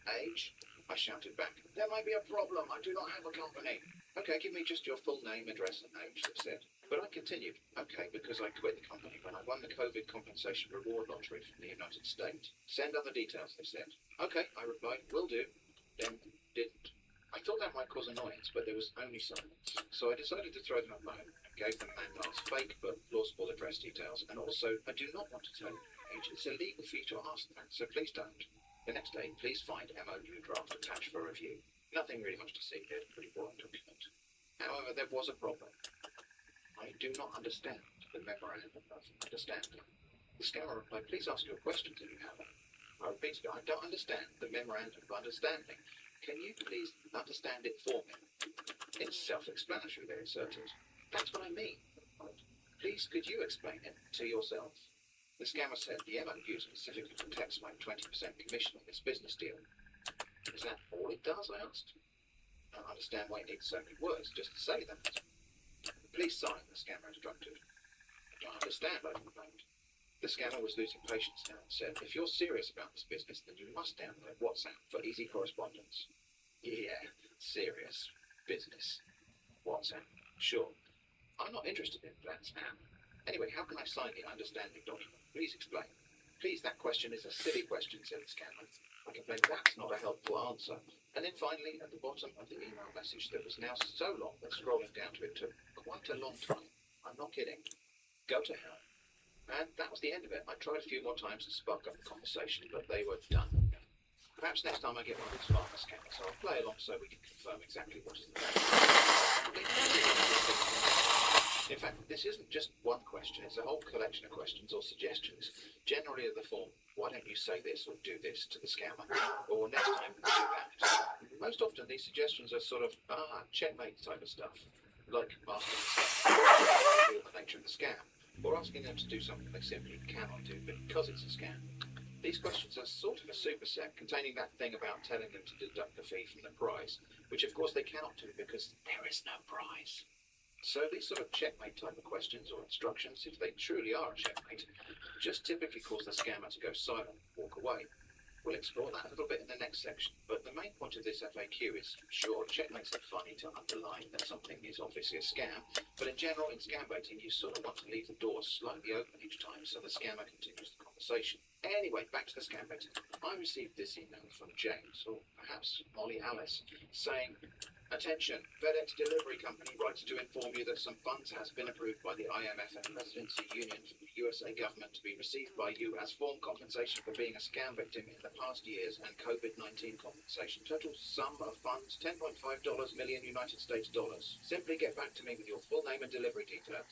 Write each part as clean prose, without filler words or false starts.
Age? I shouted back. There might be a problem. I do not have a company. Okay, give me just your full name, address, and age, they said. But I continued. Okay, because I quit the company when I won the COVID compensation reward lottery from the United States. Send other details, they said. Okay, I replied. Will do. Then didn't. I thought that might cause annoyance, but there was only silence. So I decided to throw them a bone and gave them Mandar's fake but plausible address details. And also, I do not want to tell you my age. It's illegal for you to ask that, so please don't. The next day, please find MOU draft attached for review. Nothing really much to see here, pretty boring document. However, there was a problem. I do not understand the memorandum of understanding. The scammer replied, please ask your questions if you have them. I repeated, I don't understand the memorandum of understanding. Can you please understand it for me? It's self-explanatory, they asserted. That's what I mean. Please, could you explain it to yourself? The scammer said the MOU specifically protects my 20% commission on this business deal. Is that all it does? I asked. I don't understand why it needs so many words just to say that. Please sign, the scammer instructed. I don't understand, I complained. The scammer was losing patience now and said, if you're serious about this business, then you must download WhatsApp for easy correspondence. Yeah, serious business. WhatsApp. Sure. I'm not interested in that spam. Anyway, how can I sign the understanding document? Please explain. Please, that question is a silly question, said the scammer. I complained, that's not a helpful answer. And then finally, at the bottom of the email message that was now so long that scrolling down to it took quite a long time. I'm not kidding. Go to hell. And that was the end of it. I tried a few more times to spark up the conversation, but they were done. Perhaps next time I get one of these farmer scams, I'll play along so we can confirm exactly what is the matter. In fact, this isn't just one question, it's a whole collection of questions or suggestions, generally of the form, why don't you say this or do this to the scammer, or next time do that. Most often these suggestions are sort of, checkmate type of stuff, like asking the scammer to reveal the nature of the scam, or asking them to do something they simply cannot do because it's a scam. These questions are sort of a superset containing that thing about telling them to deduct the fee from the prize, which of course they cannot do because there is no prize. So these sort of checkmate type of questions or instructions, if they truly are a checkmate, just typically cause the scammer to go silent, walk away. We'll explore that a little bit in the next section, but the main point of this FAQ is, sure, checkmates are funny to underline that something is obviously a scam, but in general, in scam baiting, you sort of want to leave the door slightly open each time so the scammer continues the conversation. Anyway, back to the scam baiting. I received this email from James, or perhaps Molly Alice, saying, attention, FedEx Delivery Company writes to inform you that some funds has been approved by the IMF and Presidency Union for the USA government to be received by you as form compensation for being a scam victim in the past years and COVID-19 compensation. Total sum of funds, $10.5 million United States dollars. Simply get back to me with your full name and delivery details.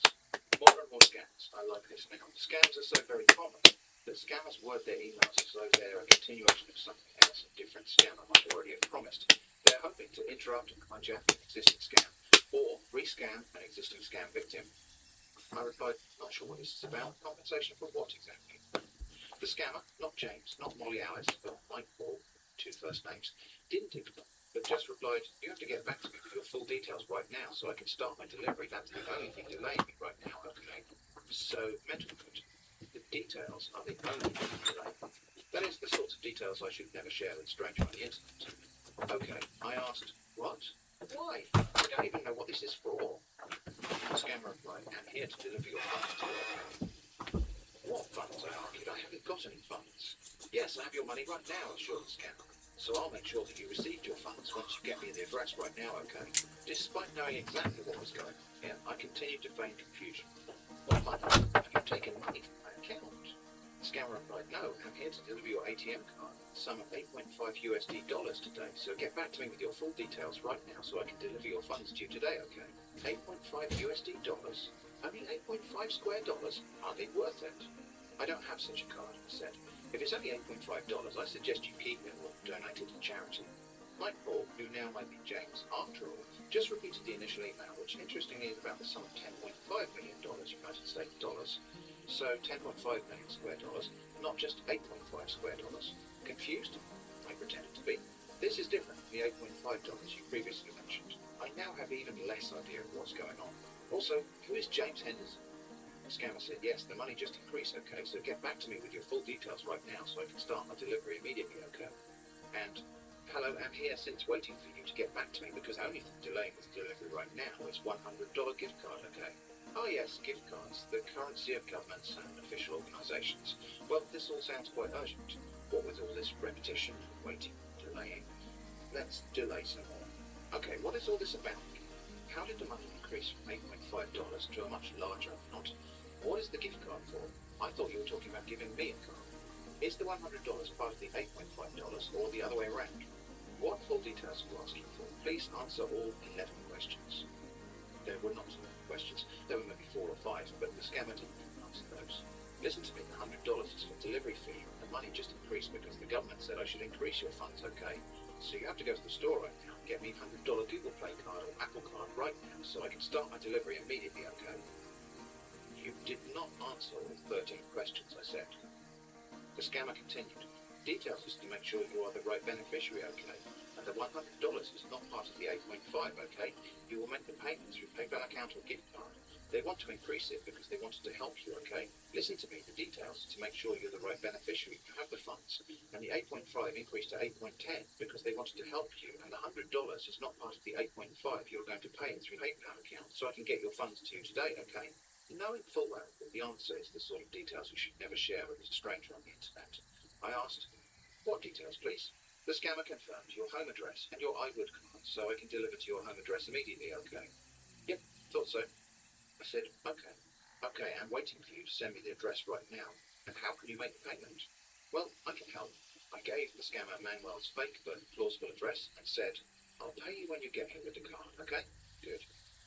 More and more scams. I like this now. Scams are so very common that scammers word their emails as though they're a continuation of something else a different scammer might already have promised. They're hoping to interrupt and hijack an existing scam, or re-scam an existing scam victim. I replied, not sure what this is about. Compensation for what exactly? The scammer, not James, not Molly Alice, but Mike Paul, two first names, didn't ignore, but just replied, you have to get back to me with your full details right now so I can start my delivery. That's the only thing delaying me right now, okay? So, mental note, the details are the only thing delaying me. That is the sorts of details I should never share with strangers on the internet. Okay, I asked, what? Why? I don't even know what this is for. The scammer replied, I'm here to deliver your funds to you. What funds? I argued. I haven't got any funds. Yes, I have your money right now, assured the scammer. So I'll make sure that you received your funds once you get me the address right now, okay? Despite knowing exactly what was going on here, I continued to feign confusion. What money? Have you taken money from my account? The scammer replied, no, I'm here to deliver your ATM card. Sum of $8.5 dollars today, so get back to me with your full details right now so I can deliver your funds to you today, okay? $8.5 dollars? Only 8.5 square dollars? Hardly worth it. I don't have such a card, I said. If it's only $8.5 dollars, I suggest you keep it or donate it to charity. Mike Paul, who now might be James, after all, just repeated the initial email, which interestingly is about the sum of $10.5 million United States dollars. So 10.5 million square dollars, not just 8.5 square dollars. Confused? I pretended to be. This is different from the $8.5 you previously mentioned. I now have even less idea of what's going on. Also, who is James Henderson? The scammer said, yes, the money just increased, okay, so get back to me with your full details right now so I can start my delivery immediately, okay? And Hello, I'm here since waiting for you to get back to me because the only thing delaying this delivery right now is $100 gift card, okay? Oh yes, gift cards, the currency of governments and official organisations. Well, this all sounds quite urgent. What with all this repetition, waiting, delaying, let's delay some more. Okay, what is all this about? How did the money increase from $8.5 to a much larger amount? What is the gift card for? I thought you were talking about giving me a card. Is the $100 part of the $8.5 or the other way around? What full details are you asking for? Please answer all 11 questions. There were not 11 questions. There were maybe 4 or 5, but the scammer didn't answer those. Listen to me, the $100 is for delivery fee. The money just increased because the government said I should increase your funds, okay? So you have to go to the store right now and get me a $100 Google Play card or Apple card right now so I can start my delivery immediately, okay? You did not answer all 13 questions, I said. The scammer continued. Details is to make sure you are the right beneficiary, okay? And the $100 is not part of the 8.5, okay? You will make the payment through PayPal account or gift card. They want to increase it because they wanted to help you, okay? Listen to me, the details to make sure you're the right beneficiary. You have the funds. And the 8.5 increased to 8.10 because they wanted to help you. And the $100 is not part of the 8.5 you're going to pay through PayPal account. So I can get your funds to you today, okay? Knowing full well that the answer is the sort of details you should never share with a stranger on the internet, I asked, what details, please? The scammer confirmed your home address and your iWood card so I can deliver to your home address immediately, okay? Yep, thought so. I said, okay. Okay, I'm waiting for you to send me the address right now. And how can you make the payment? Well, I can help. I gave the scammer Manuel's fake but plausible address and said, I'll pay you when you get here with the card, okay? Good.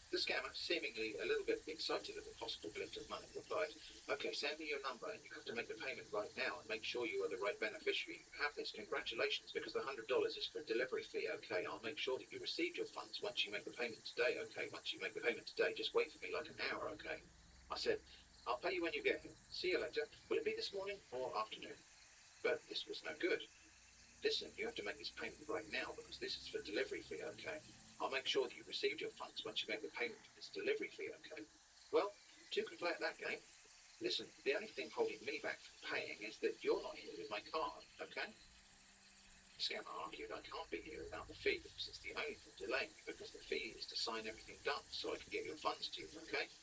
The scammer, seemingly a little bit excited at the possible glint of money, replied, okay, send me your number and you have to make the payment right now and make sure you are the right beneficiary. You have this. Congratulations, because the $100 is for delivery fee, okay? I'll make sure that you receive your funds once you make the payment today, okay? Once you make the payment today, just wait for me like an hour, okay? I said, I'll pay you when you get here. See you later. Will it be this morning or afternoon? But this was no good. Listen, you have to make this payment right now because this is for delivery fee, okay? I'll make sure that you received your funds once you make the payment for this delivery fee, okay? Well, two can play at that game. Listen, the only thing holding me back from paying is that you're not here with my card, okay? The scammer argued I can't be here without the fee because it's the only thing delaying me because the fee is to sign everything done so I can get your funds to you, okay?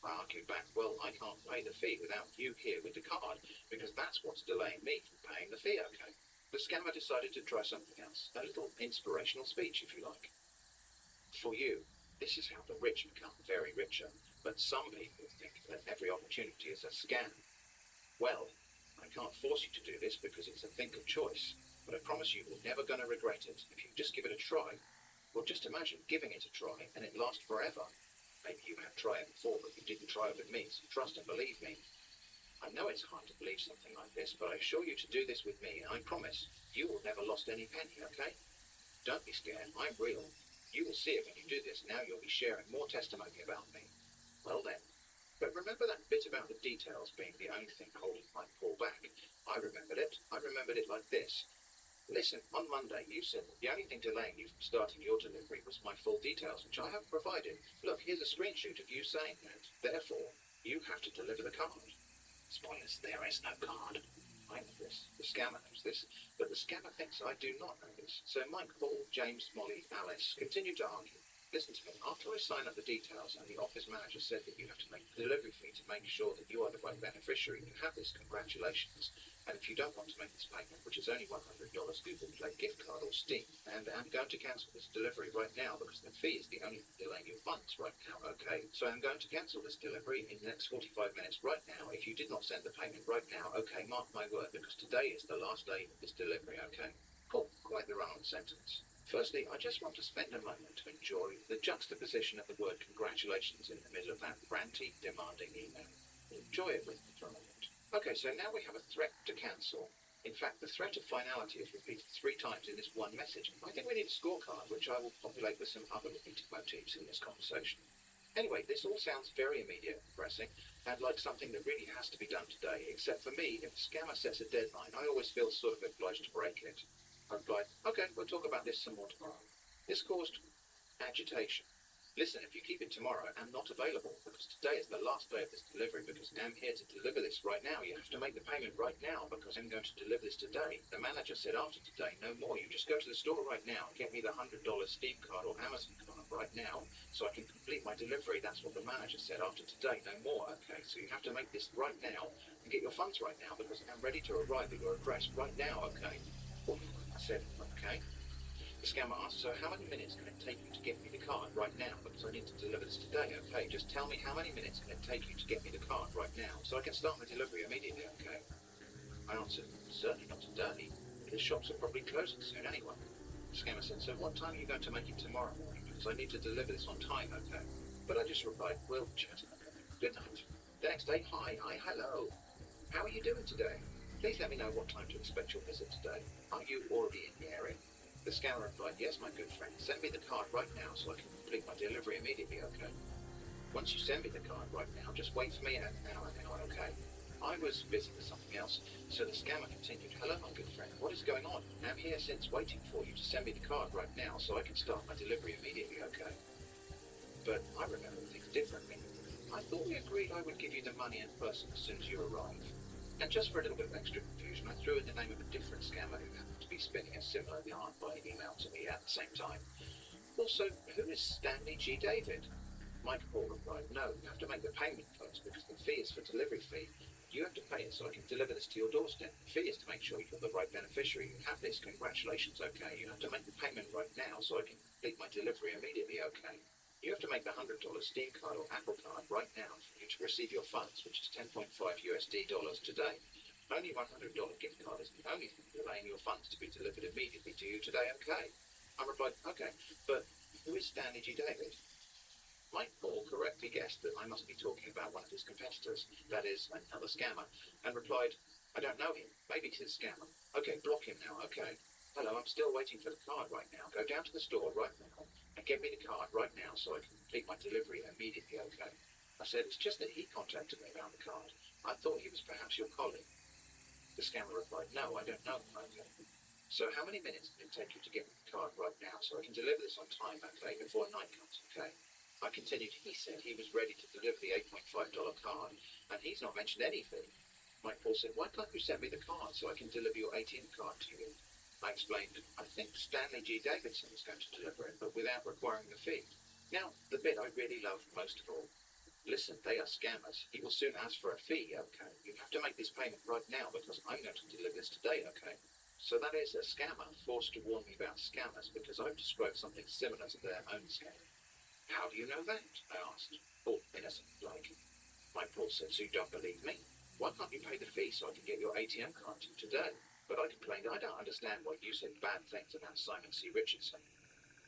I argued back, well, I can't pay the fee without you here with the card because that's what's delaying me from paying the fee, okay? The scammer decided to try something else, a little inspirational speech, if you like. For you, this is how the rich become very richer, but some people think that every opportunity is a scam. Well, I can't force you to do this because it's a think of choice, but I promise you're never going to regret it if you just give it a try. Well, just imagine giving it a try and it lasts forever. Maybe you have tried it before, but you didn't try it with me, so trust and believe me. I know it's hard to believe something like this, but I assure you to do this with me, and I promise you will never lost any penny, okay? Don't be scared, I'm real. You will see it when you do this. Now you'll be sharing more testimony about me. Well then, but remember that bit about the details being the only thing holding my call back? I remembered it. I remembered it like this. Listen, on Monday you said that the only thing delaying you from starting your delivery was my full details, which I have provided. Look, here's a screenshot of you saying that. Therefore, you have to deliver the card. Spoilers, there is no card. I know this. The scammer knows this. But the scammer thinks I do not know this. So Mike, Paul, James, Molly, Alice continue to argue. Listen to me. After I sign up the details and the office manager said that you have to make the delivery fee to make sure that you are the right beneficiary, you have this. Congratulations. And if you don't want to make this payment, which is only $100 Google Play gift card or Steam, and I'm going to cancel this delivery right now because the fee is the only thing delaying your funds right now, okay? So I'm going to cancel this delivery in the next 45 minutes right now. If you did not send the payment right now, okay, mark my word, because today is the last day of this delivery, okay? Cool, quite the run-on sentence. Firstly, I just want to spend a moment to enjoy the juxtaposition of the word congratulations in the middle of that ranty, demanding email. Enjoy it with me for a moment. Okay, so now we have a threat to cancel. In fact, the threat of finality is repeated 3 times in this one message. I think we need a scorecard, which I will populate with some other repeated motifs in this conversation. Anyway, this all sounds very immediate and pressing, and like something that really has to be done today, except for me, if the scammer sets a deadline, I always feel sort of obliged to break it. I replied, okay, we'll talk about this some more tomorrow. This caused agitation. Listen, if you keep it tomorrow, I'm not available because today is the last day of this delivery because I'm here to deliver this right now. You have to make the payment right now because I'm going to deliver this today. The manager said after today, no more. You just go to the store right now and get me the $100 Steam card or Amazon card right now so I can complete my delivery. That's what the manager said after today, no more. Okay, so you have to make this right now and get your funds right now because I'm ready to arrive at your address right now. Okay. I said, okay. The scammer asked, so how many minutes can it take you to get me the card right now? Because I need to deliver this today, okay? Just tell me how many minutes can it take you to get me the card right now so I can start my delivery immediately, okay? I answered, certainly not today. The shops are probably closing soon anyway. The scammer said, so what time are you going to make it tomorrow morning? Because I need to deliver this on time, okay? But I just replied, we'll chat. Good night. The next day, hi, hello. How are you doing today? Please let me know what time to expect your visit today. Are you already in the area? The scammer replied, yes, my good friend. Send me the card right now so I can complete my delivery immediately, okay? Once you send me the card right now, just wait for me an hour now, okay? I was busy with something else, so the scammer continued, hello, my good friend. What is going on? I'm here since waiting for you to send me the card right now so I can start my delivery immediately, okay? But I remember things differently. I thought we agreed I would give you the money in person as soon as you arrive. And just for a little bit of extra confusion, I threw in the name of a different scammer who happened to be spinning a similar yarn by email to me at the same time. Also, who is Stanley G. David? Mike Paul replied, no, you have to make the payment first because the fee is for delivery fee. You have to pay it so I can deliver this to your doorstep. The fee is to make sure you're the right beneficiary. You have this, congratulations, okay. You have to make the payment right now so I can complete my delivery immediately, okay. You have to make the $100 Steam card or Apple card right now for you to receive your funds, which is 10.5 USD dollars today. Only $100 gift card is the only thing delaying your funds to be delivered immediately to you today, okay? I replied, okay, but who is Stanley G. David? Mike Paul correctly guessed that I must be talking about one of his competitors, that is, another scammer, and replied, I don't know him. Maybe he's a scammer. Okay, block him now, okay. Hello, I'm still waiting for the card right now. Go down to the store right now and get me the card right now so I can complete my delivery immediately, okay? I said, it's just that he contacted me about the card. I thought he was perhaps your colleague. The scammer replied, no, I don't know him, okay. So how many minutes did it take you to get me the card right now so I can deliver this on time, okay, before night comes, okay? I continued, he said he was ready to deliver the $8.5 card, and he's not mentioned any fee. Mike Paul said, why can't you send me the card so I can deliver your ATM card to you? I explained, I think Stanley G. Davidson is going to deliver it, but without requiring the fee. Now, the bit I really love most of all. Listen, they are scammers. He will soon ask for a fee, okay? You have to make this payment right now because I'm going to deliver this today, okay? So that is a scammer forced to warn me about scammers because I've described something similar to their own scam. How do you know that? I asked, all innocent like. Mike Paul said, so you don't believe me? Why can't you pay the fee so I can get your ATM card to you today? But I complained, I don't understand why you said bad things about Simon C. Richardson.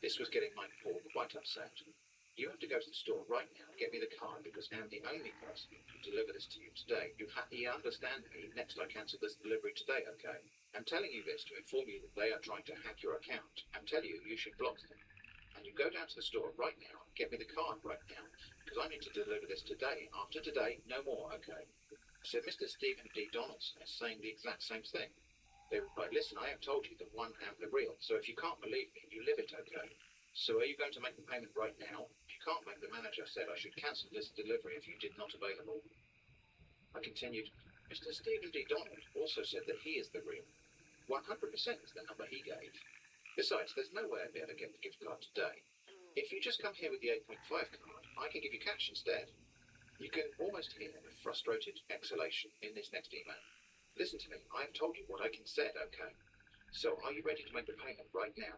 This was getting Mike Paul quite upset. You have to go to the store right now and get me the card because I'm the only person who can deliver this to you today. You understand me next I cancel this delivery today, okay? I'm telling you this to inform you that they are trying to hack your account. I'm telling you, you should block them. And you go down to the store right now and get me the card right now because I need to deliver this today. After today, no more, okay? I said, Mr. Stephen D. Donaldson is saying the exact same thing. They replied, listen, I have told you that one am the real, so if you can't believe me, you live it, okay? So are you going to make the payment right now? If you can't make the manager said I should cancel this delivery if you did not available. I continued, Mr. Stephen D. Donald also said that he is the real. 100% is the number he gave. Besides, there's no way I'd be able to get the gift card today. If you just come here with the 8.5 card, I can give you cash instead. You can almost hear the frustrated exhalation in this next email. Listen to me, I have told you what I can said, okay? So are you ready to make the payment right now?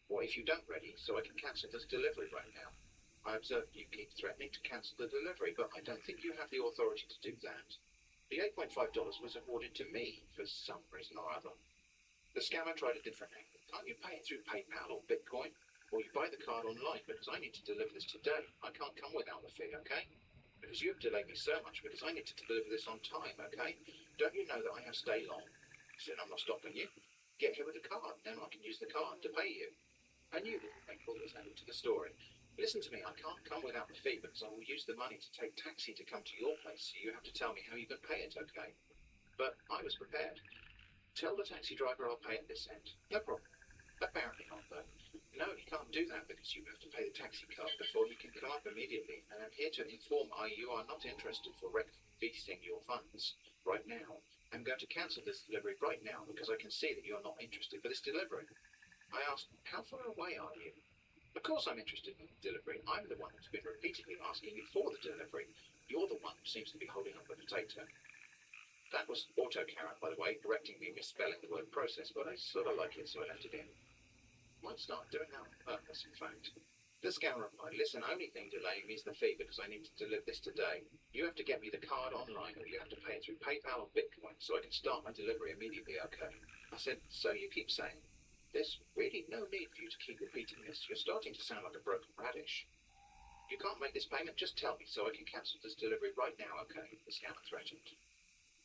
Or if you don't ready, so I can cancel this delivery right now. I observe you keep threatening to cancel the delivery, but I don't think you have the authority to do that. The $8.5 was awarded to me for some reason or other. The scammer tried a different angle. Can't you pay it through PayPal or Bitcoin? Or you buy the card online because I need to deliver this today. I can't come without the fee, okay? Because you have delayed me so much because I need to deliver this on time, okay? Don't you know that I have stay long? I said, I'm not stopping you. Get here with the card, then I can use the card to pay you. I knew that April was added to the story. Listen to me, I can't come without the fee because I will use the money to take taxi to come to your place, so you have to tell me how you can pay it, okay? But I was prepared. Tell the taxi driver I'll pay at this end. No problem. Apparently not, though. No, he can't do that because you have to pay the taxi card before he can collect come up immediately, and I'm here to inform you are not interested for feasting your funds right now. I'm going to cancel this delivery right now because I can see that you're not interested for this delivery. I asked, how far away are you? Of course I'm interested in the delivery. I'm the one who's been repeatedly asking you for the delivery. You're the one who seems to be holding up the potato. That was autocorrect, by the way, correcting me misspelling the word process, but I sort of like it, so I left it in. Might start doing that on purpose, in fact. The scammer replied, listen, only thing delaying me is the fee because I need to deliver this today. You have to get me the card online or you have to pay it through PayPal or Bitcoin so I can start my delivery immediately, okay? I said, so you keep saying, there's really no need for you to keep repeating this. You're starting to sound like a broken radish. You can't make this payment, just tell me so I can cancel this delivery right now, okay? The scammer threatened.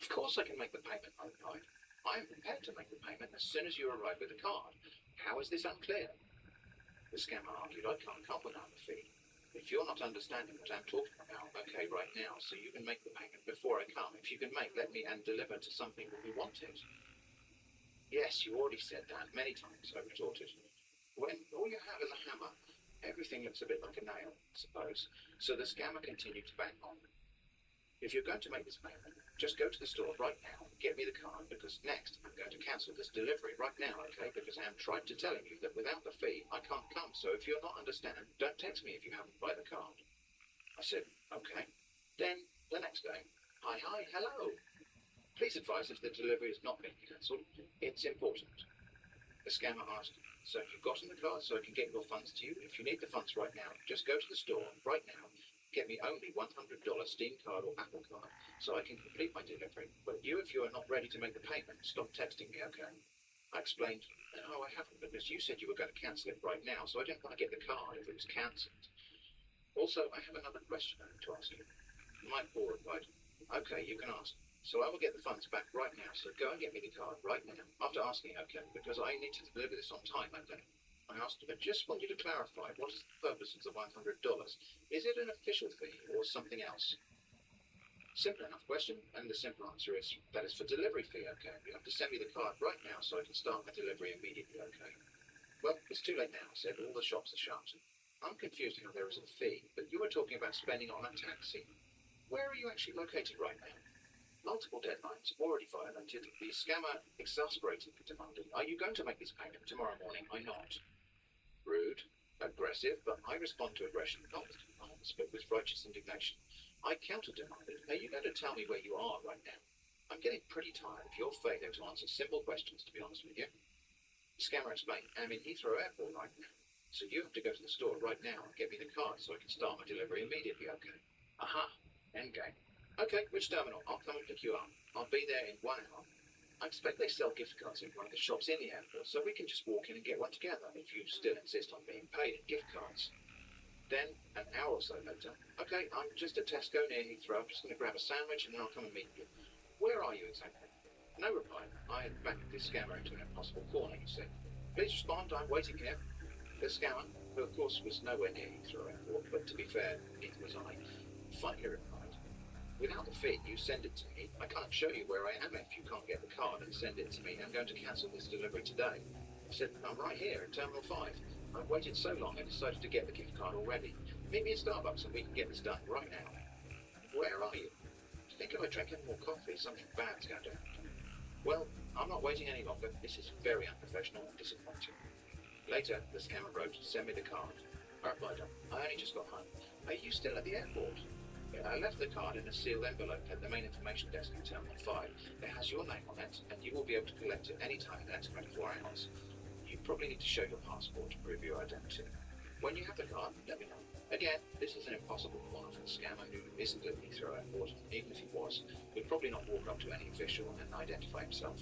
Of course I can make the payment, I replied. I am prepared to make the payment as soon as you arrive with the card. How is this unclear? The scammer argued, I can't come without the fee. If you're not understanding what I'm talking about, okay, right now, so you can make the payment before I come. If you can let me and deliver to something that we wanted. Yes, you already said that many times, I retorted. When all you have is a hammer, everything looks a bit like a nail, I suppose. So the scammer continued to bang on. If you're going to make this payment, just go to the store right now and get me the card because next I'm going to cancel this delivery right now, okay? Because I am trying to tell you that without the fee, I can't come. So if you're not understanding, don't text me if you haven't buy the card. I said, okay. Then the next day, hi, hello. Please advise if the delivery is not being cancelled. It's important. The scammer asked, so you've gotten the card so I can get your funds to you? If you need the funds right now, just go to the store right now. Get me only $100 Steam card or Apple card so I can complete my delivery. But if you are not ready to make the payment, stop texting me, okay? I explained, no, I haven't, because you said you were going to cancel it right now, so I didn't want to get the card if it was cancelled. Also, I have another question I need to ask you. My Paul replied, okay, you can ask. So I will get the funds back right now, so go and get me the card right now. After asking, okay, because I need to deliver this on time that day. I asked, I just want you to clarify, what is the purpose of the $100? Is it an official fee or something else? Simple enough question, and the simple answer is, that is for delivery fee, okay? You have to send me the card right now so I can start my delivery immediately, okay? Well, it's too late now, I said, all the shops are shut. I'm confused how there is a fee, but you were talking about spending on a taxi. Where are you actually located right now? Multiple deadlines already violated. The scammer exasperatingly demanded, are you going to make this payment tomorrow morning? I'm not. Rude, aggressive, but I respond to aggression not with demands, but with righteous indignation. I counter-demanded, are you going to tell me where you are right now? I'm getting pretty tired of your failure to answer simple questions, to be honest with you. The scammer explained, I'm in Heathrow Airport right now, so you have to go to the store right now and get me the card so I can start my delivery immediately, okay? Aha, endgame. Okay, which terminal? I'll come and pick you up. I'll be there in 1 hour. I expect they sell gift cards in one of the shops in the airport, so we can just walk in and get one together if you still insist on being paid in gift cards. Then, an hour or so later, okay, I'm just at Tesco near Heathrow. I'm just going to grab a sandwich and then I'll come and meet you. Where are you exactly? No reply. I had backed this scammer into an impossible corner, he said. Please respond, I'm waiting here. The scammer, who of course was nowhere near Heathrow Airport, but to be fair, neither was I, finally replied. Without the fee, you send it to me. I can't show you where I am if you can't get the card and send it to me. I'm going to cancel this delivery today. I said, I'm right here in Terminal 5. I've waited so long I decided to get the gift card already. Meet me at Starbucks and we can get this done right now. Where are you? Do you think if I drink any more coffee, something bad's going to happen? Well, I'm not waiting any longer. This is very unprofessional and disappointing. Later, the scammer wrote, send me the card. I replied, I only just got home. Are you still at the airport? I left the card in a sealed envelope at the main information desk in Terminal 5. It has your name on it, and you will be able to collect it any time in the next 24 hours. You probably need to show your passport to prove your identity. When you have the card, let me know. Again, this is an impossible corner for the scammer who isn't at Heathrow Airport, and even if he was, would probably not walk up to any official and identify himself.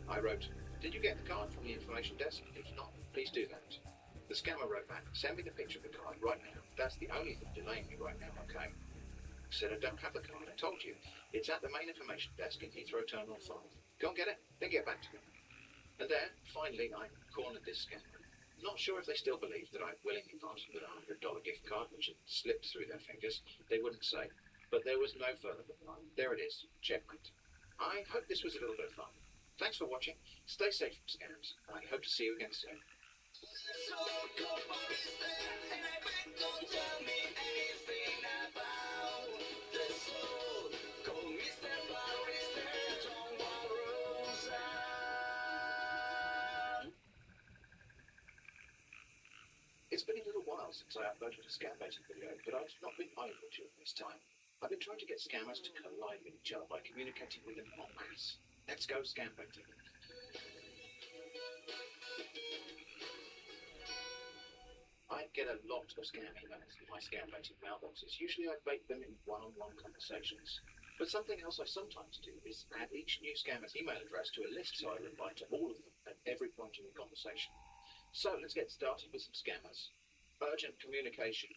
I wrote, did you get the card from the information desk? If not, please do that. The scammer wrote back, send me the picture of the card right now. That's the only thing delaying me right now, okay? I said, I don't have the card, I told you. It's at the main information desk in Heathrow Terminal 5. Go and get it, then get back to me. And there, finally, I cornered this scammer. Not sure if they still believed that I willingly parted with a $100 gift card, which had slipped through their fingers. They wouldn't say. But there was no further reply. There it is, checkmate. I hope this was a little bit of fun. Thanks for watching. Stay safe from scams. I hope to see you again soon. So come on, is there? And I beg, don't tell me anything about the soul. Call Mr. Barrister, don't Rosa. It's been a little while since I uploaded a scam baiting video, but I've not been idle during this time. I've been trying to get scammers to collide with each other by communicating with them en masse. Let's go scam baiting. I get a lot of scam emails in my scam baiting mailboxes. Usually I bait them in one-on-one conversations. But something else I sometimes do is add each new scammer's email address to a list so I reply to all of them at every point in the conversation. So let's get started with some scammers. Urgent communication.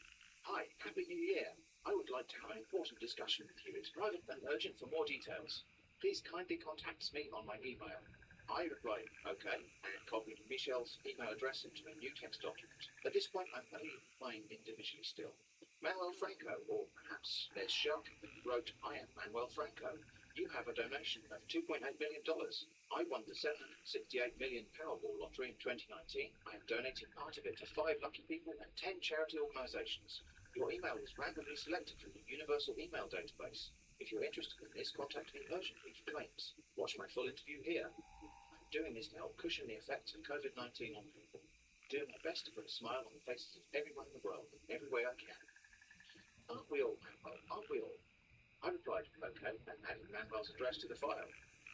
Hi, Happy New Year. I would like to have an important discussion with you. It's private and urgent. For more details, please kindly contact me on my email. I replied, okay, and copied Michelle's email address into a new text document. At this point, I'm only replying individually still. Manuel Franco, or perhaps Les Shark, wrote, I am Manuel Franco. You have a donation of $2.8 million. I won the $768 million Powerball lottery in 2019. I am donating part of it to 5 lucky people and 10 charity organisations. Your email was randomly selected from the Universal Email Database. If you're interested in this, contact me urgently for claims. Watch my full interview here. I'm doing this to help cushion the effects of COVID-19 on people. Doing my best to put a smile on the faces of everyone in the world in every way I can. Aren't we all, Manuel? Aren't we all? I replied, okay, and added Manuel's address to the file.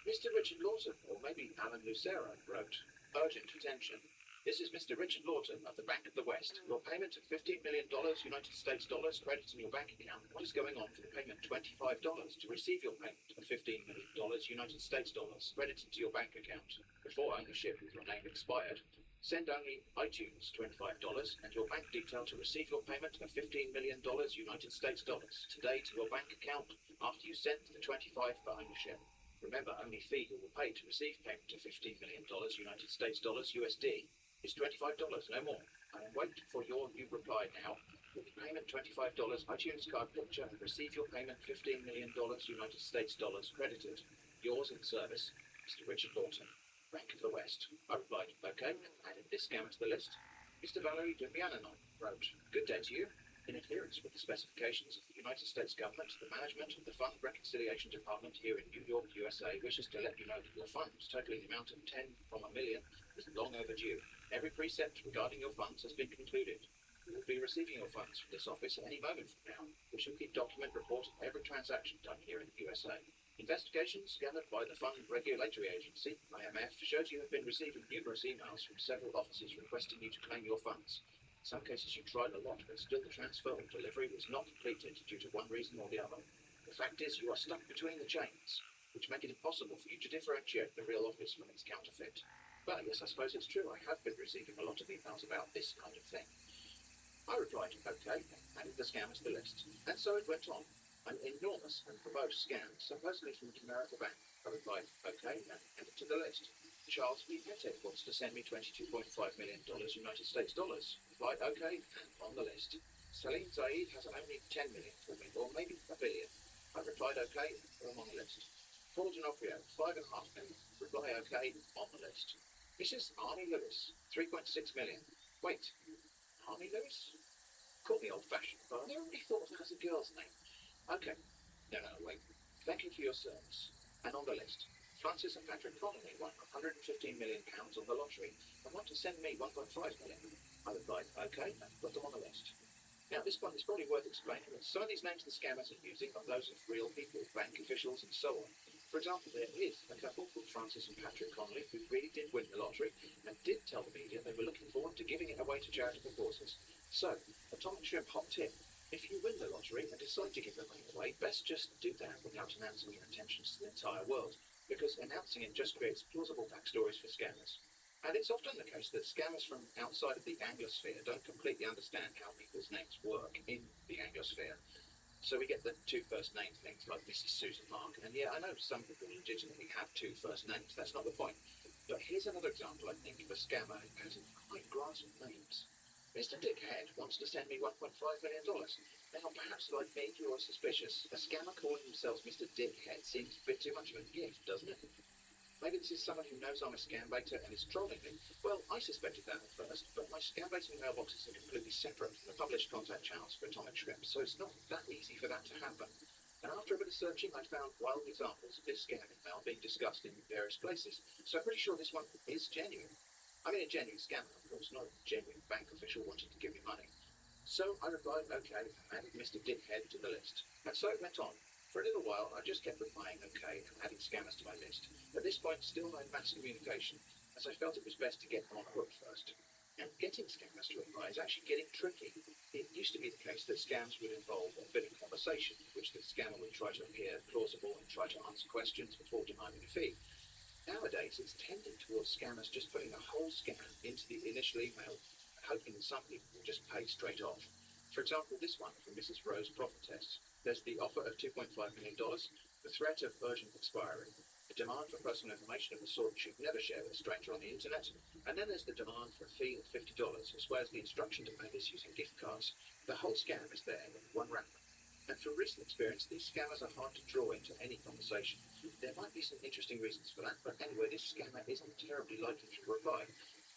Mr. Richard Lawton, or maybe Alan Lucero, wrote, urgent attention. This is Mr. Richard Lawton of the Bank of the West. Your payment of $15 million United States dollars credited in your bank account. What is going on for the payment of $25? To receive your payment of $15 million United States dollars credited to your bank account before ownership with your name expired, send only iTunes $25 and your bank detail to receive your payment of $15 million United States dollars today to your bank account after you send the 25 for ownership. Remember, only fee you will pay to receive payment of $15 million United States dollars USD is $25, no more. I am waiting for your new reply now. With the payment $25 iTunes card picture and receive your payment $15 million United States dollars credited. Yours in service, Mr. Richard Lawton, Bank of the West. I replied, okay, and added this scammer to the list. Mr. Valerie Dubiananon wrote, good day to you. In adherence with the specifications of the United States government, the management of the Fund Reconciliation Department here in New York, USA, wishes to let you know that your funds, totaling the amount of $10 million, is long overdue. Every precept regarding your funds has been concluded. You will be receiving your funds from this office at any moment from now. We shall keep document report of every transaction done here in the USA. Investigations gathered by the Fund Regulatory Agency, IMF, showed you have been receiving numerous emails from several offices requesting you to claim your funds. In some cases you tried a lot, but still the transfer or delivery was not completed due to one reason or the other. The fact is you are stuck between the chains, which make it impossible for you to differentiate the real office from its counterfeit. But yes, I suppose it's true. I have been receiving a lot of emails about this kind of thing. I replied, okay, and added the scammer to the list. And so it went on. An enormous and verbose scam, supposedly from America Bank. I replied, okay, and added to the list. Charles V. Pettit wants to send me $22.5 million United States dollars. Replied, okay, and on the list. Salim Zaid has only $10 million for me, or maybe $1 billion. I replied, okay, I'm on the list. Paul D'Onofrio, $5.5 million. Reply, okay, on the list. Mrs. Arnie Lewis, $3.6 million. Wait, Arnie Lewis? Call me old-fashioned, but I never really thought of that as a girl's name. Okay, no, wait. Thank you for your service. And on the list, Francis and Patrick Connolly won £115 million on the lottery and want to send me $1.5 million. I replied, okay, and put them on the list. Now, at this point, it's probably worth explaining that some of these names the scammers are using are those of real people, bank officials, and so on. For example, there is a couple called Francis and Patrick Connolly who really did win the lottery and did tell the media they were looking forward to giving it away to charitable causes. So, Atomic Shrimp hot tip. If you win the lottery and decide to give the money away, best just do that without announcing your intentions to the entire world, because announcing it just creates plausible backstories for scammers. And it's often the case that scammers from outside of the Anglosphere don't completely understand how people's names work in the Anglosphere. So we get the 2 first name things like Mrs. Susan Mark, and yeah, I know some people legitimately have 2 first names, that's not the point. But here's another example, I think, of a scammer who has a high grasp of names. Mr. Dick Head wants to send me $1.5 million. Now, perhaps like me, you are suspicious. A scammer calling themselves Mr. Dick Head seems a bit too much of a gift, doesn't it? Maybe this is someone who knows I'm a scam baiter and is trolling me. Well, I suspected that at first, but scam-baiting mailboxes are completely separate from the published contact channels for atomic shrimp, so it's not that easy for that to happen. And after a bit of searching, I found wild examples of this scam email being discussed in various places, so I'm pretty sure this one is genuine. I mean, a genuine scammer, of course, not a genuine bank official wanting to give me money. So I replied, okay, and added Mr. Dickhead to the list. And so it went on. For a little while, I just kept replying okay and adding scammers to my list. At this point, still no mass communication, as I felt it was best to get them on hook first. And getting scammers to reply is actually getting tricky. It used to be the case that scams would involve a bit of conversation, in which the scammer would try to appear plausible and try to answer questions before demanding a fee. Nowadays, it's tending towards scammers just putting a whole scam into the initial email, hoping that some people will just pay straight off. For example, this one from Mrs. Rose Prophetess. There's the offer of $2.5 million, the threat of urgent expiry, a demand for personal information of the sort you should never share with a stranger on the internet, and then there's the demand for a fee of $50, as well as the instruction to pay this using gift cards. The whole scam is there in one wrapper. And from recent experience, these scammers are hard to draw into any conversation. There might be some interesting reasons for that, but anyway, this scammer isn't terribly likely to reply.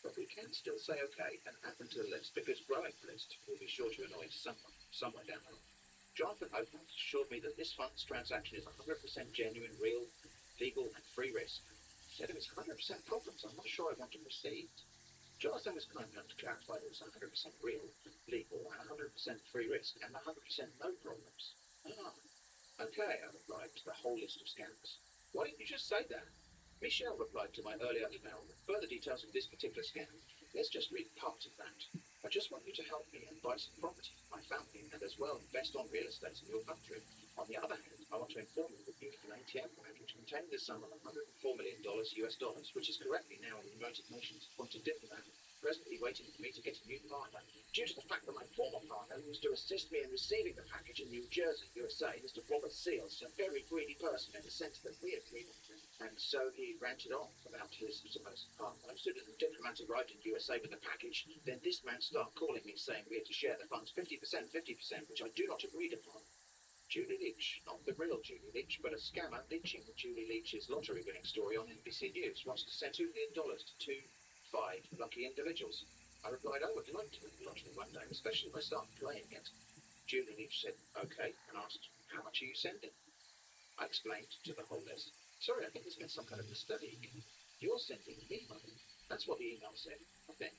But we can still say okay and add them to the list, because growing the list will be sure to annoy someone somewhere down the line. Jonathan Oakmont assured me that this funds transaction is 100% genuine, real, legal, and free risk. He said if it's 100% problems, I'm not sure I want to proceed. Jonathan was kind enough to clarify that it was 100% real, legal, and 100% free risk, and 100% no problems. Ah, okay, I replied to the whole list of scams. Why didn't you just say that? Michelle replied to my earlier email with further details of this particular scam. Let's just read part of that. I just want you to help me and buy some property for my family and as well invest on real estate in your country. On the other hand, I want to inform you that you have an ATM package containing the sum of $104 million US dollars, which is correctly now in the United Nations appointed diplomat, presently waiting for me to get a new partner. Due to the fact that my former partner, who was to assist me in receiving the package in New Jersey, USA, Mr. Robert Seals, a very greedy person in the sense that we agreed. And so he ranted on about his supposed partner. As soon as the diplomat arrived in USA with the package, then this man started calling me saying we had to share the funds 50%, 50%, which I do not agree upon. Julie Leach, not the real Julie Leach, but a scammer leeching Julie Leach's lottery winning story on NBC News, wants to send $2 million to 5 lucky individuals. I replied, I would like to win the lottery one day, especially if I start playing it. Julie Leach said, okay, and asked, how much are you sending? I explained to the whole list. Sorry, I think there's been some kind of mistake. You're sending me money. That's what the email said, I think.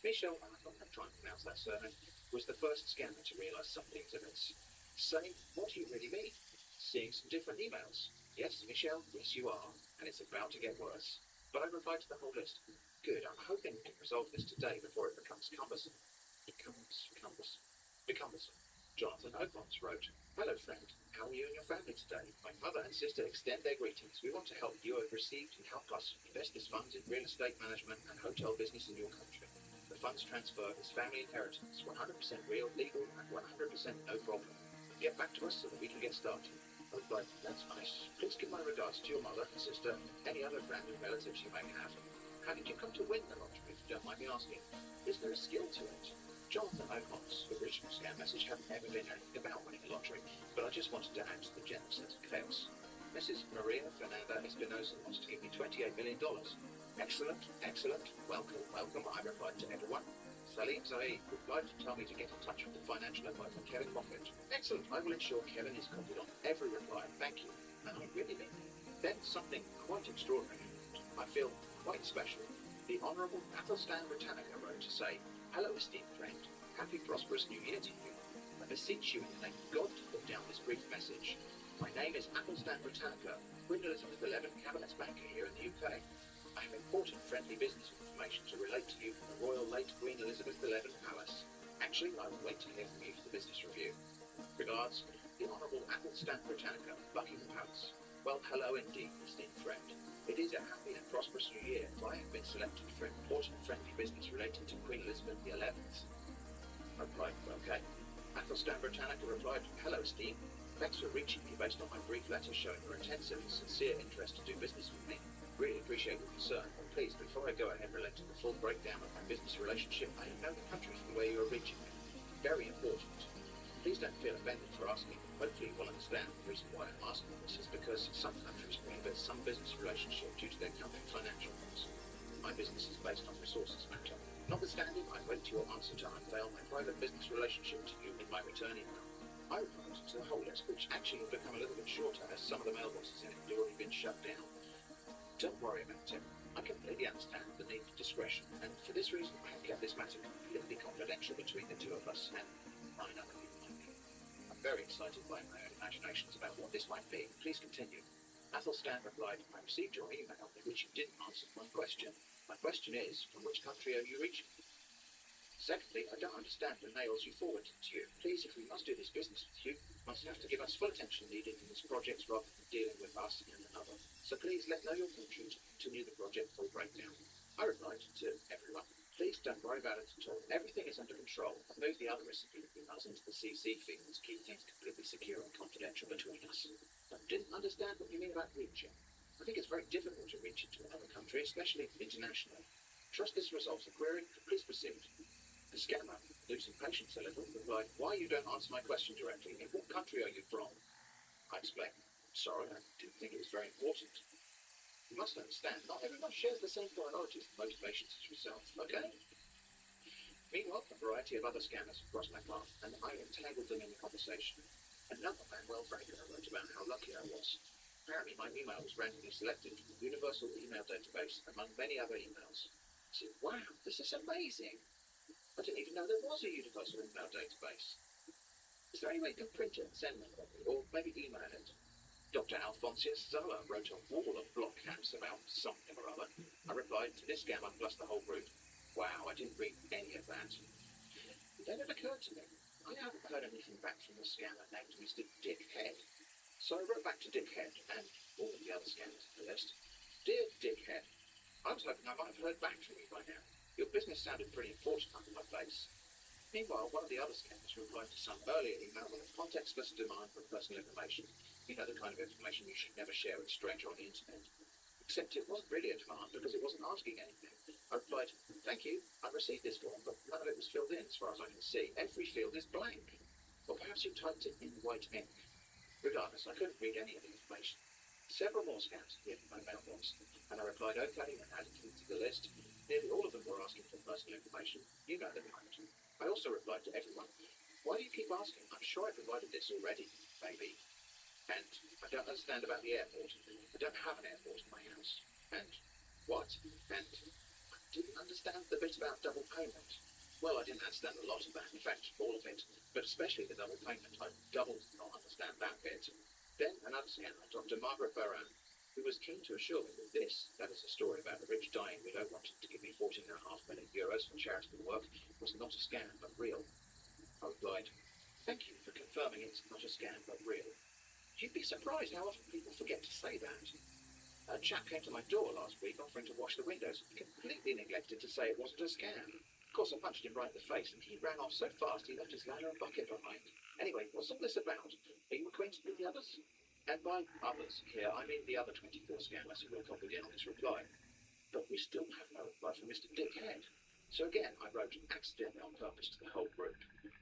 Michelle, I'm trying to pronounce that surname, was the first scammer to realise some things of this. Saying, what do you really mean? Seeing some different emails. Yes, Michelle, yes you are, and it's about to get worse. But I replied to the whole list. Good, I'm hoping we can resolve this today before it becomes cumbersome. Cumbersome. Jonathan Oakmont wrote, hello friend, how are you and your family today? My mother and sister extend their greetings. We want to help you have received and help us invest this funds in real estate management and hotel business in your country. The funds transfer is family inheritance, 100% real, legal, and 100% no problem. Get back to us so that we can get started. I replied, that's nice. Please give my regards to your mother and sister, any other friends and relatives you may have. How did you come to win the lottery, if you don't mind me asking? Is there a skill to it? Jonathan Oakmont's original scam message hadn't ever been anything about winning a lottery, but I just wanted to add to the general sense of chaos. Mrs. Maria Fernanda Espinosa wants to give me $28 million. Excellent, excellent. Welcome, welcome, I replied to everyone. Salim Zaid replied to tell me to get in touch with the financial advisor Kevin Moffat. Excellent, I will ensure Kevin is copied on every reply. Thank you. And I really mean it. Then something quite extraordinary. I feel quite special. The Honourable Athelstan Britannica wrote to say, hello esteemed friend, happy prosperous new year to you. I beseech you in the name of God to put down this brief message. My name is Athelstan Britannica, Queen Elizabeth XI Cabinet's banker here in the UK. I have important friendly business information to relate to you from the Royal late Queen Elizabeth XI Palace. Actually, I will wait to hear from you for the business review. Regards, the Honourable Athelstan Britannica, Buckingham Palace. Well, hello indeed, esteemed friend. It is a happy and prosperous new year if I have been selected for important friendly business relating to Queen Elizabeth XI. I replied, okay. Athelstan Britannica replied, hello esteemed. Thanks for reaching me based on my brief letter showing your intensive and sincere interest to do business with me. Really appreciate your concern, but please, before I go ahead relating the full breakdown of my business relationship, I have known the country from where you are reaching me. Very important. Please don't feel offended for asking. Hopefully you will understand the reason why I'm asking this is because some countries prohibit some business relationship due to their company financial needs. My business is based on resources matter. Notwithstanding, I wait to your answer to unveil my private business relationship to you in my return email. I replied to the whole list, which actually had become a little bit shorter as some of the mailboxes in it had already been shut down. Don't worry about it. I completely understand the need for discretion, and for this reason I have kept this matter completely confidential between the two of us and 9 other people like me. I'm very excited by my own imaginations about what this might be. Please continue. Athelstan replied, I received your email in which you didn't answer my question. My question is, from which country are you reaching? Secondly, I don't understand the mails you forwarded to you. Please, if we must do this business with you, must have to give us full attention needed in this project rather than dealing with us and another. So please let know your intention to continue the project full breakdown. I replied to everyone, please don't worry about it at all. Everything is under control. I moved the other recipient emails into the CC feed to keep things completely secure and confidential between us. I didn't understand what you mean about reaching. I think it's very difficult to reach into another country, especially internationally. Trust this resolves the query. Please proceed. The scammer, losing patience a little, replied, why you don't answer my question directly? In what country are you from? I explained, sorry, I didn't think it was very important. You must understand, not everyone shares the same priorities and motivations as yourself, okay? Meanwhile, a variety of other scammers crossed my path, and I entangled them in the conversation. Another Manuel Franco wrote about how lucky I was. Apparently, my email was randomly selected from the Universal Email Database among many other emails. I said, wow, this is amazing. I didn't even know there was a universal email database. Is there any way you can print it and send me a copy, or maybe email it? Dr. Alphonsius Zola wrote a wall of block camps about something or other. I replied to this scammer plus the whole group. Wow, I didn't read any of that. Then it occurred to me, I haven't heard anything back from the scammer named Mr. Dick Head. So I wrote back to Dick Head and all of the other scammers on the list. Dear Dick Head, I was hoping I might have heard back from you by now. Your business sounded pretty important under my face. Meanwhile, one of the other scammers replied to some earlier email with a contextless demand for personal information. You know, the kind of information you should never share with a stranger on the internet. Except it wasn't really a demand because it wasn't asking anything. I replied, thank you, I received this form, but none of it was filled in as far as I can see. Every field is blank. Or perhaps you typed it in white ink. Regardless, I couldn't read any of the information. Several more scams appeared in my mailbox, and I replied okay and added them to the list. Nearly all of them were asking for personal information. You know the kind. I also replied to everyone, why do you keep asking? I'm sure I provided this already, maybe. And I don't understand about the airport. I don't have an airport in my house. And what? And I didn't understand the bit about double payment. Well, I didn't understand a lot of that, in fact, all of it, but especially the double payment. I double did not understand that bit. Then another scammer, Dr. Margaret Baran, who was keen to assure me that this, that is a story about a rich dying widow wanting to give me 14.5 million euros for charitable work, was not a scam, but real. I replied, thank you for confirming it's not a scam, but real. You'd be surprised how often people forget to say that. A chap came to my door last week offering to wash the windows and completely neglected to say it wasn't a scam. Of course, I punched him right in the face and he ran off so fast he left his ladder and bucket behind. Anyway, what's all this about? Are you acquainted with the others? And by others here, I mean the other 24 scammers who were copied in on this reply. But we still have no reply from Mr. Dick Head. So again, I wrote accidentally on purpose to the whole group.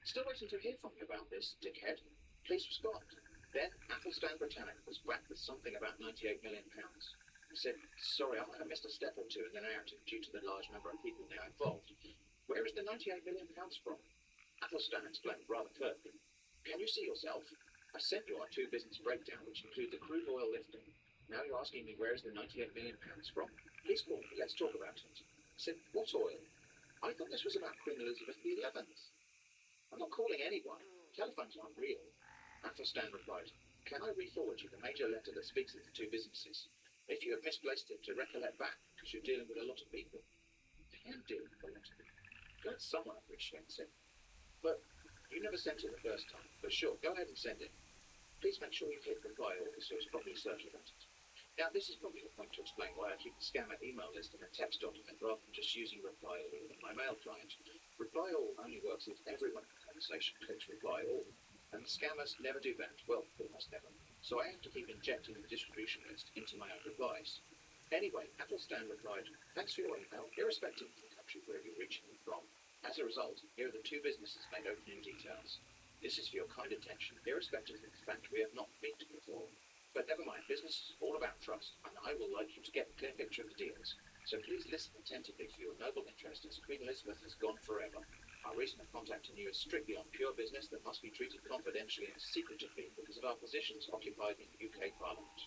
Still waiting to hear from you about this, Dick Head. Please respond. Then Athelstan Britannic was back with something about £98 million. He said, sorry, I might have missed a step or two in the narrative due to the large number of people now involved. Where is the £98 million from? Athelstan explained rather curtly. Can you see yourself? I sent you our two business breakdown, which include the crude oil lifting. Now you're asking me where is the £98 million from? Please call me, let's talk about it. I said, what oil? I thought this was about Queen Elizabeth XI. I'm not calling anyone. Telephones aren't real. Athelstan replied, can I re-forward you the major letter that speaks of the two businesses? If you have misplaced it, to recollect back, because you're dealing with a lot of people. I am dealing with a lot of people. Glad someone appreciates it. But you never sent it the first time. But sure, go ahead and send it. Please make sure you hit reply all so it's properly circulated. Now, this is probably the point to explain why I keep the scammer email list in a text document rather than just using reply all in my mail client. Reply all only works if everyone in the conversation clicks reply all. And the scammers never do that. Well, almost never. So I have to keep injecting the distribution list into my own replies. Anyway, Athelstan replied, thanks for your email, irrespective of the country where you're reaching me from. As a result, here are the two businesses made opening details. This is for your kind attention, irrespective of the fact we have not met before. But never mind, business is all about trust, and I will like you to get a clear picture of the deals. So please listen attentively for your noble interest as Queen Elizabeth has gone forever. Our reason of contacting you is strictly on pure business that must be treated confidentially and secretively because of our positions occupied in the UK Parliament.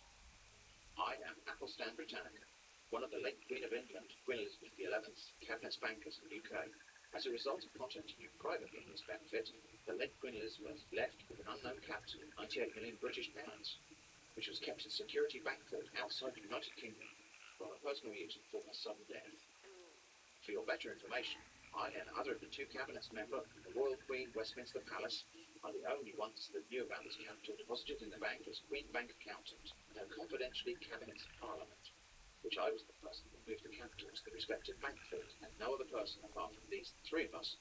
I am Athelstan Britannica, one of the late Queen of England, Queen Elizabeth XI's cabinet's bankers in the UK. As a result of contacting you privately in this benefit, the late Queen Elizabeth left with an unknown capital of 98 million British pounds, which was kept in security bank vault outside the United Kingdom for her personal use before her sudden death. For your better information, I and other of the two cabinets member of the Royal Queen Westminster Palace are the only ones that knew about this capital deposited in the bank as Queen Bank Accountant and her confidentially Cabinets Parliament, which I was the person that moved the capital to the respective bank vault, and no other person apart from these three of us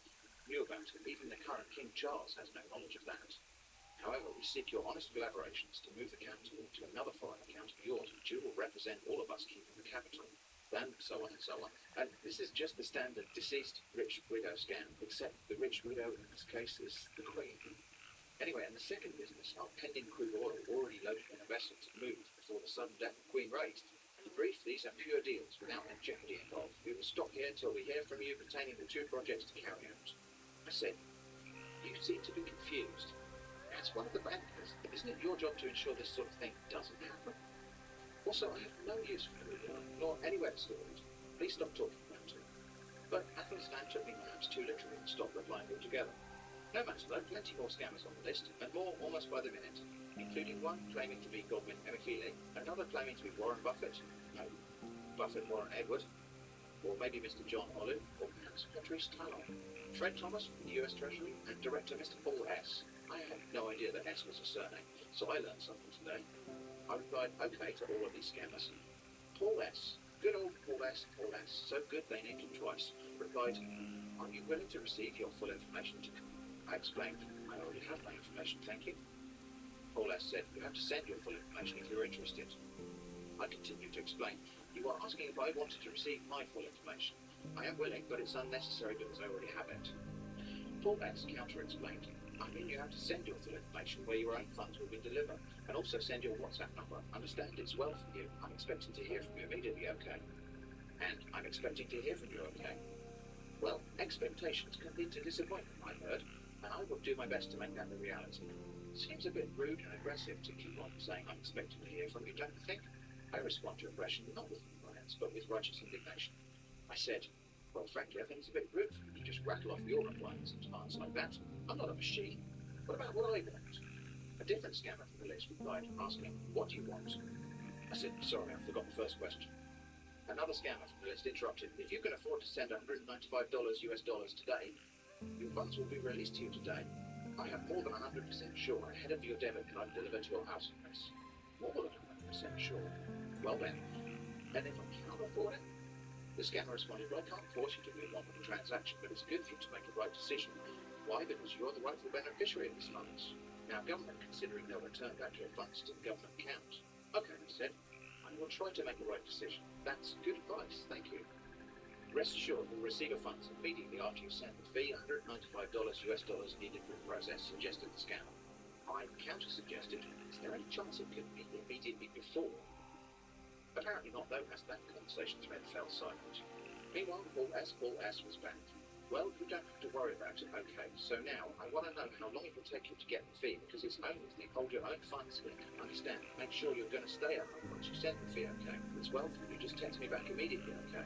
knew about it. Even the current King Charles has no knowledge of that. However, we seek your honest collaborations to move the capital to another foreign account of yours, which you will represent all of us keeping the capital, and so on and so on. And this is just the standard deceased rich widow scam, except the rich widow in this case is the Queen. Anyway, in the second business, our pending crude oil already loaded in a vessel to move before the sudden death of Queen raised. In brief, these are pure deals without any jeopardy involved. We will stop here until we hear from you pertaining the two projects to carry out. I said, you seem to be confused. As one of the bankers, isn't it your job to ensure this sort of thing doesn't happen? Also, I have no use for the oil, nor anywhere to store it. Please stop talking about it. But Athelstan took me perhaps too literally and stopped replying altogether. No matter though, plenty more scammers on the list, and more almost by the minute, including one claiming to be Godwin Emefiele, another claiming to be Warren Buffett, no, Buffett Warren Edward, or maybe Mr. John Olive, or perhaps Patrice Talon, Fred Thomas from the US Treasury, and Director Mr. Paul S. I had no idea that S was a surname, so I learned something today. I replied, okay, to all of these scammers. Paul S., good old Paul S., so good they named him twice, replied, are you willing to receive your full information to come? I explained, I already have my information, thank you. Paul S. said, you have to send your full information if you're interested. I continued to explain, you are asking if I wanted to receive my full information. I am willing, but it's unnecessary because I already have it. Paul S. counter-explained, I mean you have to send your full information where your own funds will be delivered, and also send your WhatsApp number. Understand it's well from you. I'm expecting to hear from you immediately, okay? And I'm expecting to hear from you, okay? Well, expectations can lead to disappointment, I've heard, and I will do my best to make that the reality. It seems a bit rude and aggressive to keep on saying I'm expecting to hear from you, don't you think? I respond to your question not with compliance, but with righteous indignation. I said, well, frankly, I think it's a bit rude for you to just rattle off your requirements and demands like that. I'm not a machine. What about what I want? A different scammer from the list replied, asking, what do you want? I said, sorry, I forgot the first question. Another scammer from the list interrupted, if you can afford to send $195 US dollars today, your funds will be released to you today. I am more than 100% sure ahead of your debit card delivered to your house address. More than 100% sure. Well then, and if I cannot afford it? The scammer responded, well, I can't force you to do a one-way transaction, but it's good for you to make a right decision. Why? Because you're the rightful beneficiary of these funds. Now, government considering they'll return back your funds to the government account. Okay, I said, I will try to make a right decision. That's good advice, thank you. Rest assured you'll receive your funds immediately after you send the fee, $195 US dollars needed for the process, suggested the scammer. I counter-suggested, is there any chance it could be immediately before? Apparently not, though, as that conversation thread fell silent. Meanwhile, Paul S. was back. Well, you don't have to worry about it, okay. So now, I want to know how long it will take you to get the fee, because it's only if you hold your own funds here. Understand? Make sure you're going to stay at home once you send the fee, okay? It's well for you, just text me back immediately, okay?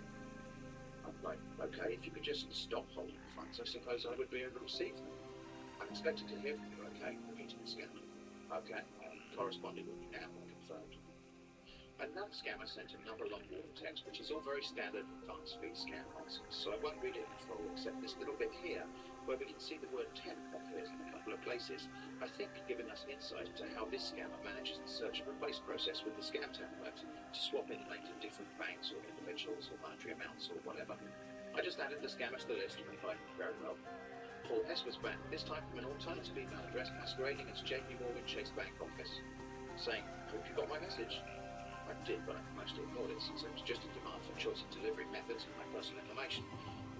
I'm like, okay, if you could just stop holding the funds, I suppose I would be able to receive them. I'm expected to hear from you, okay? Repeating the scammer. Okay, corresponding with you now, I confirmed. Another scammer sent another long warning text, which is all very standard advanced fee scam nonsense, so I won't read it in full, except this little bit here, where we can see the word temp appears in a couple of places, I think giving us insight into how this scammer manages the search and replace process with the scam template to swap in the names of different banks or individuals or monetary amounts or whatever. I just added the scammers to the list and replied, very well. Paul S. was back, this time from an alternative email address masquerading as JP Morgan Chase Bank office, saying, hope you got my message. I did, but I mostly ignored it since it was just a demand for choice of delivery methods and my personal information.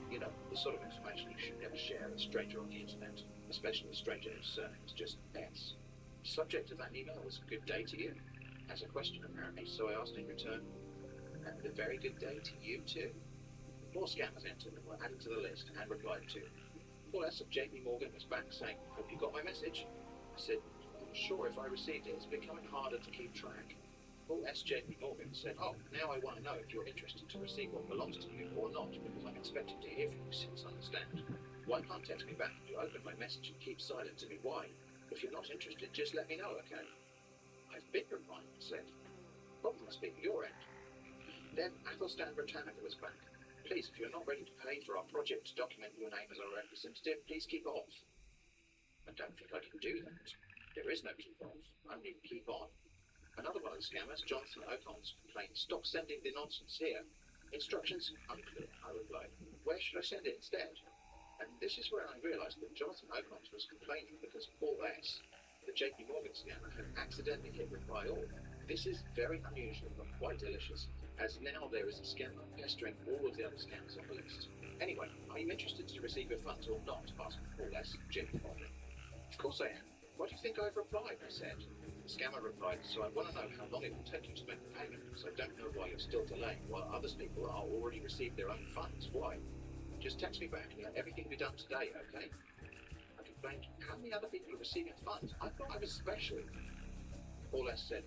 You know, the sort of information you should never share with a stranger on the internet, especially a stranger whose surname is just S. The subject of that email was good day to you, as a question apparently, so I asked in return, And a very good day to you too. More scammers entered and were added to the list and replied to. Paul S. of JP Morgan was back saying, "Hope you got my message." I said, "I'm not sure if I received it. It's becoming harder to keep track." Paul S. JP Morgan said, "Oh, now I want to know if you're interested to receive what belongs to you or not, because I'm expecting to hear from you since I understand. Why can't text me back when you open my message and keep silent to me? Why? If you're not interested, just let me know, okay?" "I've been replying," I said. "Problem must be at your end." Then Athelstan Britannica was back. "Please, if you're not ready to pay for our project to document your name as our representative, please keep off." I don't think I can do that. There is no keep off, only keep on. Another one of the scammers, Jonathan O'Connell's, complained, "Stop sending the nonsense here." "Instructions unclear," I replied. "Where should I send it instead?" And this is where I realised that Jonathan O'Connell was complaining because Paul S., the JP Morgan scammer, had accidentally hit reply all. This is very unusual but quite delicious, as now there is a scammer pestering all of the other scammers on the list. "Anyway, are you interested to receive your funds or not?" asked Paul S., JP Morgan. "Of course I am. Why do you think I've replied?" I said. The scammer replied, "So I want to know how long it will take you to make the payment, because I don't know why you're still delaying while other people are already received their own funds. Why? Just text me back and let everything be done today, okay?" I complained, "How many other people are receiving funds? I thought I was special." Paul S. said,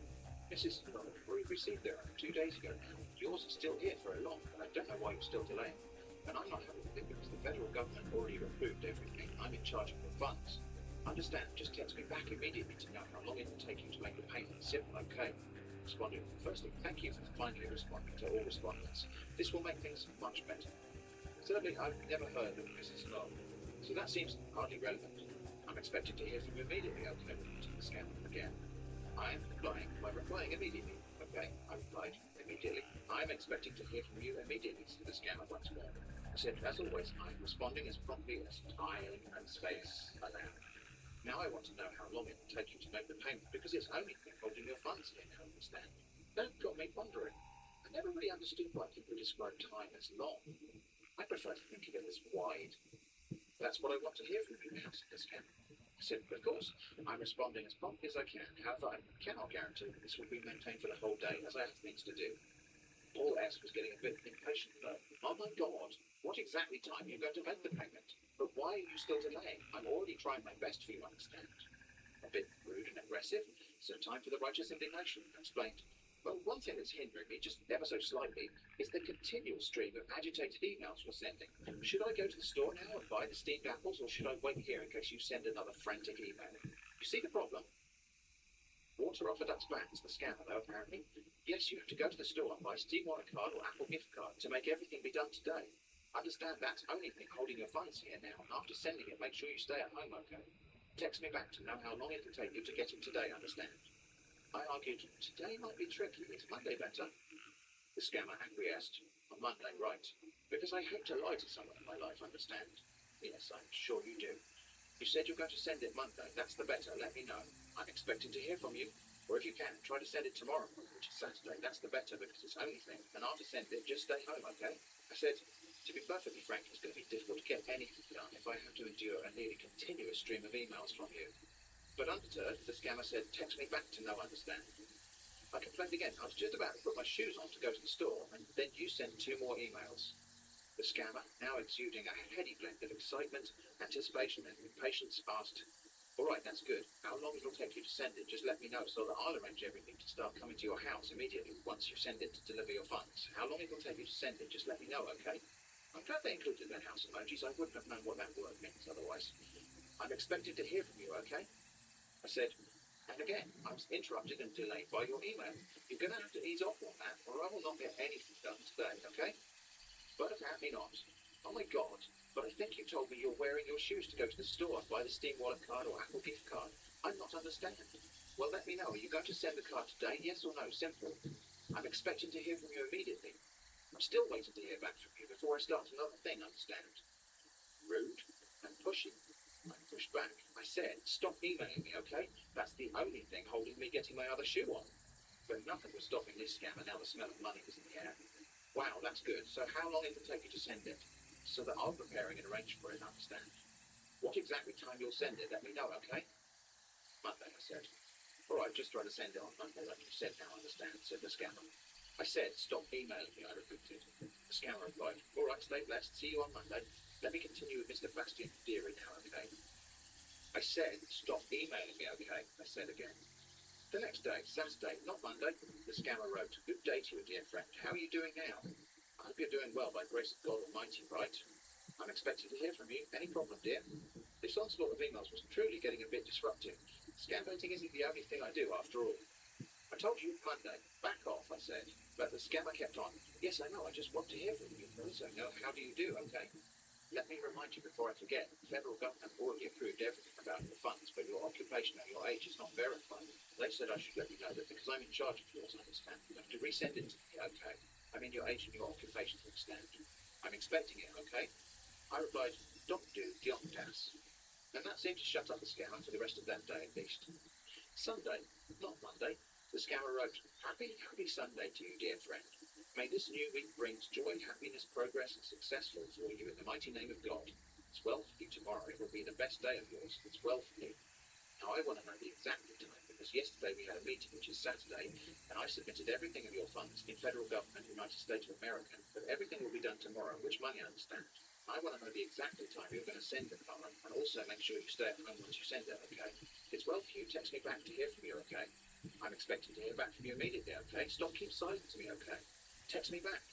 "Mrs. Knoll already received their own 2 days ago now. Yours is still here for a long, and I don't know why you're still delaying. And I'm not having it because the federal government already approved everything. I'm in charge of the funds. Understand, just text me back immediately to know how long it will take you to make the payment. Simple, okay?" Responded, "Firstly, thank you for finally responding to all respondents. This will make things much better. Thirdly, I've never heard of Mrs. Knoll, so that seems hardly relevant. I'm expected to hear from you immediately, okay?" To the scammer again. "I am replying immediately, okay?" I replied, "Immediately. I'm expecting to hear from you immediately," to the scammer once more. I said, "As always, I'm responding as promptly as time and space allow. Now I want to know how long it will take you to make the payment, because it's only been holding your funds here now, understand?" That got me wondering. I never really understood why people describe time as long. I prefer to think of it as wide. "That's what I want to hear from you now," said the scammer. I said, "Of course, I'm responding as promptly as I can. However, I cannot guarantee that this will be maintained for the whole day, as I have things to do." Paul S. was getting a bit impatient though. "Oh my God, what exactly time are you going to make the payment? But why are you still delaying? I'm already trying my best for you, understand?" A bit rude and aggressive, so time for the righteous indignation. I explained, "Well, one thing that's hindering me, just ever so slightly, is the continual stream of agitated emails you're sending. Should I go to the store now and buy the steamed apples, or should I wait here in case you send another frantic email? You see the problem?" Water off a duck's back to the scammer, though, apparently. "Yes, you have to go to the store and buy Steam Wallet card or Apple gift card to make everything be done today. Understand that's only thing holding your funds here now, and after sending it, make sure you stay at home, okay? Text me back to know how long it will take you to get it today, understand?" I argued, "Today might be tricky. Is Monday better?" The scammer acquiesced. "On Monday, right. Because I hate to lie to someone in my life, understand?" "Yes, I'm sure you do. You said you're going to send it Monday. That's the better. Let me know. I'm expecting to hear from you. Or if you can, try to send it tomorrow, which is Saturday. That's the better because it's only thing. And after sending it, just stay home, okay?" I said, "To be perfectly frank, it's going to be difficult to get anything done if I have to endure a nearly continuous stream of emails from you." But undeterred, the scammer said, "Text me back to know understand." I complained again. I was just about to put my shoes on to go to the store, and then you sent 2 more emails. The scammer, now exuding a heady blend of excitement, anticipation, and impatience, asked, "All right, that's good. How long it'll take you to send it? Just let me know so that I'll arrange everything to start coming to your house immediately once you send it to deliver your funds. How long it'll take you to send it? Just let me know, okay?" I'm glad they included the house emojis. I wouldn't have known what that word means otherwise. "I'm expected to hear from you, okay?" I said, and again, I was interrupted and delayed by your email. "You're going to have to ease off on that, or I will not get anything done today, okay?" But apparently not. "Oh my God, but I think you told me you're wearing your shoes to go to the store and buy the Steam Wallet card or Apple gift card. I'm not understanding." "Well, let me know. Are you going to send the card today? Yes or no? Simple. I'm expecting to hear from you immediately. I'm still waiting to hear back from you before I start another thing, understand?" Rude and pushy. I pushed back. I said, "Stop emailing me, okay? That's the only thing holding me getting my other shoe on." But nothing was stopping this scammer. Now the smell of money was in the air. "Wow, that's good. So how long it'll take you to send it?" "So that I'll prepare and arrange for it, understand?" "What exactly time you'll send it? Let me know, okay?" "Monday," I said. "All right, just try to send it on Monday like you said now, understand?" said the scammer. I said, stop emailing me, I repeated. The scammer replied, all right, stay blessed, see you on Monday. Let me continue with Mr. Bastian Deary now, okay? I said, stop emailing me, okay? I said again. The next day, Saturday, not Monday, the scammer wrote, good day to you, dear friend. How are you doing now? I hope you're doing well by grace of God Almighty, right? I'm expecting to hear from you. Any problem, dear? This onslaught of emails was truly getting a bit disruptive. Scam baiting isn't the only thing I do, after all. I told you Monday. Back off, I said. But the scammer kept on. Yes, I know. I just want to hear from you. Also, know how do you do, okay? Let me remind you before I forget. The federal government already approved everything about your funds, but your occupation and your age is not verified. They said I should let you know that because I'm in charge of yours, I understand. You have to resend it to me, okay? I mean your age and your occupation, understand. I'm expecting it, okay? I replied, don't do, don't das. And that seemed to shut up the scammer for the rest of that day at least. Sunday, not Monday, the scammer wrote, happy Sunday to you, dear friend. May this new week brings joy, happiness, progress, and success for you in the mighty name of God. It's well for you tomorrow. It will be the best day of yours. It's well for you. Now, I want to know the exact time, because yesterday we had a meeting, which is Saturday, and I submitted everything of your funds in federal government, United States of America, but everything will be done tomorrow, which money I understand. I want to know the exact time you're going to send the card, and also make sure you stay at home once you send it, okay? It's well for you. Text me back to hear from you, okay? I'm expecting to hear back from you immediately, okay? Stop keep silent to me, okay? Text me back.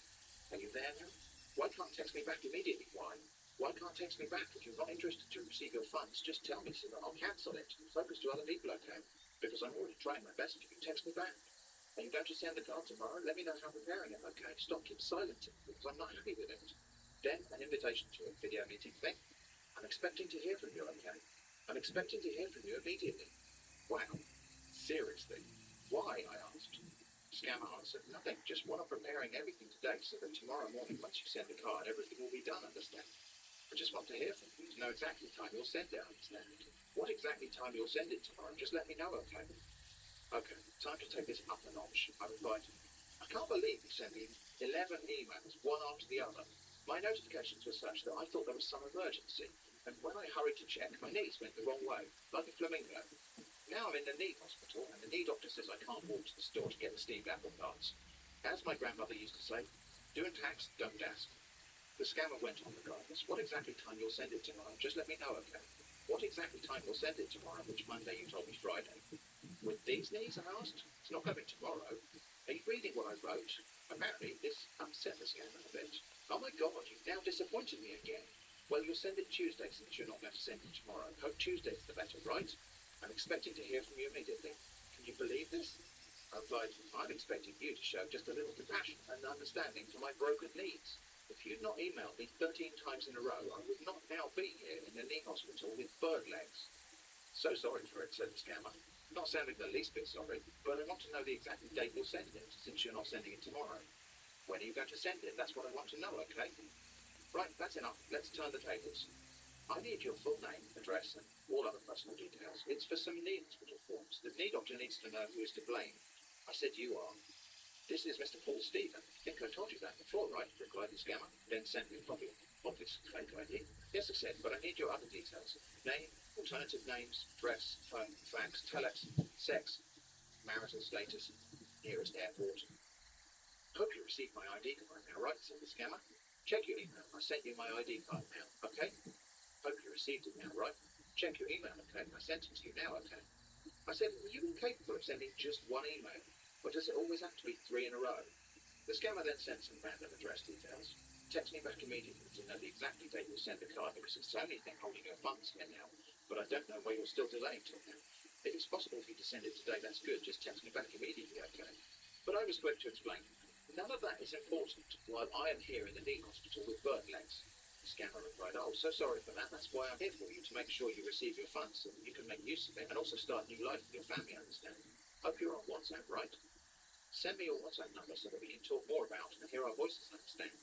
Are you there now? Why can't text me back immediately? Why? Why can't text me back? If you're not interested to receive your funds, just tell me so that I'll cancel it and focus to other people, okay? Because I'm already trying my best for you. Text me back. Are you going to send the card tomorrow? Let me know how I'm preparing it, okay? Stop keep silent to me because I'm not happy with it. Then an invitation to a video meeting thing. I'm expecting to hear from you, okay? I'm expecting to hear from you immediately. Wow. Seriously. Why? I asked. Scammer answered, nothing. Just while I'm preparing everything today so that tomorrow morning, once you send the card, everything will be done, understand? I just want to hear from you to know exactly the time you'll send it, understand? What exactly time you'll send it tomorrow? Just let me know, okay? Okay, time to take this up a notch. I replied, I can't believe you sent me 11 emails, one after the other. My notifications were such that I thought there was some emergency, and when I hurried to check, my knees went the wrong way, like a flamingo. Now I'm in the knee hospital, and the knee doctor says I can't walk to the store to get the steamed apple tarts. As my grandmother used to say, doing tax, don't ask. The scammer went on regardless. What exactly time you'll send it tomorrow? Just let me know, okay? What exactly time you'll send it tomorrow? Which Monday? You told me Friday. With these knees? I asked. It's not coming tomorrow. Are you reading what I wrote? Apparently, this upset the scammer a bit. Oh my God, you've now disappointed me again. Well, you'll send it Tuesday since you're not going to send it tomorrow. Hope Tuesday's the better, right? I'm expecting to hear from you immediately. Can you believe this? I replied, I'm expecting you to show just a little compassion and understanding for my broken knees. If you'd not emailed me 13 times in a row, I would not now be here in the knee hospital with bird legs. So sorry for it, said the scammer. Not sounding the least bit sorry, but I want to know the exact date you'll send it, since you're not sending it tomorrow. When are you going to send it? That's what I want to know, okay? Right, that's enough. Let's turn the tables. I need your full name, address, and all other personal details. It's for some knee hospital forms. The knee doctor needs to know who is to blame. I said you are. This is Mr. Paul Stephen. I think I told you that before, right? Replied the scammer. Then sent me a copy of this fake ID. Yes, I said, but I need your other details. Name, alternative names, address, phone, fax, telex, sex, marital status, nearest airport. Hope you received my ID card now, right? Said the scammer. Check your email. I sent you my ID card now, okay? Hope you received it now, right? Check your email, okay? I sent it to you now, okay? I said, are you incapable of sending just one email? Or does it always have to be 3 in a row? The scammer then sent some random address details. Text me back immediately to know the exact date you'll send the card because it's the only thing holding your funds here now. But I don't know why you're still delaying till now. If it's possible for you to send it today, that's good. Just text me back immediately, okay? But I was quick to explain. None of that is important while I am here in the knee hospital with bird legs. The scammer replied, oh, so sorry for that. That's why I'm here for you, to make sure you receive your funds so that you can make use of it and also start new life with your family, I understand. Hope you're on WhatsApp, right? Send me your WhatsApp number so that we can talk more about and hear our voices, understand?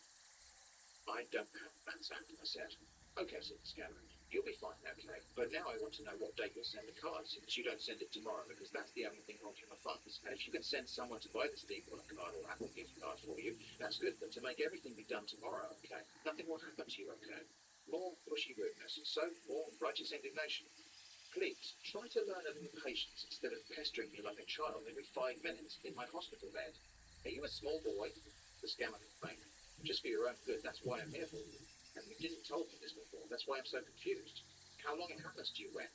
I don't have WhatsApp, I said. Okay, said the scammer. You'll be fine, okay. But now I want to know what date you'll send the card, since you don't send it tomorrow, because that's the only thing holding my funds. And if you can send someone to buy the Steam Wallet card or Apple gift card for you, that's good. But to make everything be done tomorrow, okay, nothing will happen to you, okay? More pushy rudeness, and so more righteous indignation. Please, try to learn a little patience instead of pestering me like a child every 5 minutes in my hospital bed. Are you a small boy? The scammer complained. Just for your own good, that's why I'm here for you. And you didn't tell me this before, that's why I'm so confused. How long it happens to you when?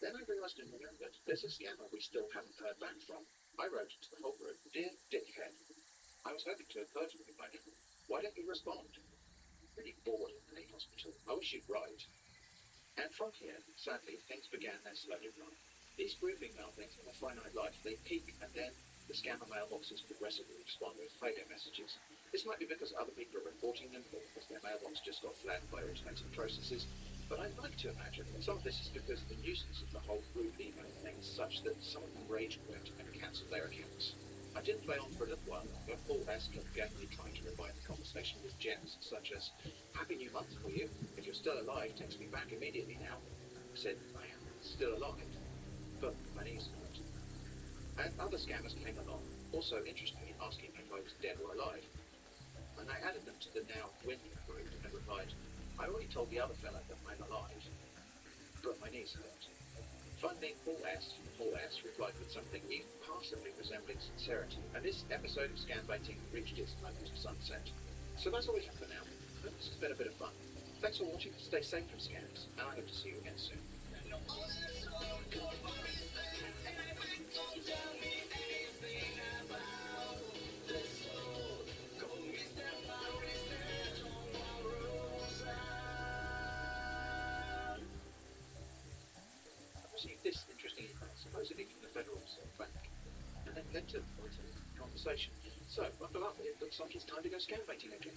Then I realised and remembered there's a scammer we still haven't heard back from. I wrote to the whole group, Dear Dickhead, I was hoping to have heard from you by now. Why don't you respond? Really bored in the hospital. I wish you'd write. And from here, sadly, things began their slow decline. These group email things in a finite life, they peak and then the scammer mailboxes progressively respond with failure messages. This might be because other people are reporting them or because their mailbox just got flagged by automated processes, but I'd like to imagine that some of this is because the nuisance of the whole group email thing is such that some of them rage quit and cancel their accounts. I did play on for a little while, but Paul S. kept gamely trying to revive the conversation with gems such as, Happy New Month for you. If you're still alive, text me back immediately now. I said, I am still alive, but my knees hurt. And other scammers came along, also interestingly asking if I was dead or alive. And I added them to the now dwindling group and replied, I already told the other fella that I'm alive, but my knees hurt. Finally, Paul S. replied with something even passively resembling sincerity, and this episode of Scam Baiting reached its moment of sunset. So that's all we have for now. This has been a bit of fun. Thanks for watching, stay safe from scams, and I hope to see you again soon. This interesting email, supposedly from the Federal Reserve Bank, and then led to quite a conversation. So, buckle up, it looks like it's time to go scam baiting again.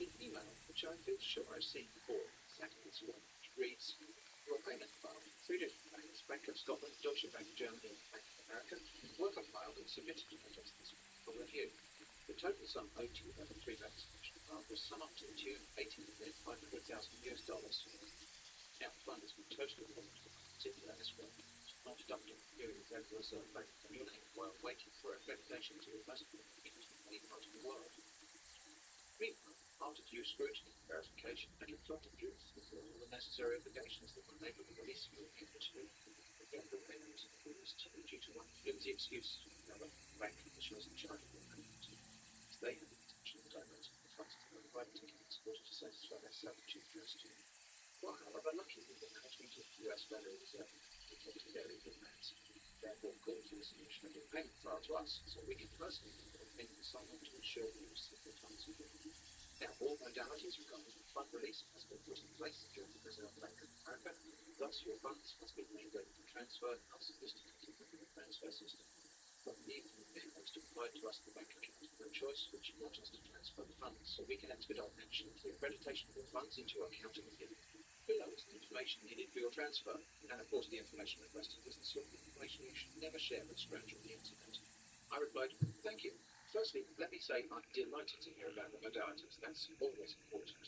The email, which I feel sure I've seen before, exactly this one, which reads, Your payment file, 3 different banks, Bank of Scotland, Deutsche Bank, Germany, and Bank of America, were compiled and submitted to my justice for review. The total sum owed to you by the 3 banks was sum up to the tune of $18,500,000. Now the fund has been totally deposited in a particular escrow, not deducted during the Federal Reserve Bank from your name while waiting for accreditation to the most important money part of the world. Meanwhile, after due scrutiny and verification, I confronted truth with all the necessary obligations that would enable the release of your payment to the payment due to one flimsy excuse or another bank officials in charge of the payment. They had the intention of diverting the funds to the private accounts in order to satisfy their self-due curiosity. Well, however, luckily, the management of the US Federal Reserve detected their legal plans, therefore called for the submission of a payment file to us, so we can personally obtain someone to ensure the use of the funds. Now, all modalities regarding the fund release has been put in place during the Reserve Bank of America, thus your funds must be made ready for transfer in our sophisticated transfer system. But the most to provide to us the bank account for a choice which you want us to transfer the funds, so we can expedite actually the accreditation of the funds into your account immediately. Below is the information needed for your transfer, and of course the information requested is the sort of information you should never share with a stranger on the internet. I replied, Thank you. Firstly, let me say I'm delighted to hear about the modalities. That's always important.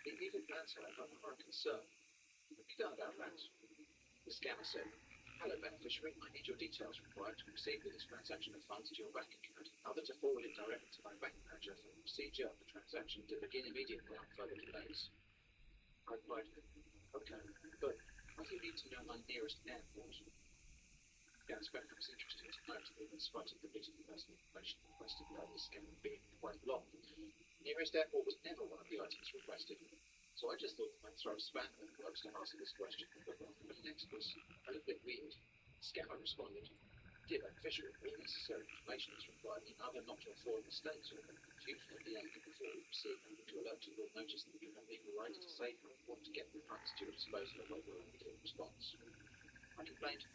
The legal plans, however, are a concern. What have you done about that? The scammer said, Hello, beneficiary. I need your details required to proceed with this transaction of funds to your bank account, other to forward it directly to my bank manager for the procedure of the transaction to begin immediately without further delays. I replied, Okay, but why do you need to know my nearest airport? The inspector was interested to note that in spite of the bit of personal information requested by the scammer being quite long, the nearest airport was never one of the items requested. So I just thought I'd throw a spanner in the works to answer this question, but the next was a little bit weird. The scammer responded, Dear beneficiary, all necessary information is required in order not to avoid mistakes or confusion at the end before we proceed to alert you will notice that you have legal rights to say how you want to get the funds to your disposal and wait for an immediate response. I complained,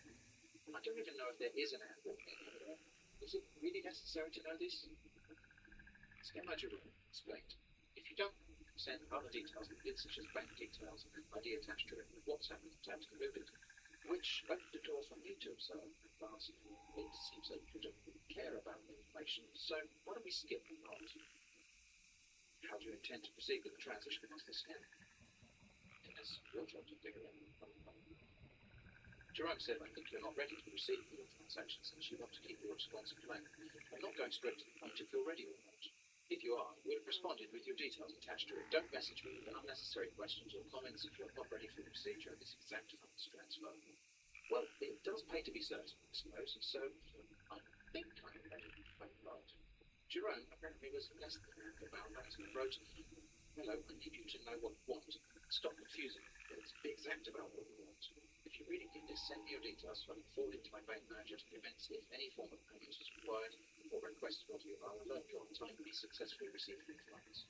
I don't even know if there is an airport anywhere. Is it really necessary to know this? Scammer explained, if you don't send other details needed, such as bank details and an ID attached to it with WhatsApp attached included, which opened the door for me to observe and ask, it seems like you don't really care about the information, so why don't we skip the part? How do you intend to proceed with the transition amongst the scam? It's your job to figure it out. Jerome said, I think you're not ready to proceed with your transaction since you want to keep your response plain. I'm not going straight to the point if you're ready or not. If you are, we'll have responded with your details attached to it. Don't message me with unnecessary questions or comments if you're not ready for the procedure of this exact funds transfer. Well, it does pay to be certain, I suppose, and so I think I'm ready. I'm right. Jerome apparently was less than happy about that and wrote, "Hello, I need you to know what we want. Stop confusing. Let's be exact about what we want. If you really need this, send me your details so I can forward it to my bank manager to prevent if any form of payment is required or requested of you. I'll alert you on time we successfully receive the funds."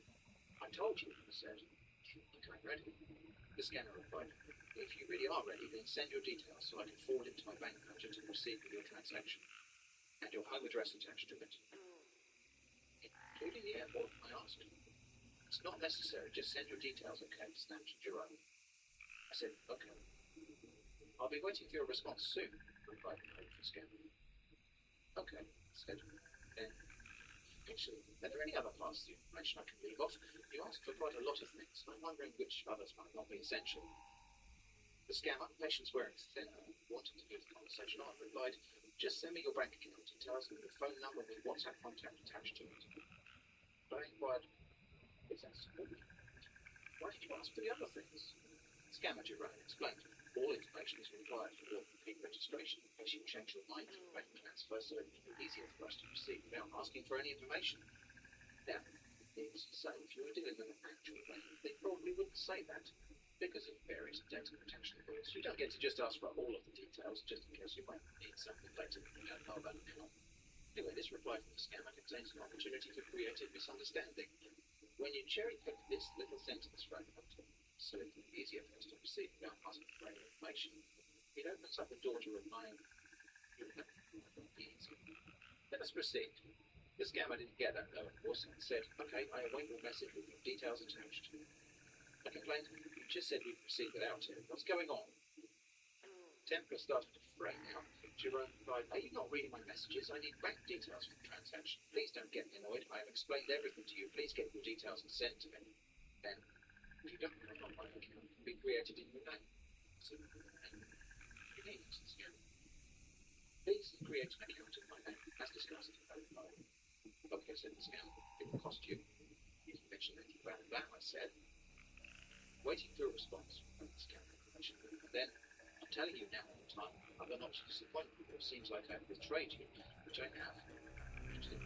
"I told you," he said. "I think I'm ready." The scanner replied, "If you really are ready, then send your details so I can forward it to my bank manager to proceed with your transaction, and your home address attached to it." "Including the airport?" I asked. "It's not necessary, just send your details, okay?" snapped Jerome. I said, "Okay. I'll be waiting for your response soon," replied the hopeful scanner. "Okay," said. Then, "Actually, are there any other parts of the information I can leave off? You asked for quite a lot of things, and I'm wondering which others might not be essential." The scammer, patience wearing thin, wanting to move the conversation on, replied, "Just send me your bank account details and your phone number with WhatsApp contact attached to it." But I inquired, "Is that important? Why did you ask for the other things?" Scammer Jerome explained, "All information is required for your complete registration in case you change your mind for bank transfer, so it would be easier for us to proceed without asking for any information." Now, needless to say, if you were dealing with an actual bank, they probably wouldn't say that. Because of various data protection laws, you don't get to just ask for all of the details just in case you might need something later that you don't know about now. Anyway, this reply from the scammer contains an opportunity for creative misunderstanding. When you cherry-pick this little sentence fragment, so it will be easier for us to proceed without asking for any information, it opens up the door to replying, "You'll have to be easy." Let us proceed. The scammer didn't get that though, of course, and said, "Okay, I await your message with your details attached." I complained, "You just said we'd proceed without it. What's going on?" Temper started to fray now. Jerome replied, "Are you not reading my messages? I need bank details for the transaction. Please don't get me annoyed. I have explained everything to you. Please get your details and send to me. Then, if you don't have an online account, it can be created in your name." So, you need it, scammer. "Please create an account in my name, as discussed." I replied. "Okay," said the scammer. "It will cost you." "You didn't mention anything about that," I said. Waiting for a response from the scammer information. And then, "I'm telling you now all the time, I'm not to disappoint you, or it seems like I've betrayed you, which I have." Interesting.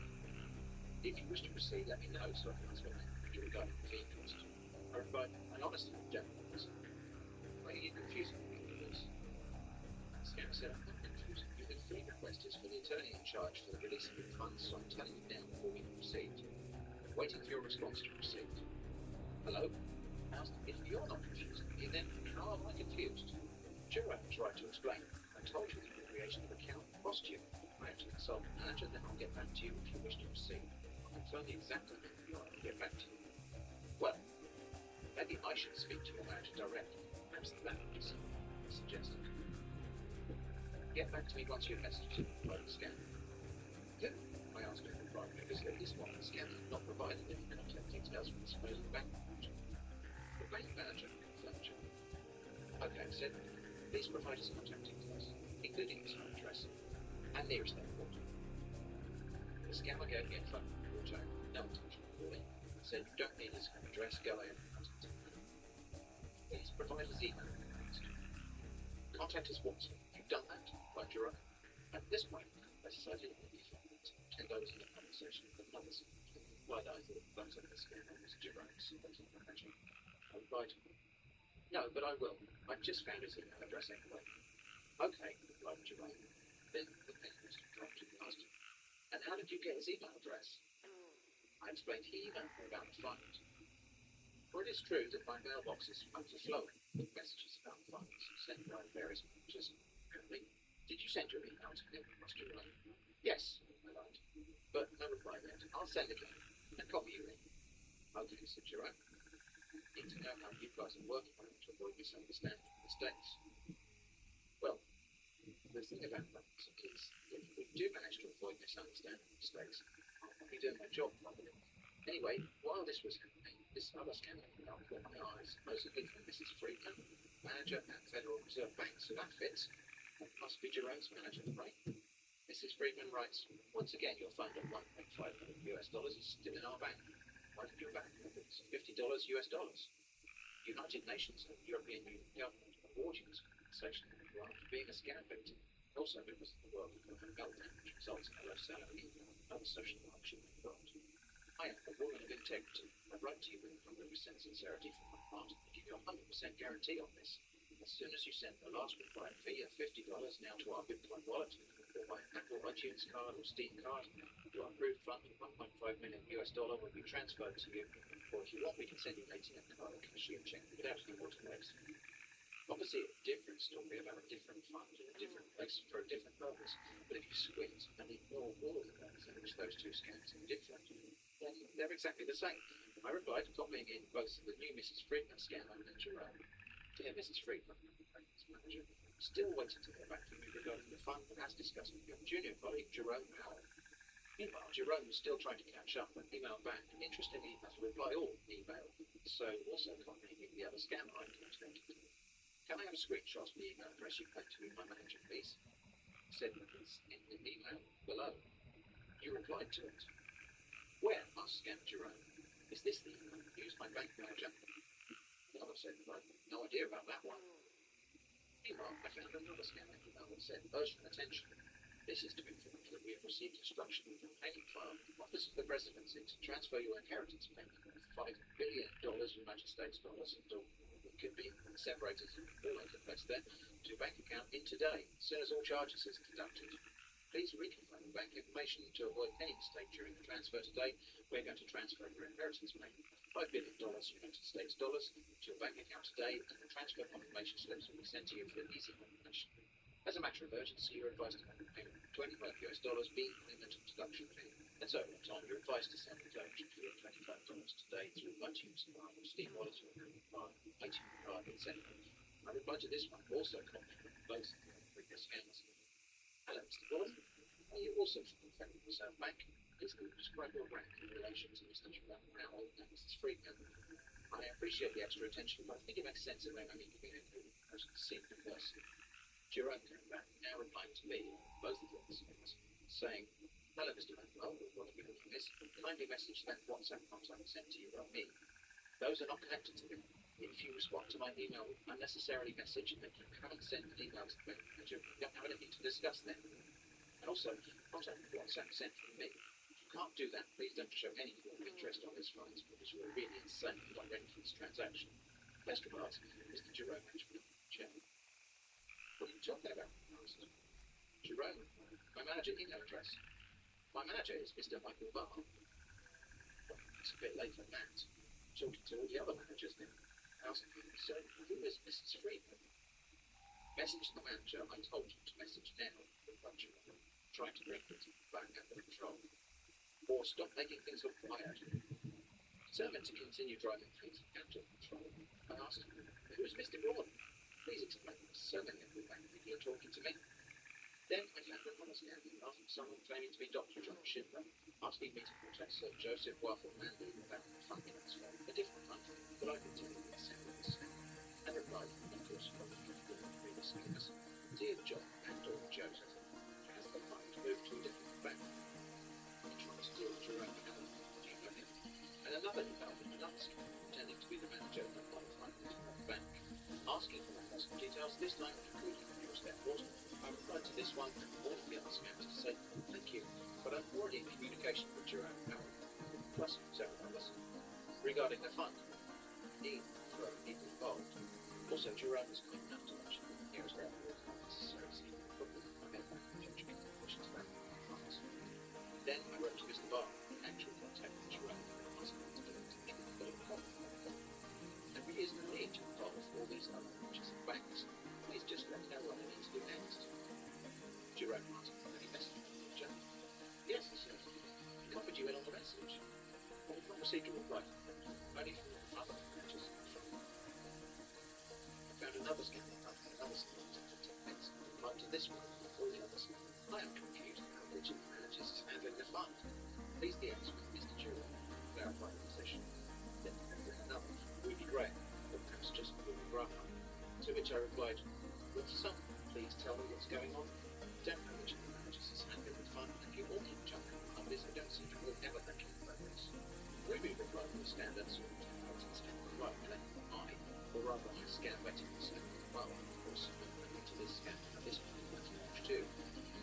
"If you wish to proceed, let me know so I can ask what you regarding the fee cost." I replied, "I honestly don't know this. Why are you confusing me with this?" The scammer said, "I'm not confusing you. The fee request is for the attorney in charge for the release of your funds, so I'm telling you now before we can proceed. Waiting for your response to proceed." "Hello?" I asked, "If you're not confusing me, then how am I confused?" Jerome tried to explain. "I told you that the creation of an account would cost you. I have to consult the manager, then I'll get back to you if you wish to proceed. I'll confirm the exact amount you are and get back to you." "Well, maybe I should speak to your manager directly. Perhaps that would be something," I suggested. "Get back to me once your message is replied to scan." "Who?" I asked in reply, because at this point the scanner had not provided any contact details from the supposed bank manager. "The bank manager," confirmed Jerome. "Okay," I said. "Please provide his contact details, including his home address and nearest airport." The scammer gave me a phone number, which I had no intention of calling, and said, "You don't need his home address, go ahead and contact him. Please provide his email." "Contact his WhatsApp. You've done that," replied Jerome. At this point, I decided it would be fun to go into the conversation with another subject. Why I thought that the scammer was Jerome's manager. I replied, "No, but I will. I've just found his email address anyway." "Okay," replied Jerome. Then the pen was dropped and asked, "And how did you get his email address?" I explained he emailed me about the fund. For it is true that my mailbox is overflowing with messages about funds sent by various managers. Apparently, "Did you send your email to him?" asked Jerome. "Yes," I lied, "but no reply yet. I'll send again and copy you in." "Okay," said Jerome. "Need to know how you guys are working on it to avoid misunderstanding and mistakes." Well, the thing about that is, if we do manage to avoid misunderstanding and mistakes, I'll be doing my job properly. Anyway, while this was happening, this other scandal caught my eyes, supposedly from Mrs. Friedman, manager at Federal Reserve Bank. So that fits. That must be Jerome's manager, right? Mrs. Friedman writes, "Once again, your fund of $1.5 million US is still in our bank. Why did your bank move it? $50 US. United Nations and European Union government award you this compensation rather than being a scam victim. Also because of the world of meltdown, which results in a low salary and other social hardship and growth. I am a woman of integrity. I write to you with 100% sincerity from my heart and give you a 100% guarantee on this. As soon as you send the last required fee of $50 now to our Bitcoin wallet, or by Apple iTunes card or Steam card, your approved fund of $1.5 million will be transferred to you, or if you want, we can send you an ATM card or cashier check without any more delays. Obviously, a different story about a different fund in a different place for a different purpose, but if you squint and ignore all of the ways in which those two scams are different, then they're exactly the same. I replied, copying in both the new Mrs. Friedman scammer and Jerome. Dear Mrs. Friedman, manager, still waiting to hear back from you regarding the fund, as discussed with your junior colleague Jerome Howell. Meanwhile, Jerome was still trying to catch up and emailed back, and interestingly, as a reply all email, so also copying in the other scammer I contacted. Can I have a screenshot of the email address you claimed to be my manager, please? Said in the email below. You replied to it. Where? Asked Scammer Jerome. Is this the email used by bank manager? The other said, I've no idea about that one. Meanwhile, I found another scammer email that said, urgent attention. This is to inform you that we have received instruction from the payment file, Office of the Presidency, to transfer your inheritance payment of $5 billion United States dollars, it could be separated all over the place there, to a bank account in today, as soon as all charges is deducted. Please reconfirm bank information to avoid any mistake during the transfer today. We're going to transfer your inheritance payment of $5 billion United States dollars to your bank account today, and the transfer confirmation slips will be sent to you for easy confirmation. As a matter of urgency, you're advised to make a payment of $25 being payment of deduction fee. And so, on, you're advised to send the deduction fee of $25 today through iTunes card or Steam wallet or iTunes card, etc. I replied to this one, also copying both of the previous scams. Hello, Mr. Gordon. Are you also from the Federal Reserve Bank? Please can you describe your rank in relation to Mr. Jerome Howell and Mrs. Friedman? I appreciate the extra attention, but I think it makes sense if I only communicate with the most senior person. Jerome came back, now replying to me, both of them saying, hello, Mr. Manuel, what have you been this? Kindly message that WhatsApp contact sent to you by me. Those are not connected to me. If you respond to my email with unnecessary message that you haven't sent an email to me, and you don't have anything to discuss then. And also, contact WhatsApp sent from me. If you can't do that, please don't show any form of interest on this fund because you are really insane and not ready for this transaction. Best regards, Mr. Jerome Benjamin, Chairman. What are you talking about? Asked Jerome, my manager email address. My manager is Mr. Michael Barr. Well, it's a bit late for that. Talking to all the other managers then. Asked him, so who is Mrs. Friedman? Message the manager I told you to message now, replied Jerome, trying to bring things back under control. Or stop making things look quiet. Determined to continue driving things out of control, I asked him, who is Mr. Gordon? Please explain so many of the bank that you're talking to me. Then I found another scam email from someone claiming to be Dr. John Schindler, asking me to contact Sir Joseph Waffle Manley about the fund transfer, a different fund that I continued to send with the scam, and replied, of course, from the previous scammers, Dear John and or Joseph, has the fund moved to a different bank? He tried to deal with Jerome Howell, do you know him? And another email from another scammer, pretending to be the manager of my fund bank, asking for my personal details, this time including the nearest airport. I replied to this one and all of the other scammers to say, thank you, but I'm already in communication with Jerome Howell, plus several others, regarding the fund. Need for people involved. Also, Jerome was kind enough to mention that the nearest airport is not necessary to see the problem. I made my judgment conclusions about the funds. Then I wrote to Mr. Barr, the actual contact with Jerome, asking him to get in touch with the problem. There really is no need to involve all these other branches of banks. Please just let me know what I need to do next. Jerome asked for any message from the Yes, he said. He copied you in on the message. But we've not received a reply. Only from other managers. I found another scam from another scam techniques applied to this one and all the others. I am confused how which of the managers is handling the fund. Please the answer with Mr. Jerome, clarify the position. Then another, Ruby Gray, or perhaps just Ruby Graham. To which I replied, would someone please tell me what's going on? Don't know which of the managers is handling the fund, and you all keep jumping on this. I don't seem to will ever make any progress. Ruby replied with a standard sort of technology scam right, claiming that I, or rather I scam betting the same well, of course, when we to this scam at this point as Launch 2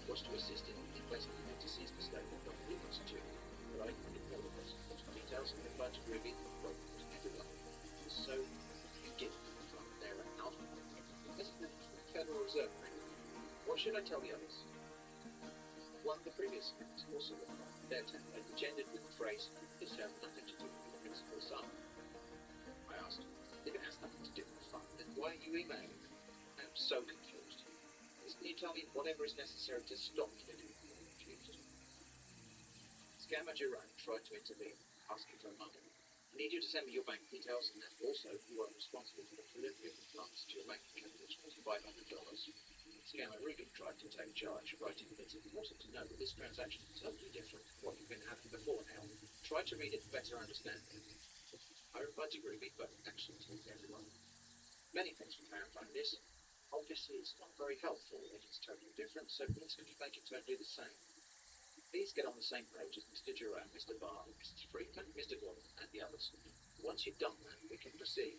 was to assist in placing the entities mistake of Dr. Lucas 2. But I ignored the possible details and replied to Ruby and broke to everyone. So you did find their out. This is the Federal Reserve Bank. What should I tell the others? One of the previous scams also replied their template, which ended with the phrase, "This has nothing to do with the principal sum." I asked, if it has nothing to do with the fund, then why are you emailing them? I am so confused. Can you tell me whatever is necessary to stop me getting confused? Scammer Jerome tried to intervene, asking for money. I need you to send me your bank details, and also you are responsible for the delivery of the funds to your bank account, which was $500. Scammer Ruby tried to take charge, writing that it's important to know that this transaction is totally different from what you've been having before now. Try to read it to better understand it. I replied to Ruby, but actually to everyone. Many thanks for clarifying this. Obviously, it's not very helpful if it's totally different, so please could you make it totally the same? Please get on the same page as Mr. Jerome, Mr. Barr, Mr. Friedman, Mr. Gordon, and the others. Once you've done that, we can proceed.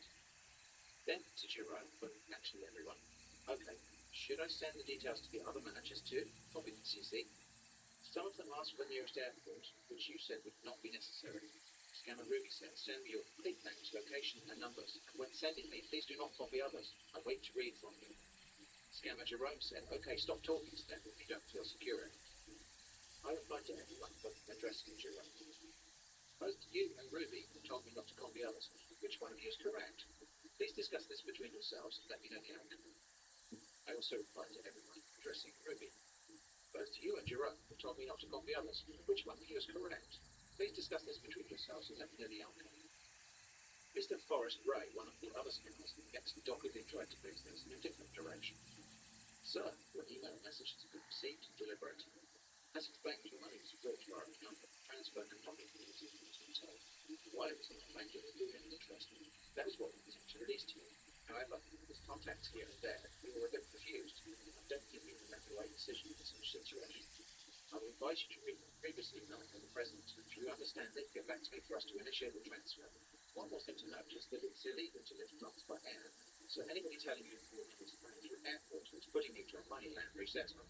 Then to Jerome, but actually everyone. Okay, should I send the details to the other managers too? Copy the CC. Some of them asked for the nearest airport, which you said would not be necessary. Scammer Ruby said, send me your complete names, location, and numbers, and when sending me, please do not copy others. I wait to read from you. Scammer Jerome said, okay, stop talking to them if you don't feel secure enough. I replied to everyone, but addressing Jerome. Both you and Ruby told me not to copy others. Which one of you is correct? Please discuss this between yourselves and let me know the outcome. I also replied to everyone, addressing Ruby. Both you and Jerome told me not to copy others. Which one of you is correct? Please discuss this between yourselves and let me know the outcome. Mr. Forrest Ray, one of the other scammers, next doggedly tried to move things in a different direction. Sir, your email message has been received and deliberate. As explained, your money was brought to our account, transferred and not included in the detail. Why it was not banked in the interest. That is what we intend to release to you. However, with contacts here and there, we were a bit confused. I don't think we can make the right decision in such a situation. I will advise you to read the previous email from the President. If you understand it, get back to me for us to initiate the transfer. One more thing to note is that it's illegal to lift funds by air, so anybody telling you you're going to money through airport is putting you to a money laundering settlement.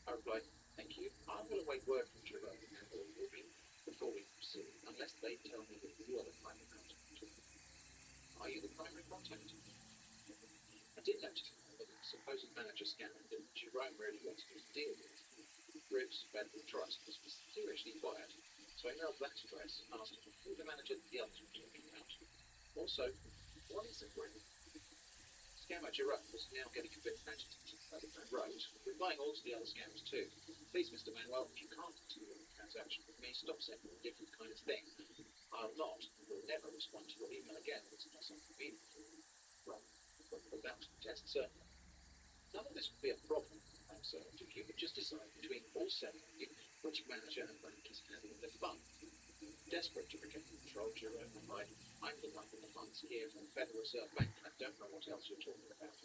I replied, thank you. I will await word from Jerome and or Ruby before we proceed, unless they tell me that you are the primary contact. Are you the primary contact? I did notice that the supposed manager scammer that Jerome really wanted me to deal with. Rube's Federal Trust was seriously quiet, so I emailed that address and asked who the manager the others were talking about. Also, what is a group? Scammer Jerome was now getting a bit agitated and wrote, replying all to the other scammers too. Please, Mr. Manuel, if you can't continue the transaction with me, stop sending a different kind of thing. I'll not, will never respond to your email again. It's not inconvenient. Well, without test, certainly. None of this would be a problem, I observed, if you could just decide between all seven of you which manager and bank is handling the fund. Desperate to regain control, Jerome replied, I'm the one with the funds here from the Federal Reserve Bank. I don't know what else you're talking about.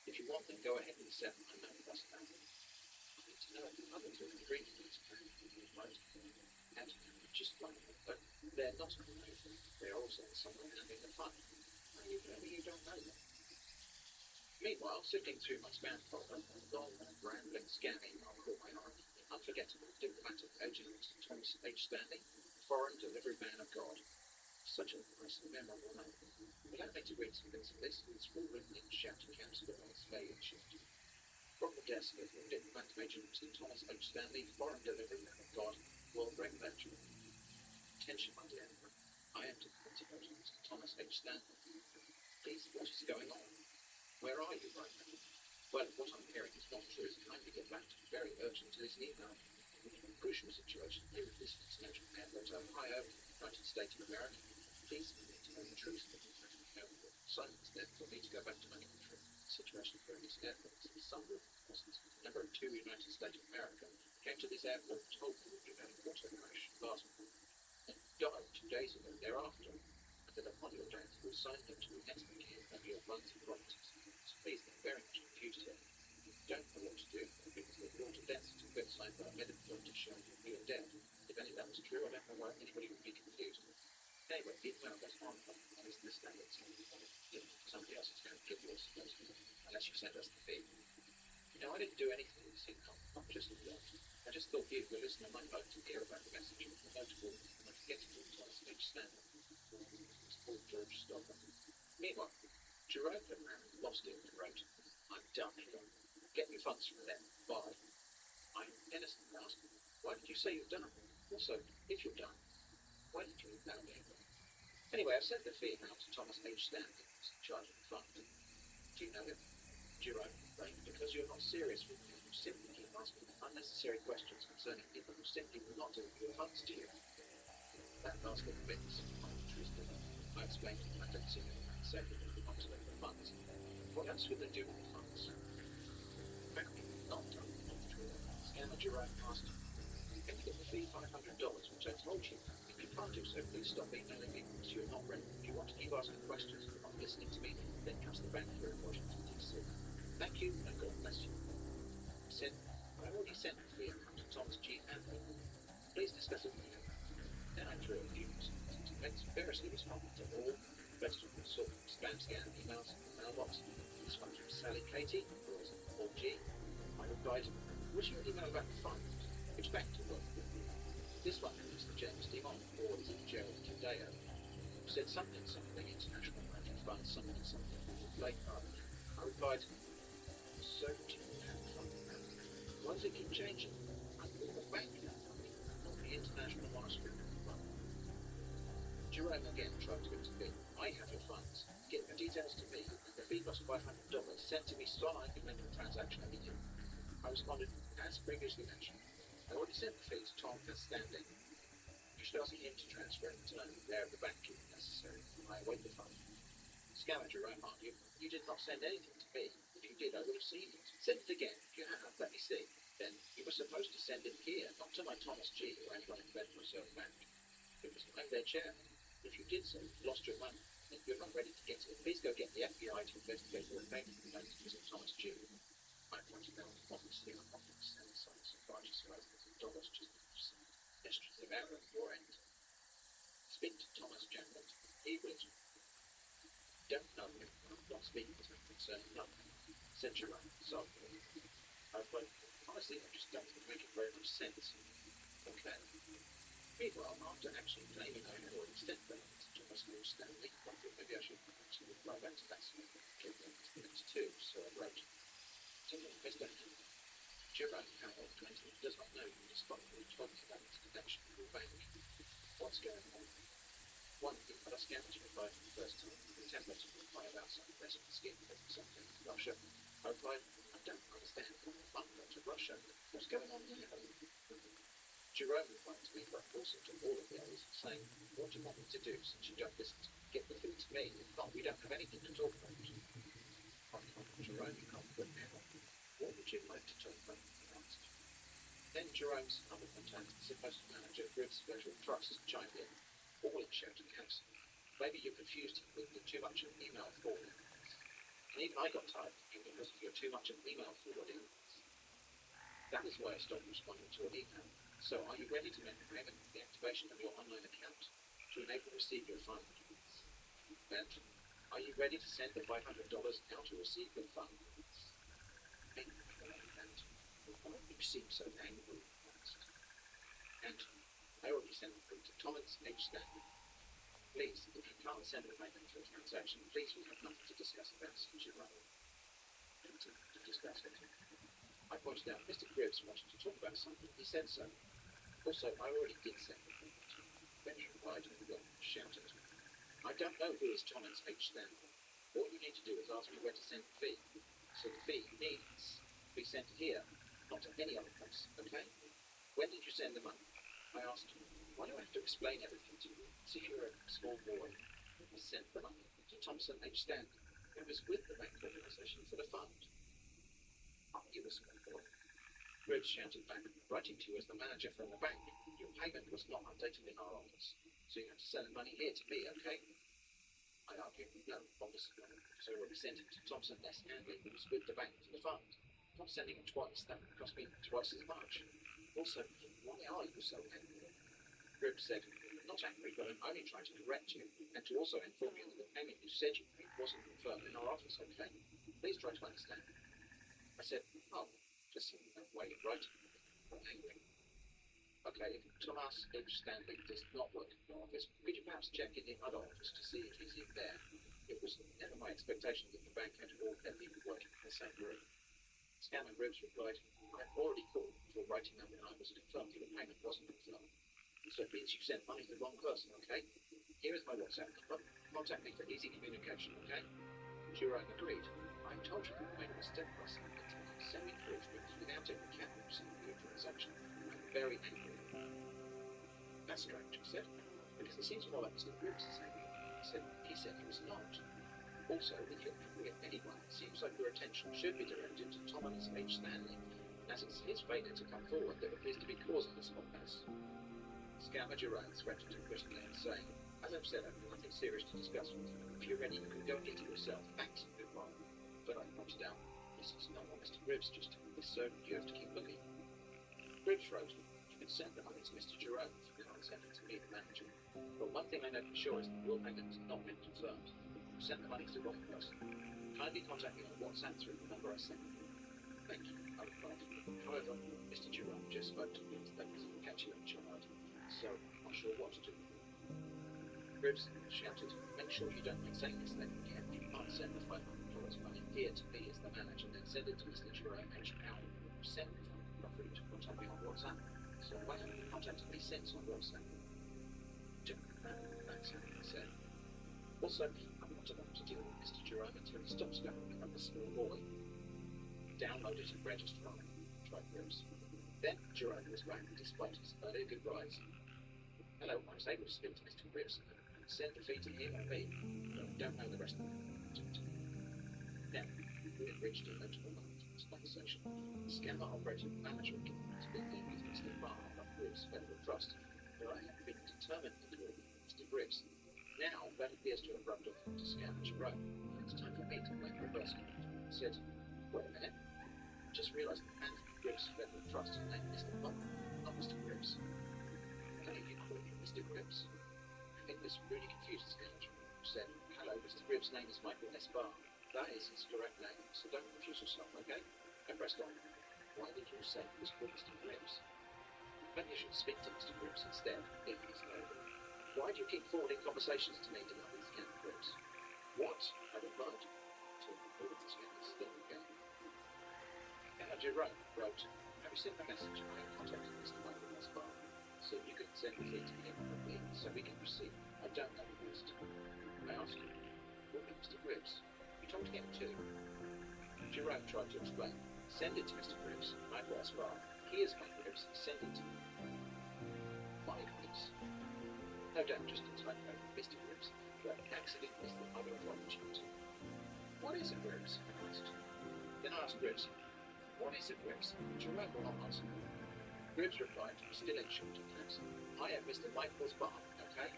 If you want, then go ahead with the seven. I know that's about it. I need to know if the others are agreeing to this plan, right? And just one minute, but they're not agreeing. They're also someone handling the fund. You don't know that. Meanwhile, sifting through my spam folder, a long, rambling scam email caught my eye. Unforgettable diplomatic agent Mr. Thomas H. Stanley, foreign delivery man of God. Such a nice and memorable name. Allow me to read some bits of this. It's all written in shouting caps, but on Australian shift. From the desk of diplomatic agent Mr. Thomas H. Stanley, foreign delivery man of God, World Regulatory. Attention, my dear. I am diplomatic agent Mr. Thomas H. Stanley. Please, what is going on? Where are you right now? Well, what I'm hearing is not true. Kindly get back to me very urgent to this email. Crucial situation here at this international airport, Ohio, United States of America. Please, I need to know the truth. Silence then for me to go back to my country. The situation here at this airport is the sum of persons. Number 2, United States of America, came to this airport and told me that you had a water crash last month and died 2 days ago thereafter. And that upon your death, you will sign them to the next of kin of your funds and properties. So please, I'm very much confused here. Don't know what to do because the water death certificate signed by a medical doctor showing that you are dead. If any of that was true, I don't know why anybody would be confused. Anyway, the email goes on and is the standard. Somebody else is going to give you a suppose, unless you send us the fee. Now, I didn't do anything with this email. I just thought you, the listener, might like to hear about the message of the notable and unforgettable Thomas H. Stanley. It's called George Stopper. Meanwhile, Jerome had lost it and wrote, I'm done here. Get your funds from them. Bye. I innocently asked, why did you say you're done? Also, if you're done, why did you email me? Anyway, I've sent the fee amount to Thomas H. Stanley, who's in charge of the fund. Do you know him? Jerome complained, because you're not serious with me. You simply keep asking unnecessary questions concerning people who simply will not deliver your funds to you. That last little bit is truthful. I explained to him I don't see anything said that they want to deliver the funds. What else would they do with the funds? Frankly, not done. Scammer Jerome asked, can you get the fee $500, which I told you? If you can't do so, please stop emailing me because you're not ready. If you want to keep asking questions and not listening to me, then trust the bank here in Washington, D.C. Thank you, and God bless you. He said, I already sent the fee amount to Thomas G. Anthony. Please discuss it with him. Then I threw a few sentences variously responded to all questions sort of spam scan emails in the mailbox. This one from Sally Katie, or G. I replied, was your email about the fund? Which bank to work with? This one from Mr. James Dimon, or is it Gerald Kindeo? Who said something international money fund, something late card. I replied, so do you have fund? Why does it keep changing? I thought the bank had money, not the International Monetary Fund. Jerome again tried to intervene. I have your funds. Get the details to me. The fee cost $500. Sent to me so I can make a transaction immediately. I responded, as previously mentioned, I already sent the fee to Tom for standing. You should ask him to transfer and return there at the bank if necessary. I await the fund. Scammer Jerome argued, you did not send anything to me. If you did, I would have seen it. Send it again. If you have, let me see. Then you were supposed to send it here, not to my Thomas G. or anyone in Federal Reserve Bank. Because I'm their chairman. If you did so, you've lost your money. If you're not ready to get it, please go get the FBI to investigate your payment related to Mr. Thomas G. I pointed out, obviously, I'm not going to send some surprises or $1,000 just gestures of error at your end. Speak to Thomas Jambert. He will. Don't know him. I'm not speaking to him concerning nothing. Said Jerome, sorry. I replied, honestly, I just don't make it very much sense. Okay. Meanwhile, after actually claiming I had already sent that to Thomas H. Stanley, I thought maybe I should actually reply back to that minutes too, so I wrote, Mr. Jerome Howell 20 does not know you despite the 20 balance connection with your bank. What's going on? One thing that I scammed to reply for the first time, the template to reply about some investment scheme for something in Russia. I replied, I don't understand the fund to Russia. What's going on there? Jerome replied to me, but also to all of the others, saying, what do you want me to do since you don't listen to me? Get the fee to me. If not, we don't have anything to talk about. Jerome, you can't put me on. What would you like to talk about? He asked. Then Jerome's other contact, supposed manager, Gribb's Special Trust, chimed in, all in shouting house. Maybe you confused him with the too much of email forwarding. And even I got tired of you because of your too much of email forwarding. That is why I stopped responding to an email. So are you ready to make the payment for the activation of your online account to enable receive your fund? And are you ready to send the $500 now to receive your fund? And why do you seem so angry? And I already sent the thing to Thomas H. Stanley. Please, if you can't send a payment for a transaction, please we have nothing to discuss about since you're running. To discuss it. I pointed out Mr. Gribbs wanted to talk about something. He said so. Also, I already did send the payment. Then he replied and shouted. I don't know who is Thomas H. Stanley. All you need to do is ask me where to send the fee. So the fee needs to be sent here, not to any other place, okay? When did you send the money? I asked, why do I have to explain everything to you? As if you're a small boy. I sent the money to Thompson H. Stanley, who was with the bank organization for the fund. You were small boy. Gribbs shouted back, writing to you as the manager from the bank. Your payment was not updated in our office, so you have to send the money here to me, okay? I argued, no, obviously not, because I already sent it to Thompson S. Stanley, who was with the bank for the fund. I'm not sending it twice, that would cost me twice as much. Also, why are you so angry? Gribbs said, not angry, but I'm only trying to correct you, and to also inform you that the payment you said you made wasn't confirmed in our office, okay? Please try to understand. I said, oh, just that way of writing. Angry. Okay, if Thomas H. Stanley does not work in your office, could you perhaps check in the other office to see if he's in there? It was never my expectation that the bank had all 10 people working in the same room. Scammer Ribs replied, I had already called before writing up and I was confirmed that the payment wasn't confirmed. So it means you sent money to the wrong person, okay? Here is my WhatsApp number. Contact me for easy communication, okay? Jerome agreed. I told you that you made a mistake by sending Ribs without any cameras in your transaction. I'm very angry. That's strange, I said, because it seems more like Mr. Ribs is angry. He said he was not. Also, if you're angry at anyone, it seems like your attention should be directed to Thomas H. Stanley, as it's his failure to come forward that appears to be causing this whole mess. Scammer Jerome threatened to quit again, saying, as I've said, I've nothing serious to discuss with you. If you're ready, you can go and get it yourself. Thanks and goodbye. But I pointed out, this is not what Mr. Ribs just did, so you have to keep looking. Ribs wrote, you can send the money to Mr. Jerome if you can't send it to me, the manager. But one thing I know for sure is that the will payment has not been confirmed. You sent the money to the wrong person. Kindly contact me on WhatsApp through the number I sent you. Thank you, I replied. However, Mr. Jerome just spoke to me that he's a petulant child, so I'm not sure what to do. Ribs shouted, make sure you don't mind saying this thing again. You can't send the $500 money here to me as the manager, then send it to Mr. Jerome H. Powell. Send the $500 to contact me on WhatsApp. So why haven't you contacted me since on WhatsApp? That's what he said. Also, I'm not about to deal with Mr. Jerome until he stops going like a small boy. Download it and register on it, tried Ribs. Then Jerome was back despite his earlier goodbyes. Hello, I was able to speak to Mr. Ribs and send the fee to him or me, but I don't know the rest of it. Now, we had reached a notable moment in this conversation. The scammer operated manager again, speaking with Mr. Barr of Ribs Federal Trust, where I had been determined to call Mr. Ribs. Now, that appears to have rubbed off to scammer Jerome. It's time for me to make a reverse comment. I said, wait a minute. I just realised the man from Ribs Federal Trust is named Mr. Barr, not Mr. Ribs. Can you call me Mr. Ribs? I think this really confused Scammer Jerome, who said, hello, Mr. Ribs' name is Michael S. Barr. That is his correct name, so don't confuse yourself, okay? I pressed on. Why did you say he was called Mr. Ribs? Maybe you should speak to Mr. Ribs instead, if he's available. Why do you keep forwarding conversations to me demanding Scammer Ribs? What? I replied. To all of the scammers still again. Jerome wrote, have you sent the message? I have contacted Mr. Michael S. Barr, so you can send the fee to him or me, so we can proceed. I don't know the rest. I asked him, what about Mr. Ribs? You told him too. Jerome tried to explain. Send it to Mr. Ribs, Michael S. Barr. He is Mike Ribs. Send it to me. Mike Ribs. No doubt just in time for Mr. Ribs, but accident is the mother of opportunity. What is it, Ribs? I asked. Then I asked Ribs, what is it, Ribs? Jerome will not answer. Ribs replied, still in short attacks. I am Mr. Michael's Barr, okay?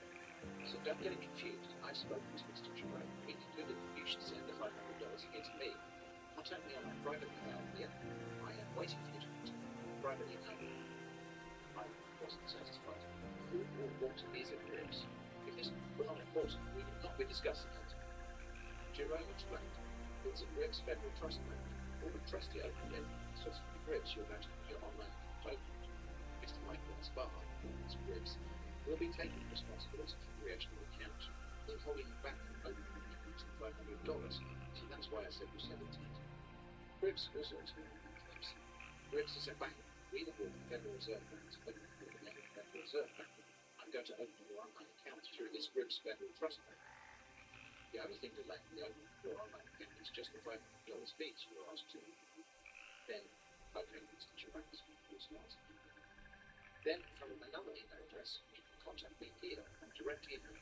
So don't get it confused. I've spoken to Mr. Jerome. He concluded that you should send the $500 here to me. Contact me on my private email here. I am waiting for you to contact me on my private email. I wasn't satisfied. Who or what is it, Ribs? If this were not important, we would not be discussing it. Jerome explained. It's a Ribs Federal Trust bank. All the trustee opened it. So it's Ribs you're going to put your online phone. Mr. Michael S. Barr, Mr. Ribs, will be taking responsibility for the creation of the account, then holding you back from opening the $500. So that's why I said you send it to me. Ribs also explained things. Ribs is a bank. We the Federal Reserve Bank to open the name of Federal Reserve Bank. I'm going to open your online account through this Ribs Federal Trust Bank. The only thing delaying the opening of your online account is just the $500 fees you were asked to. Then, okay, Mr. Jerome was not. Then, from another email address, you can contact me here and direct email.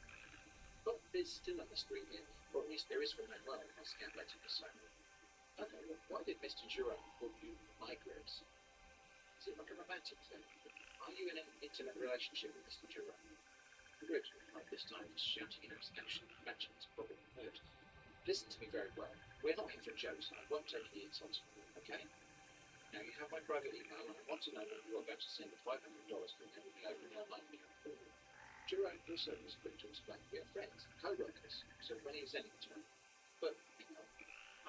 But there's still a mystery here, or at least there is for Manuel, my scam later decided. Okay, well, why did Mr. Jerome call you Mike Ribs? Is it like a romantic thing? Are you in an intimate relationship with Mr. Jerome? Ribs replied this time, shouting in abstention, matching his problem hurt. Listen to me very well. We're not here for jokes, and I won't take any insults from you, okay? Now you have my private email, and I want to know when you are going to send the $500 for me when we open the online account for you. Jerome also was quick to explain we are friends, co-workers, so when are you sending it to me? But,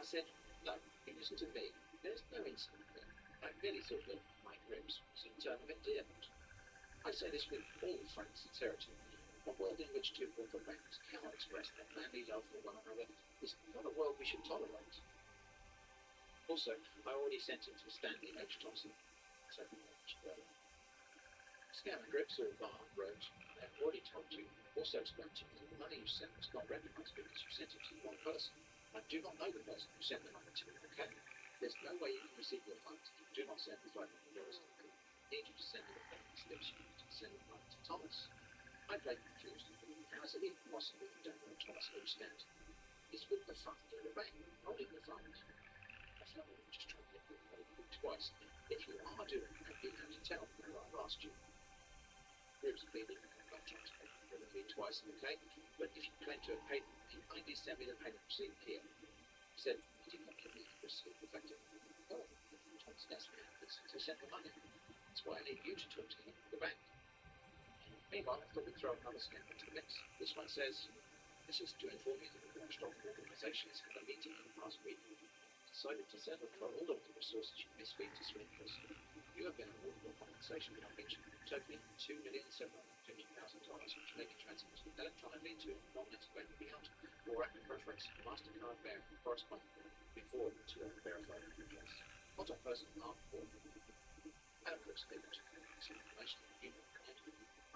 I said, no, you listen to me. There's no incident there. I merely thought that my ribs was a term of endearment. I say this with all frank sincerity. A world in which two corporate bankers cannot express their manly love for one another is not a world we should tolerate. Also, I already sent it to Stanley H. Thompson, so Scam and Grips or Bar wrote, I've already told you, also explained to you that the money you sent was not recognised because you sent it to the wrong person. I do not know the person who sent the money to, okay? There's no way you can receive your funds if you do not send the $500 to me. I need you to send me the payment slips you used to send the money to Thomas. I played confused. How is it even possible you don't know Thomas H. Stanton? He's with the fund in the bank, holding the fund. I felt like I'm just trying to get the money twice. If you are doing that, you have to tell me where I've asked you. Groups of people not trying to pay for the fee twice, okay? But if you claim to have paid me, kindly send me the payment receipt here. He said, he did not give me the receipt, effectively. Oh, Thomas asked me to send the money. That's why I need you to talk to him at the bank. Meanwhile, I thought we'd throw another scam into the mix. This one says, this is to inform you that the watchdog organisation has had a meeting in the past week. Decided to settle for all of the resources you misfeed to swindlers. You have been awarded your compensation package, totaling $2,750,000, which may be transmitted electronically to a non-net bank account or at preference MasterCard bearing corresponding before to a verified address. Contact person Mark Paul. Adam Brooks statement to this information you replied.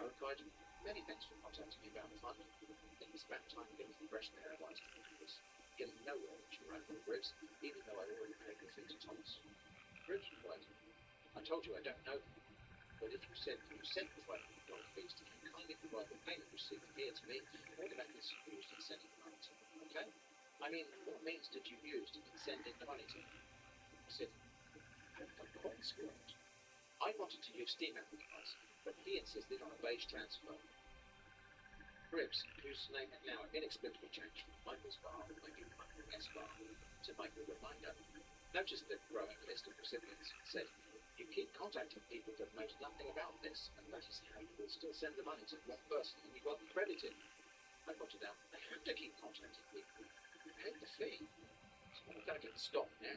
I replied, many thanks for contacting me about the fund. I think it's about time to get a fresh pair of eyes to this. Getting nowhere with your own Grips, even though I already paid the fee to Thomas. Grips replied, I told you I don't know them, but if you said you sent the $500 fees to him, kindly provide the payment receipt here to me or the methods you used in sending the money to him, okay? I mean, what means did you use in sending the money to him? I said, a coin squirrel. I wanted to use Steam advertising, but he insisted on a beige transfer. Grips, whose name had now inexplicably changed from Michael's Bar, making Michael S. Bar, to Michael Reminder, noticed the growing list of recipients and said, you keep contacting people that know nothing about this, and that is how you will still send the money to the wrong person and you won't be credited. I pointed out, they have to keep contacting people. You paid the fee. So I'm going to get stopped now.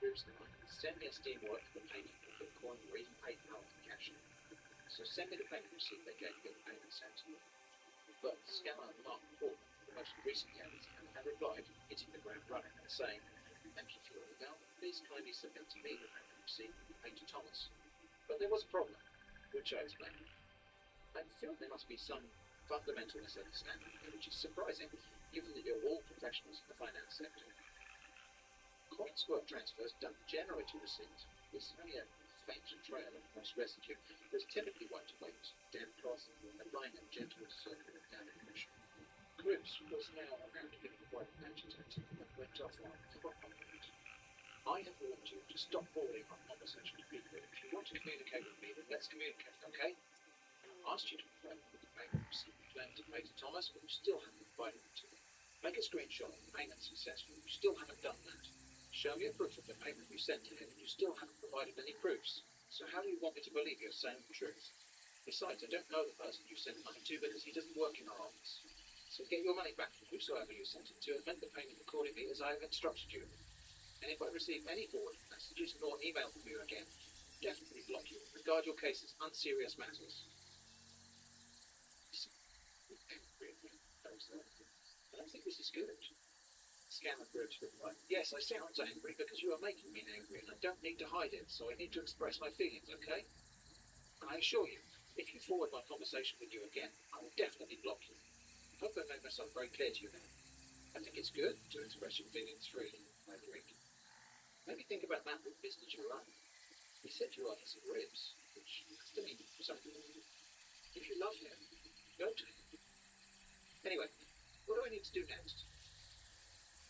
Grips then, send me a Steam work for the payment of Bitcoin or even PayPal for cash. So send me the payment receipt they gave you at the payment center. But scammer Mark Paul, the most recent candidate, had replied, hitting the ground running and saying, thank you for your email. Please kindly submit to me the payment receipt paid to Thomas. But there was a problem, which I explained. I feel there must be some fundamental misunderstanding here, which is surprising, given that you're all professionals in the finance sector. Coin squirt transfers don't generate a receipt. It's only a faint trail of most residue that's typically white to white, damp cloth, a line of gentle circle of down impression. Grips was now around getting quite agitated and went offline with a hot compliment. I have warned you to stop forwarding our conversation to people. If you want to communicate with me, then let's communicate, okay? I asked you to confirm that the payment receipt planned to pay to Thomas, but you still haven't provided it to me. Make a screenshot of the payment successful. You still haven't done that. Show me a proof of the payment you sent to him, and you still haven't provided any proofs. So how do you want me to believe you're saying the truth? Besides, I don't know the person you sent money to because he doesn't work in our office. So get your money back from whosoever you sent it to and make the payment accordingly as I have instructed you. And if I receive any forward messages or email from you again, definitely block you. Regard your case as unserious matters. I don't think this is good. Scammer Grips replied, yes, I sound angry because you are making me angry and I don't need to hide it, so I need to express my feelings, okay? And I assure you, if you forward my conversation with you again, I will definitely block you. I hope I made myself very clear to you now. I think it's good to express your feelings freely, I agree. Maybe think about that with business you run. He said you are his ribs, which has to mean something. If you love him, go to him. Anyway, what do I need to do next?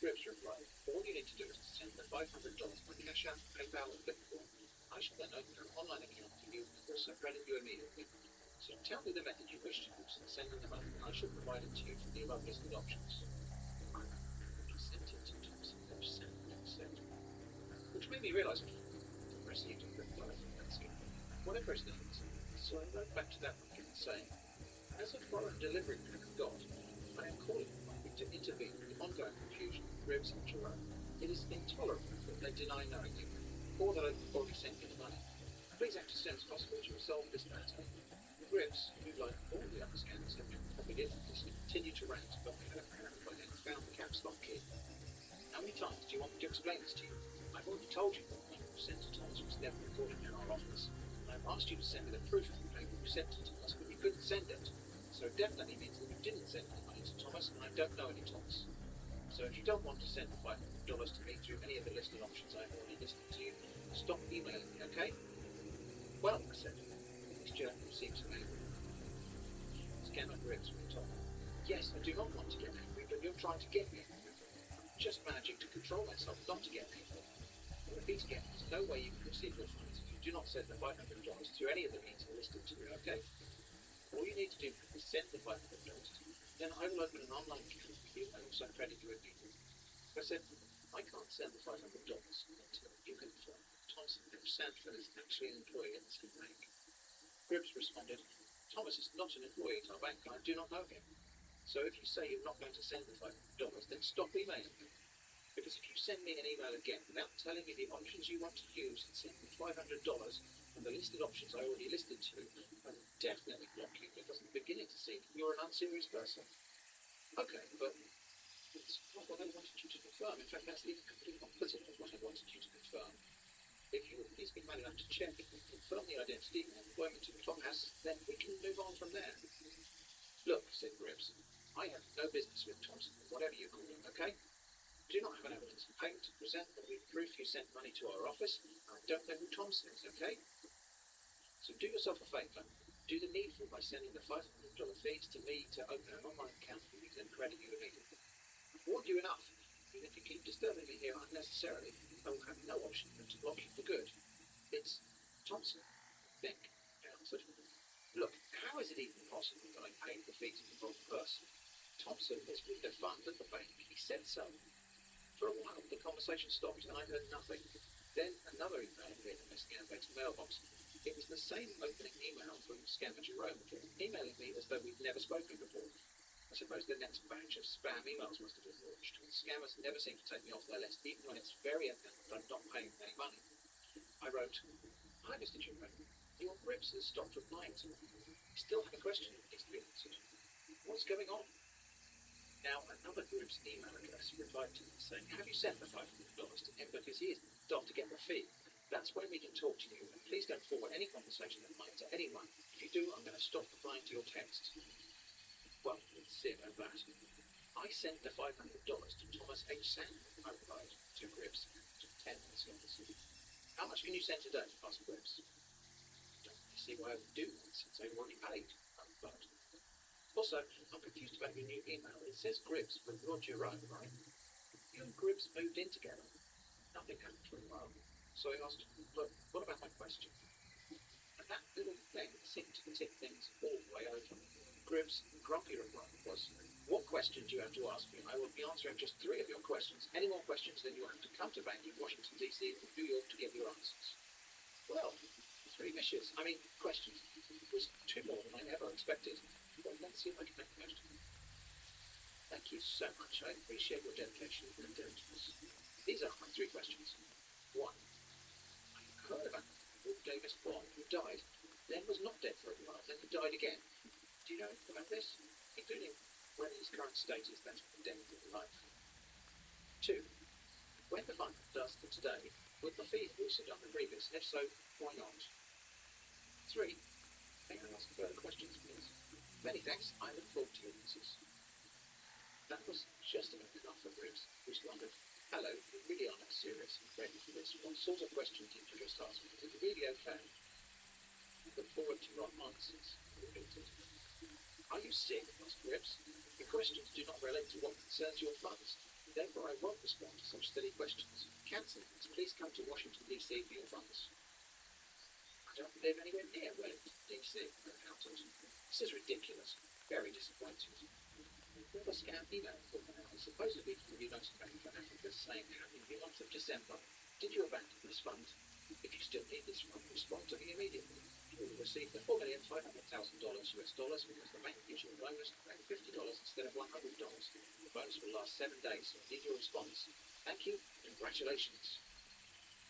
Grips replied, all you need to do is send the $500 by Cash App, PayPal, or Bitcoin. I shall then open an online account for you and also credit you immediately. So tell me the method you wish to use in sending the money, and I shall provide it to you from the above listed options. I sent it to Thompson said, which made me realise I received a reply from that scheme. Whatever his name is. So I wrote back to that one saying, as a foreign delivery man of God, I am calling upon you to intervene in the ongoing confusion of Grips and Jerome. It is intolerable for that they deny knowing you, or that I've already sent you the money. Please act as soon as possible to resolve this matter. Grips, who, like all the other scanners, have been innocent, continue to rant, but I had apparently by then found the caps lock key. How many times do you want me to explain this to you? I've already told you that the money you sent to Thomas was never recorded in our office. And I've asked you to send me the proof of the payment you sent it to us, but you couldn't send it. So it definitely means that you didn't send any money to Thomas, and I don't know any Thomas. So if you don't want to send the $500 to me through any of the listed options I've already listed to you, stop emailing me, okay? Well, I said, this journal seems amazing. Scammer Grips went on. Yes, I do not want to get angry, but you're trying to get me angry. I'm just managing to control myself not to get angry. I repeat again, there's no way you can receive your funds if you do not send the $500 through any of the means listed to you, okay? All you need to do is send the $500 to me. Then I will open an online account for you and also credit you immediately. I said, I can't send the $500 until you confirm that Thomas Sanford is actually an employee at this bank. Gribbs responded, Thomas is not an employee at our bank and I do not know him. So if you say you're not going to send the $500, then stop emailing me. Because if you send me an email again without telling me the options you want to use and send me $500 and the listed options I already listed to, I will definitely block you because I'm beginning to see that you're an unserious person. Okay, but it's not what I wanted you to confirm. In fact, that's the complete opposite of what I wanted you to confirm. If you would please be kind enough to check and confirm the identity and employment of Thomas, then we can move on from there. Look, said Gribbs, I have no business with Thompson, whatever you call him, okay? I do not have an evidence of payment to present that with proof you sent money to our office, and I don't know who Thompson is, okay? So do yourself a favour. Do the needful by sending the $500 fees to me to open an online account for you and credit you immediately. I've warned you enough. Even if you keep disturbing me here unnecessarily, I will have no option but to block you for good. It's Thompson, I think, I answered. Look, how is it even possible that I paid the fees of the wrong person? Thompson is with the fund at the bank. He said so. For a while, the conversation stopped and I heard nothing. Then another email appeared in my Scambake's mailbox. It was the same opening email from Scammer Jerome, emailing me as though we'd never spoken before. I suppose the next batch of spam emails must have been launched. Scammers never seem to take me off their list, even when it's very evident that I'm not paying them any money. I wrote, Hi, Mr. Jerome. Your Grips has stopped replying to me. I still have a question that needs to be answered. What's going on? Now, another Grips email address replied to me saying, Have you sent the $500 to him because he is off to get the fee? That's when we can talk to you, and please don't forward any conversation of mine to anyone. If you do, I'm going to stop replying to your text. Well, let's see about that. I sent the $500 to Thomas H. Sand, I replied to Gribbs, 10 minutes later. How much can you send today? Asked Gribbs. Don't really see why I would do that since I've already paid, I replied. Also, I'm confused about your new email. It says Gribbs, but you're Jerome, right? You and Gribbs moved in together. Nothing happened for a while. So I asked, look, what about my question? And that little thing seemed to tip things all the way over. Gribbs' grumpy reply was, What question do you have to ask me? I will be answering just 3 of your questions. Any more questions, then you have to come to bank in Washington, D.C. or New York to get your answers. Well, 3 questions. It was 2 more than I ever expected. Well, let's see if I can make the most of it. Thank you so much. I appreciate your dedication and diligence. These are my 3 questions. 1. I heard about Wolf Davis Bond, who died, then was not dead for a while, then he died again. Do you know anything about this? Including when his current state is that of death in life. 2. When the fund does for today, will the fee loosened on the previous, and if so, why not? 3. May I ask further questions, please? Many thanks. I look forward to your answers. That was just about enough for Gribbs, who responded, Hello, we really are not serious and ready for this. What sort of questions did you just ask me? Is it really okay? I look forward to your answers, he repeated. Are you sick? Asked Gribbs. Your questions do not relate to what concerns your funds. Therefore, I won't respond to such silly questions. Cancel these. Please come to Washington, D.C. for your funds. I don't live anywhere near Wellington, D.C., I counted. This is ridiculous. Very disappointing. Another scam email from supposedly from the United Bank for Africa saying, in the month of December, did you abandon this fund? If you still need this fund, respond to me immediately. You will receive the $4,500,000 US dollars because the bank gives you a bonus of $50 instead of $100. The bonus will last 7 days, so I need your response. Thank you. Congratulations.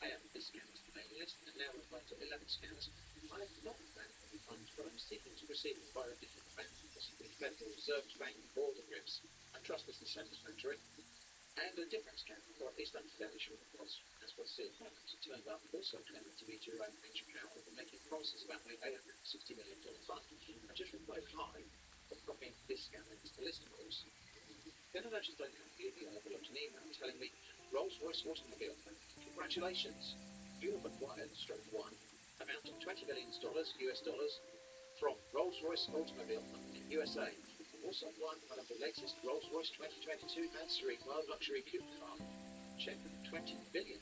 I am this scammer's mailing list and now replied to 11 scammers. I have not found any funds, but I'm seeking to receive them via a different bank, possibly Federal Reserve Bank or the RIBS. I trust this is satisfactory. And a different scammer, or at least I'm fairly sure it was, as was seen, it turned up also claiming to be your own venture capital and making promises about my $860 million fund. I just replied hi, but copying this scammer into the list, of course. Then I noticed I completely overlooked an email telling me Rolls-Royce Automobile. Congratulations, you have acquired stroke one, amounting $20 million US dollars from Rolls-Royce Automobile in USA. Also won one of the latest Rolls-Royce 2022 Mansory Wild Luxury Coupe car. Check $20 billion.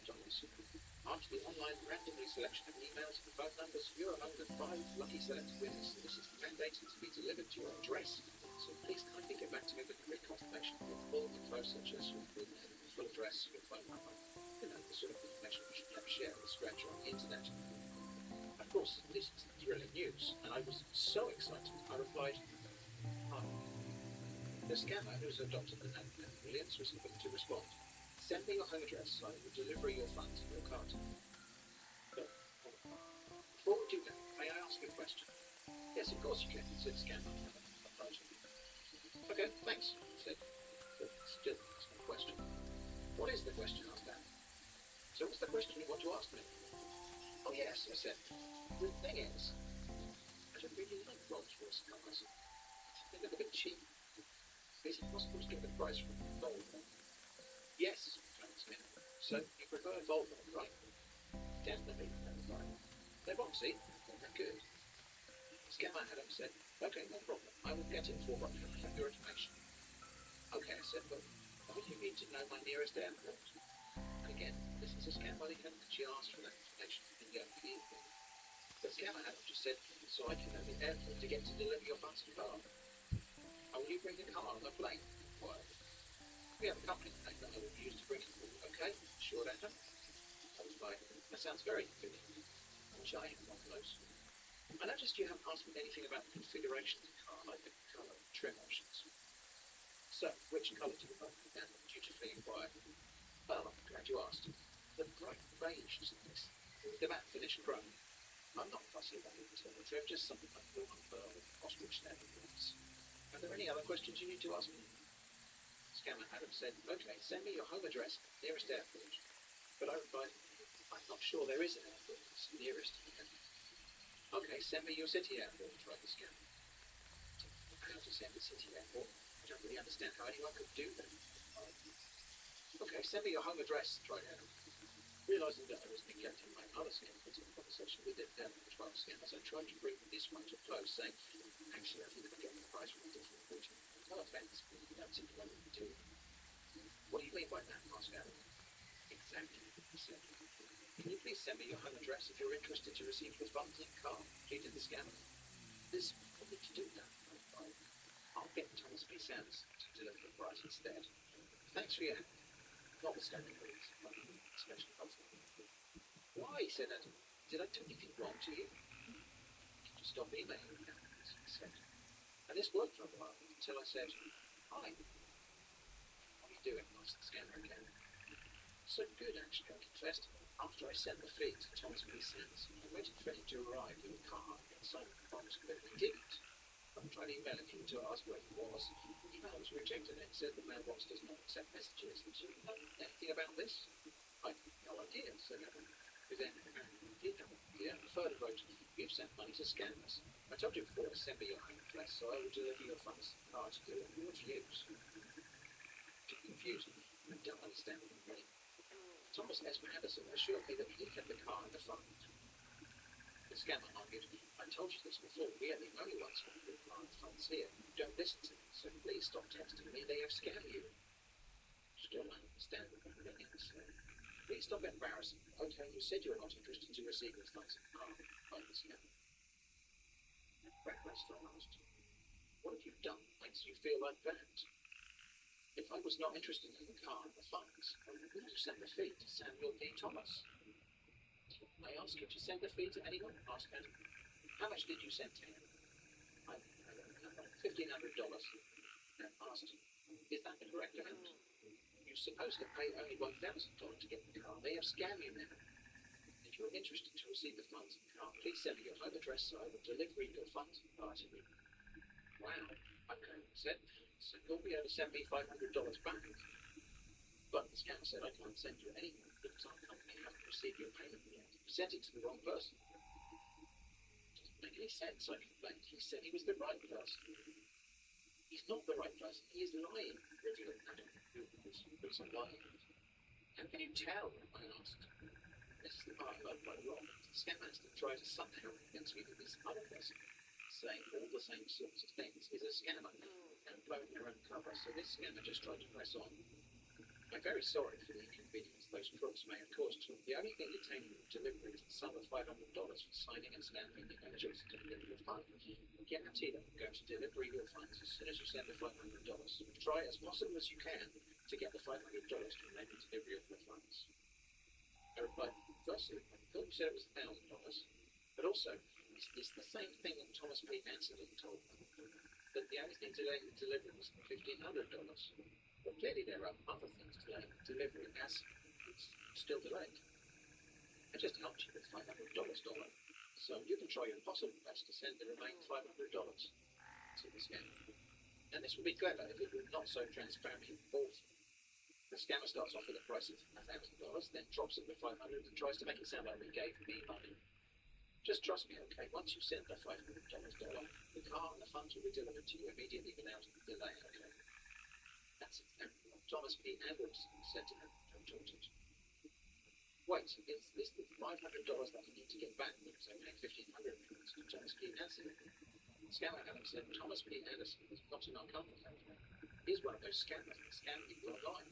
After the online randomly selection of emails and phone numbers, you're among the 5 lucky selected winners. This is mandated to be delivered to your address, so please kindly get back to me with a quick confirmation with full info such as your full name, full address, your phone number. You know, the sort of information you should never share with a stranger on the internet. Of course, this is thrilling news, and I was so excited, I replied, hi. The scammer, who's adopted the name Williams, was quick to respond. Send me your home address, so I will deliver your funds in your card. But, before we do that, may I ask you a question? Yes, of course you can, said the scammer. Okay, thanks, said. But still, that's my question. What is the question? Asked Dan. So what's the question you want to ask me? Oh yes, I said. The thing is, I don't really like Rolls-Royce cars. They look a bit cheap. Is it possible to get the price from Volvo? Yes, Smith. So you prefer Volvo, right? Definitely, right. They're boxy, they're good. Scammer Adam said, okay, no problem. I will get it for what you have your information. Okay, I said, but why do you need to know my nearest airport? And again, this is a scam by the candidate. She asked for that information in the opening. But Scammer Adam just said, so I can know the airport to get to deliver your fancy car. How will you bring the car on the plane? Well, we have a company plane that I will use to bring it forward. Okay, sure, Adam. I was like, that sounds very convenient. Which I have one of those. I noticed you haven't asked me anything about the configuration of the car, like the colour and trim options. So, which colour do you like? And dutifully inquired. Well, I'm glad you asked. The bright beige is nice. The matte finish chrome. I'm not fussy about the internal trim, just something like blue and pearl with ostrich leather boots. Are there any other questions you need to ask me? Scammer Adam said, okay, send me your home address, nearest airport. But I replied, I'm not sure there is an airport that's nearest here. Okay, send me your city airport, tried the scammer. How to send a city airport? I don't really understand how anyone could do that. Okay, send me your home address, tried Adam. Realising that I was neglecting my other scammers in the conversation with the 12 scammers, I tried to bring this one to a close, saying, actually, I think I'm getting the price from a different region. No offence, but you don't seem to know what you're doing. What do you mean by that? Asked Adam. Exactly, he said. Can you please send me your home address if you're interested to receive the funds in car? Pleaded the scammer. There's probably to do that. I'll get Thomas B. Sands to deliver the price instead. Thanks for your help. Notwithstanding these, especially helpful. Why? Said Adam. Did I do anything wrong to you? Did you stop emailing me? He said. And this worked for a while until I said, hi. What are you doing? Asked the scammer again. So good, actually, I confessed. After I sent the fee to Thomas B. Sands, I waited for him to arrive in the car and signed the promise, but he didn't. I tried emailing him to ask where he was. The email was rejected and it said the mailbox does not accept messages. Did you know anything about this? I had no idea, said Adam. But then, he did have an idea. Further wrote, you've sent money to scammers. I told you before to send me your home address, so I will deliver your funds to the car to do it. You refuse. Too confused. I don't understand what you mean. Thomas S. Anderson assured me that he had the car and the funds. The scammer argued, I told you this before, we are the only ones who can put funds here. Don't listen to me, so please stop texting me, they have scammed you. Still don't understand what you mean, please stop embarrassing me. Okay, you said you were not interested to receive the funds in the car, by the scammer. Breakfast, I asked. What have you done that makes you feel like that? If I was not interested in the car and the funds, I would have sent the fee to Samuel P. Thomas. I ask you to send the fee to anyone? Asked Adam. How much did you send to him? $1,500. Adam asked, is that the correct amount? You're supposed to pay only $1,000 to get the car. They have scammed you now. If you're interested to receive the funds in car, please send me your home address so I will deliver your funds in car to you. Wow, okay, I said. So you'll be able to send me $500 back. But the scammer said, I can't send you any more because our company hasn't received your payment yet. You sent it to the wrong person. Doesn't make any sense, I complained. He said he was the right person. He's not the right person. He is lying. Revealed Adam, who was lying. How can you tell? I asked. This is the part I love quite a lot. The scammer has to try to somehow convince me that this other person saying all the same sorts of things is a scammer and blowing their own cover. So this scammer just tried to press on. I'm very sorry for the inconvenience those crooks may have caused you. The only thing detaining your delivery is the sum of $500 for signing and stamping the eligible certificate of your fund. Guarantee that I'm going to deliver your funds as soon as you send the $500. Try as possible as you can to get the $500 to enable delivery of your funds. I replied, firstly, I thought you said it was $1,000, but also, is this the same thing that Thomas P. Hansen told them? That the only thing delaying the delivery was $1,500. But clearly there are other things delaying the delivery as it's still delayed. I just helped you with $500, Dollar. So you can try your possible best to send the remaining $500 to the scammer. And this would be clever if it were not so transparently awful. The scammer starts off with a price of $1,000, then drops it to $500 and tries to make it sound like he gave me money. Just trust me, okay? Once you send the $500, Dollar, the car and the funds will be delivered to you immediately without delay, okay? That's exactly what Thomas P. Anderson said to him, retorted. Wait, is this the $500 that you need to get back because I paid $1,500 to Thomas P. Anderson? Scammer Adam said, Thomas P. Anderson is not in our company. He's one of those scammers that scam people online.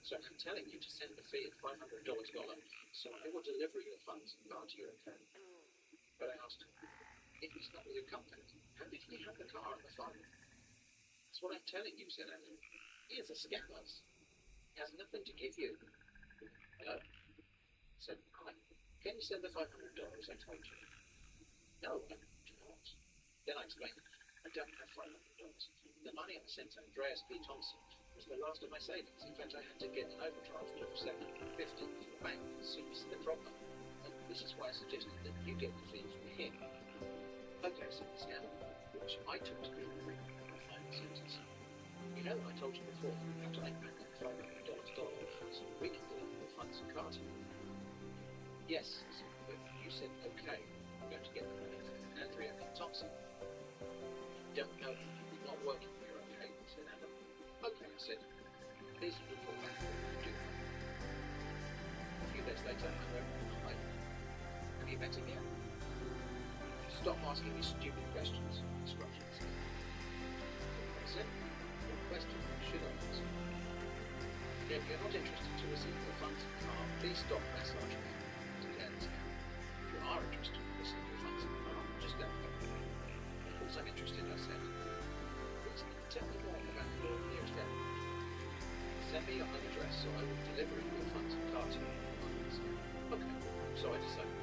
So I'm telling you to send the fee of $500, Dollar, so I will deliver your funds and car to your account. But I asked, if he's not with your company, how did he have the car and the fund? That's what I'm telling you, said Adam. He is a scammer. He has nothing to give you. Hello? I said, hi. Can you send the $500 I told you? No, I do not. Then I explained, I don't have $500. The money I sent to Andreas P. Thompson was the last of my savings. In fact, I had to get an overdraft of $750 from the bank as soon as the problem. And this is why I suggested that you get the fee from him. Okay, said the scammer, which I took to be the final sentence. You know, I told you before, you have to make back that $500 so we can deliver the funds and car to you. Yes, but you said, okay, I'm going to get the money from Andrea Thompson. Don't know, you're not working here, okay, said Adam. Okay, I said, please report back what you do. A few days later, I wrote, hi, have you met again? Stop asking me stupid questions, instructions. I said, what question should I ask? If you're not interested to receive your funds in car, please stop massaging me. Declared the scammer. If you are interested to receive your funds in car, just let me know. Of course I'm interested, I said. Please tell me more about your nearest airport. Send me your home address so I will deliver your funds in car to you. Okay, so I decided.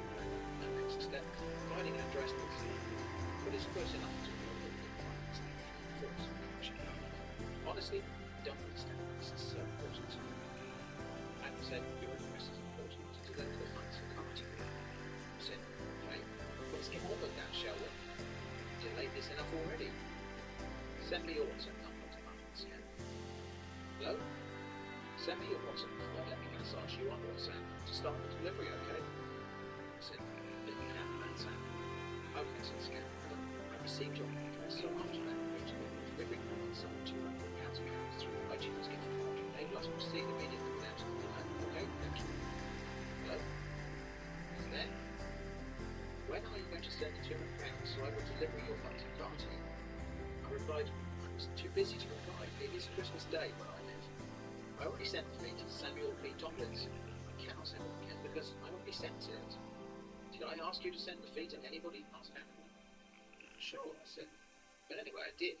And next step, finding an address that's but it's close enough to your local finance first. Honestly, I don't understand why this is so important to me. Adam said, your address is important to deliver the funds for car to you. I said, okay, let's get on with that, shall we? Delayed this enough already. Send me your WhatsApp number to Scam. Hello? Send me your WhatsApp number, let me massage you on WhatsApp to start the delivery, okay? I said, but you have WhatsApp. Okay, said Scam. I received your address, so after that, I'm going to make the delivery on some £200 through iTunes gift card. Enable us to proceed immediately without a delay. Okay, thank you. Hello? Is there? When are you going to send the £200 so I will deliver your funds in car to you? I replied, I was too busy to reply. It is Christmas Day where I live. I already sent the fee to Samuel P. Tompkins. I cannot send it again because I already sent it. Did I ask you to send the fee to anybody? Asked Adam. Sure, I said. But anyway, I did.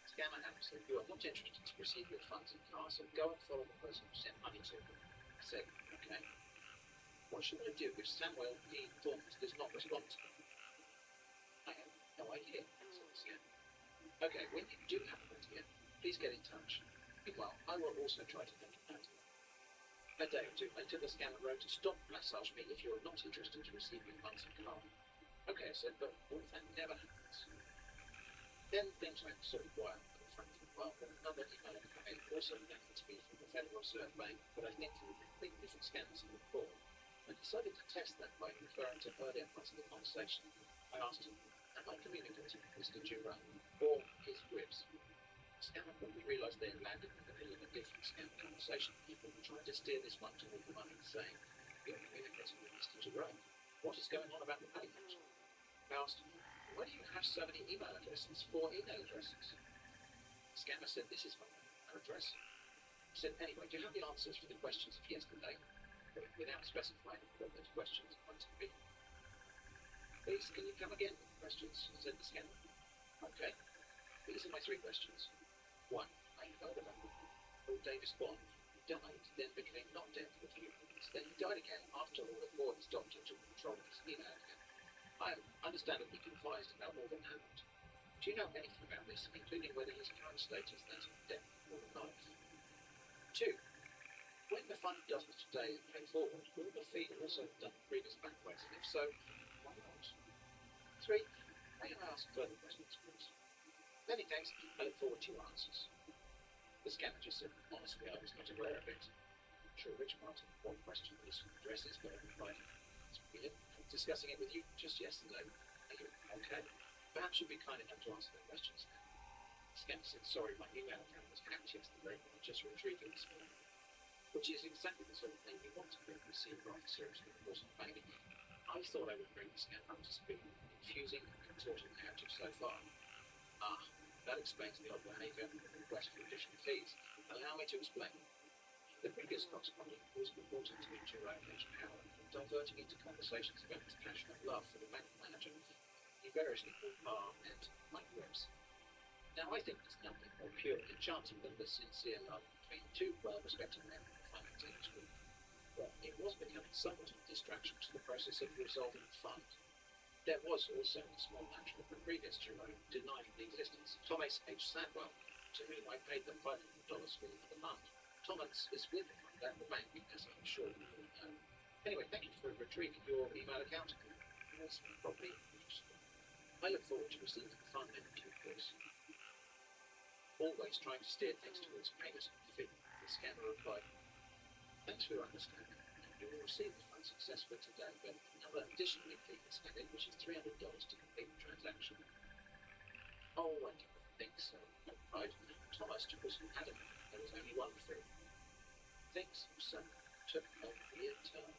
Scammer Adam said, you are not interested to receive your funds in car, so go and follow the person who sent money to you. I said, okay. What should I do if Samuel P. Tompkins does not respond to me? I have no idea, said the scammer. Okay, when you do have an idea, please get in touch. Meanwhile, I will also try to think about it. A day or two later, the scammer wrote, "Stop massage me if you're not interested to receive your funds in card." Okay, I said, but what if that never happens? Then things went sort of wild and frank for a while, but another email had come in, also connected to me from the Federal Reserve Bank, but I think from a completely different scammers than before. I decided to test that by referring to earlier parts of the conversation. I asked him, "Am I communicating with Mr. Giroux or his ribs?" The scammer quickly realised they had landed in the middle of a different scam conversation and tried to steer this one toward the money, saying, "You're communicating with Mr. Giroux. What is going on about the payment?" I asked, "Why do you have so many email addresses, 4 email addresses?" The scammer said, "This is my email address." I said, "Anyway, do you have the answers for the questions of yesterday?" Without specifying what those questions might be. "Please, can you come again with the questions?" said the scammer. "Okay. These are my 3 questions. 1. I heard about Davis Bond. He died, then became not dead for a few months. Then he died again after all the fraud his doctor took control of his email account. I am understandably confused about all that happened. Do you know anything about this, including whether his current state is that of death or life? 2. When the fund does it today and pay forward, will the fee also have done previous backwards? And if so, why not? 3. May I ask further questions, please? Many thanks. I look forward to your answers." The scammer just said, "Honestly, I was not aware of it. I'm not sure which part of what question this addresses, but I replied, "It's weird. Discussing it with you just yesterday. Are you okay? Perhaps you'd be kind enough to answer the questions now." The scammer said, "Sorry, my email account was hacked yesterday. I just retrieved it this morning." Which is exactly the sort of thing you want to bring the senior officer of the person banking. I thought I would bring the scammer up to speed, confusing and contorting narrative so far. That explains the odd behaviour and the request for additional fees. Allow me to explain. The previous correspondent was purporting to be Jerome H. Power, diverting into conversations about his passionate love for the bank manager. He variously called Bar and Mike Ribs. Now, I think there's nothing more purely enchanting than the sincere love between 2 well-respected men in the finance industry. But it was becoming somewhat of a distraction to the process of resolving the fund. There was also a small matter of the previous Jerome denying the existence of Thomas H. Sadwell, to whom I paid them $500 for the fund. Thomas is with the fund at the bank, as I'm sure you all know. Anyway, thank you for retrieving your email account. It was probably useful. I look forward to receiving the fund in due course. Always trying to steer things towards payment of the fee, the scammer replied, "Thanks for your understanding. You will receive the fund successfully today, but another additional fee is added, which is $300 to complete the transaction." "Oh, I don't think so," I replied. "Thomas was adamant there was only one fee." Things suddenly took a weird turn.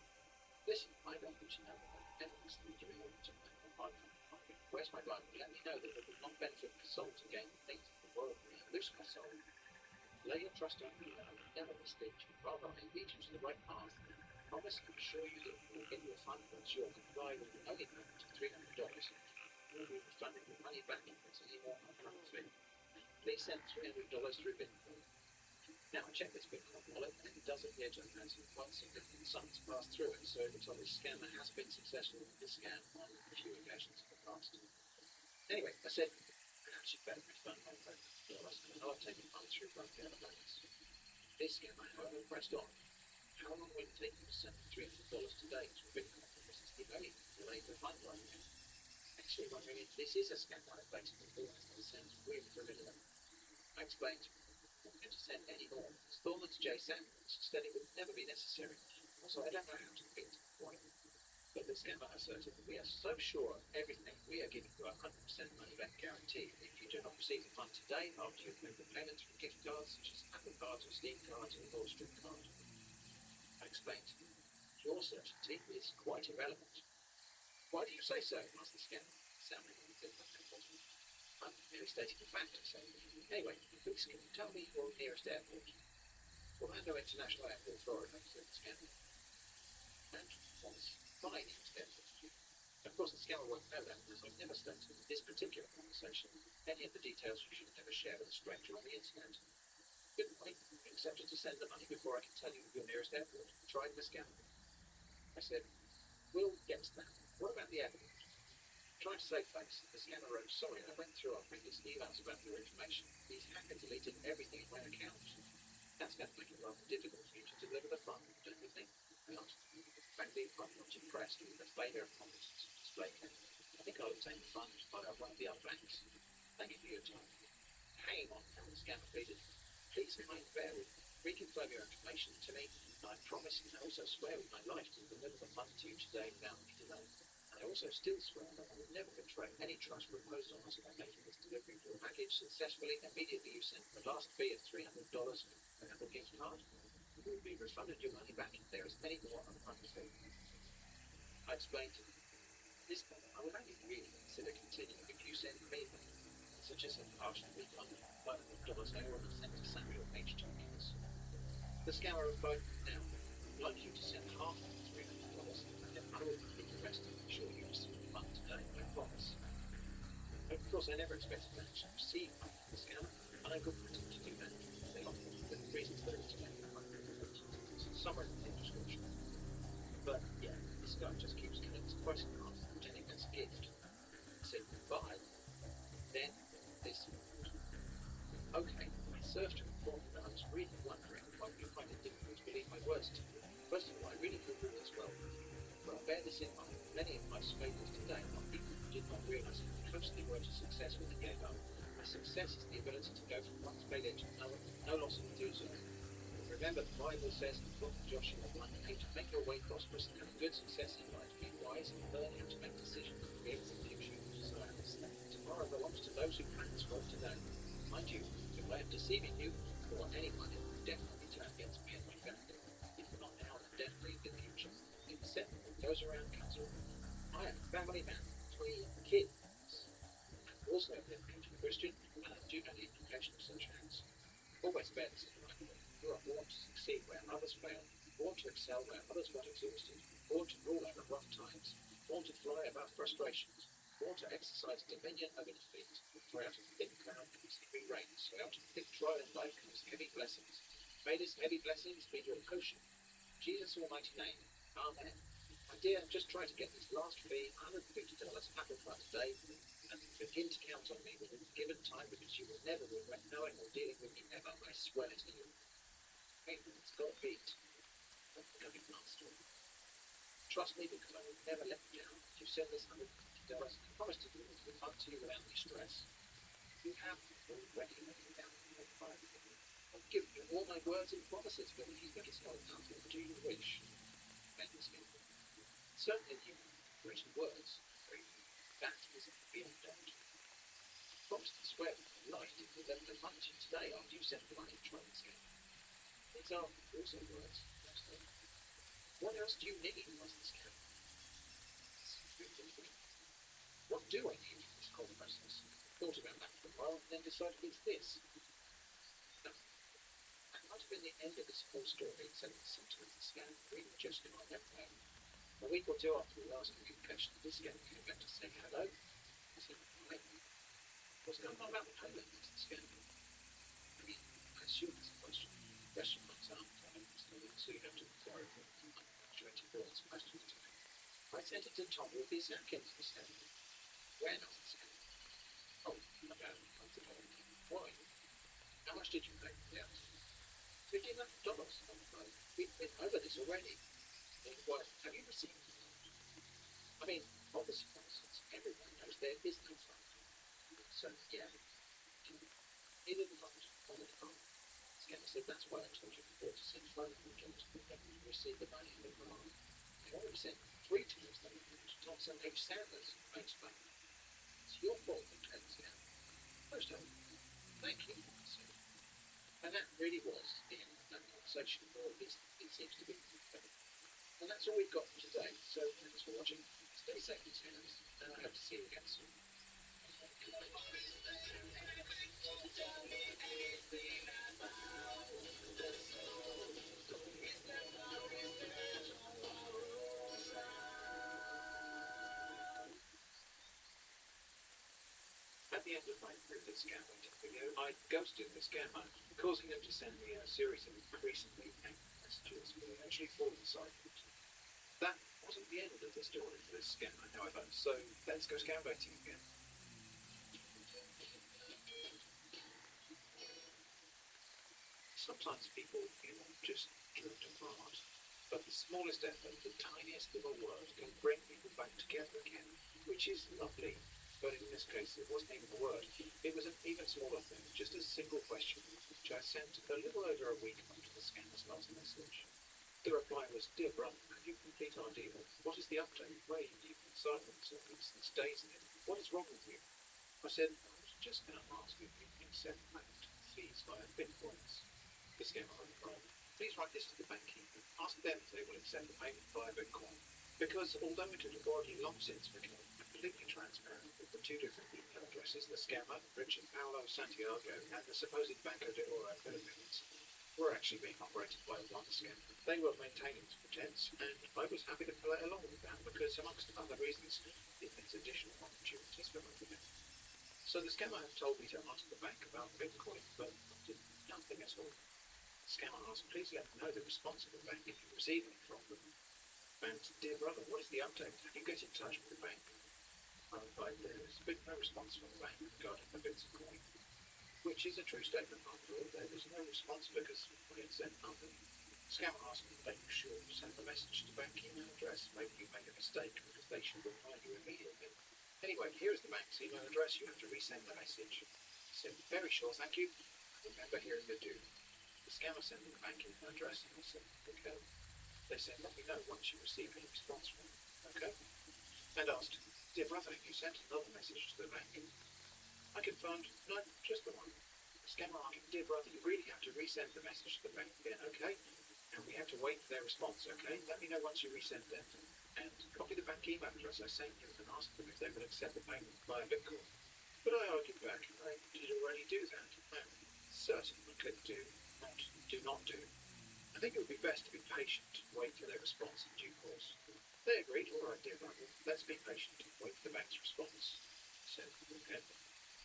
"Listen, I don't want to know what evidence you're giving over to my Bible. Where's my Bible? Let me know that it would not benefit my soul to gain the things of the world and lose my soul. Lay your trust on me, and I will never mislead you. Rather, I lead you to the right path. I promise and assure you that you will get your fund once you'll comply with the only payment of $300. You will be refunded your money back if there's any more upfront fee. Please send $300 through Bitcoin." Now, I checked this Bitcoin wallet, and it does appear to have had some quite significant sums passed through it, so the Thomas scammer has been successful with this scam on a few occasions in the past. Anyway, I said, "Perhaps you'd better refund my $500, and I'll take the funds through both the other banks." This scammer, however, pressed on. "How long will it take you to send the $300 today through Bitcoin? Because it's the only delay the fund right now." Actually, wondering if this is a scam, I basically thought it sends really familiar. I explained, "I'm not going to send any more. It's Thorman's J. Samuels said it would never be necessary. Also, I don't know how to beat the point." But the scammer asserted that we are so sure of everything, we are giving you a 100% money back guarantee. If you do not receive the fund today, after you've made the payments from gift cards such as Apple cards or Steam cards or Wall Street card. I explained, "Your certainty is quite irrelevant." "Why do you say so?" asked the scammer, sounding as if nothing was. "I'm merely stating a fact," I said. "Anyway, please, can you tell me your nearest airport?" "Orlando International Airport, Florida," said the scammer. "And what's my nearest airport?" Of course, the scammer won't know that, because I've never stated in this particular conversation any of the details you should never share with a stranger on the internet. "Good point. You accepted to send the money before I can tell you your nearest airport. Tried the scammer. I said, "We'll get to that. What about the airport?" Trying to save face, the scammer wrote, "Sorry, I went through our previous emails about your information. These hacker deleted everything in my account. That's going to make it rather difficult for you to deliver the fund, don't out. Frankly, I'm not impressed with the failure of competence displayed. I think I'll obtain the funds via one of the other banks. Thank you for your time. Hang on, the scammer pleaded. Please kindly bear with me. Reconfirm your information to me, and I promise and also swear with my life to deliver the funds to you today without any delay. And I also still swear that I will never betray any trust reposed on us by making this delivery of your package successfully. Immediately you send the last fee of $300 and Apple gift card. You will be refunded your money back if there is any more upfront fee. I explained to him, this I would only really consider continuing if you send me money, such as a partial refund of $500 I already sent to Samuel H. Tompkins. The scammer replied, now, I'd like you to send half of the $300, and then I will complete the rest to ensure you receive the fund today, I promise. Of course, I never expected to actually receive money from the scammer, and I couldn't pretend to do that. They offered the reasons that I explained in somewhere in the description. But yeah, this guy just keeps coming to question cards, pretending it's a gift. I said goodbye. Then this. Okay, I served to inform you that I was really wondering why you find it difficult to believe my words to you. First of all, I really hope all is well with you. But bear this in mind, many of my failures today are people who did not realize how closely were to success when they gave up. My success is the ability to go from one failure to another, no loss of enthusiasm. Remember, the Bible says in the book of Joshua 1:8, make your way prosperous and have good success in life. Be wise and learn how to make decisions to create the future you desire. Tomorrow belongs to those who practice well today. Mind you, if I am deceiving you or anyone, it will definitely turn against me and my family. If not now, then definitely in the future. Except what goes around comes around. I am a family man, 3 kids. I'm also a dedicated Christian, and I do not need occasional such acts. Always bear this in mind. You are born to succeed where others fail, born to excel where others got exhausted, born to rule over rough times, born to fly above frustrations, born to exercise dominion over defeat. For out of thick cloud comes heavy rain, so out of thick trial in life comes heavy blessings. May this heavy blessings be your potion. In Jesus' almighty name, Amen. My dear, just try to get this last fee, $150 Apple Card today, and begin to count on me within the given time, because you will never regret knowing or dealing with me ever, I swear to you. It's got a beat. I'm becoming master. Trust me, because I will never let you down. If you send this $150, I promise to do it with fun to you without any stress. You have already let me down in your fire. I've given you all my words and promises, but if you think it's not enough, what do you wish? Certainly you have written words. That is beyond doubt. I promise to swear with my life to deliver the money to you today after you send the money to try this game. These are also words. What else do you need? Asked the scammer. What do I need for this whole process? I thought about that for a while and then decided it's this. No. That might have been the end of this whole story, said the center of the scam. We were just in our network. A week or two after the last communication, this scam came back to say hello. I said, hi. What's going on about the payment? Asked the scammer. I mean, I assume it's a question. Question marks aren't so you have to inquire for punctuated words questions to me. I sent it to Tom with his napkins, the scammer. When? Asked the scammer. Oh, about a month ago. Why? How much did you pay for the house? $1,500. We've been over this already. He inquired, have you received the fund? I mean, obviously, since everyone knows there is no fund. So, yeah. Neither the fund or the fund. Scammer said, that's why I told you before to send $500 whenever you receive the money in the car. I already sent 3 times that to Thompson H. Sanders. I explained. It's your fault, declared the scammer. Most of thank you, I said. And that really was the end of that conversation, or at least it seems to be. And that's all we've got for today. So thanks for watching. Stay safe and sound, and I hope to see you again soon. At the end of my previous scam video, I ghosted the scammer, causing him to send me a series of increasingly angry messages, but eventually falling silent. That wasn't the end of the story for this scammer, however, so let's go scam baiting again. Sometimes people just drift apart. But the smallest effort, the tiniest little word, can bring people back together again, which is lovely. But in this case, it wasn't even a word. It was an even smaller thing, just a single question, which I sent a little over a week after the scammer's last message. The reply was, "Dear brother, have you complete our deal? What is the update? Where are you in silence or instance days in it? What is wrong with you?" I said, "I was just going to ask if you can send payment fees via Bitcoins." The scammer replied, "Please write this to the banking. Ask them if they will accept the payment via Bitcoin." Because although it had already long since become completely transparent that the two different email addresses, the scammer, Richard Paolo Santiago, and the supposed Banco de Oro Philippines, were actually being operated by one scammer, they were maintaining this pretense, and I was happy to play along with that because, amongst other reasons, it means additional opportunities for money. So the scammer had told me to ask the bank about Bitcoin, but I did nothing at all. The scammer asked, "Please let me know the response of the bank if you receive any from them." And, "Dear brother, what is the update? Have you get in touch with the bank?" I replied, "There's been no response from the bank regarding the Bitcoin," which is a true statement after all. There was no response because I had sent nothing. The scammer asked me, "Are you sure you sent the message to the bank email address? Maybe you made a mistake because they should reply to you immediately. Anyway, here is the bank's email address. You have to resend the message." I said, "Very sure, thank you." I remember hearing the do. The scammer sent me the bank email address and I said, "Okay." They said, "Let me know once you receive any response from them." Okay. And asked, "Dear brother, have you sent another message to the bank?" I confirmed, "No, just the one." The scammer argued, "Dear brother, you really have to resend the message to the bank again, okay? And we have to wait for their response, okay? Let me know once you resend them. And copy the bank email address I sent you and ask them if they will accept the payment via Bitcoin." But I argued back, "I did already do that. I'm certain I could do not do. I think it would be best to be patient, wait for their response in due course." They agreed, "All right, dear brother, let's be patient, wait for the bank's response." I said, "Okay."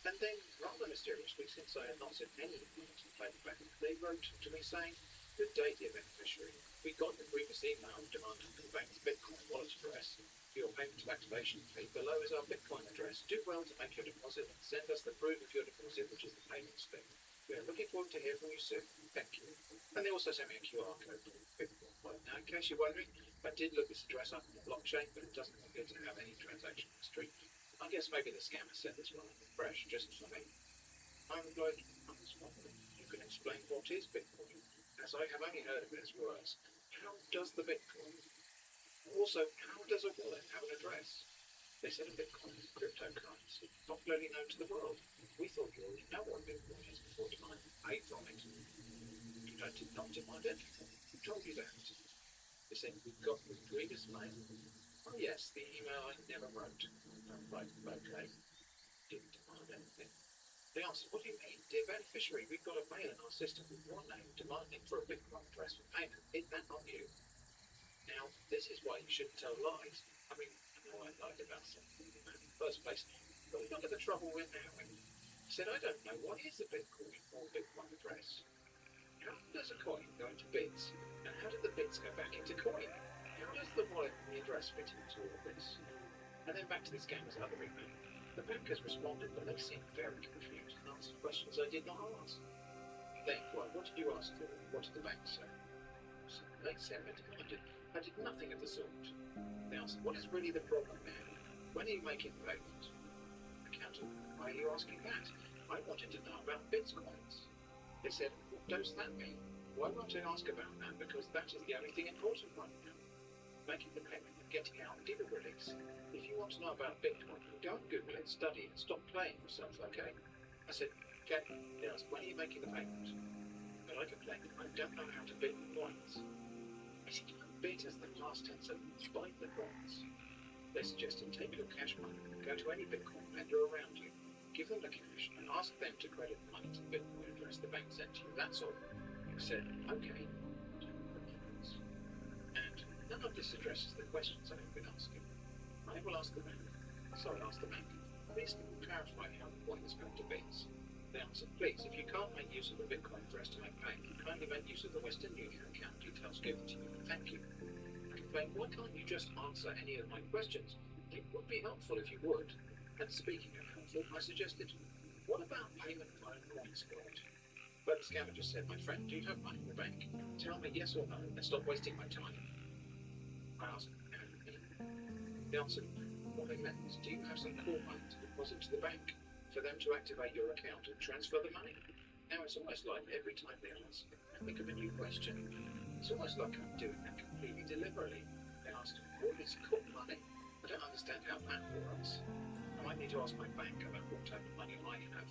And then, rather mysteriously, since I had not sent any email to the payment bank, they wrote to me saying, "Good day, dear beneficiary. We got the previous email demanding the bank's Bitcoin wallet address. For your payment activation fee, below is our Bitcoin address. Do well to make your deposit and send us the proof of your deposit, which is the payment slip. We are looking forward to hear from you soon. Thank you." And they also sent me a QR code for the Bitcoin wallet. Now, in case you're wondering, I did look this address up on the blockchain, but it doesn't appear to have any transaction history. I guess maybe the scammer set this one up fresh just for me. I replied, "I was wondering if you can explain what is Bitcoin, as I have only heard of it as words. How does the Bitcoin? Also, how does a wallet have an address?" They said a Bitcoin is a cryptocurrency, popularly known to the world. We thought you already know what Bitcoin is before demanding pay from it. But I did not demand anything. Who told you that? They said, "We got the previous mail." Oh yes, the email I never wrote. I replied, "Okay, didn't demand anything." They answered, "What do you mean? Dear beneficiary, we've got a mail in our system with your name demanding for a Bitcoin address for payment. Is that not you?" Now, this is why you shouldn't tell lies. I mean, I know I lied about something in the first place, but look at the trouble we're now in. I said, "I don't know what is a Bitcoin or Bitcoin address. How does a coin go into bits? And how do the bits go back into coin? How does the wallet and the address fit into all of this?" And then back to the scammer's other email. The bank has responded, but they seem very confused and answered questions I did not ask. They inquired, "What did you ask for? What did the bank say?" So they said I demanded. I did nothing of the sort. They asked, "What is really the problem now? When are you making the payment?" Accountant, "Why are you asking that? I wanted to know about Bitcoins." They said, "What does that mean? Why won't I ask about that? Because that is the only thing important right now. Making the payment and getting out did a release. If you want to know about Bitcoin, go and Google it, study it, and stop playing yourself, okay?" I said, "Okay." They asked, "When are you making the payment?" But I complained, "I don't know how to bid the coins." I said, "Bid as the past tense of buy the coins." They suggested, "Take your cash money and go to any Bitcoin vendor around you. Give them the cash and ask them to credit the money to the Bitcoin address the bank sent to you. That's all." I said, "Okay." And none of this addresses the questions I have been asking. I will ask the bank. Sorry, ask the bank. "Please can you clarify how the coin is going to bits?" They answered, "Please, if you can't make use of the Bitcoin address to make payment, kindly make use of the Western Union account details given to you. Thank you." I complained, "Why can't you just answer any of my questions? It would be helpful if you would." And speaking of helpful, I suggested, "What about payment via CoinSquad?" But the scammer just said, "My friend, do you have money in the bank? Tell me yes or no and stop wasting my time." I asked, how do you mean? He answered, what I meant was, do you have some core money to deposit to the bank for them to activate your account and transfer the money? Now it's almost like every time they ask, I think of a new question. It's almost like I'm doing that completely deliberately. They asked, what is core money? I don't understand how that works. I might need to ask my bank about what type of money I have.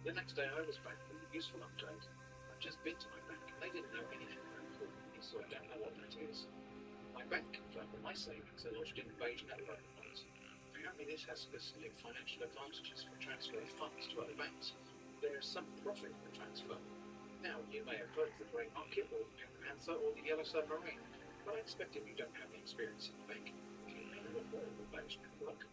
The next day I was back with a useful update. I've just been to my bank and they didn't know anything about core money, so I don't know what that is. My bank confirmed that my savings are lodged in beige network bonds. Apparently this has specific financial advantages for transfer of funds to other banks. There is some profit in the transfer. Now, you may have heard of the grey market or the pink panther or the yellow submarine, but I expect if you don't have any experience in the bank, you may know more of the beige network.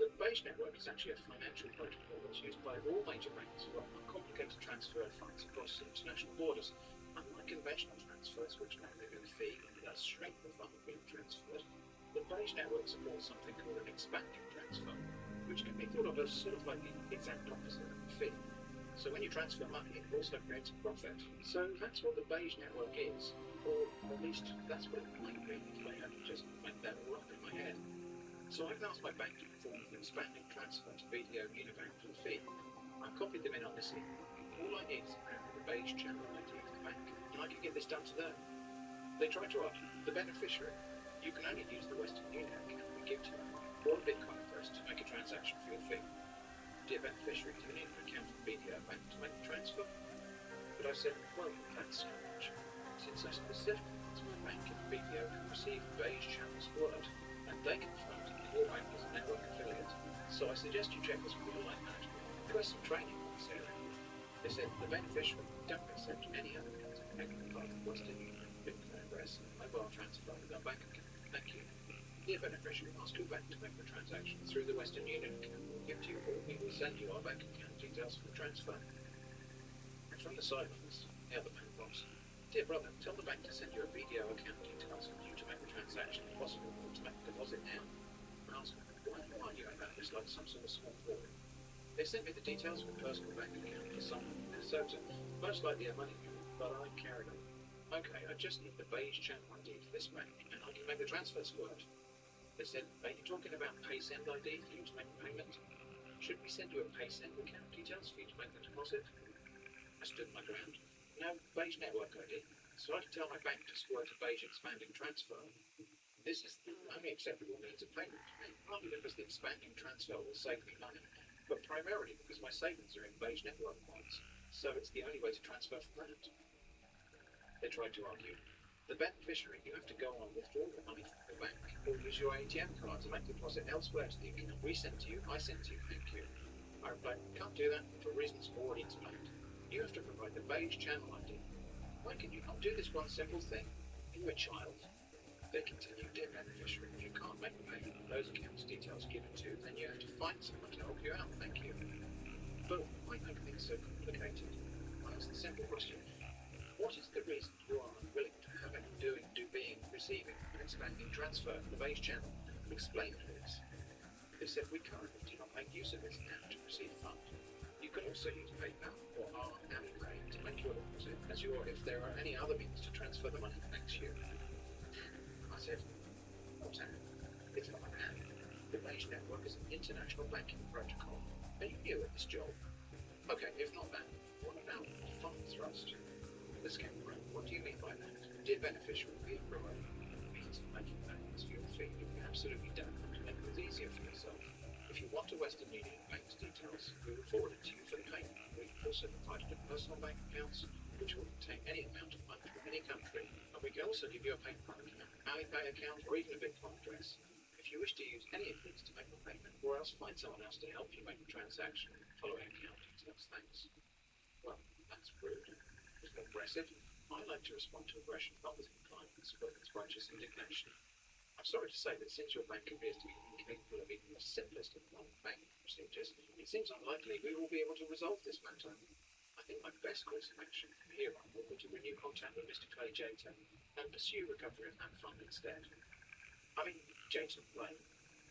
The beige network is actually a financial protocol that's used by all major banks for uncomplicated transfer of funds across international borders. Unlike conventional transfers, which may remove a fee and thus shrink the fund being transferred, the beige network supports something called an expanding transfer, which can be thought of as sort of like the exact opposite of a fee. So when you transfer money, it also creates a profit. So that's what the beige network is, or at least that's what it might be if I hadn't just made that all up in my head. So I've asked my bank to perform an expanding transfer to BDO Unibank for the fee. I've copied them in on this email. All I need is apparently the beige channel ID of the bank, and I can get this done to them. They tried to argue, the beneficiary, you can only use the Western Union account we give to you, or a Bitcoin address to make a transaction for your fee. Dear beneficiary, do you need an account from BDO Bank to make the transfer? But I said, well, that's strange. Since I specifically asked my bank if BDO can receive beige channel's word, and they confirmed that your bank is a network affiliate, so I suggest you check this with your line manager. Request some training in this area. They said the beneficiary don't accept any other contact apart from Western Union, Bitcoin address, and mobile transfer with our bank account. Thank you. Dear beneficiary, ask your bank to make the transaction through the Western Union account we'll give to you, or we will send you our bank account details for the transfer. And from the sidelines, the other bank boss, dear brother, tell the bank to send you a BDO account details for you to make the transaction if possible, or to make a deposit now. I asked them, why are you arguing about this like some sort of small boy? They sent me the details of a personal bank account for someone in Minnesota, most likely a money mule, but I carried on. Okay, I just need the beige channel ID for this bank, and I can make the transfers work. They said, are you talking about PaySend ID for you to make the payment? Should we send you a PaySend account details for you to make the deposit? I stood my ground. No beige network ID, so I can tell my bank to squirt a beige expanding transfer. This is the only acceptable means of payment to me, partly because the expanding transfer will save me money, but primarily because my savings are in beige network bonds, so it's the only way to transfer from that. They tried to argue. The beneficiary, you have to go on withdraw the money from the bank, or use your ATM card to make the deposit elsewhere to the account we sent to you, I sent to you, thank you. I replied, can't do that for reasons already explained. You have to provide the beige channel ID. Why can you not do this one simple thing? You're a child. They continue, dear beneficiary, if you can't make the payment with those accounts details given to, then you have to find someone to help you out, thank you. But why make things so complicated? I asked the simple question, what is the reason you are unwilling to have any being, receiving, and expanding transfer of the beige channel? Explain please. They said we currently do not make use of this now to receive funds. You can also use PayPal or Alipay to make your deposit, if there are any other means to transfer the money next year. I said, what's that? It's not an app. The beige network is an international banking protocol. Are you new at this job? Okay, if not that, what about fund thrust? The scammer, what do you mean by that? Dear beneficiary, we have provided means for making payments for your fee. You absolutely don't have to make it easier for yourself. If you want a Western Union bank's details, we will forward it to you for the payment. We've also provided personal bank accounts, which will contain any amount of money from any country, and we can also give you a PayPal account, Alipay account, or even a Bitcoin address. If you wish to use any of these to make the payment, or else find someone else to help you make the transaction, following account details, thanks. Well, that's rude. It's aggressive. I like to respond to aggression not with compliance, but with righteous indignation. I'm sorry to say that since your bank appears to be incapable of even the simplest of non-banking procedures, it seems unlikely we will be able to resolve this matter. I think my best course of action from here on will be to renew contact with Mr. Clay Jayton and pursue recovery of that fund instead. I mean, Jayton Lane.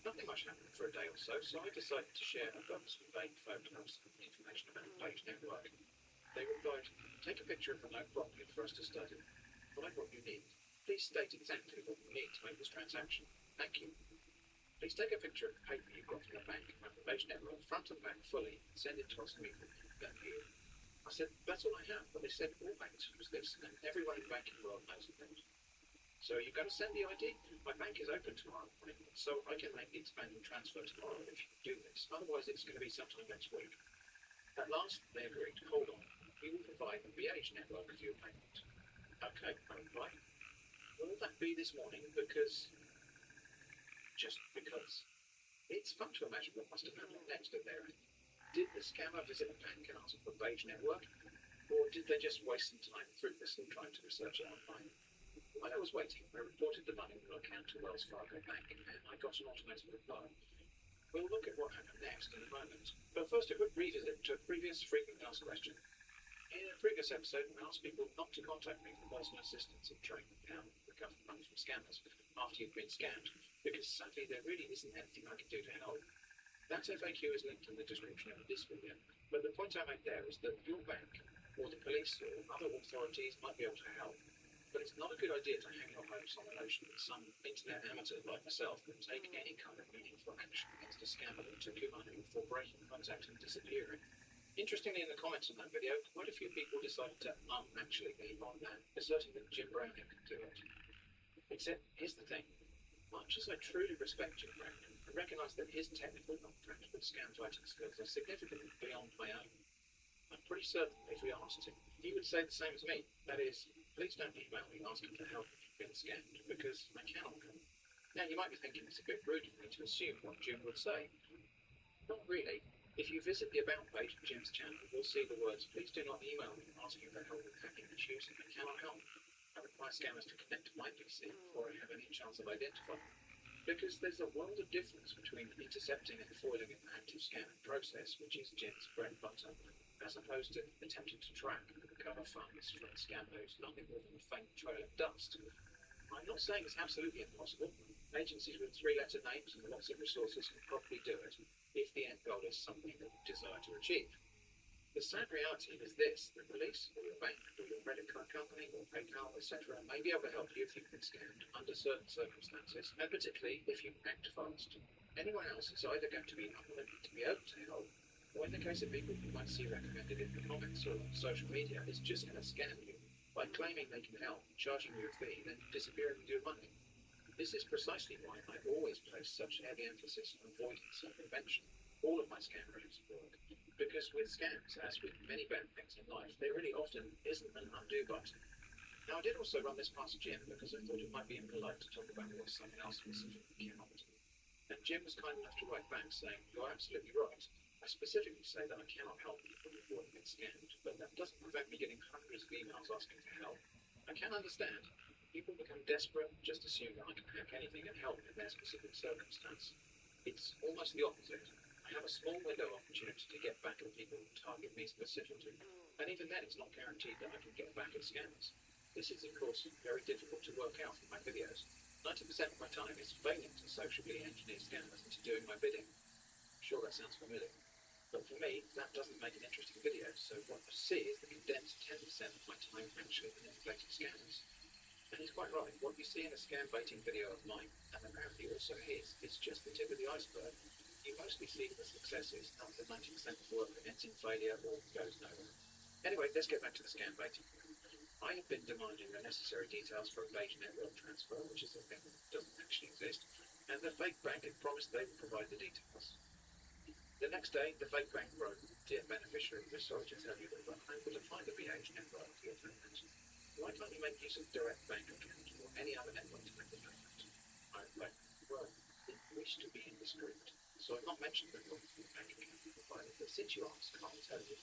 Nothing much happened for a day or so, so I decided to share a purposely vague photographs and information about the beige network. They replied, take a picture of the note properly for us to study. Find what you need. Please state exactly what you need to make this transaction. Thank you. Please take a picture of the paper you got from the bank and the page network front and back fully and send it to us immediately. Thank you. I said, that's all I have, but they said all banks use this and everyone in the banking world knows it. So you've got to send the ID. My bank is open tomorrow morning, so I can make the interbanking transfer tomorrow if you do this. Otherwise, it's going to be sometime next week. At last, they agreed. Hold on. We will provide the BH network for your payment. Okay, I replied. Will that be this morning? Just because. It's fun to imagine what must have happened next at their end. Did the scammer visit a bank and ask for the BH network? Or did they just waste some time fruitlessly trying to research it online? While I was waiting, I reported the money in my account to Wells Fargo Bank, and I got an automated reply. We'll look at what happened next in a moment, but first a quick revisit to a previous frequently asked question. In a previous episode, I asked people not to contact me for personal assistance in tracking down recovered money from scammers after you've been scammed, because sadly there really isn't anything I can do to help. That FAQ is linked in the description of this video, but the point I made there is that your bank, or the police, or other authorities might be able to help, but it's not a good idea to hang your hopes on the notion that some internet amateur like myself can take any kind of meaningful action against a scammer that took your money before breaking contact and disappearing. Interestingly, in the comments on that video, quite a few people decided to actually leave on that, asserting that Jim Browning could do it. Except, here's the thing. Much as I truly respect Jim Browning, I recognise that his technical and practical scam fighting skills are significantly beyond my own. I'm pretty certain if we asked him, he would say the same as me. That is, please don't email me asking for help if you've been scammed, because I cannot help. Now, you might be thinking it's a bit rude of me to assume what Jim would say. Not really. If you visit the About page of Jim's channel, you'll see the words, please do not email me asking for help with hacking issues, I cannot help. I require scammers to connect to my PC before I have any chance of identifying them. Because there's a world of difference between intercepting and foiling an active scamming process, which is Jim's bread and butter, as opposed to attempting to track and recover funds from a scammer who's nothing more than a faint trail of dust. I'm not saying it's absolutely impossible. Agencies with three-letter names and lots of resources can probably do it, if the end goal is something that you desire to achieve. The sad reality is this: the police, or your bank, or your credit card company, or PayPal, etc., may be able to help you if you've been scammed under certain circumstances, and particularly if you act fast. Anyone else is either going to be unwilling to be able to help, or in the case of people you might see recommended in the comments or on social media, is just going to scam you by claiming they can help, charging you a fee, then disappearing with your money. This is precisely why I always place such heavy emphasis on avoidance and prevention. All of my scam-related work. Because with scams, as with many bad things in life, there really often isn't an undo button. Now, I did also run this past Jim because I thought it might be impolite to talk about what someone else specifically cannot. And Jim was kind enough to write back saying, you're absolutely right. I specifically say that I cannot help people who have been scammed, but that doesn't prevent me getting hundreds of emails asking for help. I can understand. People become desperate and just assume that I can hack anything and help in their specific circumstance. It's almost the opposite. I have a small window of opportunity to get back at people who target me specifically, and even then it's not guaranteed that I can get back at scammers. This is, of course, very difficult to work out from my videos. 90% of my time is failing to socially engineer scammers into doing my bidding. I'm sure that sounds familiar. But for me, that doesn't make an interesting video, so what you see is the condensed 10% of my time actually manipulating scammers. And he's quite right. What you see in a scam baiting video of mine, and apparently also his, is just the tip of the iceberg. You mostly see the successes, not the 90% of work that ends in failure or goes nowhere. Anyway, let's get back to the scam baiting. I have been demanding the necessary details for a BH network transfer, which is a thing that doesn't actually exist, and the fake bank had promised they would provide the details. The next day, the fake bank wrote, dear beneficiary, we're sorry to tell you that we're unable to find a BH network for your payment. Why can't you make use of direct bank account or any other network to make the payment? I replied, well, it wish to be indiscreet, so I've not mentioned the bank account provided, but since you asked, I'll tell you.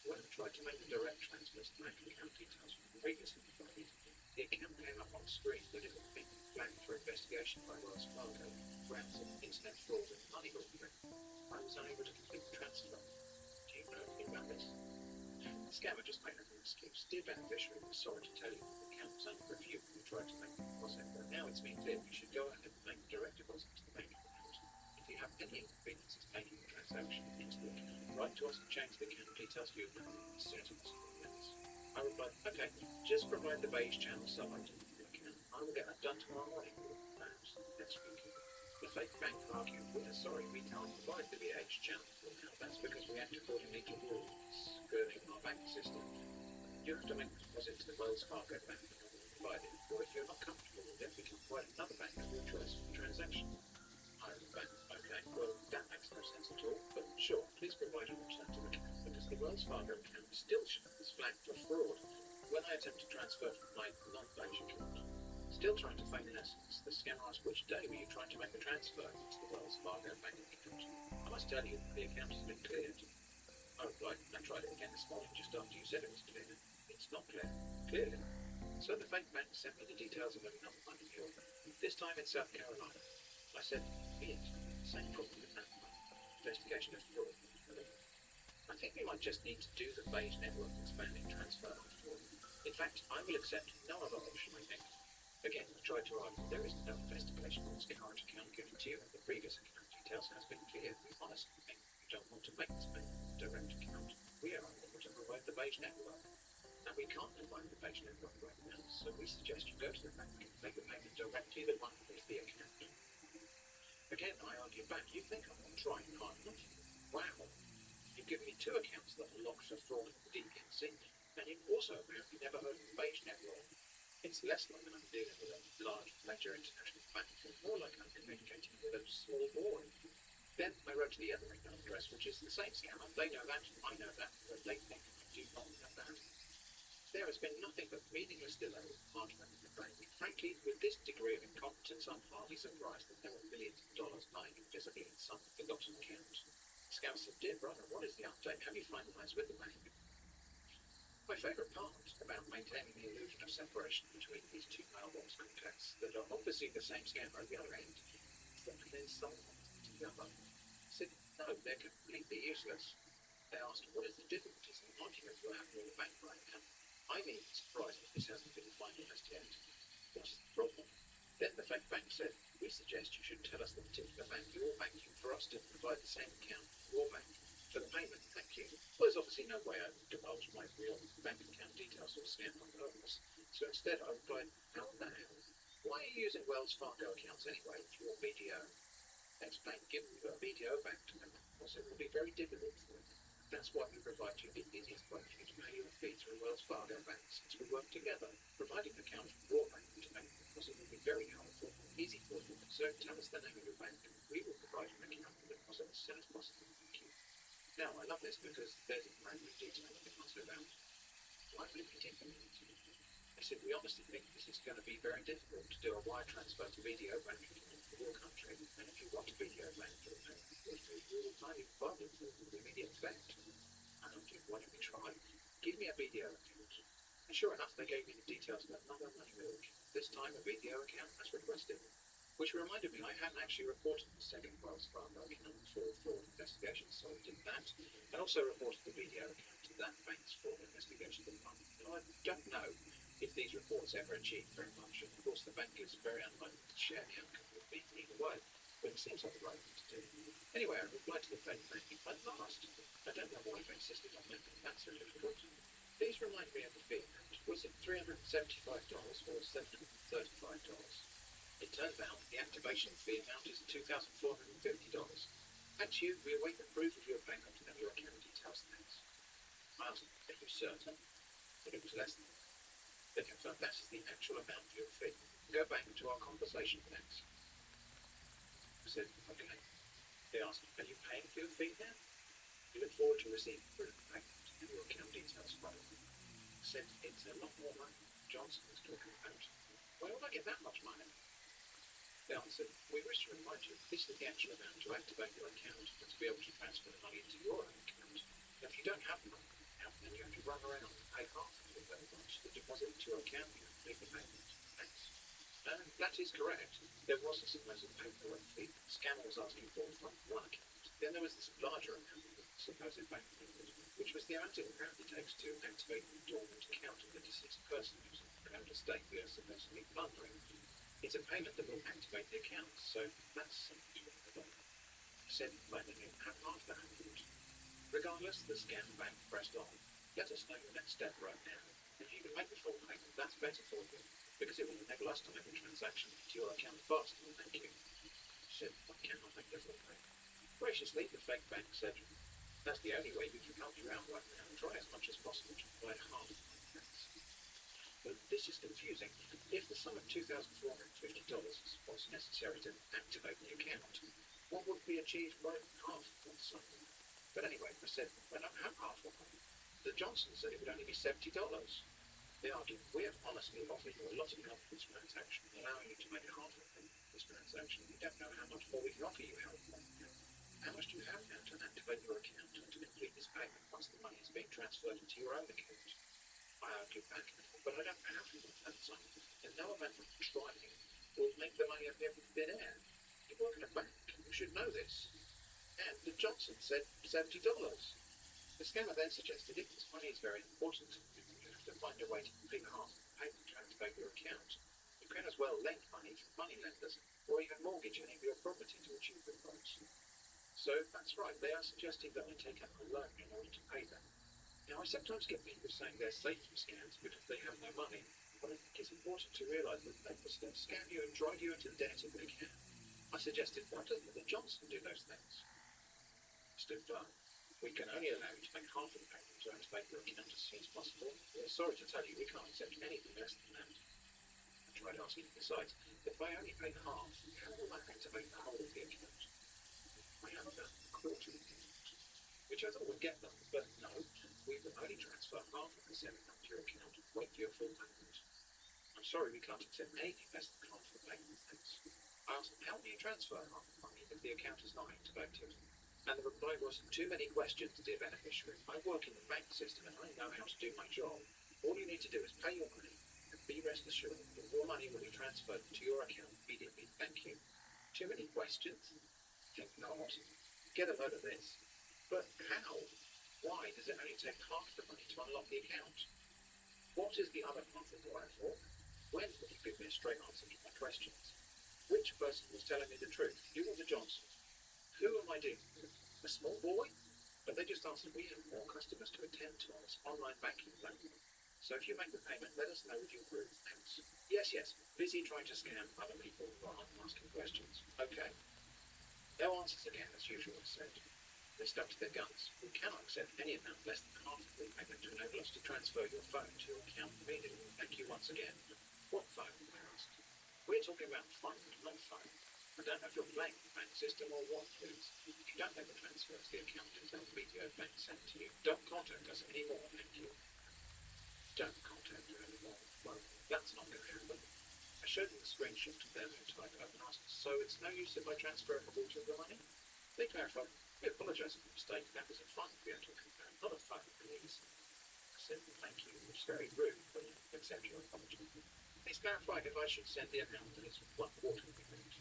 When I tried to make the direct transfers to bank account details from the previously provided, the account came up on the screen that it had been flagged for investigation by Wells Fargo, grounds of internet fraud and money laundering. I was unable to complete the transfer. Do you know anything about this? The scammer just made an excuse. Dear beneficiary, we're sorry to tell you that the account was under review when we tried to make the deposit, but now it's been clear you should go ahead and make a direct deposit to the bank account. If you have any inconveniences making the transaction into the account, write to us and change the account details for your account as soon as possible. I replied, okay, just provide the beige channel sub-ID for the account. I will get that done tomorrow morning, perhaps next week. The fake bank argued, we're sorry, we can't provide the VH channel now. That's because we act accordingly to rules governing our bank system. You have to make a deposit to the Wells Fargo bank provided, or if you're not comfortable with it, we can provide another bank of your choice for the transaction. Ireland Bank. Okay, well, that makes no sense at all, but sure, please provide an alternative account because the Wells Fargo account still shows flagged for fraud when I attempt to transfer from my non-bank account. Still trying to feign innocence, the scammer asked which day were you trying to make a transfer to the Wells Fargo bank account. I must tell you, the account has been cleared. I replied, I tried it again this morning just after you said it was cleared. It's not clear. Clearly. So the fake bank sent me the details of another money deal, this time in South Carolina. I said, yes, same problem with that one. Investigation of fraud. I think we might just need to do the beige network expanding transfer after all. In fact, I will accept no other option, I think. Again, I tried to argue there is no investigation on this current account given to you, and the previous account details has been cleared. We honestly think we don't want to make this payment direct account. We are unable to provide the beige network. And we can't provide the beige network right now, so we suggest you go to the bank and make the payment directly the one with the account. Again, I argue back, you think I'm not trying hard enough? Wow. You've given me two accounts that are locked for fraud at the DPNC, and you've also apparently never heard of the beige network. It's less like I'm dealing with a large, major international bank, and more like I'm communicating with a small boy. Then I wrote to the other email address, which is the same scammer. They know that, I know that, but they think I do not know that. There has been nothing but meaningless delay and argument in the bank. Frankly, with this degree of incompetence, I'm hardly surprised that there were millions of dollars lying invisibly in some forgotten account. Scout said, dear brother, what is the update? Have you finalized with the bank? My favourite part about maintaining the illusion of separation between these two mailbox contacts that are obviously the same scammer at the other end is that we then sold them together. I said, no, they're completely useless. They asked, what is the difficulties in argument you have with the bank right now? I'm even surprised that this hasn't been finalised yet. What is the problem? Then the fake bank said, we suggest you should tell us the particular bank you're banking for us to provide the same account your bank for the payment, thank you. Well, there's obviously no way I would divulge my real bank account details or scam on purpose. So instead I replied, how the hell? Why are you using Wells Fargo accounts anyway through your BDO? Explain, giving you a BDO bank to them, because it will be very difficult for you. That's why we provide you the easiest way for you to pay your fee through Wells Fargo Bank, since we work together, providing an account for your bank to make because it will be very helpful, easy for you. So tell us the name of your bank, and we will provide an account for the deposit as soon as possible. Thank you. Now, I love this because there's a brand new detail I can ask about. Why would it be difficult? I said, we honestly think this is going to be very difficult to do a wire transfer to BDO bank account for your country, and if you want a BDO bank for the payment, we will highly provide it for immediate effect. I don't know, why don't we try? Give me a BDO account. And sure enough, they gave me the details of another money move account, this time a BDO account as requested. Which reminded me, I hadn't actually reported the second Wells Fargo account for fraud investigation, so I did that. And also reported the BDO account to that bank's fraud investigation department. And I don't know if these reports ever achieve very much. Of course, the bank is very unlikely to share the outcome with me either way, but it seems like the right thing to do. Anyway, I replied to the fake bank at last. I don't know why they insisted on making that so difficult. Please remind me of the fee amount. Was it $375 or $735? It turns out the activation fee amount is $2,450. Thanks you, we await the proof of your payment and your account details, thanks. I asked, are you certain? But it was less than that. They confirmed that is the actual amount of your fee. Go back to our conversation, thanks. I said, okay. They asked, are you paying for your fee now? We look forward to receiving proof of payment and your account details from you. I said, it's a lot more money Johnson was talking about. Why would I get that much money? They answered, we wish to remind you this is the actual amount to activate your account and to be able to transfer the money into your own account. Now, if you don't have the money account, then you have to run around and pay half of it very much to deposit into your account and make the payment. Thanks. And that is correct. There was a supposed paperwork fee the scammer was asking for from one account. Then there was this larger amount of supposed bank payment, which was the amount it apparently takes to activate the dormant account of the deceased person whose account estate we are supposedly plundering. It's a payment that will activate the account, so that's something to remember. I said, let me have half that amount. Regardless, the scam bank pressed on. Let us know your next step right now. If you can make the full payment, that's better for you. because it will enable us to make the transaction to your account faster. Thank you. Said, I cannot make the full payment. Graciously, the fake bank said, that's the only way we can help you out right now. Try as much as possible to provide half of my payments. But this is confusing. If the sum of $2,450 was necessary to activate the account, what would be achieved by half of the sum? But anyway, I said, I don't have half of it. The Johnson said it would only be $70. They argued, we have honestly offered you a lot of help with this transaction, allowing you to make half of this transaction. We don't know how much more we can offer you help. How much do you have now to activate your account and to complete this payment once the money is being transferred into your own account? I argued back, but I don't have that sum, and no amount of trying will make the money appear from thin air. You work in a bank, you should know this. And the Johnson said $70. The scammer then suggested if this money is very important, you have to find a way to complete half of the payment to activate your account. You can as well lend money from money lenders or even mortgage any of your property to achieve the goals. So that's right, they are suggesting that I take out a loan in order to pay them. Now, I sometimes get people saying they're safe from scams because they have no money, but I think it's important to realise that they will still scam you and drive you into debt if they can. I suggested, why doesn't the Johnson do those things? Stood firm. We can only allow you to make half of the payment to activate your account as soon as possible. We're sorry to tell you we can't accept anything less than that. I tried asking, besides, if I only pay half, how will I activate the whole of the account? I have about a quarter of the account, which I thought would get them, but no, we will only transfer half of the $7 to your account and wait for your full payment. I'm sorry, we can't accept anything less than half of the payment, thanks. I asked, how do you transfer half the money if the account is not activated? And the reply was, too many questions, dear beneficiary. I work in the bank system and I know how to do my job. All you need to do is pay your money and be rest assured that your money will be transferred to your account immediately. Thank you. Too many questions? Think not. Get a load of this. But how? Why does it only take half the money to unlock the account? What is the other half of the for? When will you give me a straight answer to my questions? Which person was telling me the truth? You or the Johnson? Who am I dealing with? A small boy? But they just answered, we have more customers to attend to on this online banking platform. So if you make the payment, let us know if you approve. Thanks. Yes. Busy trying to scam other people rather than asking questions. Okay. No answers again, as usual, I said. They stuck to their guns. We cannot accept any amount less than half of the payment to enable us to transfer your phone to your account immediately. Thank you once again. What phone? I asked. We're talking about phone, not phone. I don't know if you're playing the bank system or what, please. If you don't make the transfer to the account until the video bank sent to you, don't contact us anymore, thank you. Don't contact her anymore. Well, that's not going to happen. I showed them the screenshot of their note type and asked, so it's no use if I transfer a quarter of the money? They clarified, we apologise for the mistake, that was a fund we are talking about, not a phone, please. I said, thank you, it was very rude, but I accept your apology. Please clarify if I should send the amount that is 1/4 of the payment.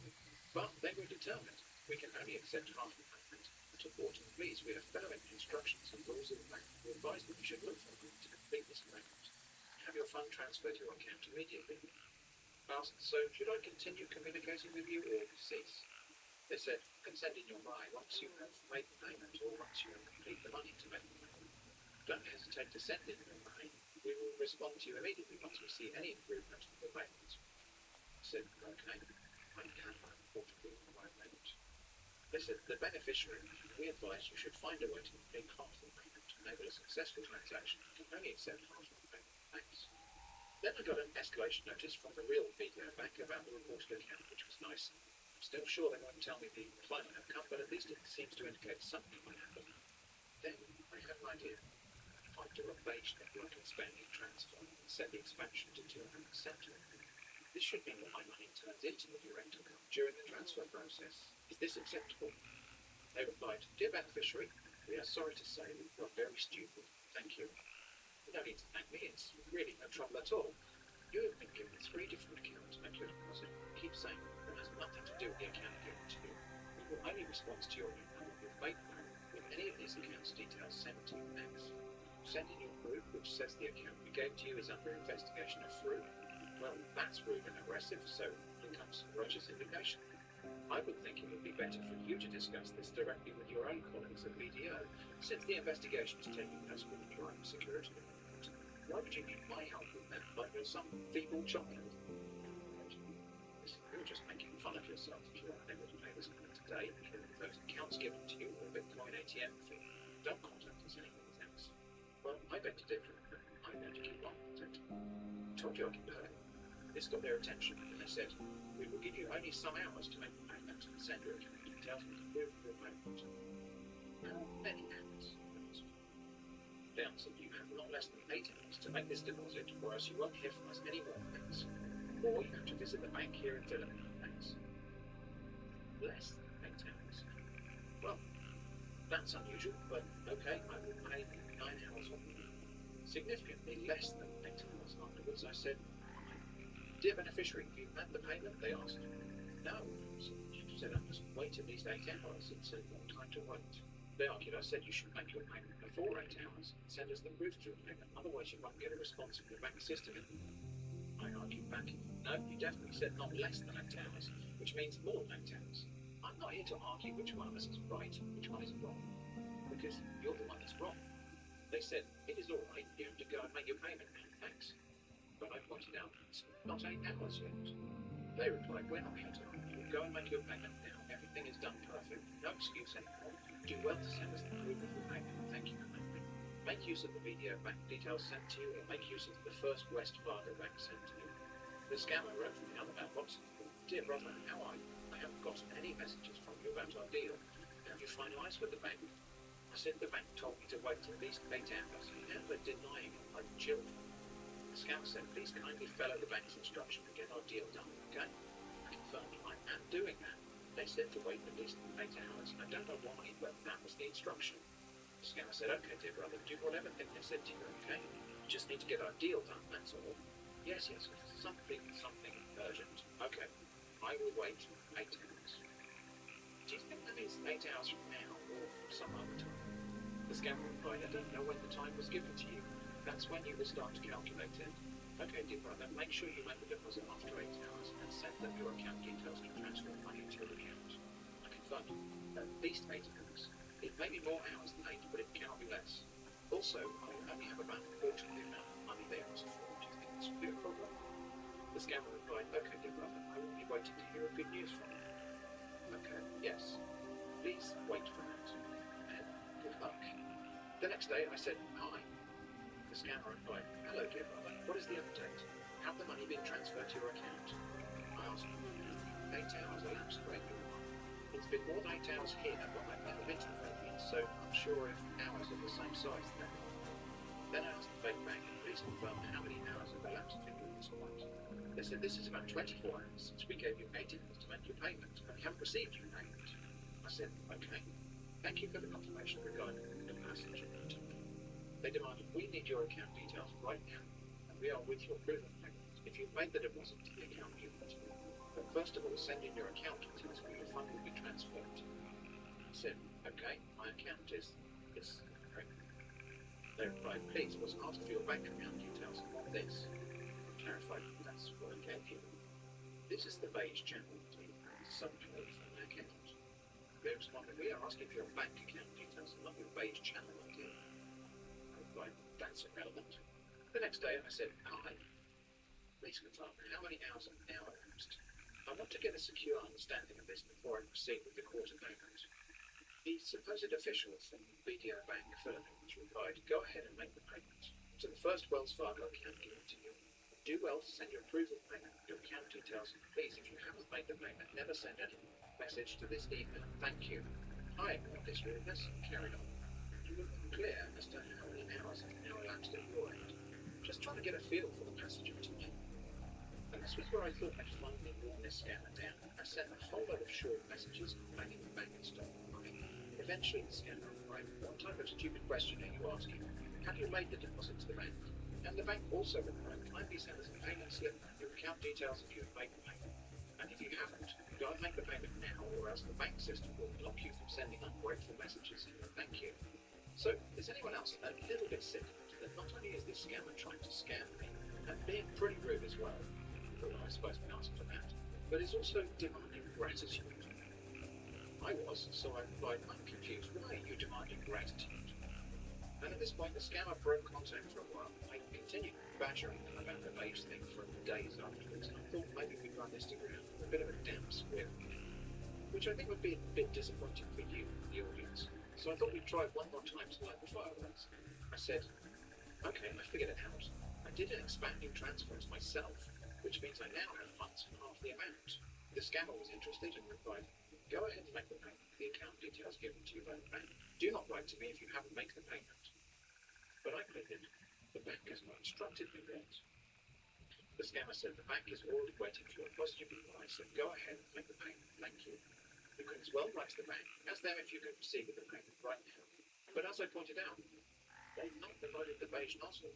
But they were determined. We can only accept half the payment. To quarter, please, we are following the instructions and rules of the bank. We advise that you should look for a group to complete this payment. Have your fund transferred to your account immediately. Asked, so should I continue communicating with you or cease? They said, you can send in your reply once you have made the payment or once you have completed the money to make the payment. Don't hesitate to send in your reply. We will respond to you immediately once we see any improvement in the payment. I said, okay. I can unfortunately the right payment. They said, the beneficiary, we advise you should find a way to complete half the payment to enable a successful transaction. You can only accept half the payment. Thanks. Then I got an escalation notice from the real video bank about the reported account, which was nice. I'm still sure they won't tell me the final outcome, but at least it seems to indicate something might happen. Then I had an idea. If I do a page network expanding transfer and set the expansion to 200%, this should mean that my money turns into the direct account during the transfer process. Is this acceptable? They replied, dear beneficiary, we are sorry to say that you are very stupid. Thank you. You don't need to thank me, it's really no trouble at all. You have been given 3 different accounts to make your deposit. Keep saying that has nothing to do with the account given to you. We will only respond to your email with PayPal with any of these accounts details sent to you next. Send in your proof which says the account we gave to you is under investigation of fraud. Well, that's rude and aggressive, so here comes Roger's indication. I would think it would be better for you to discuss this directly with your own colleagues at BDO, since the investigation is taking place with the Crime Security Department. Why would you need my help with that, like you're some feeble child? ATM fee. Don't contact us anymore, thanks. Well, I beg to differ. I'm going to keep on contact. Told you I could pay. This got their attention, and they said, we will give you only some hours to make the payment and send your account details with the proof of your payment. How many hours? They answered, you have not less than 8 hours to make this deposit, or else you won't hear from us any more, thanks. Or you have to visit the bank here in Philadelphia, thanks. Less than 8 hours. Well, that's unusual, but okay, I will pay 9 hours on the significantly less than 8 hours afterwards. I said, dear beneficiary, have you made the payment? They asked. No. So you said I must wait at least 8 hours. It's a long time to wait. They argued. I said you should make your payment before 8 hours and send us the proof of your payment. Otherwise you won't get a response from the bank system. I argued back. No, you definitely said not less than 8 hours, which means more than 8 hours. I'm not here to argue which one of us is right and which one is wrong, because you're the one that's wrong. They said, it is all right, you have to go and make your payment now, thanks. But I pointed out, it's not 8 hours yet. They replied, we're not here to argue. Go and make your payment now. Everything is done perfect. No excuse anymore. Do well to send us the proof of your payment. Thank you kindly. Make use of the video bank details sent to you, or make use of the first West Fargo bank sent to you. The scammer wrote from the other mailbox, dear brother, how are you? I haven't gotten any messages from you about our deal. Have you finalised with the bank? I said the bank told me to wait at least 8 hours, never denying it like children. The scammer said, please kindly follow the bank's instruction to get our deal done, okay? I confirmed I am doing that. They said to wait at least 8 hours. I don't know why, but that was the instruction. The scammer said, okay, dear brother, do whatever thing they said to you, okay? You just need to get our deal done, that's all. Yes, something urgent. Okay, I will wait 8 hours. Do you think that is 8 hours from now, or some other time? The scammer replied, I don't know when the time was given to you. That's when you will start to calculate it. Okay, dear brother, make sure you make the deposit after 8 hours and send them your account details to transfer money to your account. I confirmed, at least 8 hours. It may be more hours than 8, but it cannot be less. Also, I only have about a quarter of the amount of money they asked for. Do you think this will be a problem? The scammer replied, okay, dear brother, I will be waiting to hear good news from you. Okay, yes. Please wait for that. And good luck. The next day, I said, hi. The scammer replied, hello, dear brother. What is the update? Have the money been transferred to your account? I asked, 8 hours elapsed, great. It's been more than 8 hours here, but I've never been to the Philippines, so I'm sure if hours are the same size then. Then I asked the fake bank, please confirm how many hours have elapsed since this point. They said this is about 24 hours since we gave you 8 hours to make your payment, and we haven't received your payment. I said, okay. Thank you for the confirmation regarding the passenger. They demanded, we need your account details right now, and we are with your proof of payment. If you've made the deposit to the account you want, but first of all, send in your account details where your fund will be transferred. I said, okay, my account is this. They replied, please, was asked for your bank account details and not this. I clarified, that's what I gave you. This is the beige channel between subcode and the account. They responded, we are asking for your bank account details and not your beige channel ID. I replied, that's irrelevant. The next day I said, hi. Please confirm how many hours have now elapsed. I want to get a secure understanding of this before I proceed with the quarter payment. The supposed official from BDO Bank Philippines replied, go ahead and make the payment to the first Wells Fargo account given to you. Do well to send your proof of payment, your account details, and please, if you haven't made the payment, never send any message to this email. Thank you. I ignored this rudeness and carried on. You were clear as to how many hours have now elapsed at your end. Just trying to get a feel for the passenger to me. And this was where I thought I'd finally worn this scammer down. I sent a whole lot of short messages complaining the bank had stolen money. Eventually the scammer replied, what type of stupid question are you asking? Have you made the deposit to the bank? And the bank also replied, kindly send us a payment slip, your account details if you have made the payment. And if you haven't, go and make the payment now, or else the bank system will block you from sending ungrateful messages saying thank you. So, is anyone else a little bit sick that not only is this scammer trying to scam me, and being pretty rude as well, although I suppose we asked for that, but is also demanding gratitude? I was, so I replied, I'm confused. Why are you demanding gratitude? And at this point, the scammer broke contact for a while. I continued badgering them about the beige thing for days afterwards, and I thought maybe we'd run this to ground with a bit of a damp squib, which I think would be a bit disappointing for you, the audience. So I thought we'd try one more time to light the fireworks. I said, okay, I figured it out. I did an expanding transfers myself, which means I now have funds for half the amount. The scammer was interested and replied, go ahead and make the payment with the account details given to you by the bank. Do not write to me if you haven't made the payment. But I pleaded, the bank has not instructed me yet. The scammer said the bank is already waiting for your positive reply, so go ahead and make the payment. Thank you. You could as well write to the bank, as them if you could proceed with the payment right now. But as I pointed out, they've not provided the beige nozzle.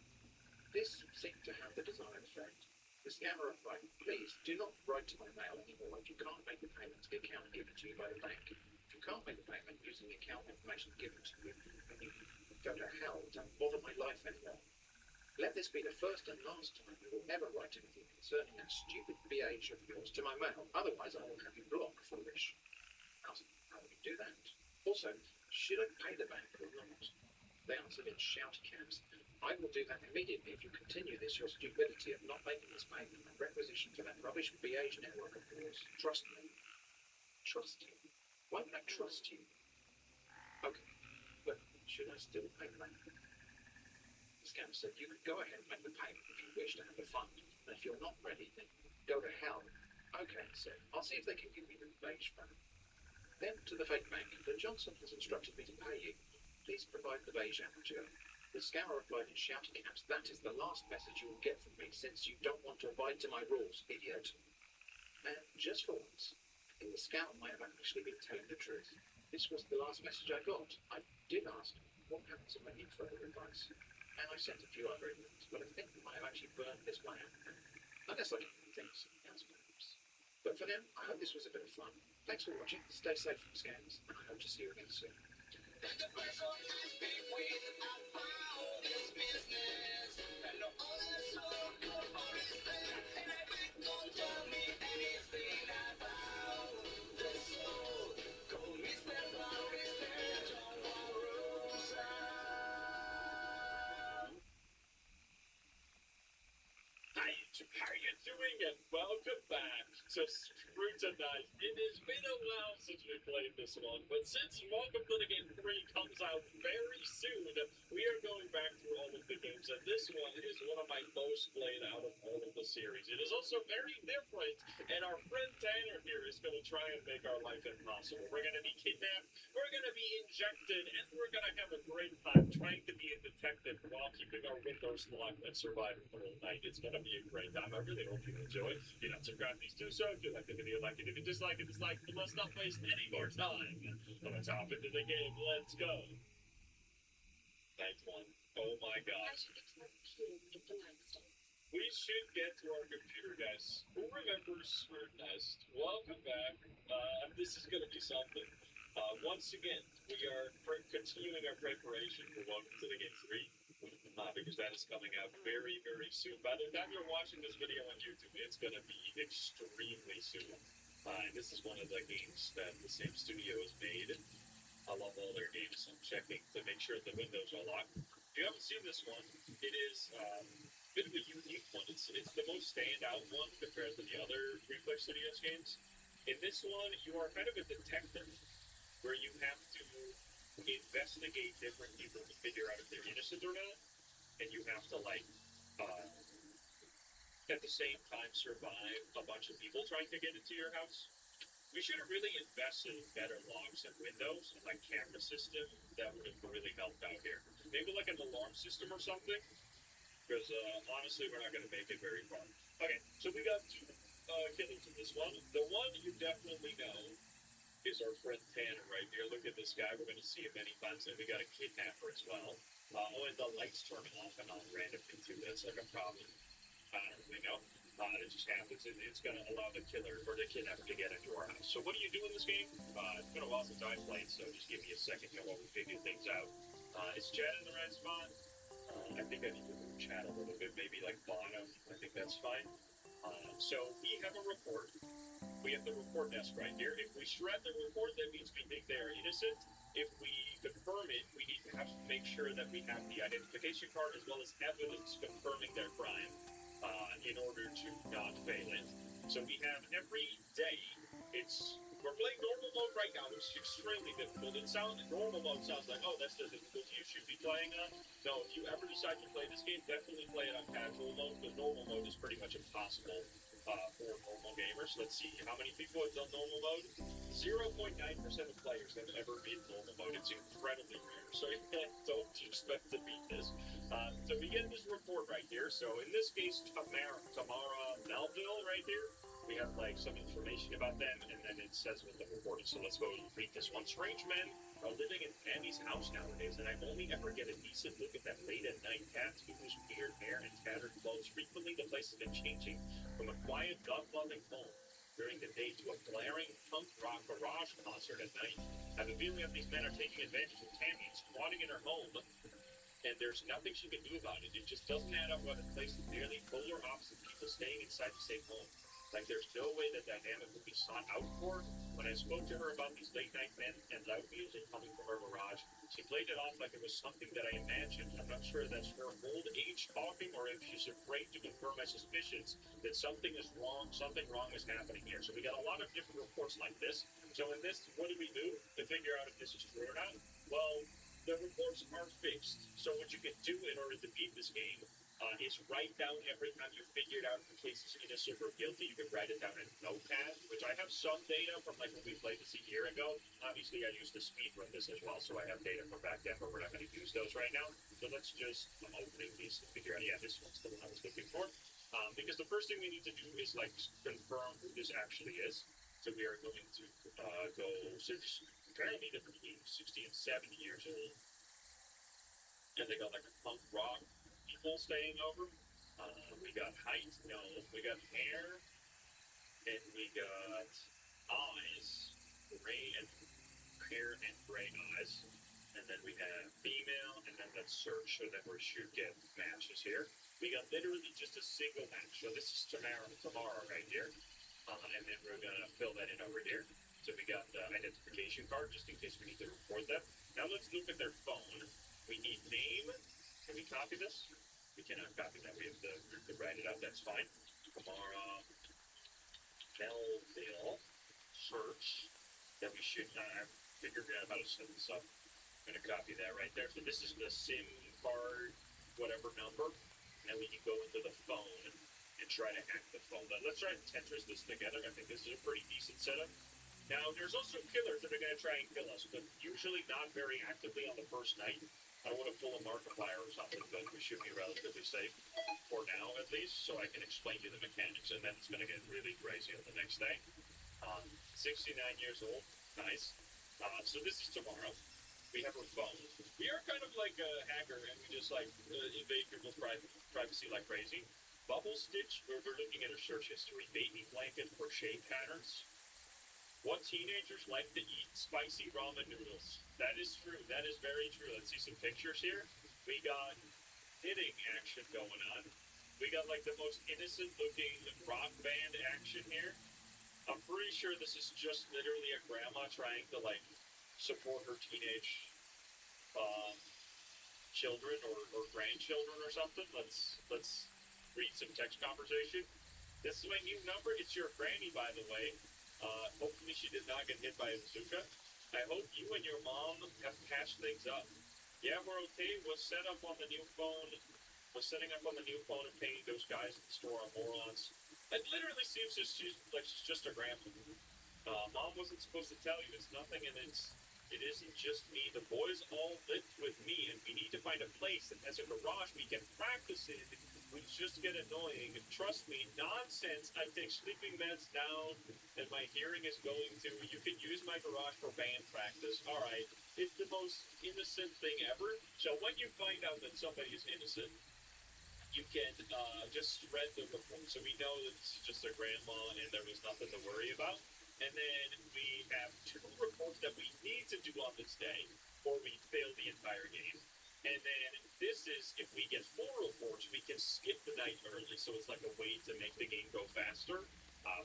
This seemed to have the desired effect. The scammer replied, please do not write to my mail anymore if you can't make the payment to the account given to you by the bank. If you can't make the payment using the account information given to you, then you go to hell. Don't bother my life anymore. Let this be the first and last time you will ever write anything concerning that stupid BH of yours to my mail. Otherwise, I will have you blocked, foolish. How will you do that? Also, should I pay the bank or not? They answered in shouty caps. I will do that immediately if you continue this, your stupidity of not making this payment and requisition for that rubbish BH network of yours. Trust me. Trust you? Why would I trust you? Okay, but should I still pay the bank? The scammer said you could go ahead and make the payment if you wish to have the fund, and if you're not ready, then go to hell. Okay, so I'll see if they can give me the beige fund. Then to the fake bank, the Johnson has instructed me to pay you. Please provide the beige amateur. The scammer replied in shouting caps, that is the last message you will get from me since you don't want to abide to my rules, idiot. And just for once, in the scammer might have actually been telling the truth. This was the last message I got. I did ask what happens if I need further advice. And I sent a few other emails, but I think I might have actually burned this one out. Unless I can think something else perhaps. But for now, I hope this was a bit of fun. Thanks for watching. Stay safe from scams, and I hope to see you again soon. The person I speak with about this business, and no other circle is there, and I beg don't tell me anything about the soul. Call Mr. Barrister, don't worry, How you doing? And welcome back to Scrutinize. It has been a while since we played this one, but since Welcome to the Game 3 comes out very soon, we are going back through all of the games, and this one is one of my most played out of all of the series. It is also very different, and our friend Tanner here is going to try and make our life impossible. We're going to be kidnapped, we're going to be injected, and we're going to have a great time trying to be a detective while keeping our windows locked and surviving the whole night. It's going to be a great time. I really hope you enjoy. If you're not subscribed, please do so. If you like the video, like it. If you dislike it, dislike it. Let's not waste any more time. Let's hop into the game. Let's go. Night one. Oh my god. We should get to our computer, guys. Who remembers Scrutinized? Welcome back. This is going to be something. Once again, we are continuing our preparation for Welcome to the Game 3. Because that is coming out very, very soon. By the time you're watching this video on YouTube, it's going to be extremely soon. And this is one of the games that the same studio has made. I love all their games. I'm checking to make sure the windows are locked. If you haven't seen this one, it is a bit of a unique one. It's the most standout one compared to the other Reflex Studios games. In this one, you are kind of a detective where you have to investigate different people to figure out if they're innocent or not. And you have to, at the same time survive a bunch of people trying to get into your house. We should have really invested in better logs and windows and, camera system. That would have really helped out here. Maybe, an alarm system or something. Because, honestly, we're not going to make it very far. Okay, so we got two killers in this one. The one you definitely know is our friend Tanner right here. Look at this guy. We're going to see him many times. And we got a kidnapper as well. And the lights turning off and on randomly too. That's a problem. I don't really know. It just happens. It's going to allow the killer or the kidnapper to get into our house. So what do you do in this game? It's been a while since I've played, so just give me a second here while we figure things out. Is chat in the right spot? I think I need to move chat a little bit, maybe bottom. I think that's fine. So we have a report. We have the report desk right here. If we shred the report, that means we think they are innocent. If we confirm it, we need to make sure that we have the identification card as well as evidence confirming their crime in order to not fail it. So we have every day we're playing normal mode right now, which is extremely difficult. Normal mode sounds like, oh, that's the difficulty you should be playing on. No, if you ever decide to play this game, definitely play it on casual mode, because normal mode is pretty much impossible for normal gamers. Let's see, how many people have done normal mode? 0.9% of players have ever beat normal mode. It's incredibly rare, so you don't expect to beat this. So we get this report right here. So in this case, Tamara Melville right here, we have like some information about them, and then it says what the report is. So let's go read this one. Strange men are living in Andy's house nowadays, and I only ever get a decent look at them late at night. Cats whose weird hair and tattered clothes. Frequently, the place has been changing from a quiet, dog-loving home during the day to a blaring punk rock garage concert at night. I have a feeling that these men are taking advantage of Tammy and squatting in her home, and there's nothing she can do about it. It just doesn't add up whether the place is nearly polar opposite people staying inside the same home. Like, there's no way that dynamic would be sought out for. When I spoke to her about these late night men and loud music coming from her garage, she played it off like it was something that I imagined. I'm not sure that's her old age talking, or if she's afraid to confirm my suspicions that something wrong is happening here. So we got a lot of different reports like this. So in this, what do we do to figure out if this is true or not? Well, the reports are fixed. So what you can do in order to beat this game is write down every time you figured out the case is innocent or guilty. You can write it down in a notepad, which I have some data from like when we played this a year ago. Obviously, I used to speedrun this as well, so I have data from back then, but we're not going to use those right now. So let's just, I'm opening these to figure out, yeah, this one's the one I was looking for. Because the first thing we need to do is like confirm who this actually is. So we are going to go, so apparently they're between 60 and 70 years old. And they got like a punk rock people staying over. We got height, no. We got hair, and we got eyes, gray and hair and gray eyes. And then we have female, and then let's search so that we should get matches here. We got literally just a single match. So this is Tamara right here. And then we're gonna fill that in over here. So we got the identification card just in case we need to report them. Now let's look at their phone. We need name. Can we copy this? We cannot copy that. We have to write it out. That's fine. Tamara Melville. Search. Then we should figure out how to set this up. I'm gonna copy that right there. So this is the SIM card, whatever number. And we can go into the phone and try to hack the phone. Let's try and Tetris this together. I think this is a pretty decent setup. Now, there's also killers that are going to try and kill us, but usually not very actively on the first night. I don't want to pull a Markiplier or something, but we should be relatively safe for now, at least, so I can explain you the mechanics, and then it's going to get really crazy on the next day. 69 years old. Nice. So this is tomorrow. We have her phone. We are kind of like a hacker, and we just like invade people's privacy like crazy. Bubble Stitch, we're looking at her search history. Baby blanket crochet patterns. What teenagers like to eat spicy ramen noodles? That is true. That is very true. Let's see some pictures here. We got knitting action going on. We got like the most innocent looking rock band action here. I'm pretty sure this is just literally a grandma trying to like support her teenage children or grandchildren or something. Let's read some text conversation. This is my new number. It's your granny, by the way. Hopefully she did not get hit by a bazooka. I hope you and your mom have patched things up. Yeah, we're okay. Was setting up on the new phone and paying those guys at the store are morons. It literally seems like she's just a grandma. Mom wasn't supposed to tell you it's nothing, and it isn't just me. The boys all live with me, and we need to find a place that has a garage we can practice in. Which just get annoying. Trust me, nonsense. I take sleeping meds down, and my hearing is going to. You can use my garage for band practice. All right, it's the most innocent thing ever. So when you find out that somebody is innocent, you can just spread the report. So we know that this is just a grandma, and there was nothing to worry about. And then we have 2 reports that we need to do on this day, or we fail the entire game. And then this is, if we get 4 reports, we can skip the night early, so it's like a way to make the game go faster.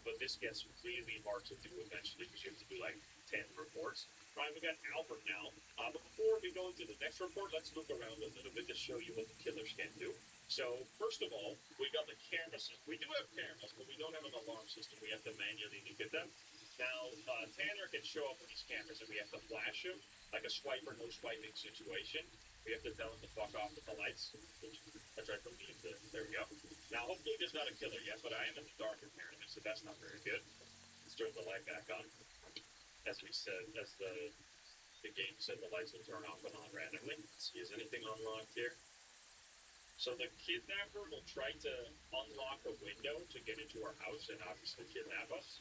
But this gets really hard to do eventually, because you have to do like 10 reports. Right, we got Albert now. But before we go into the next report, let's look around a little bit to show you what the killers can do. So, first of all, we got the camera system. We do have cameras, but we don't have an alarm system. We have to manually look at them. Now, Tanner can show up with these cameras and we have to flash him, like a swipe or no swiping situation. We have to tell him to fuck off with the lights. That's right from there we go. Now, hopefully there's not a killer yet, but I am in the dark apparently, so that's not very good. Let's turn the light back on. As we said, as the game said, the lights will turn off and on randomly. Let's see, is anything unlocked here? So the kidnapper will try to unlock a window to get into our house and obviously kidnap us.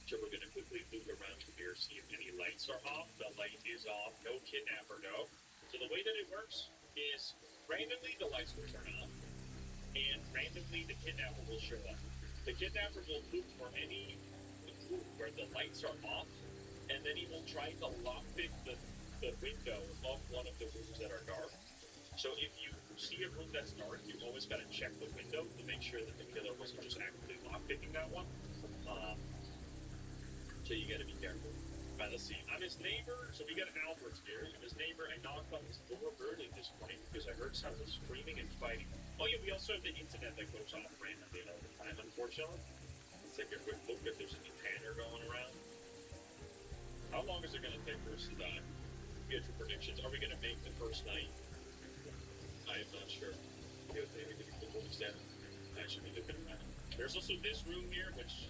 So we're going to quickly look around here, see if any lights are off. The light is off. No kidnapper, no. So the way that it works is randomly the lights will turn on, and randomly the kidnapper will show up. The kidnapper will look for any room where the lights are off, and then he will try to lockpick the window of one of the rooms that are dark. So if you see a room that's dark, you've always got to check the window to make sure that the killer wasn't just actively lockpicking that one. So you got to be careful. Right, let's see. I'm his neighbor, so we got Albert here. I'm his neighbor. I knocked on his door early this morning because I heard sounds of screaming and fighting. Oh yeah, we also have the internet that goes off randomly all the time, unfortunately. Let's take a quick look if there's any Tanner going around. How long is it going to take for us to die? Get your predictions. Are we going to make the first night? I am not sure. Good thing we can stand. I should be looking around. There's also this room here, which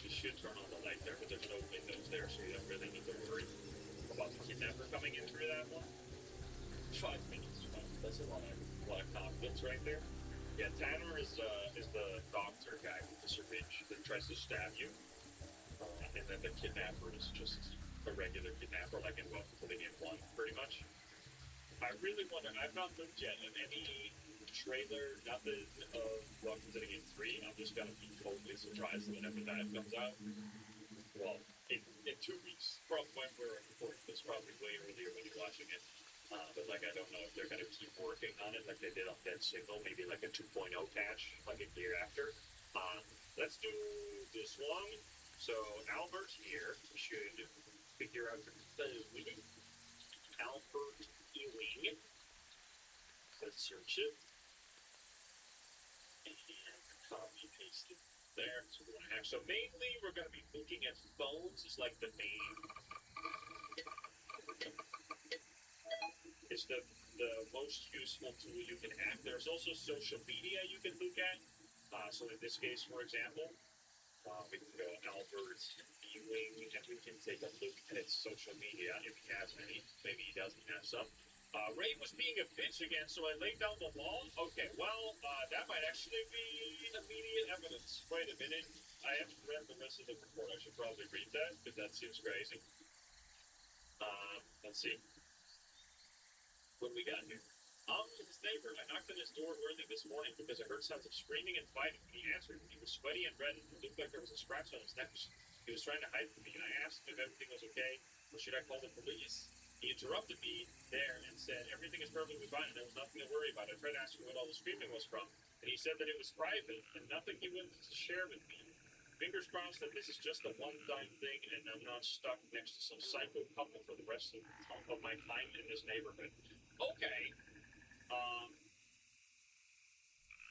we should turn on the light there, but there's no windows there, so you don't really need to worry about the kidnapper coming in through that one. 5 minutes. Wow, that's a lot of confidence right there. Yeah, Tanner is the doctor guy with the syringe that tries to stab you, and then the kidnapper is just a regular kidnapper, like in Welcome to the Game 1, pretty much. I really wonder, I've not looked yet at any trailer, nothing of Welcome to the Game 3. I'm just gonna be totally surprised whenever that comes out. Well, in 2 weeks from when we're recording this, probably way earlier when you're watching it. But like, I don't know if they're gonna keep working on it like they did on Dead Signal, maybe like a 2.0 patch, like a year after. Let's do this one. So Albert here should figure out the Ewing. Albert Ewing. Let's search it. And copy paste it there. So we're gonna have, so mainly we're gonna be looking at phones is like the main, it's the most useful tool you can have. There's also social media you can look at. So in this case, for example, we can go Albert Ewing and we can take a look at his social media if he has any. Maybe he doesn't have some. Ray was being a bitch again, so I laid down the law. Okay, well, that might actually be immediate evidence. Wait a minute. I haven't read the rest of the report. I should probably read that, because that seems crazy. Let's see. What do we got here? His neighbor. I knocked on his door early this morning because I heard sounds of screaming and fighting. He answered. He was sweaty and red and it looked like there was a scratch on his neck. He was trying to hide from me, and I asked him if everything was okay, or should I call the police? He interrupted me there and said everything is perfectly fine and there was nothing to worry about. I tried asking what all the screaming was from, and he said that it was private and nothing he wanted to share with me. Fingers crossed that this is just a one-time thing and I'm not stuck next to some psycho couple for the rest of my time in this neighborhood. Okay.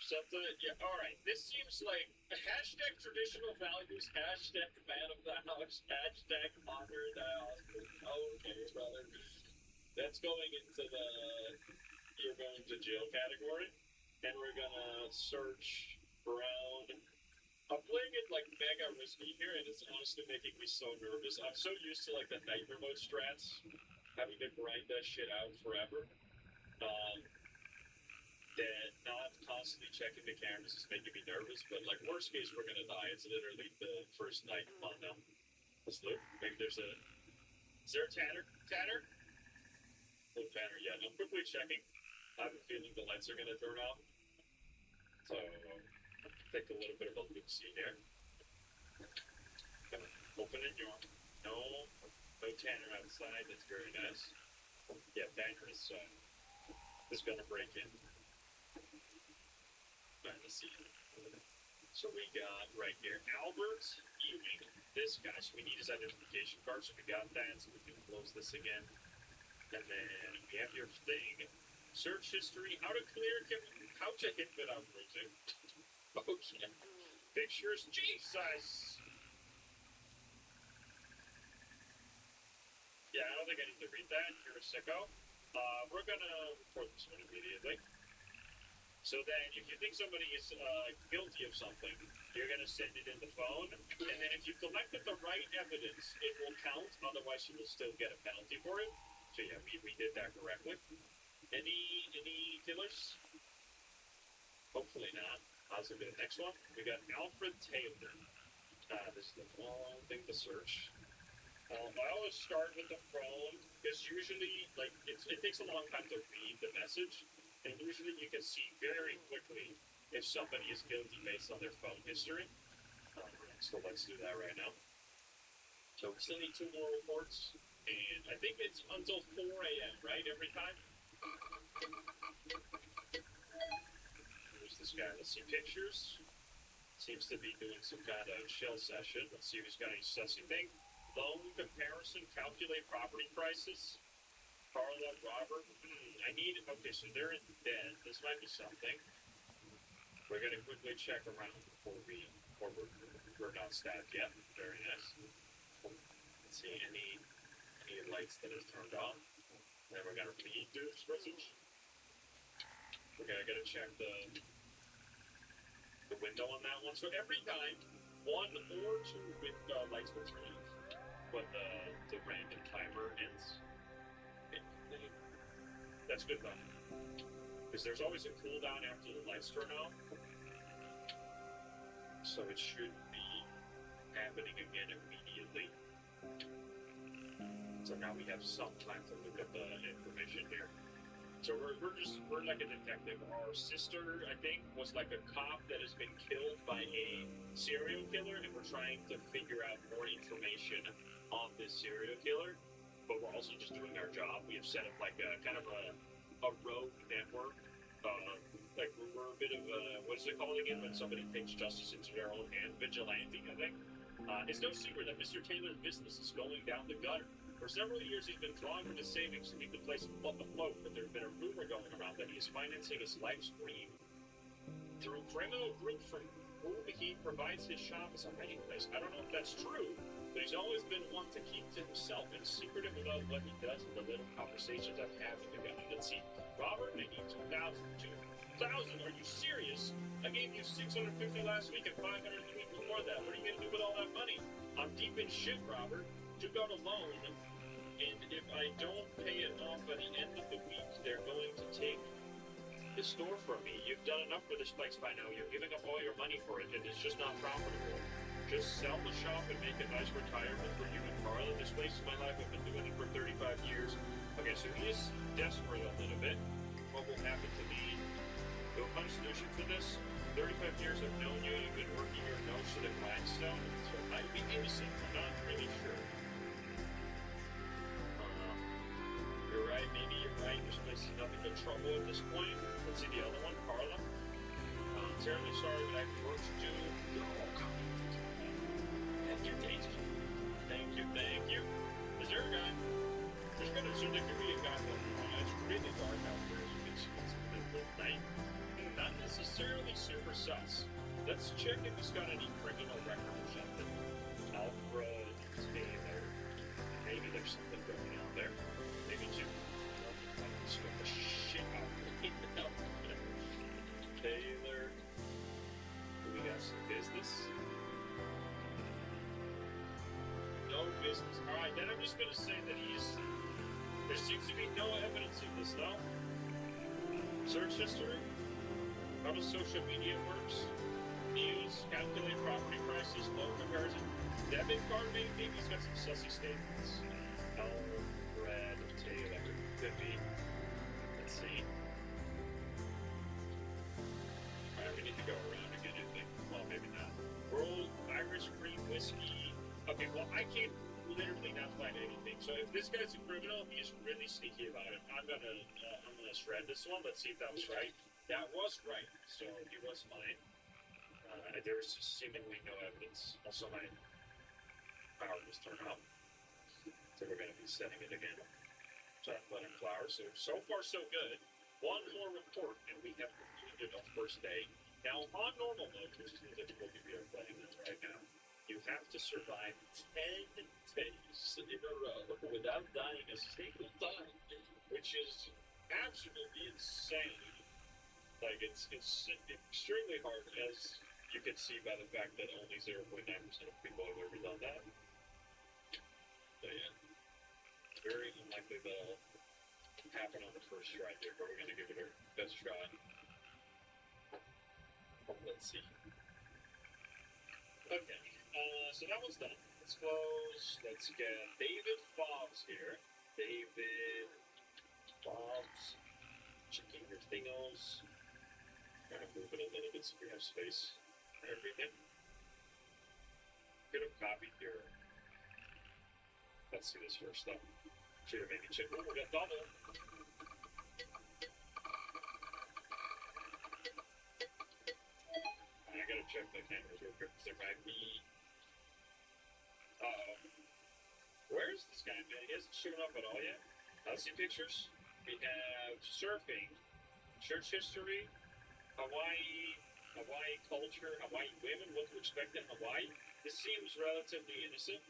Something, yeah, alright. This seems like hashtag traditional values, hashtag man of the house, hashtag honor the house. Okay, brother. That's going into the you're going to jail category. And we're gonna search around. I'm playing it like mega risky here, and it's honestly making me so nervous. I'm so used to like the nightmare mode strats, having to grind that shit out forever. That not constantly checking the cameras is making me nervous, but like worst case we're gonna die. It's literally the first night. Come on now. Let's look. Maybe there's a is there a Tanner? Tanner? No Tanner yet. I'm quickly checking. I have a feeling the lights are gonna turn off. So take a little bit of a look see here. Gonna open it, you want no Tanner outside, that's very nice. Yeah, Tanner is gonna break in. Alright, let's see. So we got right here Albert Ewing, this guy. So we need his identification card. So we got that. So we can close this again. And then we have your thing. Search history. How to hit without losing. Okay. Pictures, Jesus! Yeah, I don't think I need to read that. You're a sicko. We're gonna report this one immediately. So then, if you think somebody is guilty of something, you're gonna send it in the phone, and then if you collected the right evidence, it will count. Otherwise, you will still get a penalty for it. So yeah, we did that correctly. Any killers? Hopefully not. Let's go to the next one. We got Alfred Taylor. This is the wrong thing to search. I always start with the phone because usually, like, it takes a long time to read the message, and usually you can see very quickly if somebody is guilty based on their phone history. So let's do that right now. So we still need 2 more reports, and I think it's until 4 a.m., right, every time? There's this guy. Let's see pictures. Seems to be doing some kind of shell session. Let's see if he's got any sussy thing. Loan comparison, calculate property prices. Carla, Robert. I need. Okay, so they're in debt. This might be something. We're gonna quickly check around before we're not stabbed yet. Very nice. Let's see any lights that is turned on. Then we're gonna read this message. Okay, I gotta check the window on that one. So every time 1 or 2 lights will turn on when the random timer ends. That's good though, because there's always a cooldown after the lights turn on, so it should be happening again immediately. So now we have some time to look at the information here. So we're like a detective. Our sister, I think, was like a cop that has been killed by a serial killer, and we're trying to figure out more information on this serial killer. But we're also just doing our job. We have set up like a kind of a rogue network. Like we're a bit of a, what is it called again when somebody takes justice into their own hand? Vigilante, I think. It's no secret that Mr. Taylor's business is going down the gutter. For several years, he's been drawing from his savings to keep the place afloat, but there's been a rumor going around that he is financing his life's dream through criminal groups from whom he provides his shop as a hiding place. I don't know if that's true, but he's always been one to keep to himself and secretive about what he does in the little conversations I've had with the guy. Let's see. Robert, I need 2,000. 2,000? Are you serious? I gave you 650 last week and 500 the week before that. What are you going to do with all that money? I'm deep in shit, Robert. Took out a loan, and if I don't pay it off by the end of the week, they're going to take the store from me. You've done enough for this place by now. You're giving up all your money for it, and it's just not profitable. Just sell the shop and make a nice retirement for you and Carla. This place is my life. I've been doing it for 35 years. Okay, so he is desperate a little bit. What will happen to me? No fun solution for this. 35 years I've known you. You've been working your nose to the grindstone, so it might be innocent. I'm not really sure. You're right. Maybe you're right. This place is nothing but trouble at this point. Let's see the other one, Carla. I'm terribly sorry, but I have work to do. Thank you, Daisy. Thank you. Is there a guy? There's gonna soon there could be a guy walking around. It's really dark out there, as you can see. It's a bit night. Not necessarily super sus. Let's check if he's got any criminal record or something. Alfred Taylor. Maybe there's something going on there. Maybe two. Let's go the shit out of it. Taylor. We got some business. No business. Alright, then I'm just gonna say that there seems to be no evidence of this though. Search history. How does social media works? News, calculate property prices, loan comparison. Debit card maybe he's got some sussy statements. Alfred Taylor. Could be. Let's see. Alright, we need to go around again, I think. Well, maybe not. World Irish Cream Whiskey. Okay, well, I can't literally not find anything. So if this guy's a criminal, he's really sneaky about it. I'm gonna shred this one. Let's see if that was right. That was right. So he was fine. There was seemingly no evidence. Also, my power was turned off. So we're gonna be setting it again. So I'm letting flower. So far so good. One more report, and we have completed our first day. Now on normal mode, which is the difficulty we are single time, which is absolutely insane. Like, it's extremely hard, as you can see by the fact that only 0.9% of people have ever done that. So yeah, very unlikely that'll happen on the first try here, but we're gonna give it our best shot. Let's see. Okay, so that one's done. Let's close. Let's get David Fobbs here. David Fobbs. Checking your thingos. Trying to move it a little bit so we have space for everything. Could have copied your. Let's see this first though. Should have maybe checked. Oh, we got double. I gotta check the cameras real quick because there might be. Where's this guy, man? He hasn't shown up at all yet. Let's see pictures. We have surfing, church history, Hawaii culture, Hawaii women, what to expect in Hawaii. This seems relatively innocent.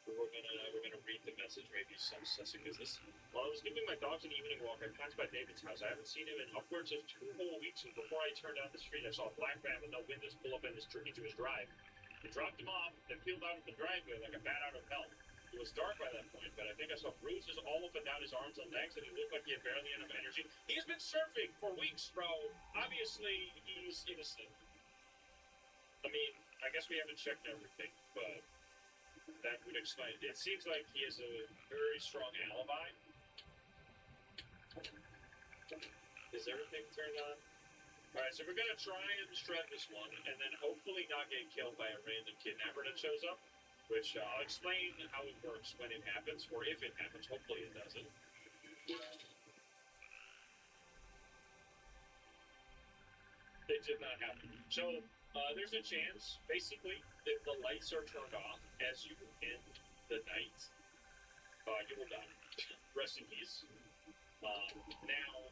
But we're gonna read the message. Maybe some sussing business. While I was giving my dogs an evening walk, I passed by David's house. I haven't seen him in upwards of 2 whole weeks, and before I turned down the street, I saw a black van with no windows pull up into his drive. I dropped him off, then peeled out of the driveway like a bat out of hell. It was dark by that point, but I think I saw bruises all up and down his arms and legs, and he looked like he had barely enough energy. He's been surfing for weeks, bro. Obviously, he's innocent. I mean, I guess we haven't checked everything, but that would explain it. It seems like he has a very strong alibi. Is everything turned on? Alright, so we're gonna try and shred this one, and then hopefully not get killed by a random kidnapper that shows up. Which I'll explain how it works when it happens, or if it happens. Hopefully it doesn't. It did not happen. So there's a chance, basically, if the lights are turned off as you end the night, you will die. Rest in peace. Now,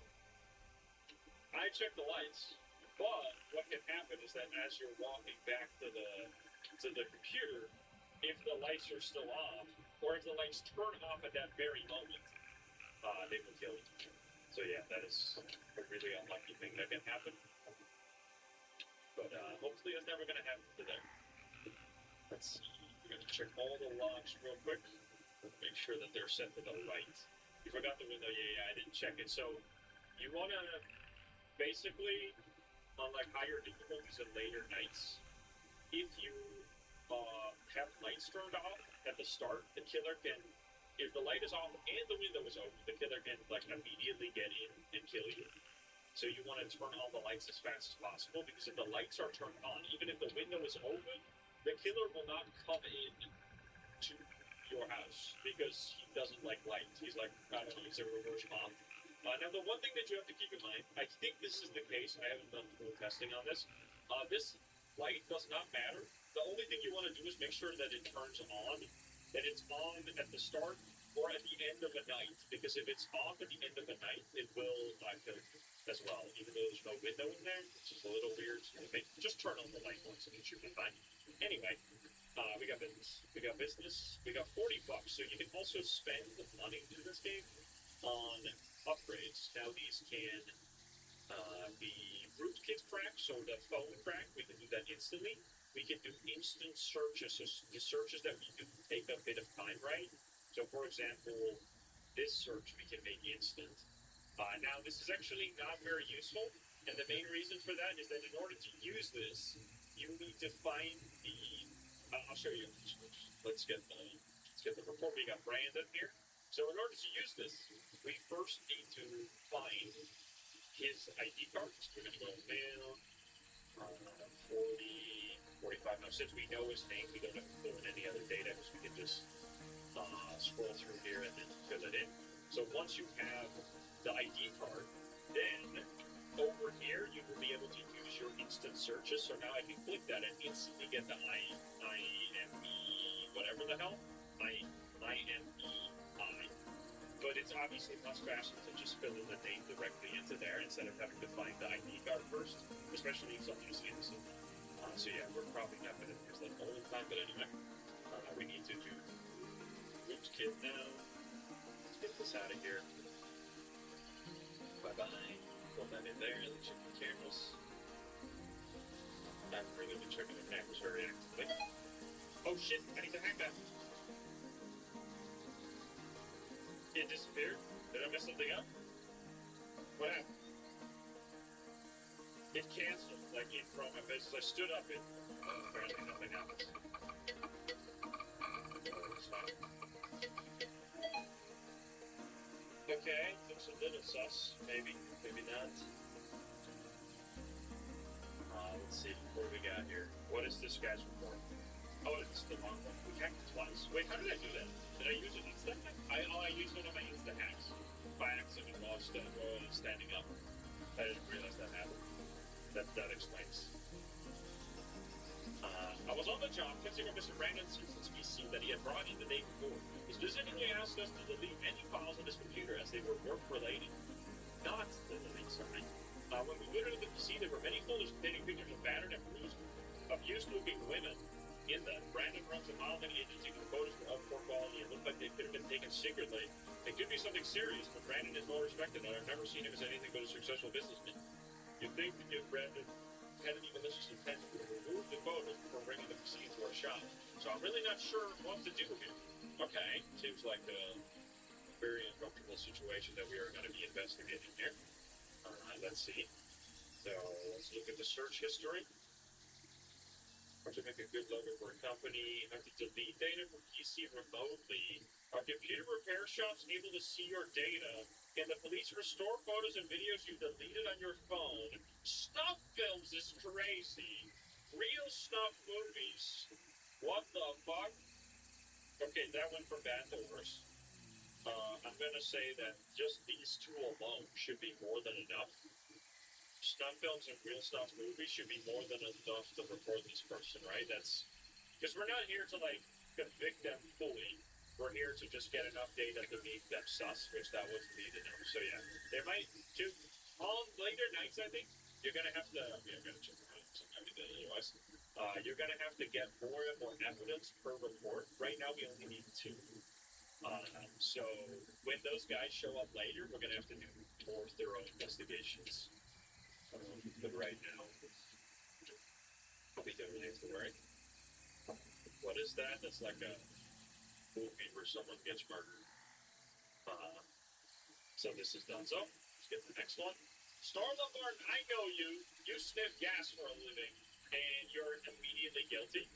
I checked the lights, but what can happen is that as you're walking back to the computer, if the lights are still off, or if the lights turn off at that very moment, they will kill you. So yeah, that is a really unlucky thing that can happen. But hopefully it's never going to happen today. Let's see. We're going to check all the logs real quick. Make sure that they're set to the right. You forgot the window. Yeah, I didn't check it. So you want to basically, on like higher difficulties and later nights, if you have lights turned off at the start, the killer can, if the light is off and the window is open, the killer can like immediately get in and kill you. So you want to turn all the lights as fast as possible, because if the lights are turned on, even if the window is open, the killer will not come in to your house because he doesn't like light. He's like, I don't know, he's a reverse mom. Now the one thing that you have to keep in mind, I think this is the case, I haven't done full testing on this, this light does not matter. The only thing you want to do is make sure that it turns on, that it's on at the start or at the end of a night, because if it's off at the end of the night, it will kill you as well, even though there's no window in there. It's just a little weird. Just turn on the light once and it should be fine. Anyway, we got business. We got business. We got $40, so you can also spend money in this game on upgrades. Now these can be rootkit crack, so the phone crack, we can do that instantly. We can do instant searches, so the searches that we do take a bit of time, right? So for example, this search we can make instant. Now this is actually not very useful, and the main reason for that is that in order to use this, you need to find the, I'll show you. Let's get the report. We got Brandon here. So in order to use this, we first need to find his ID card. We're going to go mail, 45. Now, since we know his name, we don't have to fill in any other data, because we can just scroll through here and then fill it in. So once you have the ID card, then over here you will be able to use your instant searches. So now I can click that and instantly get the IME, whatever the hell, IMEI. But it's obviously much faster to just fill in the name directly into there instead of having to find the ID card first, especially if something's innocent. So yeah, we're probably not going to use that all the time, but anyway, we need to do rootkit now. Get this out of here. Bye-bye. Put that in there. Let me check the cameras. I'm really been checking the cameras very actively. Oh shit, I need to hack that. It disappeared? Did I mess something up? What happened? It canceled, like in front of my face. As I stood up, apparently nothing happened. Oh, it's fine. Okay, looks a little sus. Maybe, maybe not. Let's see, what do we got here? What is this guy's report? Oh, it's the wrong one. We hacked it twice. Wait, how did I do that? Did I use an instant hack? I used one of my instant hacks. By accident while standing up. I didn't realize that happened. That explains. I was on the job considering Mr. Brandon's instance PC that he had brought in the day before. He specifically asked us to delete any files on his computer as they were work-related. Not the delete, sorry. When we booted up the PC, there were many folders containing pictures of battered and abused-looking women in them. Brandon runs a modeling agency with photos of poor quality and looked like they could have been taken secretly. It could be something serious, but Brandon is well respected, and I've never seen him as anything but a successful businessman. You'd think that if Brandon hadn't even malicious intent to remove the photos before bringing the PC into our shop. So I'm really not sure what to do here. Okay, seems like a very uncomfortable situation that we are going to be investigating here. Let's see. So let's look at the search history. To make a good logo for a company, have to delete data from PC remotely. Are computer repair shops able to see your data? Can the police restore photos and videos you deleted on your phone? Snuff films is crazy. Real snuff movies. What the fuck? Okay, that went from bad to worse. I'm gonna say that just these two alone should be more than enough. Snuff films and real snuff movies should be more than enough to report this person, right? That's because we're not here to like convict them fully. We're here to just get enough data to make them sus, which that was needed enough. So yeah, there might on later nights. I think you're gonna have to. Yeah, I'm gonna check it out. Otherwise, you're gonna have to get more and more evidence per report. Right now, we only need two. So when those guys show up later, we're gonna have to do more thorough investigations. But right now, we don't really have to worry. What is that? That's like a movie where someone gets murdered. So this is done. So let's get the next one. Starla Martin, I know you. You sniff gas for a living, and you're immediately guilty.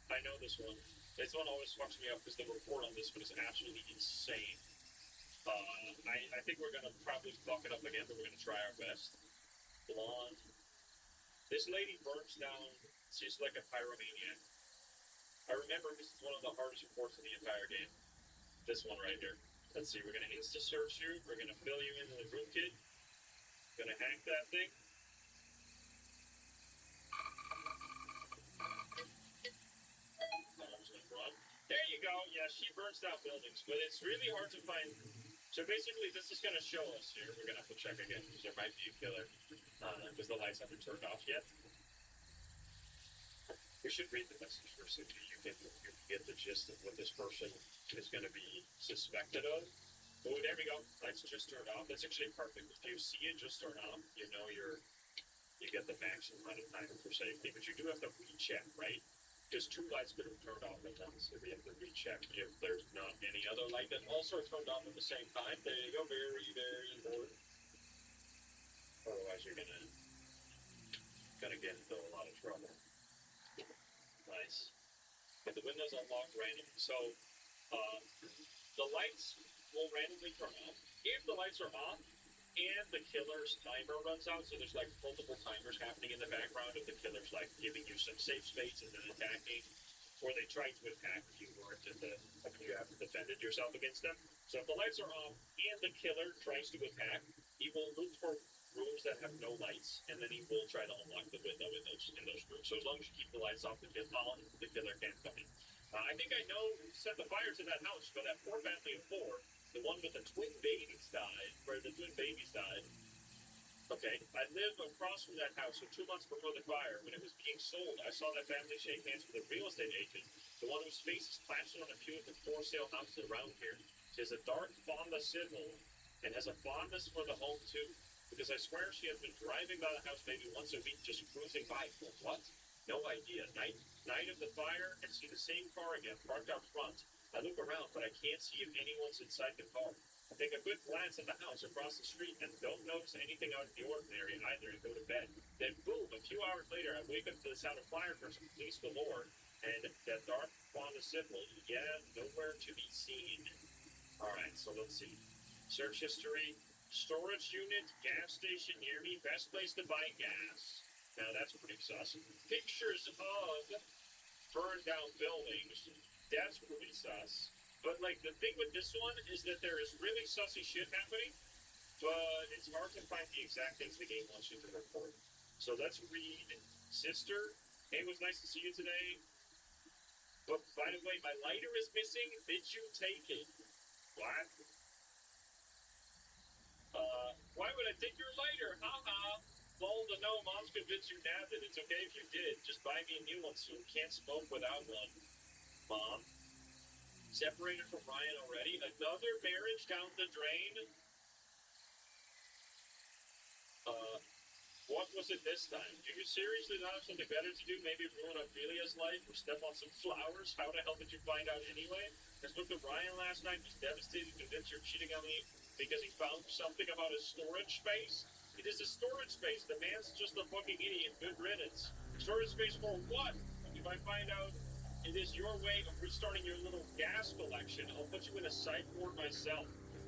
I know this one. This one always fucks me up because the report on this one is absolutely insane. I think we're gonna probably fuck it up again, but we're gonna try our best. Blonde. This lady burns down. She's like a pyromaniac. I remember this is one of the hardest reports in the entire game. This one right here. Let's see, we're gonna insta search you. We're gonna fill you into the rootkit. Gonna hack that thing. There you go. Yeah, she burns down buildings, but it's really hard to find. So basically, this is gonna show us here. We're gonna have to check again because there might be a killer because the lights haven't turned off yet. We should read the message first so you can get the gist of what this person is going to be suspected of. Oh, there we go. Lights just turned off. That's actually perfect. If you see it just turn off, you know you get the maximum amount of time for safety. But you do have to recheck, right? Because two lights could have turned off at once. So we have to recheck if there's not any other light that also turned off at the same time. There you go. Very, very important. Otherwise, you're gonna get into a lot of trouble. Nice. But the windows unlock randomly. So the lights will randomly turn on. If the lights are off and the killer's timer runs out, so there's like multiple timers happening in the background of the killer's like giving you some safe space and then attacking, or they try to attack you or you have defended yourself against them. So if the lights are off and the killer tries to attack, he will look for rooms that have no lights, and then he will try to unlock the window in those rooms. So as long as you keep the lights off, the killer can't come in. I think I know who set the fire to that house, but that poor family of four, the one with the twin babies died, where the twin babies died. Okay, I live across from that house, so 2 months before the fire, when it was being sold, I saw that family shake hands with a real estate agent, the one whose face is plastered on a few of the for sale houses around here. is a dark Fonda Sybil and has a fondness for the home too. Because I swear she has been driving by the house maybe once a week, just cruising by. For what? No idea. Night of the fire, and see the same car again, parked out front. I look around, but I can't see if anyone's inside the car. I take a good glance at the house across the street and don't notice anything out of the ordinary either and go to bed. Then boom, a few hours later I wake up to the sound of fireworks and police galore and that dark Honda symbol, yeah, nowhere to be seen. Alright, so let's see. Search history, storage unit, gas station near me, best place to buy gas. Now that's pretty sus. Pictures of burned down buildings, that's pretty sus. But like the thing with this one is that there is really sussy shit happening, but it's hard to find the exact things the game wants you to report. So let's read Sister. Hey, it was nice to see you today. But by the way, my lighter is missing. Did you take it? What? Why would I take your lighter? Haha. Well, to know mom's convinced your dad that it's okay if you did. Just buy me a new one so you can't smoke without one. Mom? Separated from Ryan already? Another marriage down the drain? What was it this time? Do you seriously not have something better to do? Maybe ruin Ophelia's life or step on some flowers? How the hell did you find out anyway? I spoke to Ryan last night. He's devastated, convinced you're cheating on me because he found something about his storage space. It is a storage space. The man's just a fucking idiot. Good riddance. Storage space for what? If I find out it is your way of restarting your little gas collection, I'll put you in a psych ward myself.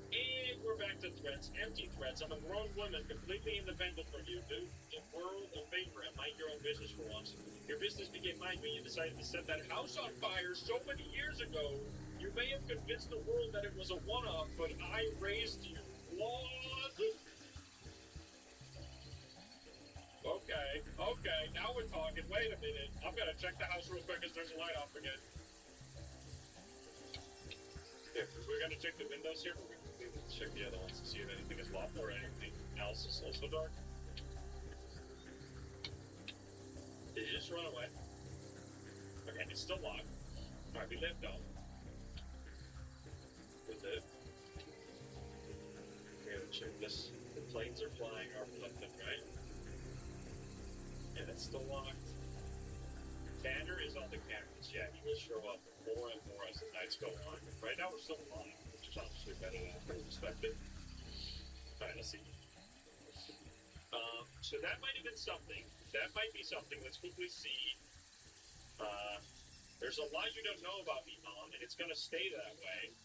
And we're back to threats, empty threats. I'm a grown woman, completely independent from you. Do the world a favor and mind your own business for once. Your business became mine when you decided to set that house on fire so many years ago. You may have convinced the world that it was a one-off, but I raised you. What? Okay, now we're talking. Wait a minute. I'm gonna check the house real quick because there's a light off again. Yeah, we're gonna check the windows here. Check the other ones to see if anything is locked or anything else is also dark. Did you just run away? Okay, it's still locked. Alright, we live though. We live. We gotta check this. The planes are flying our left, right? Yeah, it's still locked. Tanner is on the cameras. Yeah, he will show up more and more as the nights go on. Right now we're still alive, which is obviously better than I expected. Alright, let's see. So that might have been something. That might be something. Let's quickly see. There's a lot you don't know about me, Mom, and it's gonna stay that way.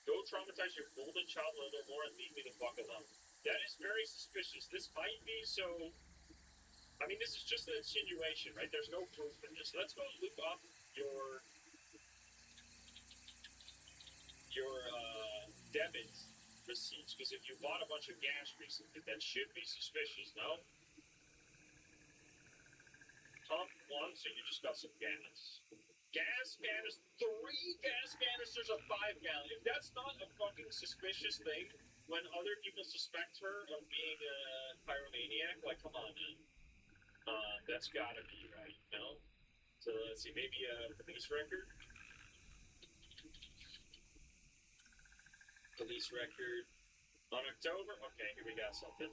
Go traumatize your golden child a little more and leave me the fuck alone. That is very suspicious. This might be so. I mean, this is just an insinuation, right? There's no proof in this. Let's go look up your debit receipts, because if you bought a bunch of gas recently, that should be suspicious, no? Pump one, so you just got some gas. Gas canisters, 3 gas canisters of 5 gallon. If that's not a fucking suspicious thing, when other people suspect her of being a pyromaniac, like, come on, man. That's gotta be right, no? So let's see, maybe a police record? Police record. On October? Okay, here we got something.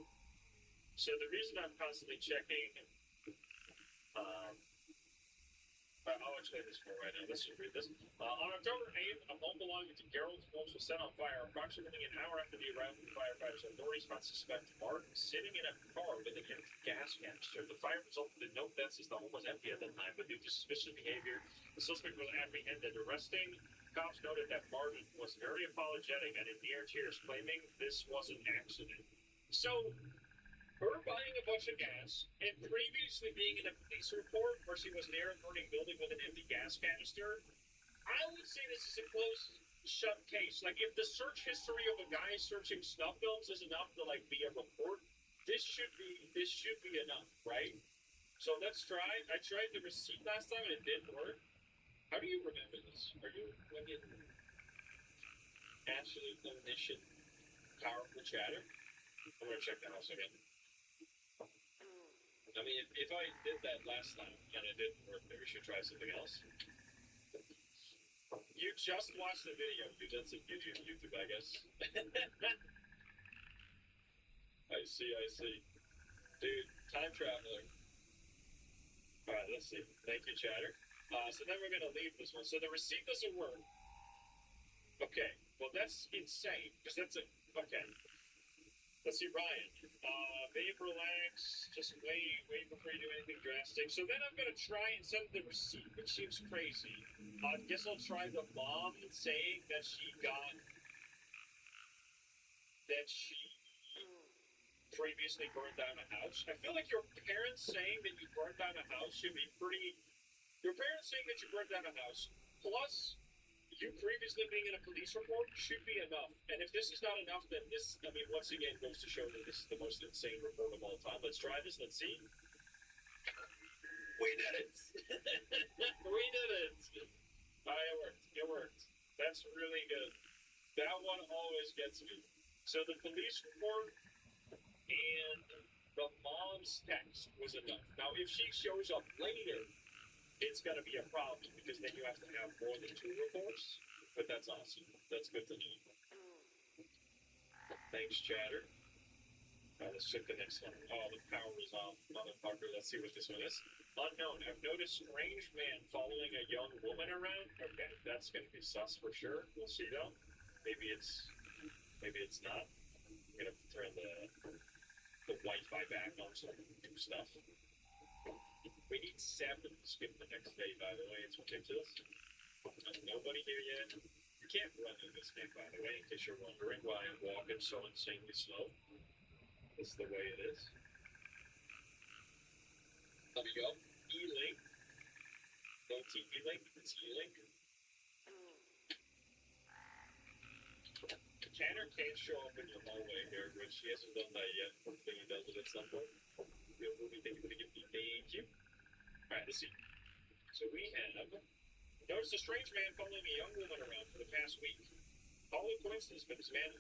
So the reason I'm constantly checking, I'll explain this more right now. Let's just read this. On October 8th, a home belonging to Gerald's house was set on fire approximately an hour after the arrival of the firefighters. Authorities found suspect Mark sitting in a car with a gas canister. The fire resulted in no deaths as the home was empty at the time, but due to suspicious behavior, the suspect was apprehended. Arresting cops noted that Martin was very apologetic and in near tears, claiming this was an accident. So, her buying a bunch of gas and previously being in a police report where she was near a burning building with an empty gas canister, I would say this is a close shut case. Like, if the search history of a guy searching snuff films is enough to like be a report, this should be enough, right? So let's try. I tried the receipt last time and it didn't work. How do you remember this? Are you fucking absolute omniscient, powerful chatter? I'm gonna check the house again. I mean, if I did that last time and it didn't work, maybe we should try something else. You just watched the video. You did some video on YouTube, I guess. I see. Dude, time traveler. Alright, let's see. Thank you, Chatter. So then we're gonna leave this one. So the receipt doesn't work. Okay, well that's insane. Because that's a... Okay. Let's see, Ryan. Babe, relax. Just wait before you do anything drastic. So then I'm gonna try instead of the receipt, which seems crazy. I guess I'll try the mom saying that she previously burned down a house. I feel like your parents saying that you burned down a house should be pretty. Your parents saying that you burned down a house, plus you previously being in a police report, should be enough. And if this is not enough, then this, I mean, once again, goes to show that this is the most insane report of all time. Let's try this. Let's see. We did it. We did it. It worked. That's really good. That one always gets me. So the police report and the mom's text was enough. Now, if she shows up later, it's going to be a problem because then you have to have more than 2 reports. But that's awesome. That's good to know. Thanks, Chatter. Alright, let's check the next one. Oh, the power is off. Motherfucker, let's see what this one is. Unknown. I've noticed strange man following a young woman around. Okay, that's going to be sus for sure. We'll see though. Maybe it's not. I'm going to turn the Wi-Fi back on so I can do stuff. We need 7 to skip the next day, by the way. It's ridiculous. There's nobody here yet. You can't run in this game, by the way, in case you're wondering why I'm walking so insanely slow. It's the way it is. Let me go. E-Link. No TV-Link, it's E-Link. Tanner can't show up in your hallway here, which he hasn't done that yet. Hopefully he does it at some point. Real movie, thank you for the gift. Thank you. Alright, let's see. So we have... Noticed a strange man following a young woman around for the past week. All a coincidence, but this man...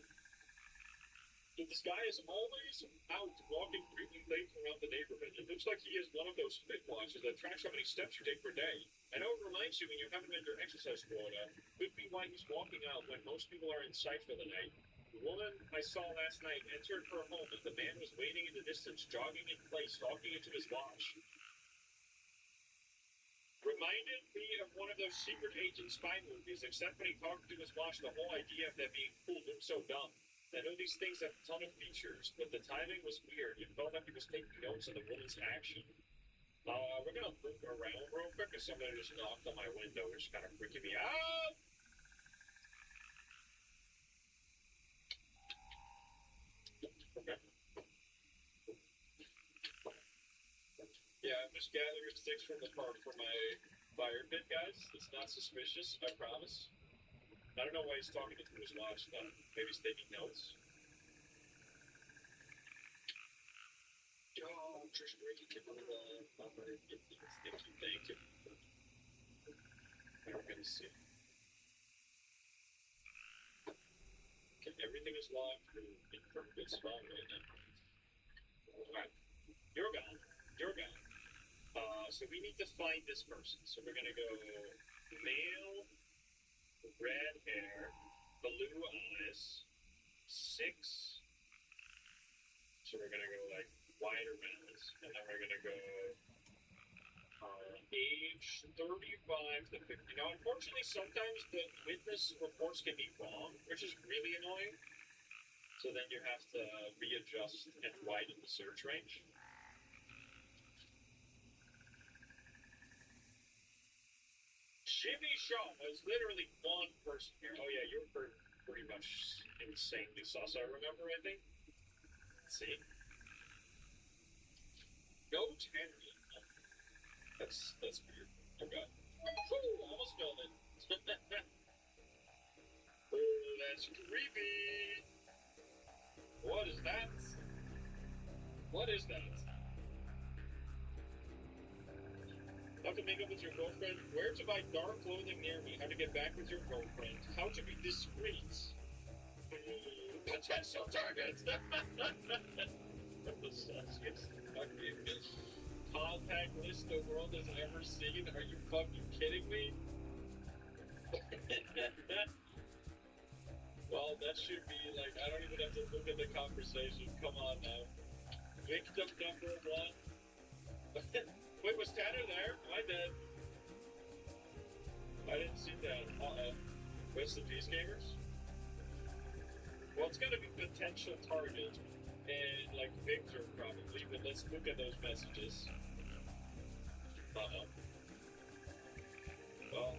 This guy is always out walking really late around the neighborhood. It looks like he is one of those fit watchers that tracks how many steps you take per day. I know it reminds you when you haven't met your exercise quota. Could be why he's walking out when most people are in sight for the night. The woman I saw last night entered her home and the man was waiting in the distance, jogging in place, talking into his watch. Reminded me of one of those secret agent spy movies, except when he talked to his watch, the whole idea of that being cool looked so dumb. I know these things have a ton of features, but the timing was weird. It felt like he was taking notes of the woman's action. We're gonna look around real quick because somebody just knocked on my window, which is kind of freaking me out. Okay. Yeah, I'm just gathering sticks from the park for my fire pit, guys. It's not suspicious, I promise. I don't know why he's talking into his watch, though. Maybe he's taking notes. Oh, Trish Ricky, give me the bumper. Thank you. We're gonna see. Okay, everything is locked in pretty good spot right now. Alright, you're gone. So we need to find this person. So we're gonna go male, red hair, blue eyes, 6. So we're gonna go like wider mouths, and then we're gonna go age 35 to 50. Now, unfortunately, sometimes the witness reports can be wrong, which is really annoying. So then you have to readjust and widen the search range. Jimmy Shaw was literally one person here. Oh yeah, you're pretty much insanely sus, I remember, I think. Let's see. Go 10. That's weird. Okay. Whew, almost spelled it. Oh, that's creepy. What is that? What is that? How to make up with your girlfriend, where to buy dark clothing near me, how to get back with your girlfriend, how to be discreet. Potential targets. The sexiest fucking contact list the world has ever seen. Are you fucking kidding me? Well, that should be like, I don't even have to look at the conversation. Come on now. Victim number one. Wait, was Tanner there? My bad. I didn't see that. Uh-oh. Rest in peace, gamers? Well, it's gonna be potential target and, like, Victor, probably, but let's look at those messages. Uh-oh. Well,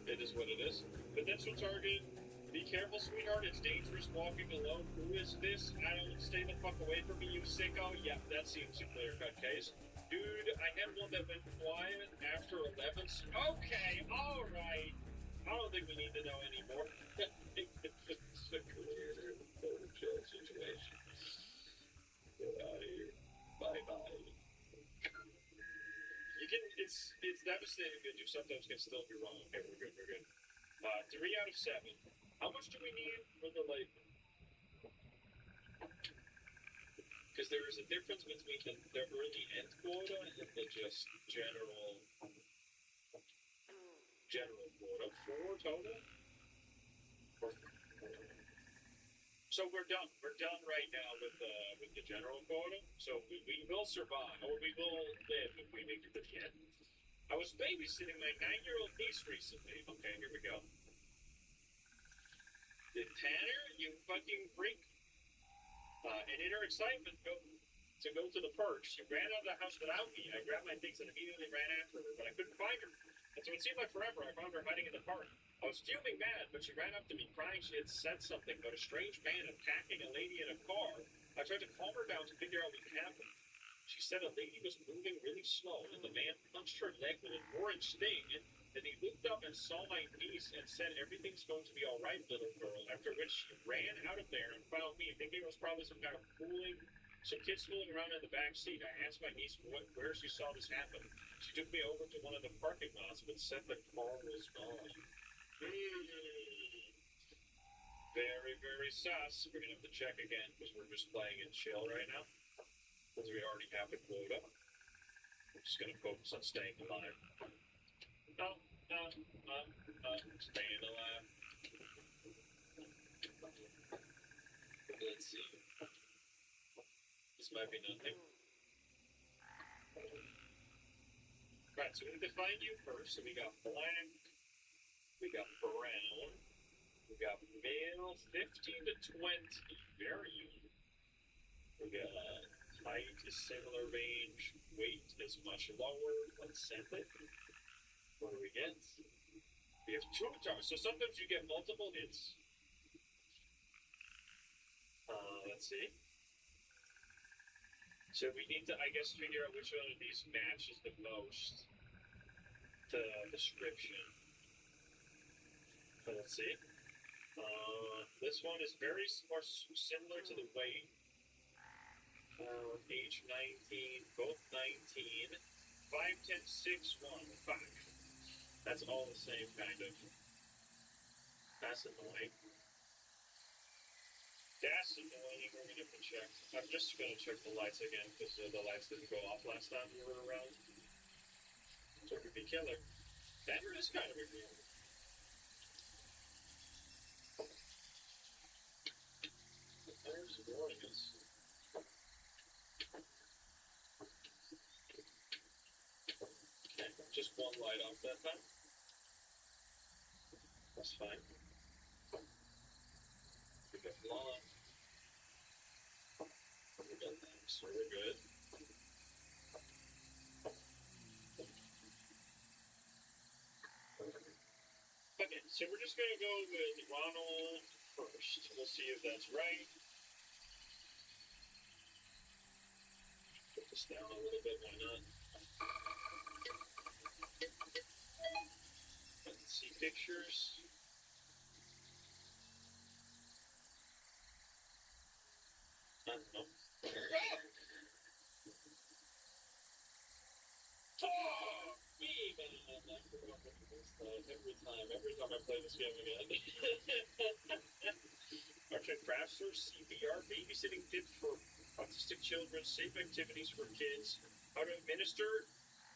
it is what it is. Potential target. Be careful, sweetheart. It's dangerous walking alone. Who is this? I don't stay the fuck away from me, you sicko. Yep, that seems a clear-cut case. Dude, I had one that went quiet after 11. Okay, alright. I don't think we need to know anymore. It's a clear, chill situation. Get out of here. Bye-bye. You can, it's devastating because you sometimes can still be wrong. Okay, we're good, we're good. 3 out of 7. How much do we need for the, like... Because there is a difference between the early end quota and the just general quota. 4 total? So we're done. We're done right now with the general quota. So we will survive, or we will live if we make it to the end. I was babysitting my 9-year-old niece recently. Okay, here we go. Did Tanner, you fucking freak? And in her excitement, go to the perch. She ran out of the house without me. I grabbed my things and immediately ran after her, but I couldn't find her. And so it seemed like forever. I found her hiding in the park. I was fuming mad, but she ran up to me crying she had said something about a strange man attacking a lady in a car. I tried to calm her down to figure out what happened. She said a lady was moving really slow, and the man punched her leg with an orange sting. Then he looked up and saw my niece and said, "Everything's going to be all right, little girl." After which she ran out of there and found me, thinking it was probably some kind of some kids fooling around in the back seat. I asked my niece where she saw this happen. She took me over to one of the parking lots, but said the car was gone. Very, very sus. We're gonna have to check again because we're just playing in chill right now. Because we already have the quota. We're just gonna focus on staying alive. Staying alive. Let's see. This might be nothing. Right, so we need to find you first. So we got black, we got brown, we got male 15 to 20, very young. We got height is similar range, weight is much lower. Let's send it. What do we get? We have 2 targets, so sometimes you get multiple hits. Let's see. So we need to, I guess, figure out which one of these matches the most the description. So let's see. This one is very more similar to the weight. Age 19, both 19. 5'10", 6'1", 5. That's all the same, kind of. That's annoying. That's annoying. We're gonna have to check. I'm just gonna check the lights again because the lights didn't go off last time we were around. So it could be killer. Denver is kind of a real. There's warning us. Okay, just one light off that time. That's fine. We got blonde. We got that, so we're good. Okay, so we're just gonna go with Ronald first. We'll see if that's right. Put this down a little bit, why not? Let's see pictures. I don't know. Fuck me, man. Every time I play this game again. Arts and crafts or CPR, babysitting tips for autistic children, safe activities for kids, how to administer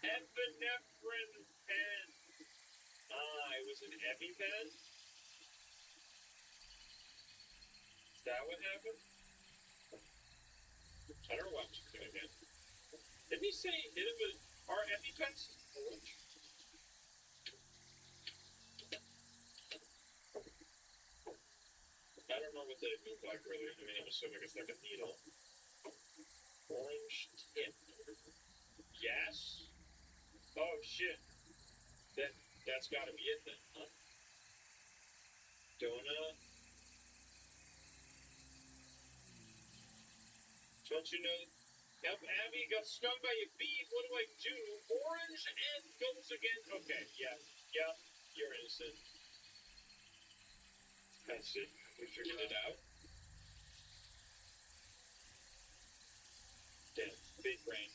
epinephrine pen. It was an EpiPen? Is that what happened? I don't know what I'm doing again. Didn't he say hit him with our EpiPens? Orange. I don't know what they look like really. I mean, I'm assuming it's like a needle. Orange tip. Yes? Oh shit. That's gotta be it then, huh? Donut. Don't you know? Yep, Abby got stung by a bee. What do I do? Orange and goes again. Okay, yeah, you're innocent. I see. We figured it out. Damn, big brain.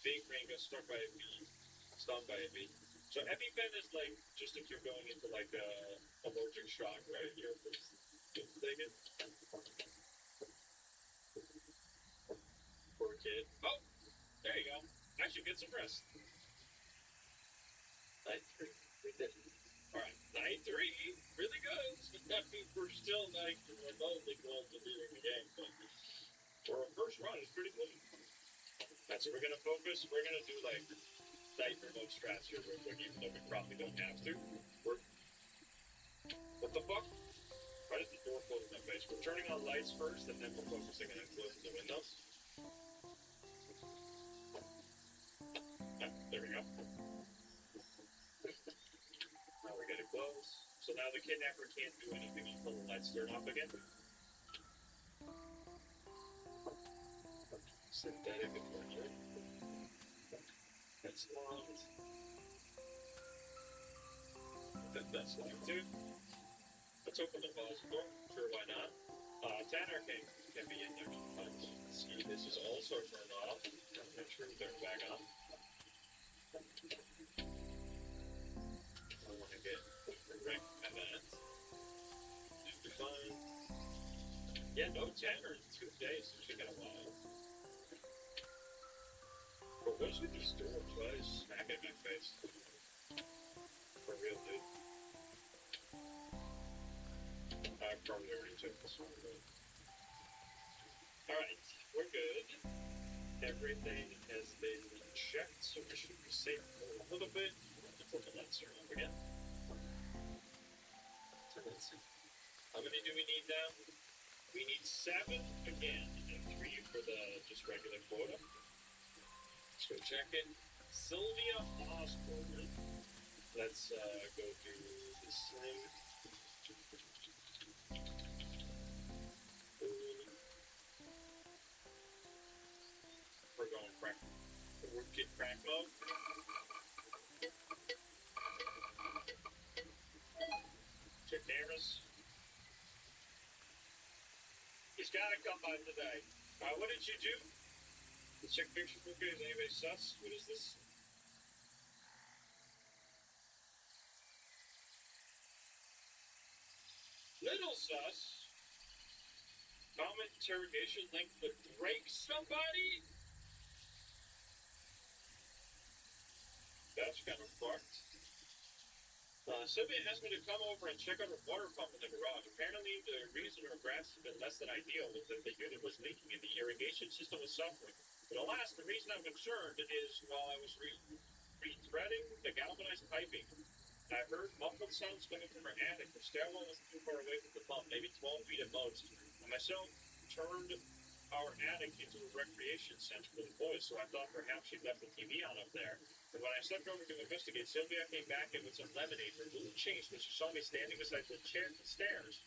Big brain got struck by a bee. Stung by a bee. So EpiPen is like just if you're going into like a allergic shock, right? You're thinking. Poor kid. Oh, there you go. I should get some rest. Night 3. We did it. Alright, night 3. Really good. I mean, we're still like remotely close to beating the game, but for our first run, it's pretty clean. That's what we're gonna focus. We're gonna do like night remote strats here real quick, even though we probably don't have to. What the fuck? Why did the door close in my face? We're turning on lights first, and then we're focusing on closing the windows. There we go. Now we gotta close. So now the kidnapper can't do anything until the lights turn off again. Synthetic equipment. That's locked. That's locked too. Let's open the closet door. Sure, why not? Tanner can be in there. Let's see, this is also turned off. Make sure we turn it back on. I want to get wrecked by that. Should be fine. Yeah, no Tanner in 2 days. It should get a while. But what's with these doors? Why is smacking my face? For real, dude. I probably already took this one. Alright, we're good. Everything has been checked, so we should be safe for a little bit until the lights are on again. So let's see. How many do we need now? We need 7 again, and 3 for the just regular quota. Let's go check it. Sylvia Osborne. Let's go do the slim. We're going crack. We're get crack mode. Check cameras. He's gotta come by today. What did you do? Check picture book. Is anybody sus? What is this? Little sus. Comment interrogation link would break somebody? That's kind of fucked. Sylvia asked me to come over and check out her water pump in the garage. Apparently, the reason her grass has been less than ideal was that the unit was leaking and the irrigation system was suffering. But alas, the reason I'm concerned is while I was re-threading the galvanized piping, I heard muffled sounds coming from her attic. The stairwell wasn't too far away from the pump, maybe 12 feet at most. And myself turned our attic into a recreation center for the boys, so I thought perhaps she'd left the TV on up there. And when I stepped over to investigate, Sylvia came back in with some lemonade. Her mood changed when she saw me standing beside the stairs.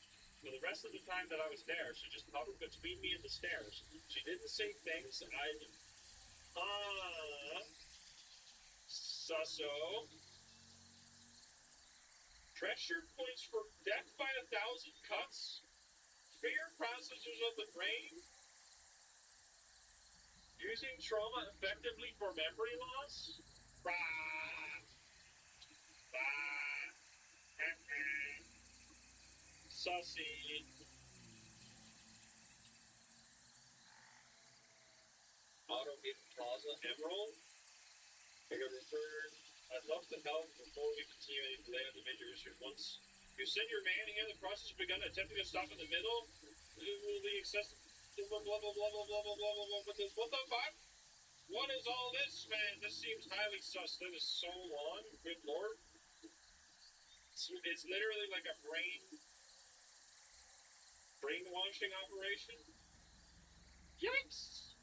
For the rest of the time that I was there, she just hovered between me and the stairs. She didn't say things. Susso. Pressure points for death by 1,000 cuts. Fear processors of the brain. Using trauma effectively for memory loss. Sussy. Auto hit plaza emerald. I got referred. I'd love to help before we continue any delay on the major issue. Once you send your man here, the process has begun. Attempting to stop in the middle. It will be excessive. Blah blah blah blah blah blah blah blah blah. What the fuck? What is all this, man? This seems highly sus. That is so long. Good lord. It's literally like a brainwashing operation. Yikes!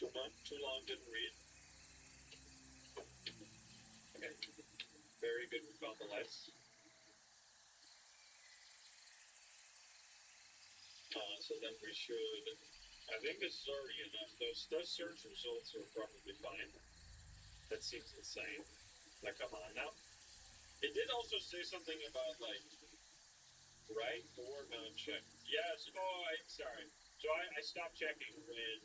Too long, didn't read. Okay. Very good, we found the lights. So then we should... I think this is already enough. Those search results are probably fine. That seems insane. Like, come on now. It did also say something about, like, right or non-check. Yes, sorry. So I stopped checking when...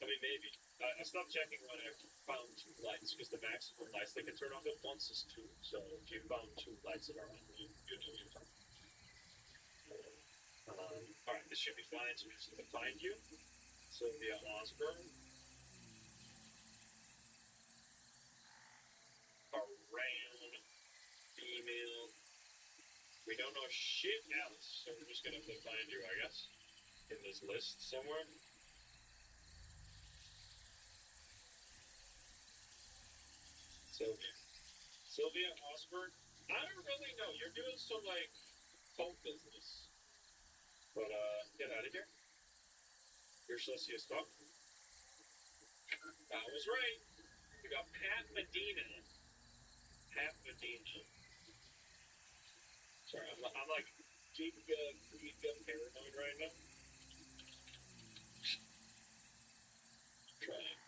I mean, maybe. I stopped checking when I found 2 lights, because the maximum lights they can turn off at once is 2. So if you found 2 lights that are on, you know you're fine. Alright, this should be fine, so we just need to find you. Sylvia Osborne. Around. Female. We don't know shit else, so we're just gonna have to find you, I guess. In this list somewhere. Sylvia Osborne. I don't really know. You're doing some, like, cult business. But, get out of here. You're sussy as fuck. I was right. We got Pat Medina. Sorry, I'm like giga paranoid right now. Trying.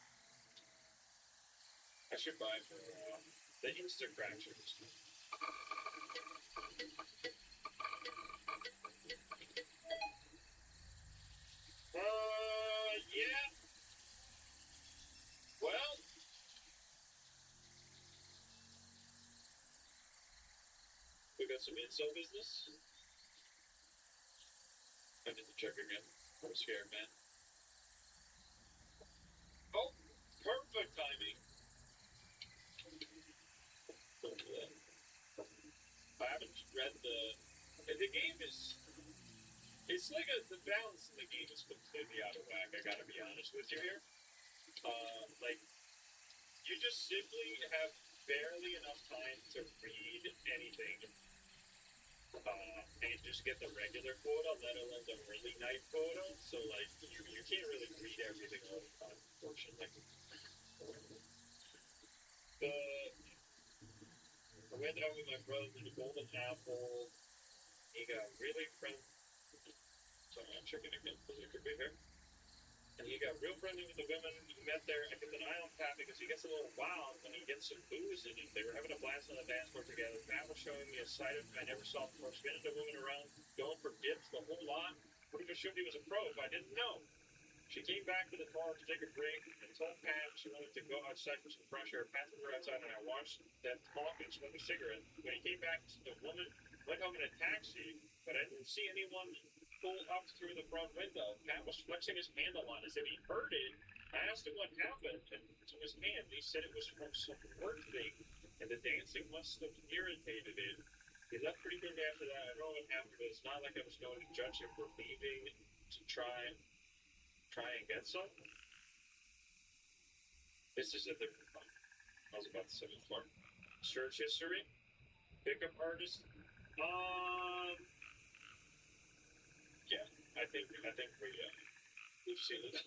I should buy for the Instacratchers. Yeah. Well, we got some inso business. I need to check again. I'm scared, man. Oh, perfect timing. I haven't read the game is. It's like the balance in the game is completely out of whack. I gotta be honest with you here. Like, you just simply have barely enough time to read anything, and just get the regular quota, let alone the early night quota. So, like, you can't really read everything all the time, unfortunately. I went out with my brother to the Golden Apple. He got really friendly. Sorry, I'm checking again because it could be here. And he got real friendly with the women he met there, and kept an eye on Pat because he gets a little wild when he gets some booze in him. They were having a blast on the dance floor together. Pat was showing me a side of him I never saw before, spinning the woman around, going for dips, the whole lot. Would have assumed he was a pro if I didn't know. She came back to the car to take a break and told Pat she wanted to go outside for some fresh air. Pat took her outside, and I watched them talk and smoke a cigarette. When he came back, the woman went home in a taxi, but I didn't see anyone pull up through the front window. Pat was flexing his hand a lot as if he heard it. I asked him what happened to his hand. He said it was from some work thing, and the dancing must have irritated it. He left pretty quickly after that. I don't know what happened, but it's not like I was going to judge him for leaving to try and get some. This is a different one. I was about to say before. Search history. Pickup artist. Yeah, I think we've seen it.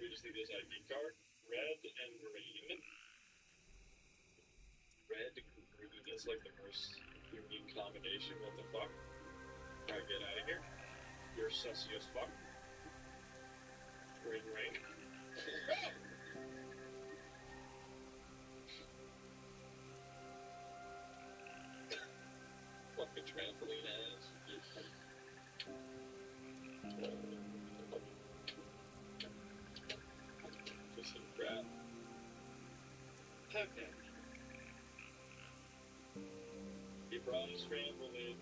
We just need his ID card. Red and green. Red, green. That's like the most unique combination. What the fuck? Alright, get out of here. You're sussy as fuck. Ring ring. Fucking trampoline ass. Just some crap. Okay. He brought his trampoline.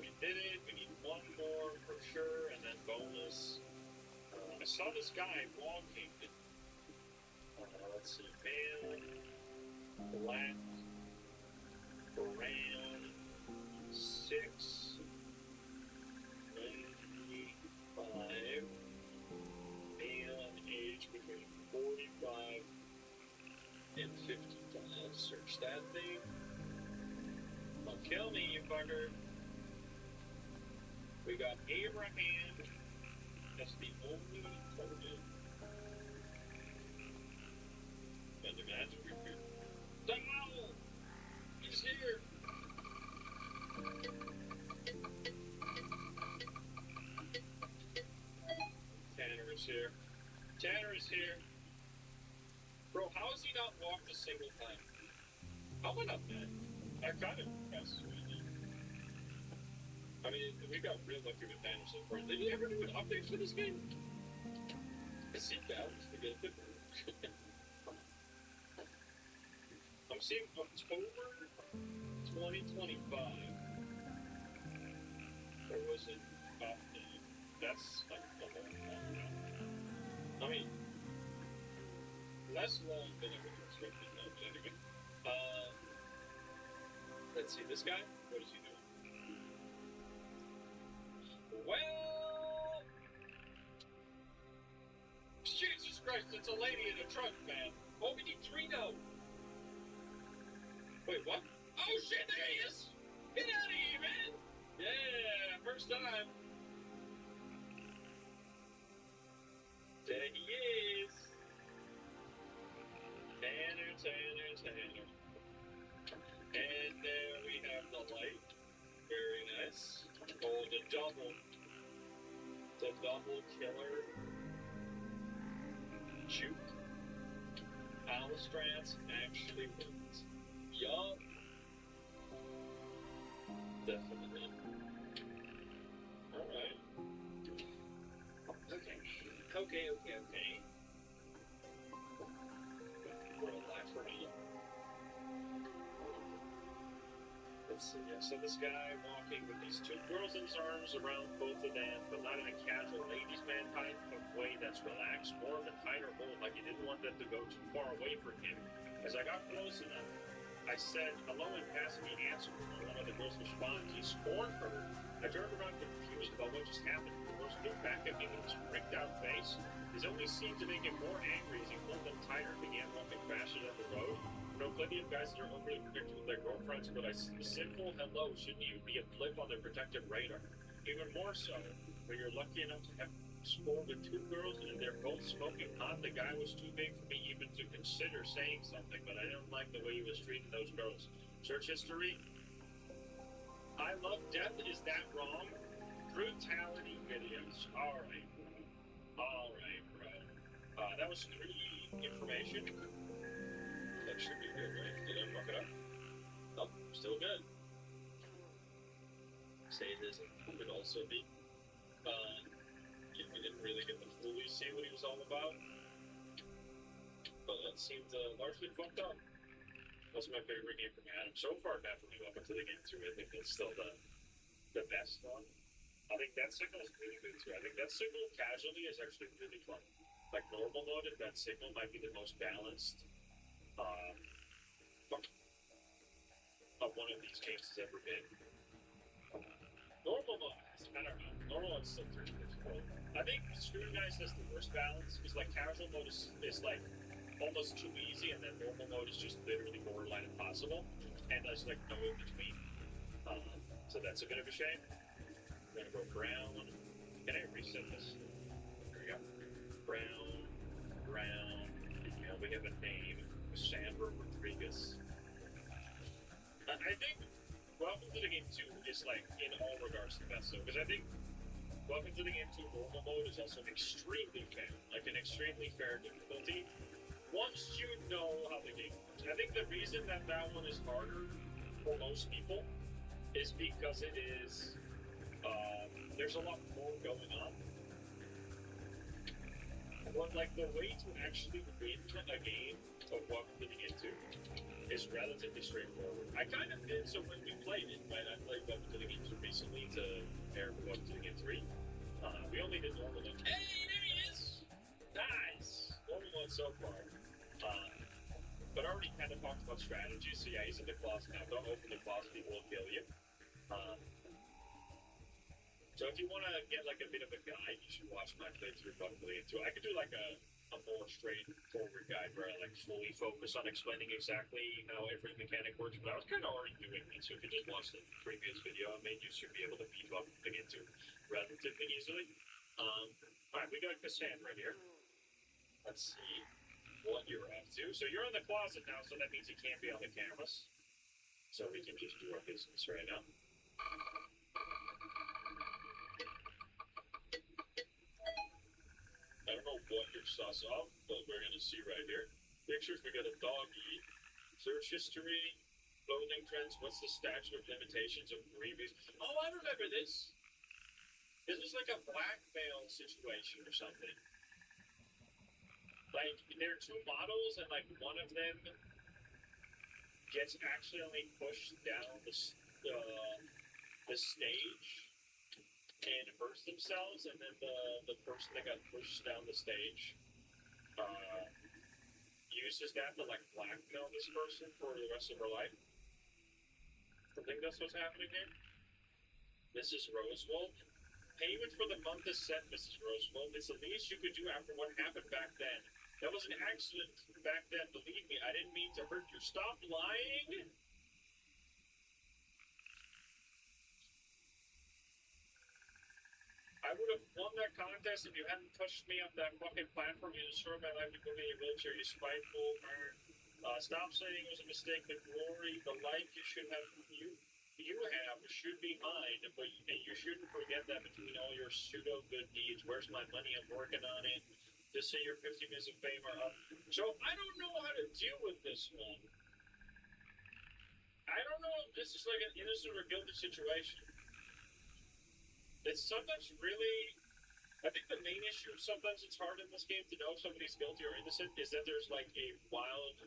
we did it. We need one more for sure, and then bonus. I saw this guy walking. Let's see, male, black, brown, 6, 95, male and age between 45 and 55. Search that thing. Don't kill me, you fucker. We got Abraham. That's the only target. And imagine we're here. Donald! He's here! Tanner is here. Tanner is here. Bro, how has he not walked a single time? How went up, man? I kind of impressed with you. I mean, we got real lucky with Tanner so far. Did he ever do an update for this game? Is he balanced to get it? I'm seeing October 2025. Or was it that's like a long time now. I mean, less long than I would have expected now, but anyway. Let's see, this guy? What is he doing? Well, Jesus Christ, it's a lady in a truck, man. Oh, we need 3 now. Wait, what? Oh shit, there he is! Get out of here, man! Yeah, first time. There he is. Tanner, Tanner, Tanner. And there we have the light. Very nice. Oh, the double killer. Juke. Alistrance actually wins. Yup. Definitely. Alright. Okay. We're alive for me. Let's see, yeah, so this guy walking with these 2 girls in his arms around both of them, but not in a casual ladies' man kind of way that's relaxed, more of a tighter hold, like he didn't want them to go too far away from him. As I got close enough, I said hello and passed me answer. One of the girls responded, he scorned her. I turned around confused about what just happened. The girls looked back at me with this freaked out face. This only seemed to make him more angry as he pulled them tighter and began walking faster down the road. I know plenty of guys that are overly protective of their girlfriends, but a simple hello shouldn't even be a blip on their protective radar. Even more so, when you're lucky enough to have scored with 2 girls and they're both smoking hot, the guy was too big for me even to consider saying something, but I didn't like the way he was treating those girls. Search history. I love death. Is that wrong? Brutality videos. Alright, bro. That was 3 information. That should be good, right? Did I fuck it up? Nope, still good. Say this could also be. We didn't really get to fully see what he was all about. But that seemed largely fucked up. That's my favorite game from Adam. So far, definitely up until the game 2, I think that's still the best one. I think that signal is really good too. I think that signal casually is actually really fun. Like normal mode, that signal might be the most balanced of one of these games has ever been. Normal mode, I don't know. Normal mode's still pretty difficult. I think Scrutinize has the worst balance because like casual mode is like almost too easy, and then normal mode is just literally borderline impossible, and there's like no in between. So that's a bit of a shame. I'm gonna go brown. Can I reset this? There we go. Brown. We have a name. Sandra Rodriguez. I think Welcome to the Game 2 is like in all regards the best though, because I think Welcome to the Game 2 normal mode is also extremely fair, like an extremely fair difficulty. Once you know how the game works. I think the reason that one is harder for most people is because it is, there's a lot more going on. But like the way to actually win a game of Welcome to the Game 2 is relatively straightforward. I kind of did, so when we played it, right, I played Welcome to the Game 2 recently, talked about strategy, so yeah, he's in the closet now. Don't open the closet, he will kill you. So if you want to get like a bit of a guide, you should watch my playthrough probably into it. I could do like a more straightforward guide where I like fully focus on explaining exactly how every mechanic works, but I was kind of already doing that. So if you just watched the previous video I made, you should be able to beef up and get into relatively easily. Alright, we got Cassandra here. Let's see what you're up to. So you're in the closet now, so that means you can't be on the cameras. So we can just do our business right now. I don't know what you're sus of, but we're gonna see right here. Pictures, we got a doggy. Search history, clothing trends, what's the statute of limitations of previous? Oh, I remember this. This is like a blackmail situation or something. Like, there are two models, and like one of them gets accidentally pushed down the stage and hurts themselves, and then the person that got pushed down the stage uses that to like blackmail this person for the rest of her life. I think that's what's happening here. Mrs. Rosewold. Payment for the month is set, Mrs. Rosewold. It's the least you could do after what happened back then. That was an accident back then, believe me. I didn't mean to hurt you. Stop lying! I would have won that contest if you hadn't pushed me up that fucking platform. You destroyed my life to go in your wheelchair, you spiteful. Stop saying it was a mistake. The glory, the life you should have, you have should be mine, but you shouldn't forget that between all your pseudo good deeds. Where's my money? I'm working on it. Just say your 50 minutes of fame are up. So I don't know how to deal with this one. I don't know if this is like an innocent or guilty situation. It's sometimes really. I think the main issue sometimes it's hard in this game to know if somebody's guilty or innocent is that there's like a wild.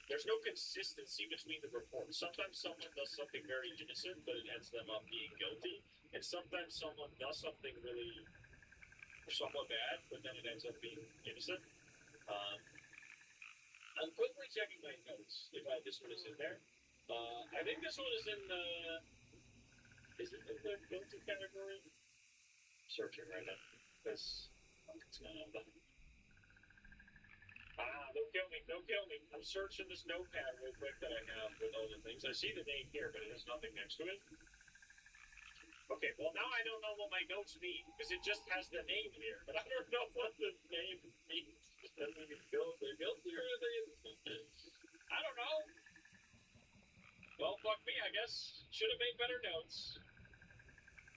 There's no consistency between the reports. Sometimes someone does something very innocent, but it ends them up being guilty. And sometimes someone does something really somewhat bad, but then it ends up being innocent. I'm quickly checking my notes if I just put this in there. I think this one is in the. Is it in the guilty category? Searching right now. Because it's not on that. Don't kill me, don't kill me. I'm searching this notepad real quick that I have with all the things. I see the name here, but it has nothing next to it. Okay, well now I don't know what my notes mean, because it just has the name here, but I don't know what the name means. Doesn't even they're guilty or are they innocent? I don't know. Well, fuck me, I guess. Should have made better notes.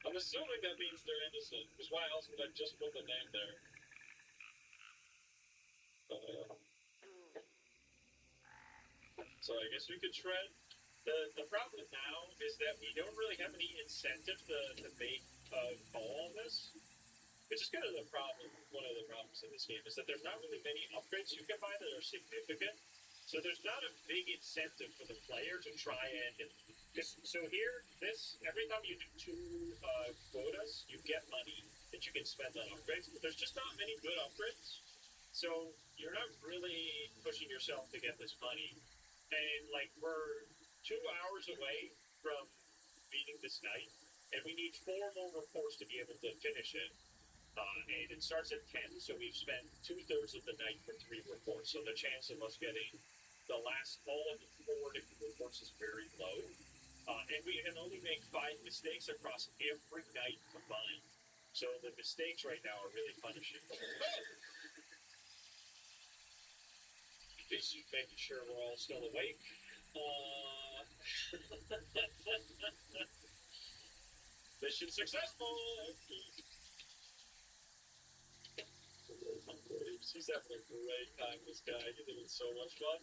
I'm assuming that means they're innocent, because why else would I just put the name there? So I guess we could tread. The problem now is that we don't really have any incentive to make a call on this. Which is kind of the problem. One of the problems in this game is that there's not really many upgrades you can buy that are significant. So there's not a big incentive for the player to try and. So here, every time you do two quotas, you get money that you can spend on upgrades. But there's just not many good upgrades. So you're not really pushing yourself to get this money. And like we're 2 hours away from beating this night, and we need 4 more reports to be able to finish it. And it starts at 10, so we've spent 2/3 of the night for 3 reports. So the chance of us getting the last all of the 4 different reports is very low. And we can only make 5 mistakes across every night combined. So the mistakes right now are really punishing. Just making sure we're all still awake. Mission successful! He's having a great time, this guy. He's having so much fun.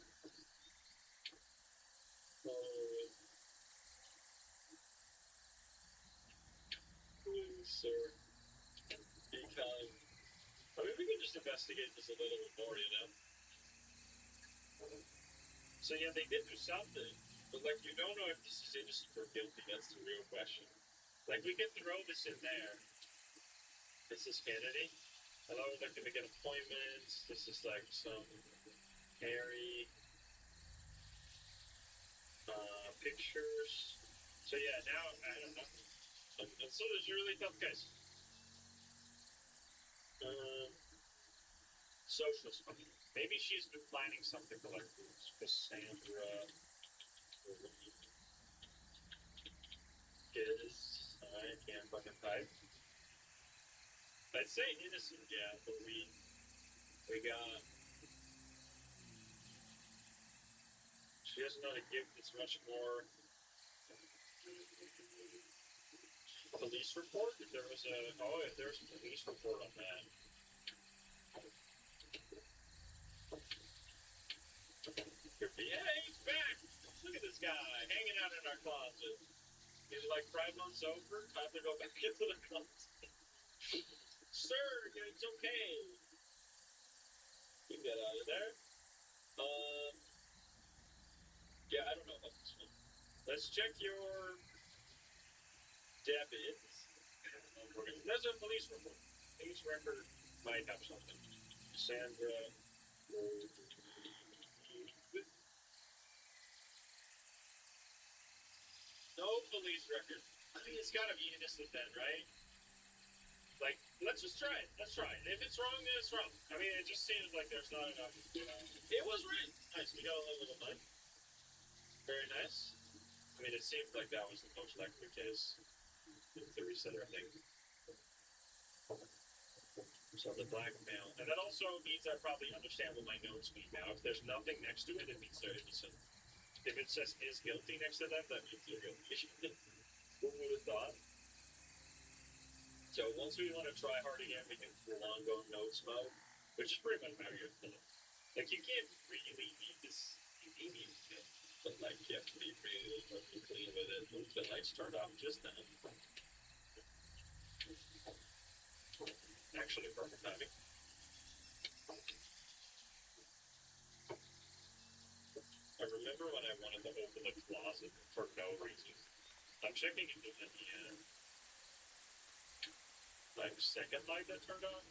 Please, sir. Be kind. I mean, we can just investigate this a little bit more, you know? So yeah, they did do something, but like you don't know if this is innocent or guilty. That's the real question. Like we can throw this in there. This is Kennedy. Hello, looking to get appointments. This is like some Harry. Pictures. So yeah, now I don't know. And so there's really tough guys. Social stuff. Maybe she's been planning something for like Cassandra. Is I can't fucking type. I'd say innocent, yeah, but we got. She has another gift that's much more. Police report? If there was a if there's a police report on that. Yeah, he's back. Look at this guy hanging out in our closet. He's like 5 months over. Time to go back into the closet. Sir, it's okay. You can get out of there. Yeah, I don't know about this one. Let's check your debits. There's a police report. Police record might have something. Sandra. No police record. I mean, it's gotta be innocent then, right? Like, let's just try it. Let's try it. If it's wrong, then it's wrong. I mean, it just seems like there's not enough. It was right. Nice. We got a little money. Very nice. I mean, it seemed like that was the most likely case. The resetter, I think. So the blackmail. And that also means I probably understand what my notes mean now. If there's nothing next to it, it means they're innocent. If it says is guilty next to them, that means they're guilty. Who would have thought? So once we want to try hard again, we can full on go notes mode, which is pretty much how you're gonna. Like, you can't really need this. You need it, but like, you have to be really fucking clean with it. Once the lights turned off just then. Actually, perfect timing. I remember when I wanted to open the closet for no reason. I'm checking if there's any, like, second light that turned on.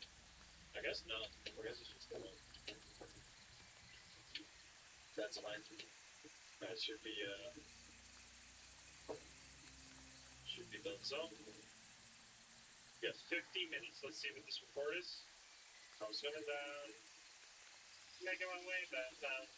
I guess not. I guess it's just the one. That's fine. That should be done so. We got 50 minutes. Let's see what this report is. I was coming down. Making my way downtown.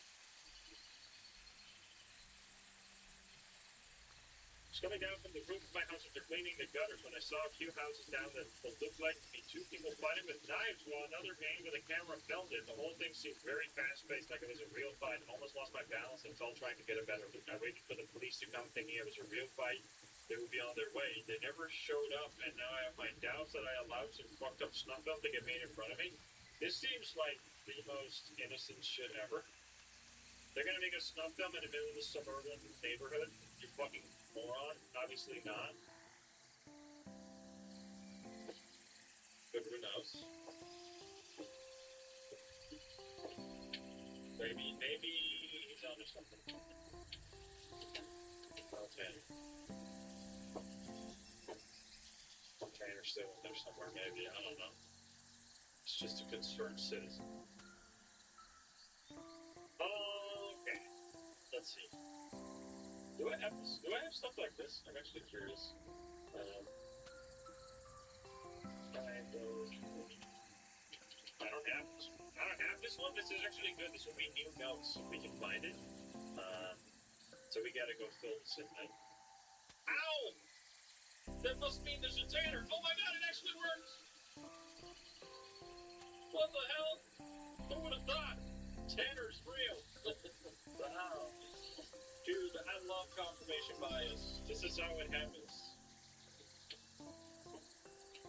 I was coming down from the roof of my house after cleaning the gutters when I saw a few houses down that looked like to be two people fighting with knives while another gang with a camera filmed it. The whole thing seemed very fast-paced, like it was a real fight. I almost lost my balance and fell trying to get a better look. I waited for the police to come thinking it was a real fight. They would be on their way. They never showed up, and now I have my doubts that I allowed some fucked up snuff film to get made in front of me. This seems like the most innocent shit ever. They're gonna make a snuff film in the middle of the suburban neighborhood? You fucking moron. Obviously not. But who knows? Maybe he's onto something. Okay. Container still in there somewhere, maybe. I don't know. It's just a concerned citizen. Okay. Let's see. Do I have stuff like this? I'm actually curious. I don't have this one. I don't have this one. This is actually good. This will be new notes if we can find it. So we gotta go fill this in then. Ow! That must mean there's a Tanner. Oh my god, it actually works! What the hell? Who would have thought? Tanner's real. Wow. Dude, I love confirmation bias. This is how it happens.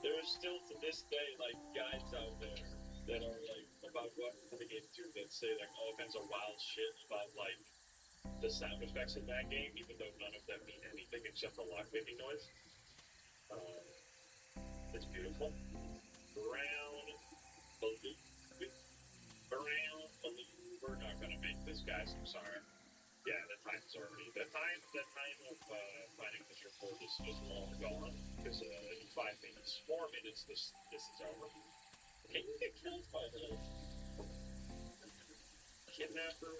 There are still to this day, like, guys out there that are, like, about what the game too that say, like, all kinds of wild shit about, like, the sound effects in that game, even though none of them mean anything except the lockpicking noise. It's beautiful. Brown balloon. We're not gonna make this, guys. I'm sorry. Yeah, the time's already. The time of finding this report is just long gone because in 5 minutes, 4 minutes, this is over. Can you get killed by the kidnapper?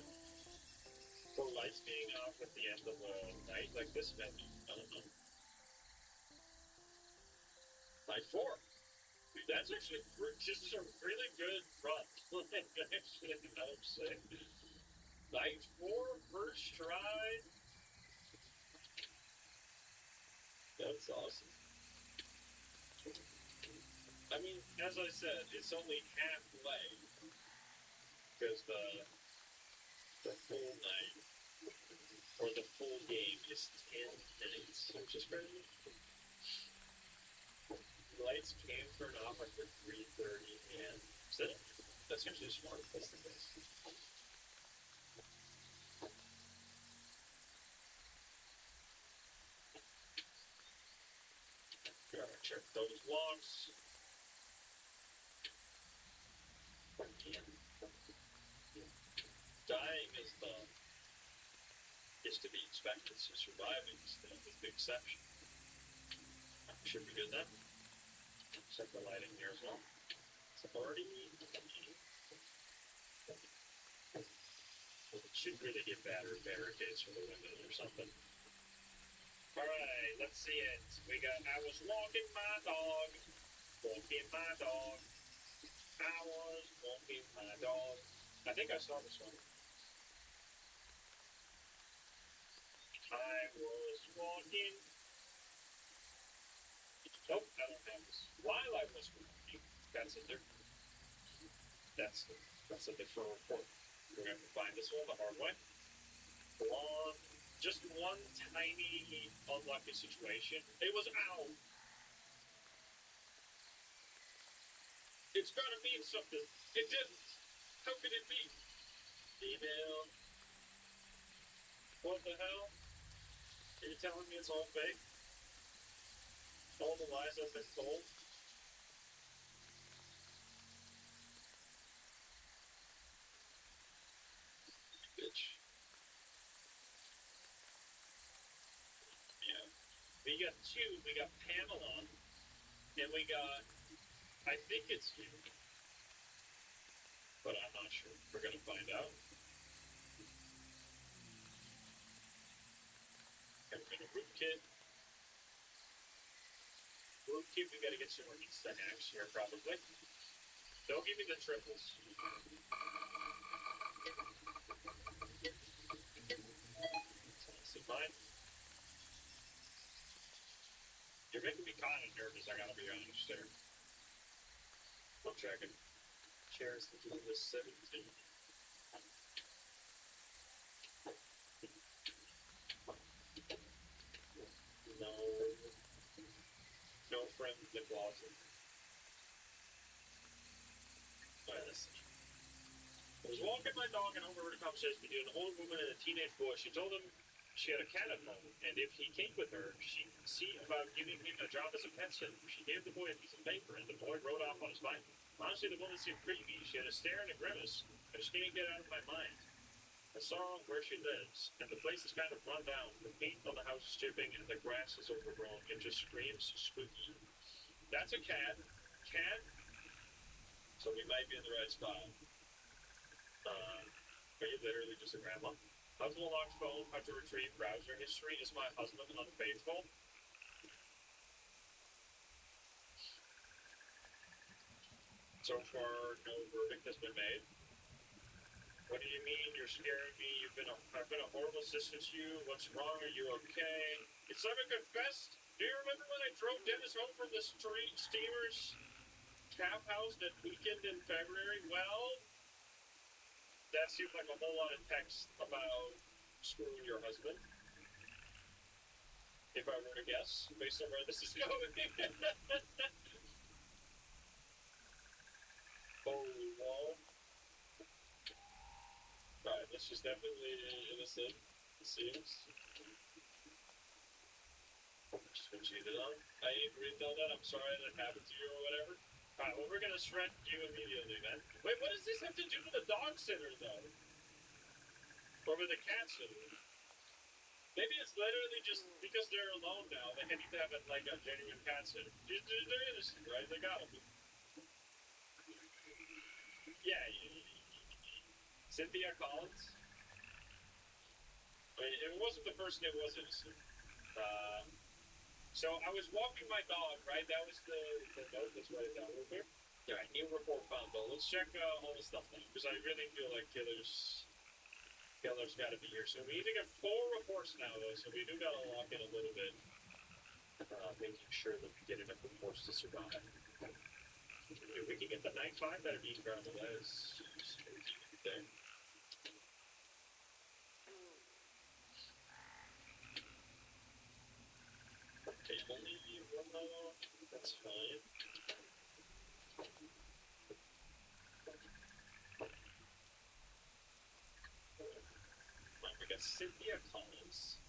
Or lights being off at the end of the night, like this maybe. I don't know. Night 4. Dude, that's actually this is a really good run. Actually, I would say. Night 4, first try. That's awesome. I mean, as I said, it's only halfway because the full night or the full game is 10 minutes, which is crazy. Lights can turn off like at 3:30 and set it. That's actually smart. That's the best. Gotta check those logs. Again. Dying is to be expected, so surviving is the exception. Should be good then. Set the lighting here as well. It's already. It should really get better barricades for the windows or something. Alright, let's see it. I was walking my dog. Walking my dog. I was walking my dog. I think I saw this one. I was walking. Nope, I don't have this. While I was walking. That's a different. That's a different report. We're going to find this one the hard way. Just one tiny unlucky situation. It was ow. It's gotta mean something. It didn't. How could it be? Email. What the hell? Are you telling me it's all fake? All the lies I've been told? Bitch. Yeah. We got two. We got Pamela. And we got, I think it's you. But I'm not sure. We're gonna find out. And we're gonna rootkit. Rootkit, we gotta get some more Insta hacks here probably. Don't give me the triples. See mine. You're making me kind of nervous, I gotta be honest there. I'm checking. Chairs to do this 17. No friend in the closet. Alright, let's see. I was walking my dog and overheard a conversation between an old woman and a teenage boy. She told him she had a cat at home, and if he came with her, she'd see about giving him a job as a pet sitter. She gave the boy a piece of paper, and the boy rode off on his bike. Honestly, the woman seemed creepy. She had a stare and a grimace. I just can't get out of my mind. I saw where she lives, and the place is kind of run down. The paint on the house is chipping, and the grass is overgrown. It just screams spooky. That's a cat. Cat? So we might be in the right spot. Are you literally just a grandma? Husband unlocks phone, how to retrieve browser history. Is my husband unfaithful? So far, no verdict has been made. What do you mean? You're scaring me. I've been a horrible sister to you. What's wrong? Are you okay? It's time I confessed. Do you remember when I drove Dennis home from the steamer's tap house that weekend in February? Well, that seemed like a whole lot of text about screwing your husband. If I were to guess, based on where this is going. Holy wall. Alright, this is definitely innocent. It seems. Just been cheated on. I agreed on that. I'm sorry that happened to you or whatever. Alright, well, we're gonna shred you immediately then. Wait, what does this have to do with the dog sitter, though? Or with the cat sitter? Maybe it's literally just because they're alone now, they need to have a genuine cat sitter. They're innocent, right? They gotta be. Yeah, Cynthia Collins. I mean, it wasn't the person, it was innocent. So I was walking my dog, right? That was the note. Let's write it down real quick. All right, new report found, but let's check all the stuff now because I really feel like killer's got to be here. So we need to get 4 reports now, though. So we do got to lock in a little bit, making sure that we get enough reports to survive. If we can get the night 5, that'd be incredible. That is there. Okay, only one more. That's fine. We got Cynthia Collins.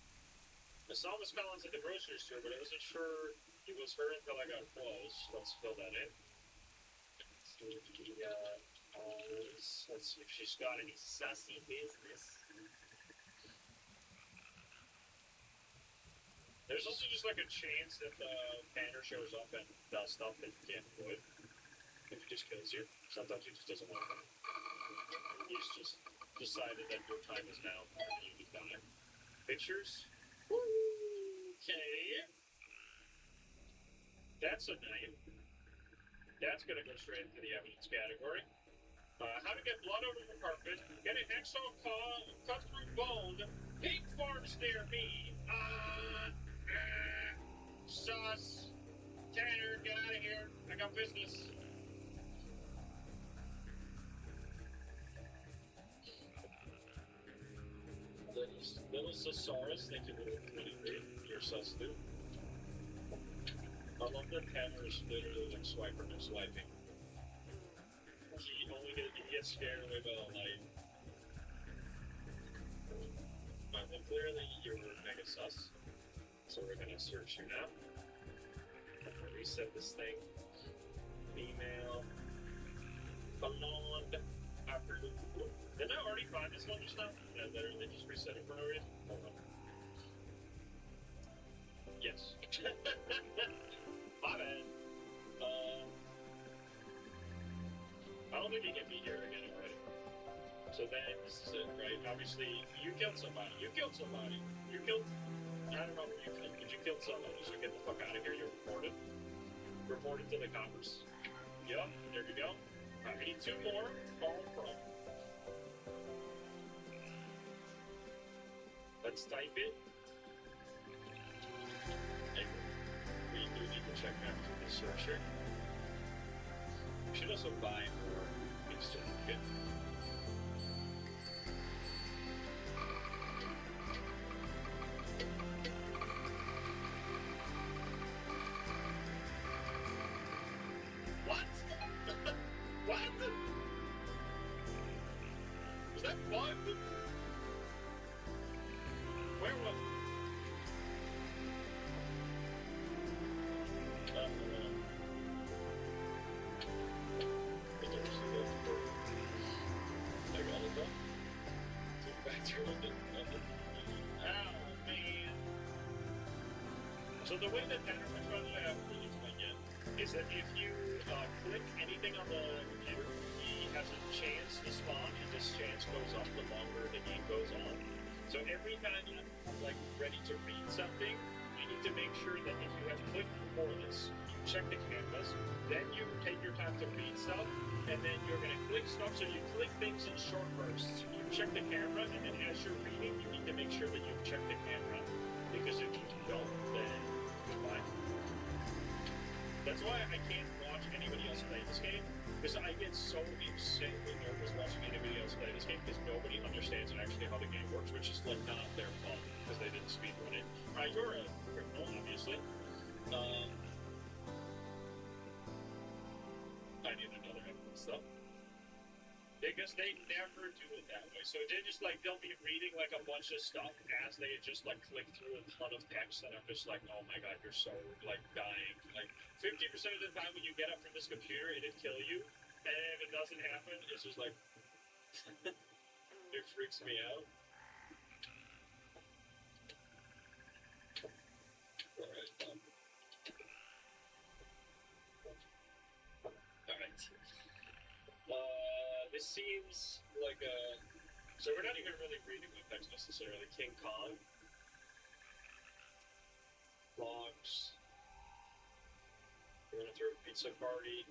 I saw Miss Collins at the grocery store, but I wasn't sure it was her until I got close. Let's fill that in. Cynthia Collins. Let's see if she's got any sassy business. There's also just like a chance that the banner shows up and does stuff that you can't avoid. If it just kills you. Sometimes he just doesn't want to. He's just decided that your time is now and you need die. Pictures? Okay. That's a name. That's gonna go straight into the evidence category. How to get blood over the carpet, get a hacksaw cut through bone, pig farms near me. Sus. Tanner, get out of here. I got business. Little Susaurus, thank you, little 23. You're sus, dude. I love that Tanner is literally like swiping and swiping. He gets scared away by the light. Well, clearly you're mega sus. So we're gonna search you now. I'm gonna reset this thing. Female. Blonde. Didn't I already find this one just now? Yeah, literally just reset it for no reason. Hold on. Yes. My bad. I don't think he can be here again already. So then, this is it, right? Obviously, you killed somebody. You killed somebody. You killed... I don't know who you killed, but you killed somebody, so get the fuck out of here. You're reported. Reported to the coppers. Yup, there we go. I need 2 more. Call from. Let's type it. And we do need to check back to the searcher. We should also buy more instant kit. What? What? Was that bugged? Where was it? I got it done. Took it back through London. Oh, man. So the way that Tanner was running, I haven't really explained yet, is that if you click anything on the computer, he has a chance to spawn, and this chance goes up the longer the game goes on. So every time you're like ready to read something, you need to make sure that if you have clicked before this, you check the canvas, then you take your time to read stuff, and then you're going to click stuff. So you click things in short bursts. You check the camera, and then as you're reading, you need to make sure that you check the camera, because if you don't, then goodbye. That's why I can't watch anybody else play this game, because I get so insanely nervous watching anybody else play this game, because nobody understands actually how the game works, which is like not their fault, because they didn't speedrun it. You're a criminal, obviously. I need another evidence stuff. Because they never do it that way. So they just like, they'll be reading like a bunch of stuff as they just like click through a ton of text, and I'm just like, oh my god, you're so like dying. Like 50% of the time when you get up from this computer, it'd kill you. And if it doesn't happen, it's just like, it freaks me out. Alright. Alright. This seems like a So we're not even really reading the text necessarily. King Kong. Logs. You want to throw a pizza party?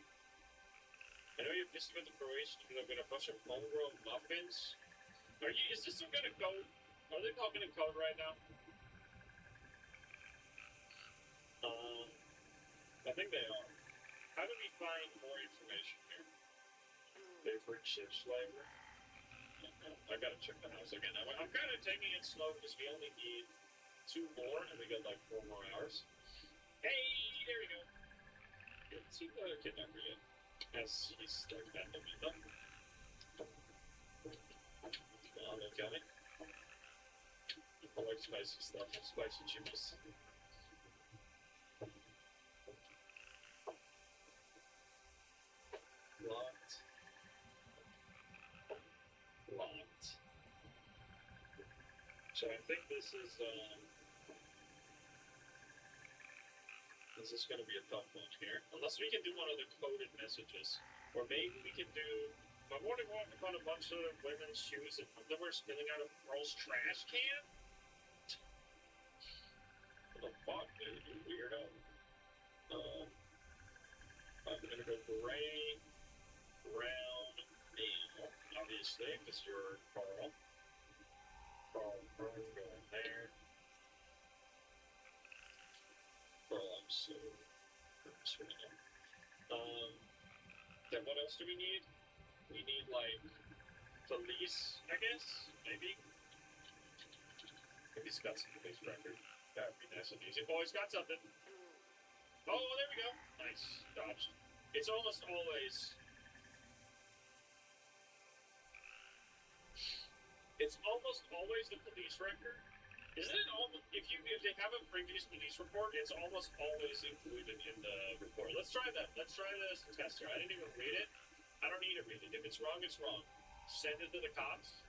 I know you're pissed about the Croatians, but I've got a bunch of homegrown muffins. Is this some kind of code? Are they talking in code right now? I think they are. How do we find more information here? Favorite chips flavor? I gotta check the house again. I'm kind of taking it slow because we only need 2 more and we got like 4 more hours. Hey, there we go. Let's see the kidnapper yet. As he's stuck at the window. Look at me. I like spicy stuff, spicy chips. Locked. Locked. So I think this is going to be a tough one here. Unless we can do one of the coded messages. Or maybe we can do... My morning walk found a bunch of women's shoes and underwear spilling out of Pearl's trash can? What the fuck, dude? You weirdo. I'm gonna go gray, brown, and obviously, because you're Carl. Carl going there. Carl, I'm so nervous right now. Then what else do we need? We need, like, police, I guess? Maybe? Maybe he's got some police record. That would be nice and easy. Oh, he's got something. Oh, there we go. Nice. Dodged. It's almost always... It's almost always the police record. Isn't it almost... If they have a previous police report, it's almost always included in the report. Let's try that. Let's try this tester. I didn't even read it. I don't need to read it. If it's wrong, it's wrong. Send it to the cops.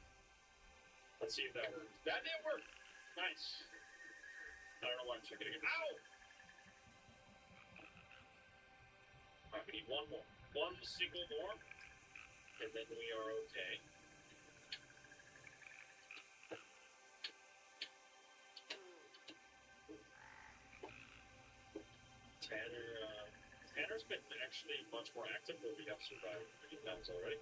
Let's see if that works. That didn't work. Nice. I don't know why I'm checking again. Ow! Alright, we need one more. One single more. And then we are okay. Tanner's been actually much more active, but we have survived many times already.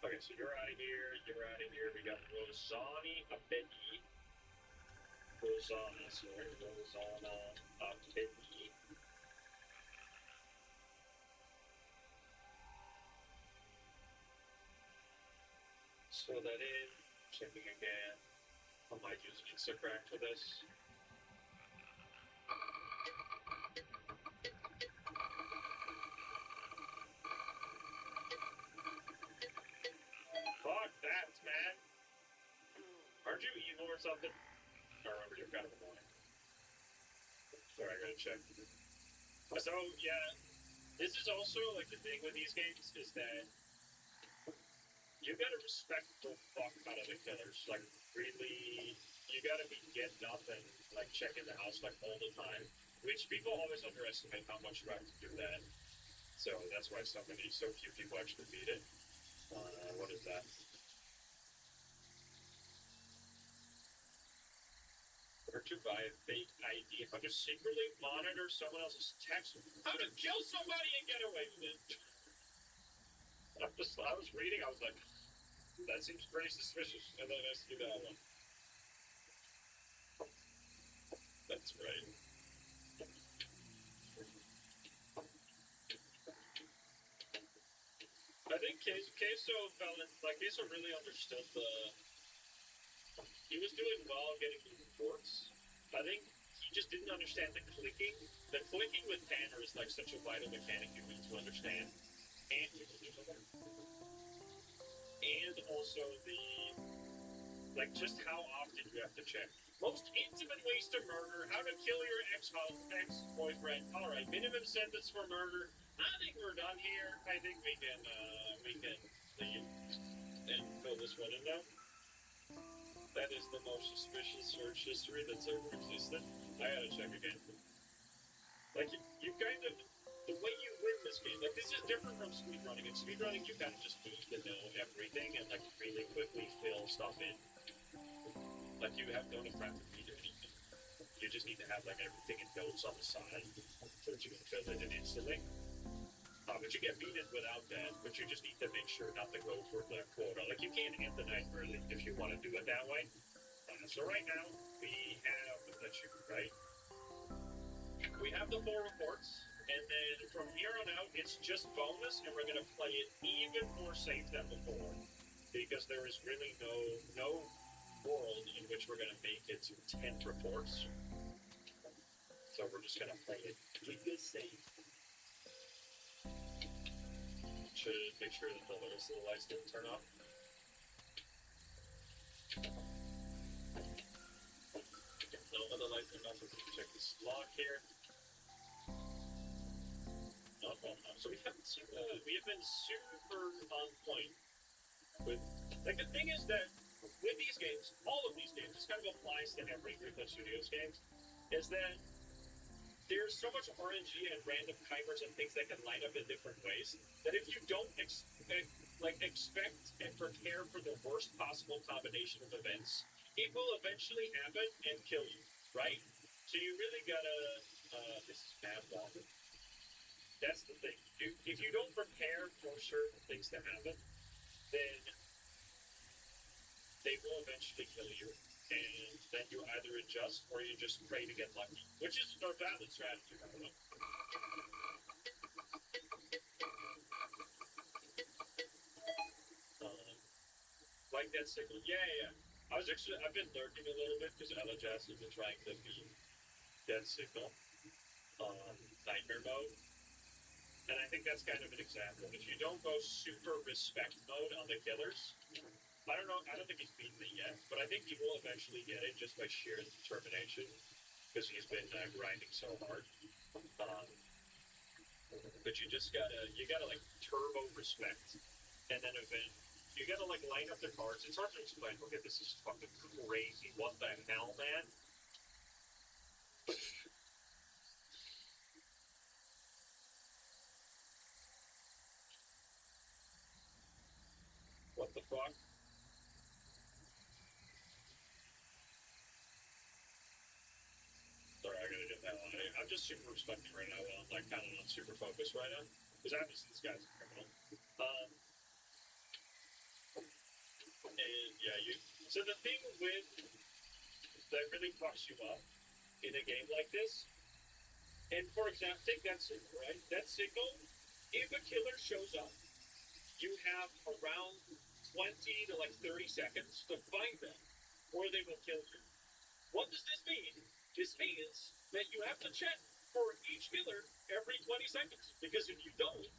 Okay, so you're out of here, you're out of here. We got Rosani Abedi. Rosana Abedi. Fill that in, checking again. I might use Instacrack for this. Fuck that, man. Aren't you evil or something? I remember you're kind of annoying. Sorry, I gotta check. So, yeah, this is also, like, the thing with these games is that you gotta respect the fuck out of the killers. Like, really, you gotta be getting up and, like, checking the house, like, all the time. Which people always underestimate how much you have to do that. So that's why so few people actually beat it. What is that? Or to buy a fake ID. How to secretly monitor someone else's text. How to kill somebody and get away with it. I was reading, I was like, that seems pretty suspicious. And then I see that one. That's right. I think Queso really understood he was doing well getting the reports. I think he just didn't understand the clicking. The clicking with Tanner is like such a vital mechanic you need to understand. And also just how often you have to check. Most intimate ways to murder, how to kill your ex-boyfriend. Alright, minimum sentence for murder. I think we're done here. I think we can leave and fill this one in now. That is the most suspicious search history that's ever existed. I gotta check again. Like, you kind of... The way you win this game speedrunning. Like, this is different from speedrunning. In speedrunning, you kind of just need to know everything and, like, really quickly fill stuff in. Like, you have no time to read anything. You just need to have, like, everything in notes on the side so that you can fill it in instantly. But you get beaten without that, but you just need to make sure not to go for the quota. Like, you can't end the night early if you want to do it that way. So right now, we have, let's shoot, right? We have the 4 reports, and then from here on out, it's just bonus, and we're going to play it even more safe than before, because there is really no world in which we're going to make it to 10 reports. So we're just going to play it giga safe. Should make sure that the rest of the lights didn't turn off. No other lights turned off. So we can check this log here. So we have been super on point with, like, the thing is that with these games, all of these games, this kind of applies to every Griffin Studios game, is that there's so much RNG and random timers and things that can line up in different ways that if you don't expect and prepare for the worst possible combination of events, it will eventually happen and kill you, right? So you really gotta. This is bad water. That's the thing. If you don't prepare for certain things to happen, then they will eventually kill you. And then you either adjust or you just pray to get lucky, which is a valid strategy, by the way. Like that signal. Yeah. I've been lurking a little bit because Ella Jazz has been trying to be that signal on nightmare mode. And I think that's kind of an example. If you don't go super respect mode on the killers, I don't think he's beaten it yet, but I think he will eventually get it just by sheer determination because he's been grinding so hard. But you gotta like turbo respect, and then you gotta like line up the cards. It's hard to explain. Okay, this is fucking crazy. What the hell, man? What the fuck? Sorry, I gotta get that one. I'm just super respecting right now. I'm like kind of not super focused right now because obviously this guy's a criminal. And yeah, So the thing with that really fucks you up in a game like this, and for example, take that signal, right? That signal, if a killer shows up, you have around 20 to like 30 seconds to find them, or they will kill you. What does this mean? This means that you have to check for each killer every 20 seconds, because if you don't,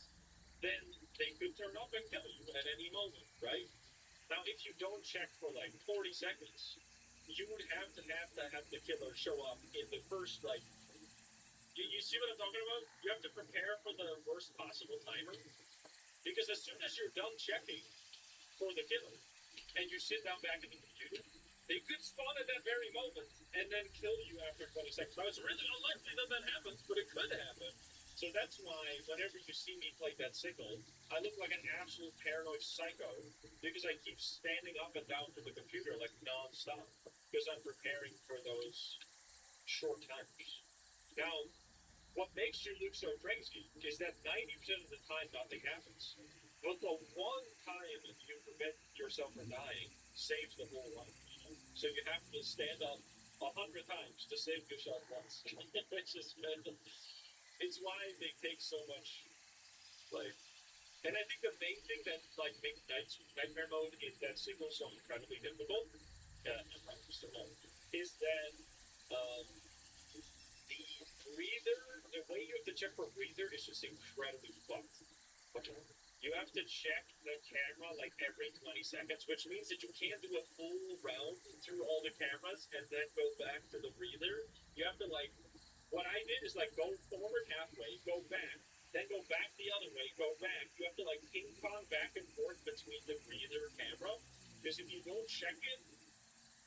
then they could turn up and kill you at any moment, right? Now, if you don't check for like 40 seconds, you would have to have the killer show up in the first, like, you see what I'm talking about? You have to prepare for the worst possible timer, because as soon as you're done checking for the killer, and you sit down back in the computer, they could spawn at that very moment and then kill you after 20 seconds. Now, it's really unlikely that that happens, but it could happen. So that's why whenever you see me play that signal, I look like an absolute paranoid psycho because I keep standing up and down from the computer like non-stop because I'm preparing for those short timers. Now, what makes you look so crazy is that 90% of the time nothing happens. But the one time that you prevent yourself from dying saves the whole run. So you have to stand up 100 times to save yourself once. Which is it's why they take so much, like, and I think the main thing that like makes nightmare mode in that signal so incredibly difficult, is that the breather, the way you have to check for breather is just incredibly fucked. Okay. You have to check the camera like every 20 seconds, which means that you can't do a full round through all the cameras and then go back to the breather. You have to like, what I did is like go forward halfway, go back, then go back the other way, go back. You have to like ping pong back and forth between the breather camera, because if you don't check it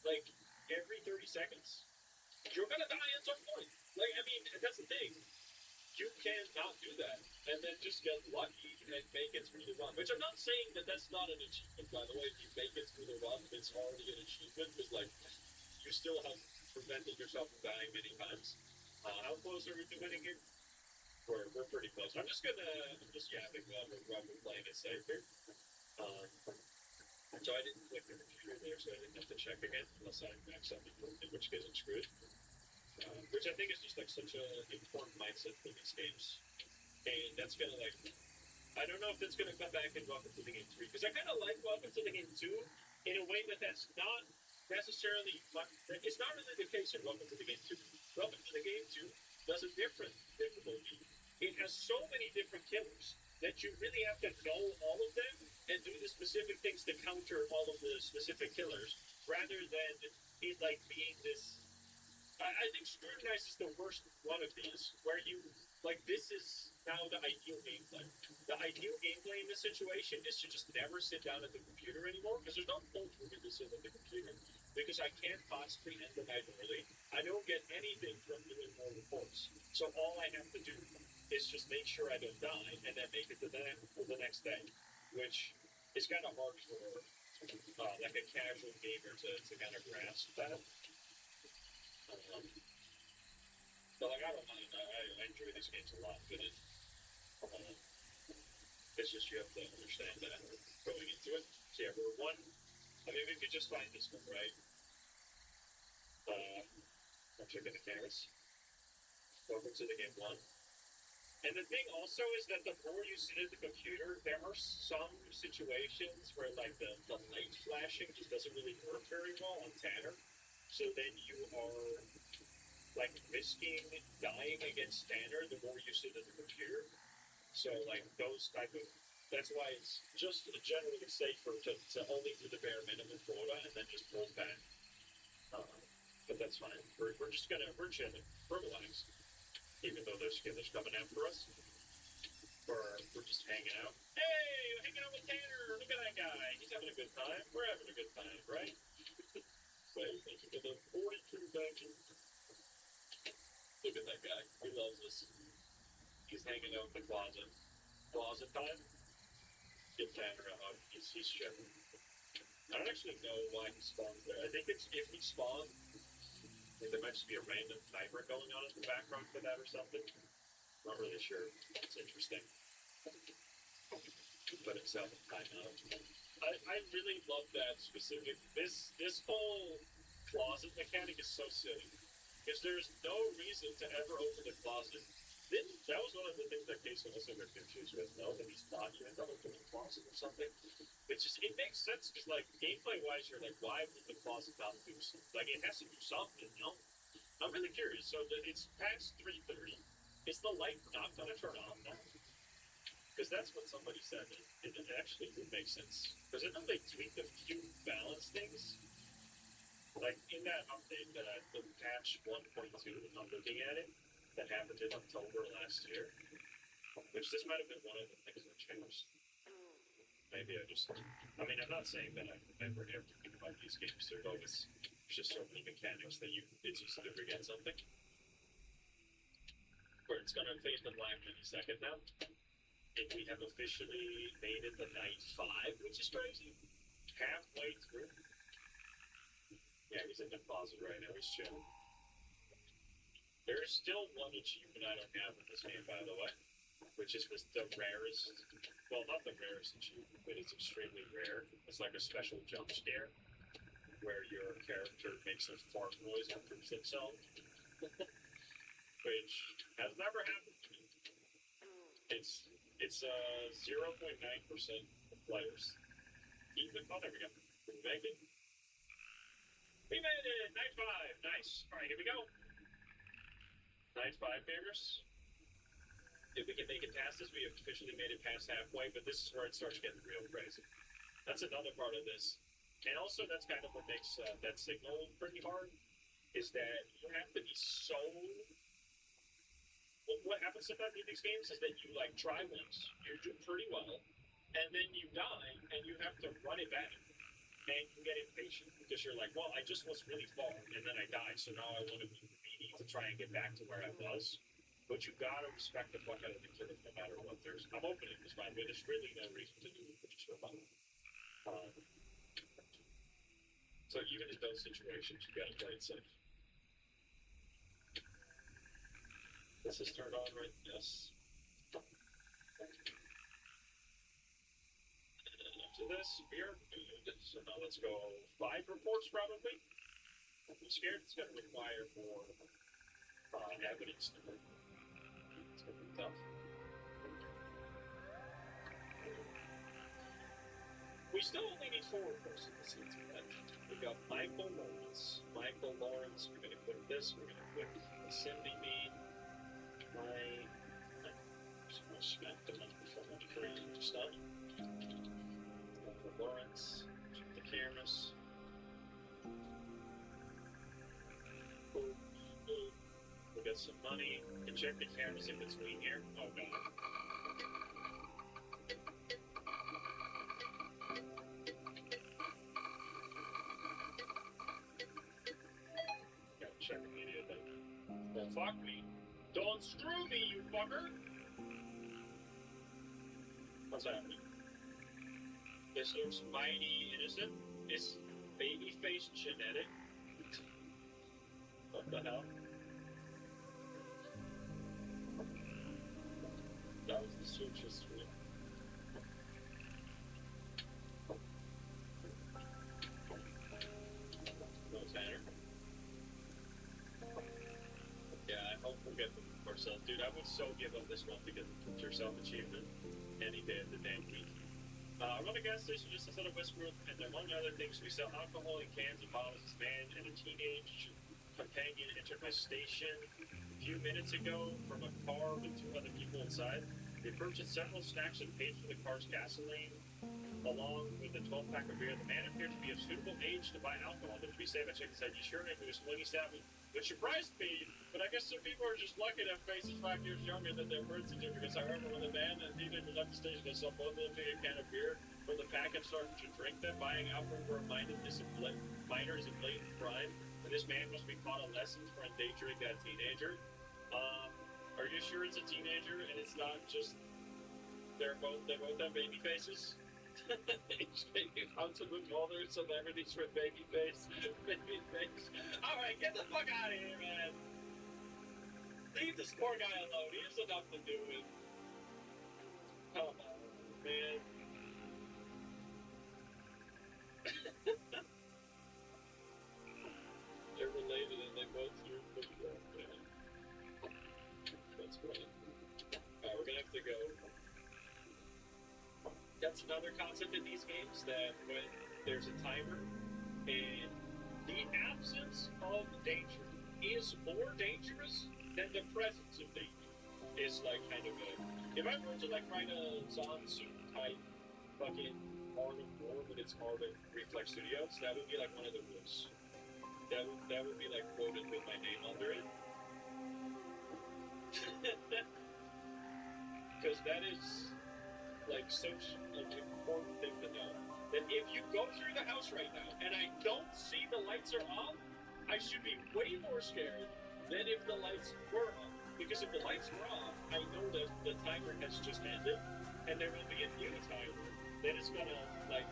like every 30 seconds, you're gonna die at some point. Like, I mean, that's the thing. You can not do that and then just get lucky and make it through the run. Which I'm not saying that that's not an achievement, by the way. If you make it through the run, it's already an achievement because, like, you still have prevented yourself from dying many times. How close are we to winning here? We're pretty close. I'm just yapping while we're playing it safe here. So I didn't click the computer there, so I didn't have to check again unless I max out, in which case I'm screwed. Which I think is just like such an important mindset for these games. And that's gonna, like, I don't know if that's gonna come back in Welcome to the Game 3, because I kind of like Welcome to the Game 2 in a way that's not necessarily, it's not really the case in Welcome to the Game 2. Welcome to the Game 2 does a different difficulty. It has so many different killers that you really have to know all of them and do the specific things to counter all of the specific killers, rather than it, like, being this. I think Scrutinize is the worst one of these, where you, like, this is now the ideal gameplay. The ideal gameplay in this situation is to just never sit down at the computer anymore, because there's no point for me to sit at the computer, because I can't possibly end the night early. I don't get anything from doing more reports. So all I have to do is just make sure I don't die, and then make it to the next day, which is kind of hard for, like, a casual gamer to kind of grasp that. But, like, I don't mind. I enjoy these games a lot, but it's just you have to understand that going into it. So yeah, we're one. I mean, we could just find this one, right? I'm checking the cameras. Welcome to the game 1. And the thing also is that the more you sit at the computer, there are some situations where, like, the light flashing just doesn't really work very well on Tanner. So then you are, like, risking dying against Tanner the more you sit at the computer. So, like, those type of, that's why it's just generally safer to only do the bare minimum quota and then just pull back. But that's fine. We're chilling. We're relaxed. Even though there's killers coming after us. We're just hanging out. Hey, you're hanging out with Tanner. Look at that guy. He's having a good time. We're having a good time, right? Wait, thank you for the 42 dungeon. Look at that guy. He loves us. He's hanging out in the closet. Closet time? Give Tanner a hug. He's chilling. I don't actually know why he spawns there. I think it's if he spawned, there might just be a random timer going on in the background for that or something. Not really sure. It's interesting. But it's timeout. I really love that specific. This whole closet mechanic is so silly. Because there's no reason to ever open the closet. That was one of the things that Casey also got confused with. No, that he's thought you end up opening the closet or something. It makes sense because, like, gameplay wise, you're like, why would the closet not do something? Like, it has to do something, you know? I'm really curious. So it's past 3:30. Is the light not going to turn on now? Because that's what somebody said. It actually would make sense. Because I know they tweaked a few balance things. Like, in that update, the patch 1.2, I'm looking at it, that happened in October last year. Which this might have been one of the things that changed. Maybe I mean, I'm not saying that I never have to think about these games. There's just so many mechanics that it's easy to forget something. Where it's going to fade to black any second now. And we have officially made it to night 5, which is crazy. Halfway through. Yeah, he's in the closet right now. He's chilling. There is still one achievement I don't have in this game, by the way, which is the rarest. Well, not the rarest achievement, but it's extremely rare. It's like a special jump scare where your character makes a fart noise and poops himself, which has never happened to me. It's 0.9% of players. Even there we go. We made it. We made it! Night 5! Nice. Alright, here we go. Night 5, gamers. If we can make it past this, we have officially made it past halfway, but this is where it starts getting real crazy. That's another part of this. And also, that's kind of what makes that signal pretty hard, is that you have to be so... What happens sometimes in these games is that you, like, try once, you do pretty well, and then you die, and you have to run it back. And you get impatient, because you're like, well, I just was really far, and then I died, so now I want to be greedy to try and get back to where I was. But you gotta respect the fuck out of the killer no matter what. I'm opening this fine, but there's really no reason to do it just for fun. So even in those situations, you gotta play it safe. This is turned on, right? Yes. And after this, we are good. So now let's go 5 reports probably. I'm scared it's gonna require more evidence. It's gonna be tough. We still only need 4 reports in this season. We got Michael Lawrence. Michael Lawrence, we're gonna click this, we're gonna click Cindy Mead. I'm just gonna smack them up before I'm creating stuff. Michael Lawrence, check the cameras. Boom, boom. We got some money. You can check the cameras in between here. Oh god. Gotta check immediately. Don't fuck me. Don't screw me, you fucker! What's happening? This looks mighty innocent. It's baby face genetic. What the hell? That was the search history. No Tanner. Yeah, I hope we'll get them ourselves. Dude, I would so give up this one to get the yourself achievement any day of the damn week. Run a gas station just outside of Westworld, and among other things, we sell alcohol in cans and bottles. This man and a teenage companion entered my station a few minutes ago from a car with 2 other people inside. They purchased several snacks and paid for the car's gasoline, along with a 12-pack of beer. The man appeared to be of suitable age to buy alcohol, but to be safe, I checked his ID. Sure enough, he was swinging savage, which surprised me. But I guess some people are just lucky to have faces 5 years younger than their birth certificates. I remember when the man and teenager left the station, they saw both of them take a can of beer from the pack and started to drink them. Buying alcohol for a minor is a blatant crime, and this man must be caught on lessons for endangering that teenager. Are you sure it's a teenager and it's not just they both have baby faces? He's making fun of all their celebrities with baby face. Baby face. Alright, get the fuck out of here, man. Leave this poor guy alone. He has enough to do with. Come on, man. They're related and they both do the crap, man. That's funny. Alright, we're gonna have to go. That's another concept in these games, that when there's a timer and the absence of danger is more dangerous than the presence of danger. It's like kind of a. If I were to like write a Zansu type fucking Art of War, but it's called Reflex Studios, that would be like one of the rules. That would be like quoted with my name under it. Because that is like such an important thing to know. That if you go through the house right now and I don't see the lights are on, I should be way more scared than if the lights were on. Because if the lights were off, I know that the timer has just ended and there will be a new timer that is gonna like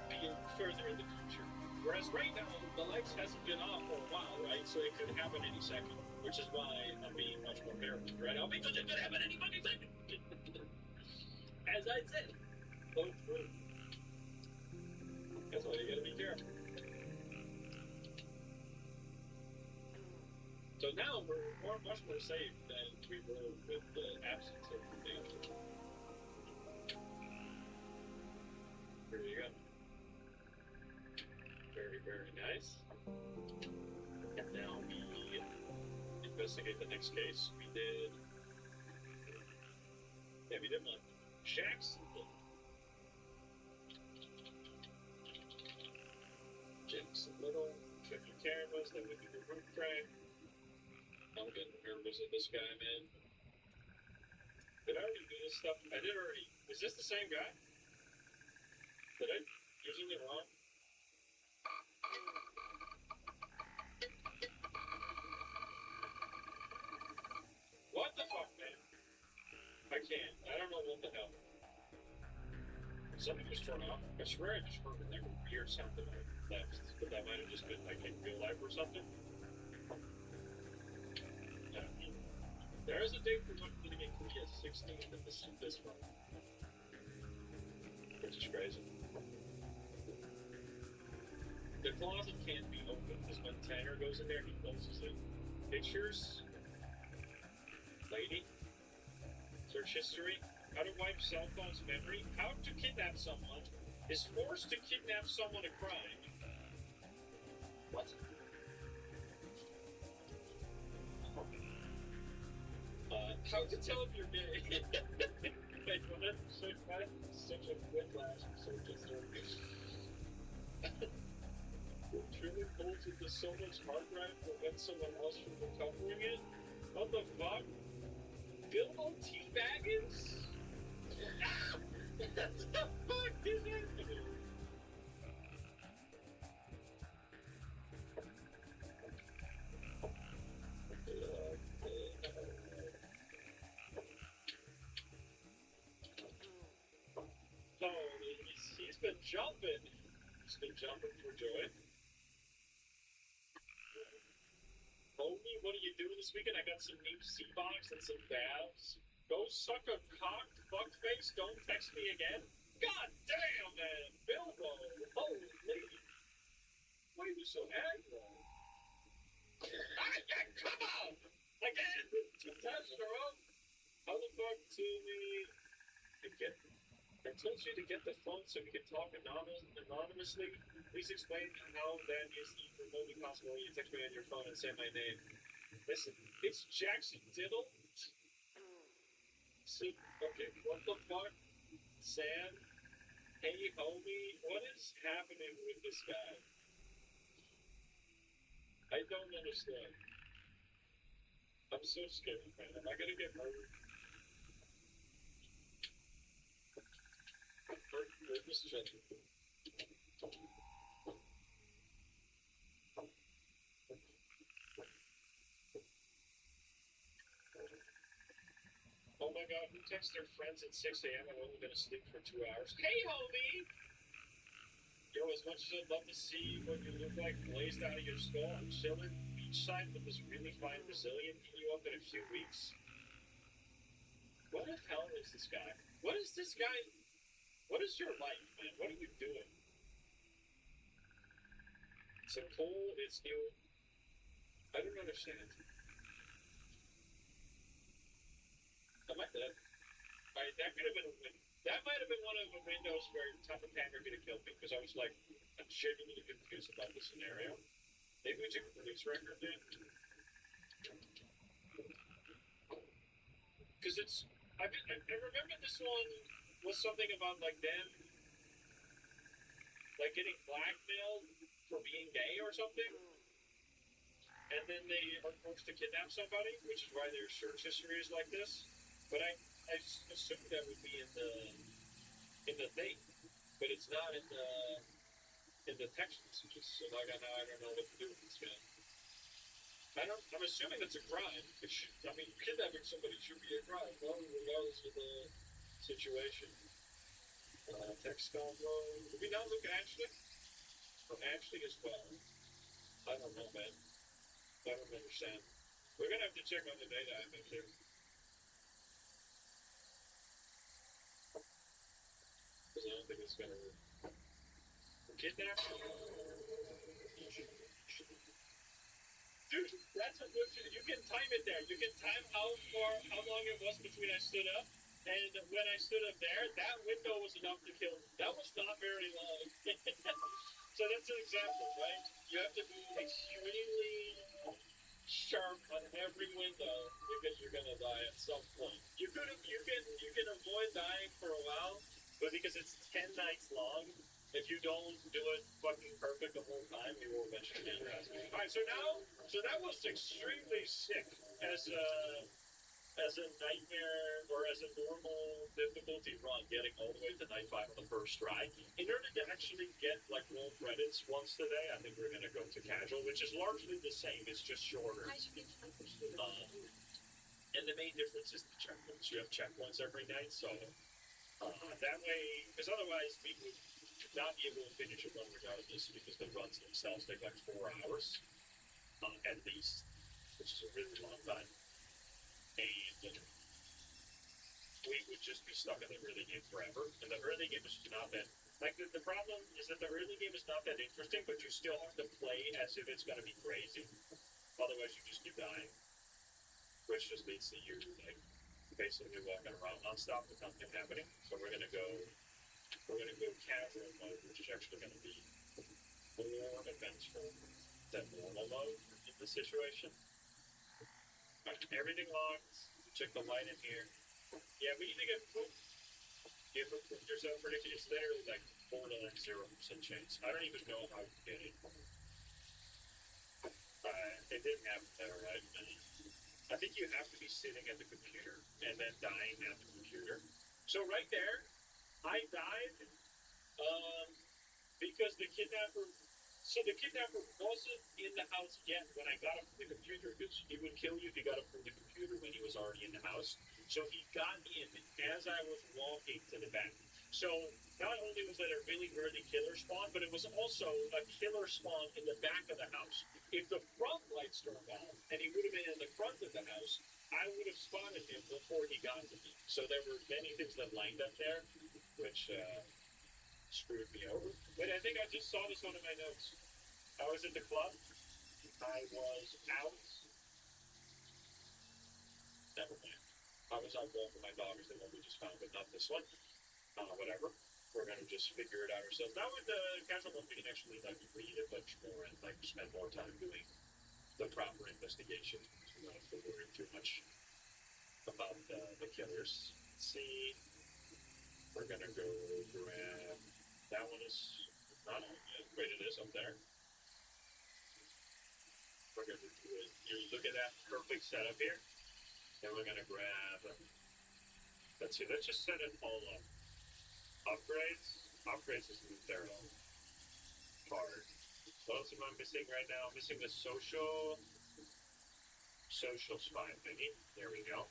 be further in the future. Whereas right now, the lights hasn't been off for a while, right? So it could happen any second, which is why I'm being much more careful right now, because it could happen any fucking second. As I said, go through. That's why you gotta be careful. So now we're much more safe than we were with the absence of the danger. Here you go. Very, very nice. And now we investigate the next case. We did one. Jackson. Jackson Little. Check your cameras. Then we do the roof crack. I'm getting nervous at this guy, man. Did I already do this stuff? I did already. Is this the same guy? Did I do something wrong? What? can't. I don't know what the hell. Something just turned off. I swear I just heard like a weird sound that I left, but that might have just been like in real life or something. There is a date for when getting a Korea 16 in this month, which is crazy. The closet can't be opened because when Tanner goes in there, he closes it. Pictures, lady, search history, how to wipe cell phone's memory, how to kidnap someone, is forced to kidnap someone a crime. What? How to tell if you're gay. Wait, what? Such a whiplash. Search history. Truly holds into so much hard drive to prevent someone else from recovering it? What the fuck? Bilbo Teabaggins? What the fuck is happening? Oh, he's been jumping. He's been jumping for joy. Homie, what are you doing this weekend? I got some new C-Box and some baths. Go suck a cock, fuckface, don't text me again. God damn, man. Bilbo, holy. Why are you so aggro? Come on! Again! 2 times in a row? How the fuck to me? I told you to get the phone so we can talk anonymously. Please explain how that is even remotely possible when you text me on your phone and say my name. Listen, it's Jackson Diddle. So, okay, what the fuck? Sam? Hey, homie, what is happening with this guy? I don't understand. I'm so scared, man. Am I gonna get murdered? This gentleman. Oh my god, who texts their friends at 6 a.m. and only gonna sleep for 2 hours? Hey, homie! Yo, as much as I'd love to see what you look like blazed out of your skull, I'm chilling beachside with this really fine Brazilian hitting you up in a few weeks. What the hell is this guy? What is this guy? What is your life, man? What are you doing? It's a cool, it's new. I don't understand. Am I dead? Alright, that could have been a win. That might have been one of the windows where Top of Panther could have killed me because I was like, I'm genuinely confused about the scenario. Maybe we took a police record then. Because it's, I remember this one was something about like them, like getting blackmailed for being gay or something. And then they are forced to kidnap somebody, which is why their search history is like this. But I assumed that would be in the thing, but it's not in the text messages. So like now I don't know what to do with this guy. I'm assuming it's a crime. Kidnapping somebody should be a crime, regardless of the situation. Text combo. Did we not look at Ashley? Or Ashley as well? I don't know, man. I don't understand. We're gonna have to check on the data, I think, here. Because I don't think it's gonna work. Kidnap? Dude, that's a good. You can time it there. You can time how long it was between I stood up and when I stood up there. That window was enough to kill me. That was not very long. So that's an example, right? You have to be extremely sharp on every window because you're gonna die at some point. You can avoid dying for a while, but because it's 10 nights long, if you don't do it fucking perfect the whole time, you will eventually get your ass beat. Alright, so that was extremely sick as a nightmare or as a normal difficulty run, getting all the way to night 5 on the first try. In order to actually get like roll credits once today, I think we're gonna go to casual, which is largely the same. It's just shorter. And And the main difference is the checkpoints. You have checkpoints every night, so that way, because otherwise we would not be able to finish a run regardless, because the runs themselves take like 4 hours at least, which is a really long time. And we would just be stuck in the early game forever. And the early game is not that. Like, the problem is that the early game is not that interesting, but you still have to play as if it's going to be crazy. Otherwise, you just keep dying. Which just leads to you, like, basically walking around nonstop with nothing happening. So we're going to go casual mode, which is actually going to be more adventureful than normal mode in this situation. Right, everything locked. Check the light in here. Yeah, we need to get proof. Give yourself prediction. It's literally like 4 to like 0% chance. I don't even know how to get it. It didn't happen there, right? I think you have to be sitting at the computer and then dying at the computer. So right there, I died because the kidnapper. So the kidnapper wasn't in the house yet when I got him from the computer, because he would kill you if you got him from the computer when he was already in the house. So he got in as I was walking to the back. So not only was that a really early killer spawn, but it was also a killer spawn in the back of the house. If the front lights turned off and he would have been in the front of the house, I would have spotted him before he got to me. So there were many things that lined up there, which screwed me over. But I think I just saw this one in my notes. I was at the club. I was out. Never mind. I was out walking my dog, is the one we just found, but not this one. Whatever. We're gonna just figure it out ourselves. Now with the casual one, we can actually like read a bunch more and like spend more time doing the proper investigation. So we don't have to worry too much about the killers. Let's see. We're gonna go grab. That one is not on yet. Wait, it is up there. We're gonna do it. You look at that perfect setup here. Then we're gonna grab. Let's see. Let's just set it all up. Upgrades. Upgrades is their own part. What else am I missing right now? I'm missing the social spy thingy. There we go.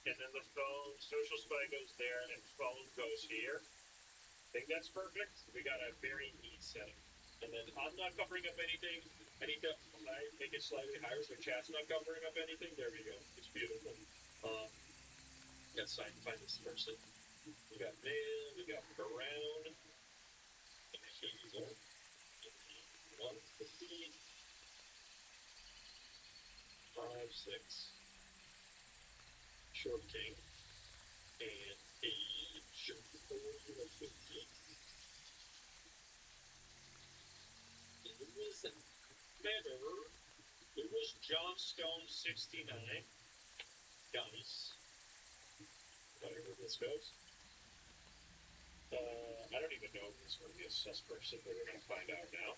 And then the phone. Social spy goes there, and phone goes here. I think that's perfect. We got a very neat setup. And then I'm not covering up anything. I need to make it slightly higher so chat's not covering up anything. There we go. It's beautiful. Let's find this person. We got man, we got brown, and hazel. 115. 5, 6. Short king. And age 15. It was better. It was John Stone 69. Guys. Whatever this goes. I don't even know if this is going to be a sus person, but we're going to find out now.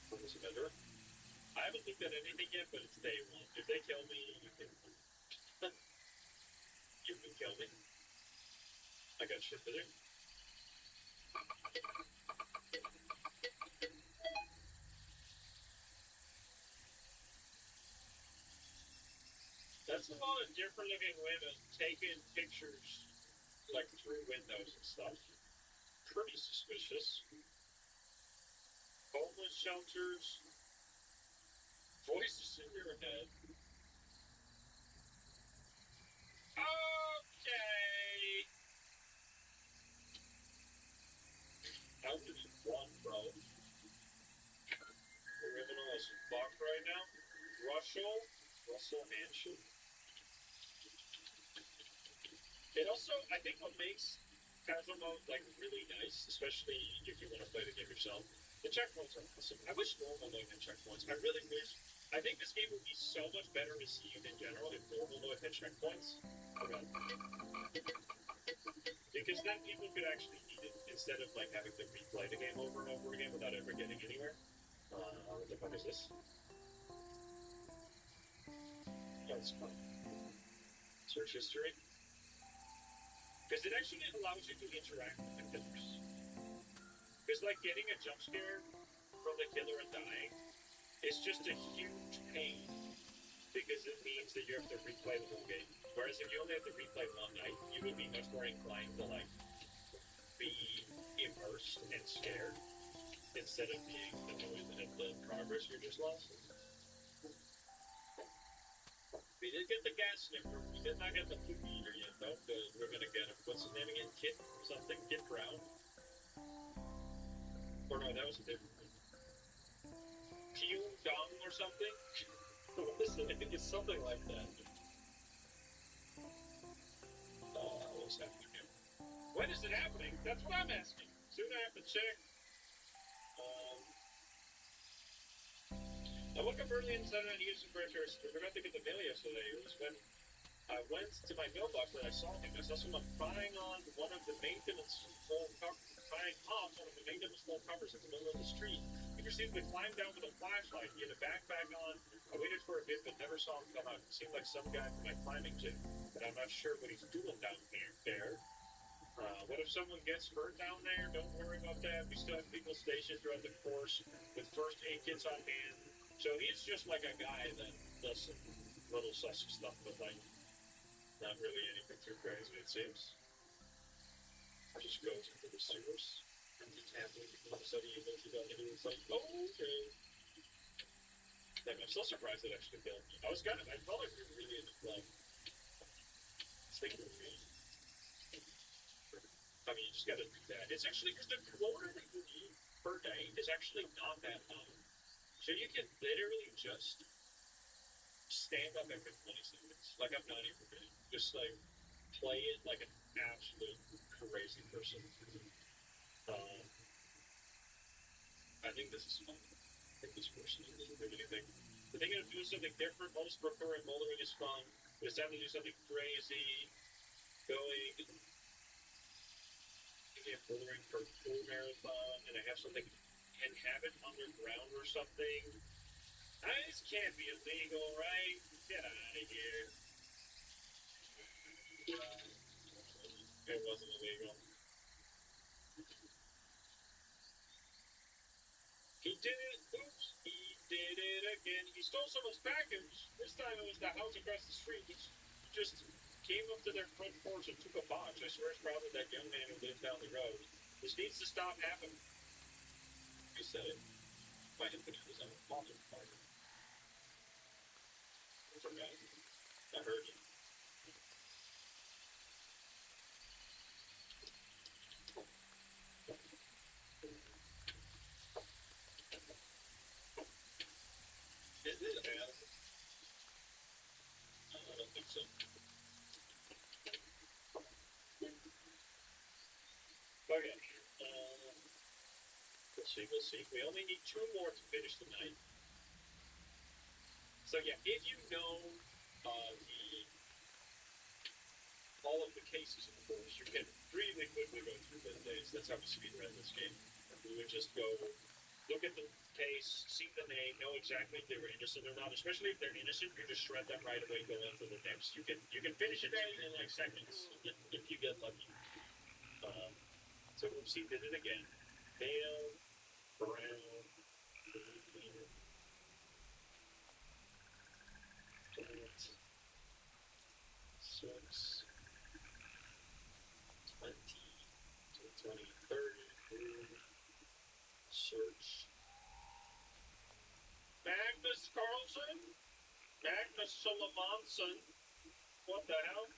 What was it better? I haven't looked at anything yet, but it's day one. If they kill me, you can kill me. I got shit to do. That's a lot of different looking women taking pictures like through windows and stuff. Pretty suspicious. Homeless shelters. Voices in your head. Okay. How did you run, bro? Criminal is fucked right now. Russell Hanshin. It also, I think what makes casual mode like really nice, especially if you want to play the game yourself, the checkpoints are awesome. I wish normal mode had checkpoints. I really wish. I think this game would be so much better received in general if normal mode had checkpoints. Okay. Because then people could actually need it instead of like having to replay the game over and over again without ever getting anywhere. What the fuck is this? That's fun. Search history. Because it actually allows you to interact with the killers. Because like getting a jump scare from the killer and dying It's just a huge pain because it means that you have to replay the whole game. Whereas if you only have to replay one night, you would be much more inclined to like be immersed and scared instead of being annoyed at the progress you just lost. We did get the gas sniffer. We did not get the food eater yet, though. We're gonna get him. What's his name again? Kit something? Kit Brown? Or no, that was a different one. Tiu Dong or something? What is it? I think it's something like that. What's happening here? When is it happening? That's what I'm asking. Soon I have to check. I woke up early and decided I needed some fresh air. I forgot to get the mail yesterday. It was when I went to my mailbox that I saw him. I saw someone prying on one of the maintenance full covers, prying off one of the maintenance full covers in the middle of the street. He proceeded to climb down with a flashlight. He had a backpack on. I waited for a bit, but never saw him come out. It seemed like some guy from my climbing gym, but I'm not sure what he's doing down there. What if someone gets hurt down there? Don't worry about that. We still have people stationed throughout the course with first aid kits on hand. So he's just like a guy that does some little sus stuff, but like not really anything too crazy, it seems. Just goes into the sewers and the tablet. All of a sudden, you look at it and it's like, oh, okay. Like, I'm still surprised it actually killed me. I felt like we were really in the club. It's thinking of me. I mean, you just gotta do that. It's actually because the quota that you need per day is actually not that high. So you can literally just stand up every 20 seconds. Like, I'm not even kidding. Just, like, play it like an absolute crazy person. I think this is fun. I think this person doesn't do anything. The thinking of doing something different, most prefer and bouldering is fun. But it's time to do something crazy. Going, maybe a bouldering for a full marathon, and I have something inhabit underground or something. This can't be illegal, right? Get out of here. It wasn't illegal. He did it. Oops. He did it again. He stole someone's package. This time it was the house across the street. He just came up to their front porch and took a box. I swear it's probably that young man who lives down the road. This needs to stop happening. He said it. My infinite was on a father fire. I forgot. I heard you. Is it bad? I don't think so. Okay. We'll see. We only need 2 more to finish the night. So yeah, if you know all of the cases, of course, you can really quickly go through the days. That's how we speedrun this game. We would just go look at the case, see the name, know exactly if they were innocent or not. Especially if they're innocent, you just shred them right away, go on to the next. You can finish it in like seconds if you get lucky. So Oopsie did it again. Pale, brown, green, 6, 20, 20, 30, search. Magnus Carlson? Magnus Solomonson? What the hell?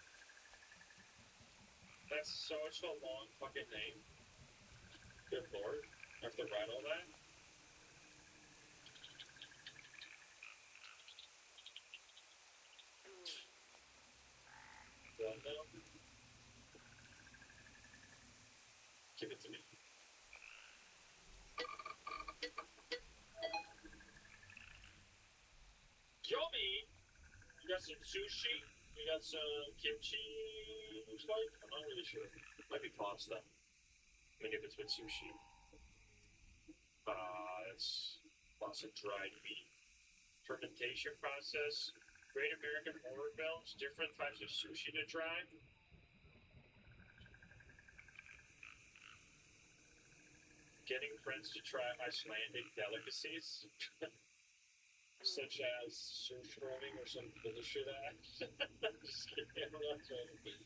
That's such a long fucking name. Good lord. I have to write all that? What now? Give it to me. Yummy! You got some sushi? You got some kimchi? Looks like? I'm not really sure. Might be pasta. I mean, if it's with sushi. It's lots of dried meat. Fermentation process. Great American Horror Films. Different types of sushi to try. Getting friends to try Icelandic delicacies. such as surströmming or some bullshit ass. Just kidding, I'm not trying to be.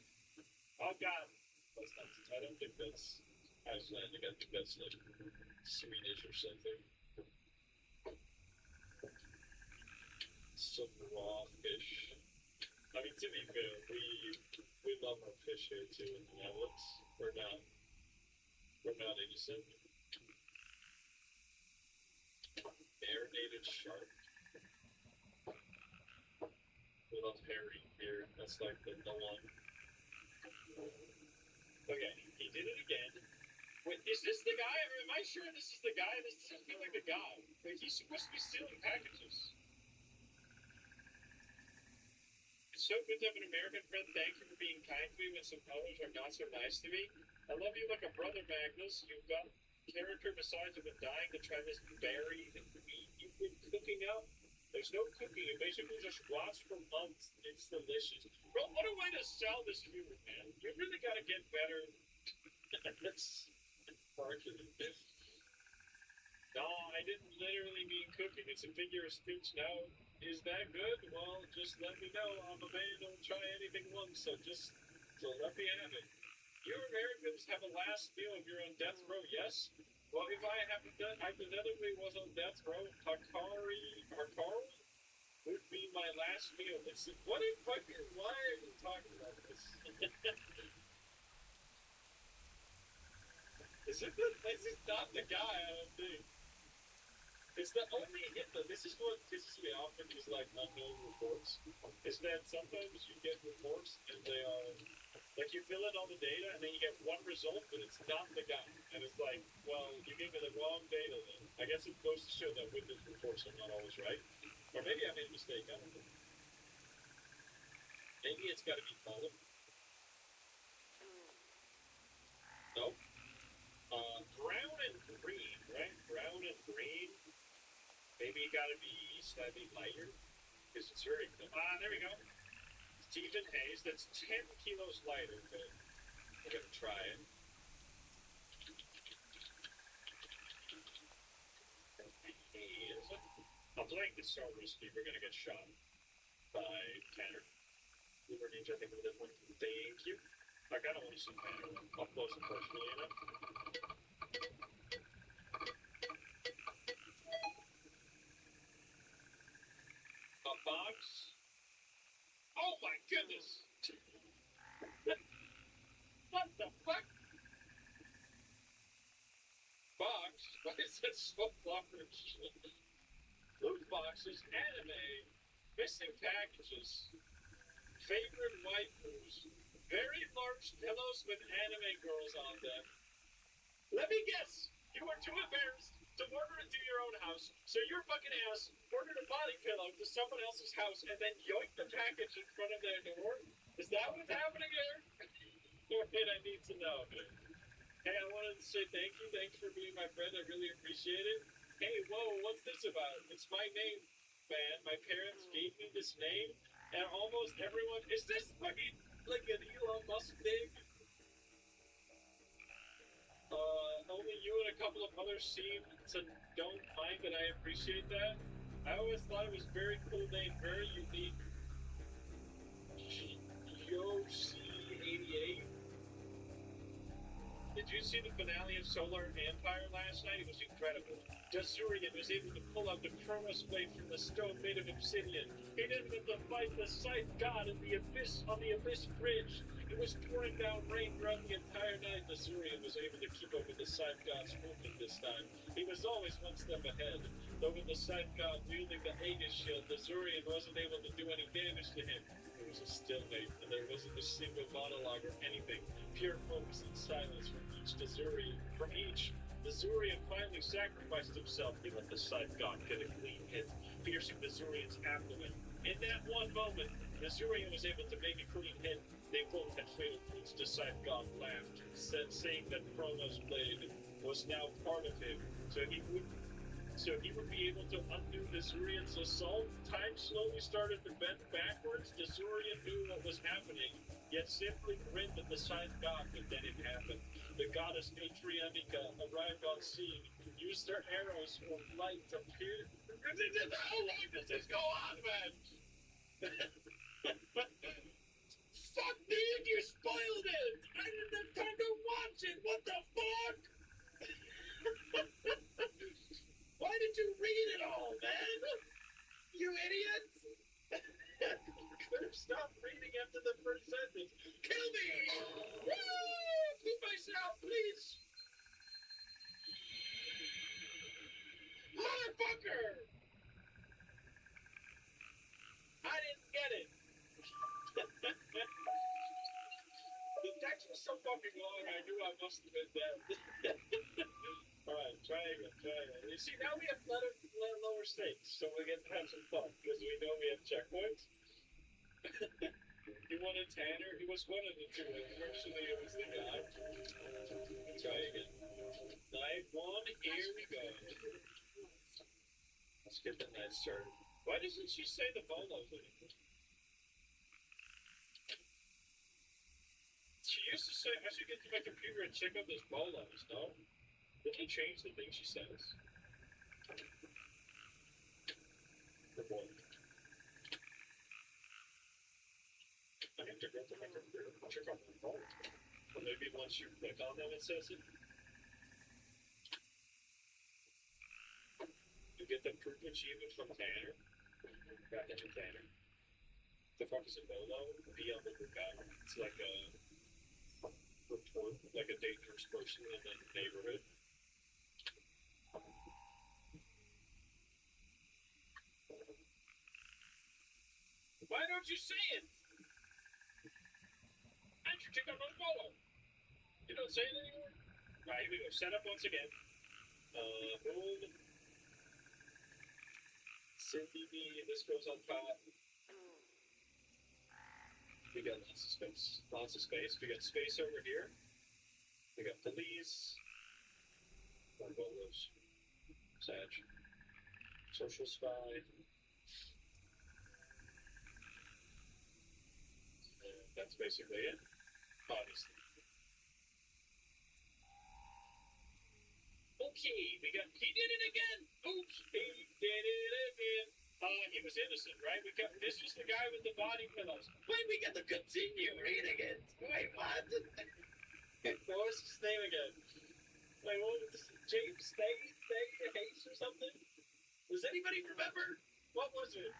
Oh god, that's not. I don't think that's Icelandic. I think that's like Swedish or something. Some raw fish. I mean, to be fair, we love our fish here too in the Netherlands. We're not innocent. Marinated shark. We love herring here. That's like the one. Okay, he did it again. Wait, is this the guy? Or am I sure this is the guy? This doesn't feel like the guy. Like, he's supposed to be stealing packages. It's so good to have an American friend. Thank you for being kind to me when some others are not so nice to me. I love you like a brother, Magnus. You've got character besides I've been dying to try this berry and meat you've been cooking up. There's no cooking. It basically just rots for months. It's delicious. Bro, what a way to sell this food, man. You really got to get better. That's marketing. No, I didn't literally mean cooking. It's a figure of speech now. Is that good? Well, just let me know. I'm a man. Don't try anything once. So let me have it. You Americans have a last meal if you're on death row, yes? Well, if I hypothetically was on death row, Hakari would be my last meal. Why are you talking about this? This is not the guy, I don't think. It's the only hit though. This is what pisses me off with these like unknown reports. Is that sometimes you get reports and they are like you fill in all the data and then you get one result, but it's not the guy. And it's like, well, you gave me the wrong data then. I guess it goes to show that witness reports are not always right. Or maybe I made a mistake, I don't know. Maybe it's gotta be column. Nope. Brown and green, right? Brown and green. Maybe it gotta be slightly lighter. Because it's very cool. There we go. Stephen Hayes, that's 10 kilos lighter, but I'm gonna try it. Hayes. I'm playing this so risky, we're gonna get shot by Tanner. Uber Ninja, I think with this one. Thank you. Like, I don't want to see Tanner up close and personal, you know? A box? Oh my goodness! What the fuck? Box? Why is that so large? Loot boxes, anime, missing packages, favorite waifus, very large pillows with anime girls on them. Let me guess! You are too embarrassed to order it to your own house, so your fucking ass ordered a body pillow to someone else's house and then yoinked the package in front of their door? Is that what's happening here? Wait, I need to know. Hey, I wanted to say thank you. Thanks for being my friend. I really appreciate it. Hey, whoa, what's this about? It's my name, man. My parents gave me this name, and almost everyone... Is this fucking like an Elon Musk thing? Only you and a couple of others seem to don't mind, and I appreciate that. I always thought it was very cool name, very unique. Yoshi88. Did you see the finale of Solar Empire last night? It was incredible. Jasurian was able to pull out the Chronos blade from the stone made of obsidian. He didn't have to fight the Scythe God in the abyss on the Abyss Bridge. It was pouring down rain throughout the entire night. Jasurian was able to keep up with the Scythe God's movement this time. He was always one step ahead. Though with the Scythe God wielding the Aegis shield, Jasurian wasn't able to do any damage to him. It was a stalemate, and there wasn't a single monologue or anything. Pure focus and silence from each Jasurian. From each, Jasurian finally sacrificed himself. He let the Scythe God get a clean hit, piercing Jasurian's abdomen. In that one moment, Jasurian was able to make a clean hit. They both had fatal wounds. The Scythe God laughed, saying that Chronos' blade was now part of him, so he would be able to undo Jasurian's assault. Time slowly started to bend backwards. Jasurian knew what was happening, yet simply grinned at the Scythe God, but then it happened. The goddess Atrianica arrived on scene, used her arrows of light to pierce. How long does this Fuck man, you spoiled it! I didn't have time to watch it! What the fuck? Why did you read it all, man? You idiot! Could have stopped reading after the first sentence. Kill me! Woo! Keep myself, please! Motherfucker! I didn't get it. The text was so fucking long, I knew I must have been dead. Alright, try again. You see, now we have lower stakes, so we get to have some fun, because we know we have checkpoints. You wanted Tanner? He was one of the two. Unfortunately, it was the guy. Try again. Night one, here we go. Let's get the night started. Why doesn't she say the bolos anymore? She used to say, I should get to my computer and check out those bolos, no? Did he change the thing she says? The boy. I have to go to my computer and check out my phone. Or maybe once you click on them, it says it. You get the proof achievement from Tanner. Got into Tanner. The fuck is a bolo? Be on the lookout. It's like a report, like a dangerous person in the neighborhood. Why don't you say it? I should check out my bolo. You don't say it anymore? Alright, here we go. Set up once again. Boom. Cindy B, this goes on top. We got lots of space. Lots of space. We got space over here. We got police. More bolos. Sag. Social spy. And that's basically it. Obviously. Okay, he did it again! Oops, he did it again! He was innocent, right? This was the guy with the body pillows. Wait, we get to continue reading it! Wait, what? What was his name again? Wait, what was this? James Hayes or something? Does anybody remember? What was it?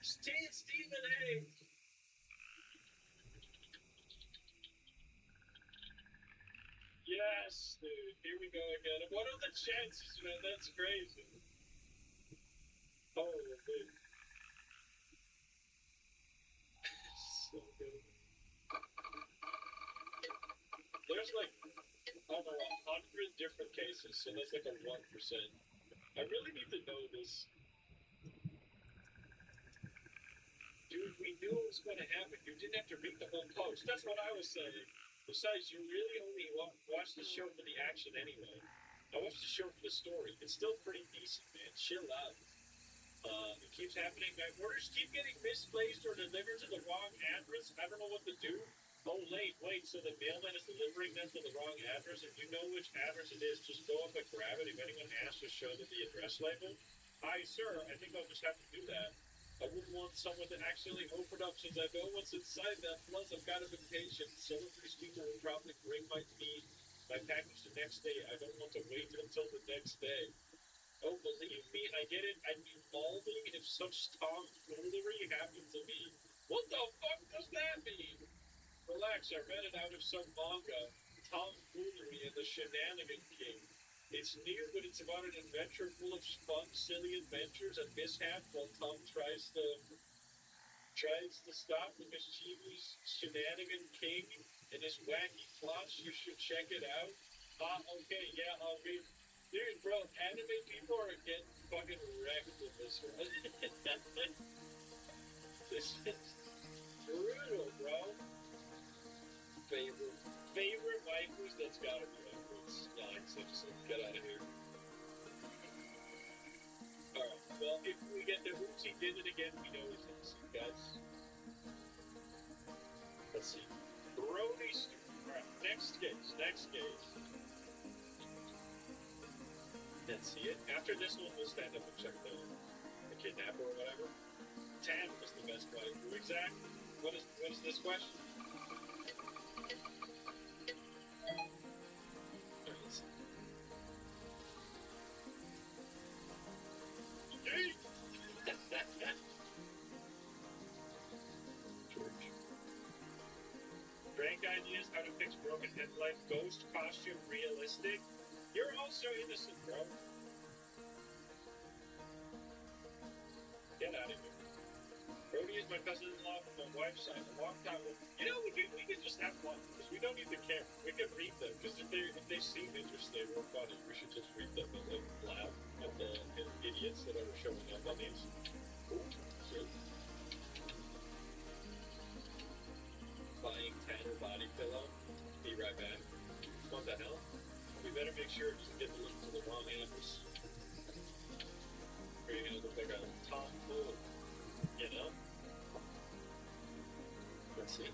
Stephen Hayes! Yes, dude. Here we go again. What are the chances, man? That's crazy. Holy dude. So good. There's like over 100 different cases, so that's like a 1%. I really need to know this. Dude, we knew it was going to happen. You didn't have to read the whole post. That's what I was saying. Besides, you really only watch the show for the action anyway. I watched the show for the story. It's still pretty decent, man. Chill out. It keeps happening. My orders keep getting misplaced or delivered to the wrong address. I don't know what to do. Oh, wait. So the mailman is delivering them to the wrong address. If you know which address it is, just go up and grab it. If anyone asks, just show them the address label. Hi, sir. I think I'll just have to do that. I wouldn't want someone to actually open up since I know what's inside that. Plus, I've got to be patient. Some of these people will probably bring my package the next day. I don't want to wait until the next day. Oh, believe me, I get it. I'd be balding if such tomfoolery happened to me. What the fuck does that mean? Relax, I read it out of some manga. Tomfoolery and the Shenanigan King. It's new, but it's about an adventure full of fun, silly adventures and mishaps while Tom tries to stop the mischievous Shenanigan King and his wacky plots. You should check it out. Okay, yeah, I'll read. Dude, bro, anime people are getting fucking wrecked with this one. This is brutal, bro. Favorite waifus? That's gotta be waifus. Simpson, get out of here. Alright, well, if we get the oops, he did it again, we know he's innocent, guys. Let's see. Brody Street. Alright, next case. Let's see it. After this one, we'll stand up and check the kidnapper or whatever. Tan was the best wife. Who exactly? What is this question? George. Prank ideas, how to fix broken headlight, ghost costume, realistic. You're also innocent, bro. Get out of here. Brody is my cousin-in-law from my wife's side. A long time ago. You know, we could just have one because we don't need the camera. We can read them because if they seem interesting or funny, we should just read them and then laugh at the idiots that are showing up on these. Ooh, good. Buying Tanner body pillow. Be right back. What the hell? We better make sure it doesn't get the link to the wrong address. Or you're gonna look like a tomfool. You know? Let's see.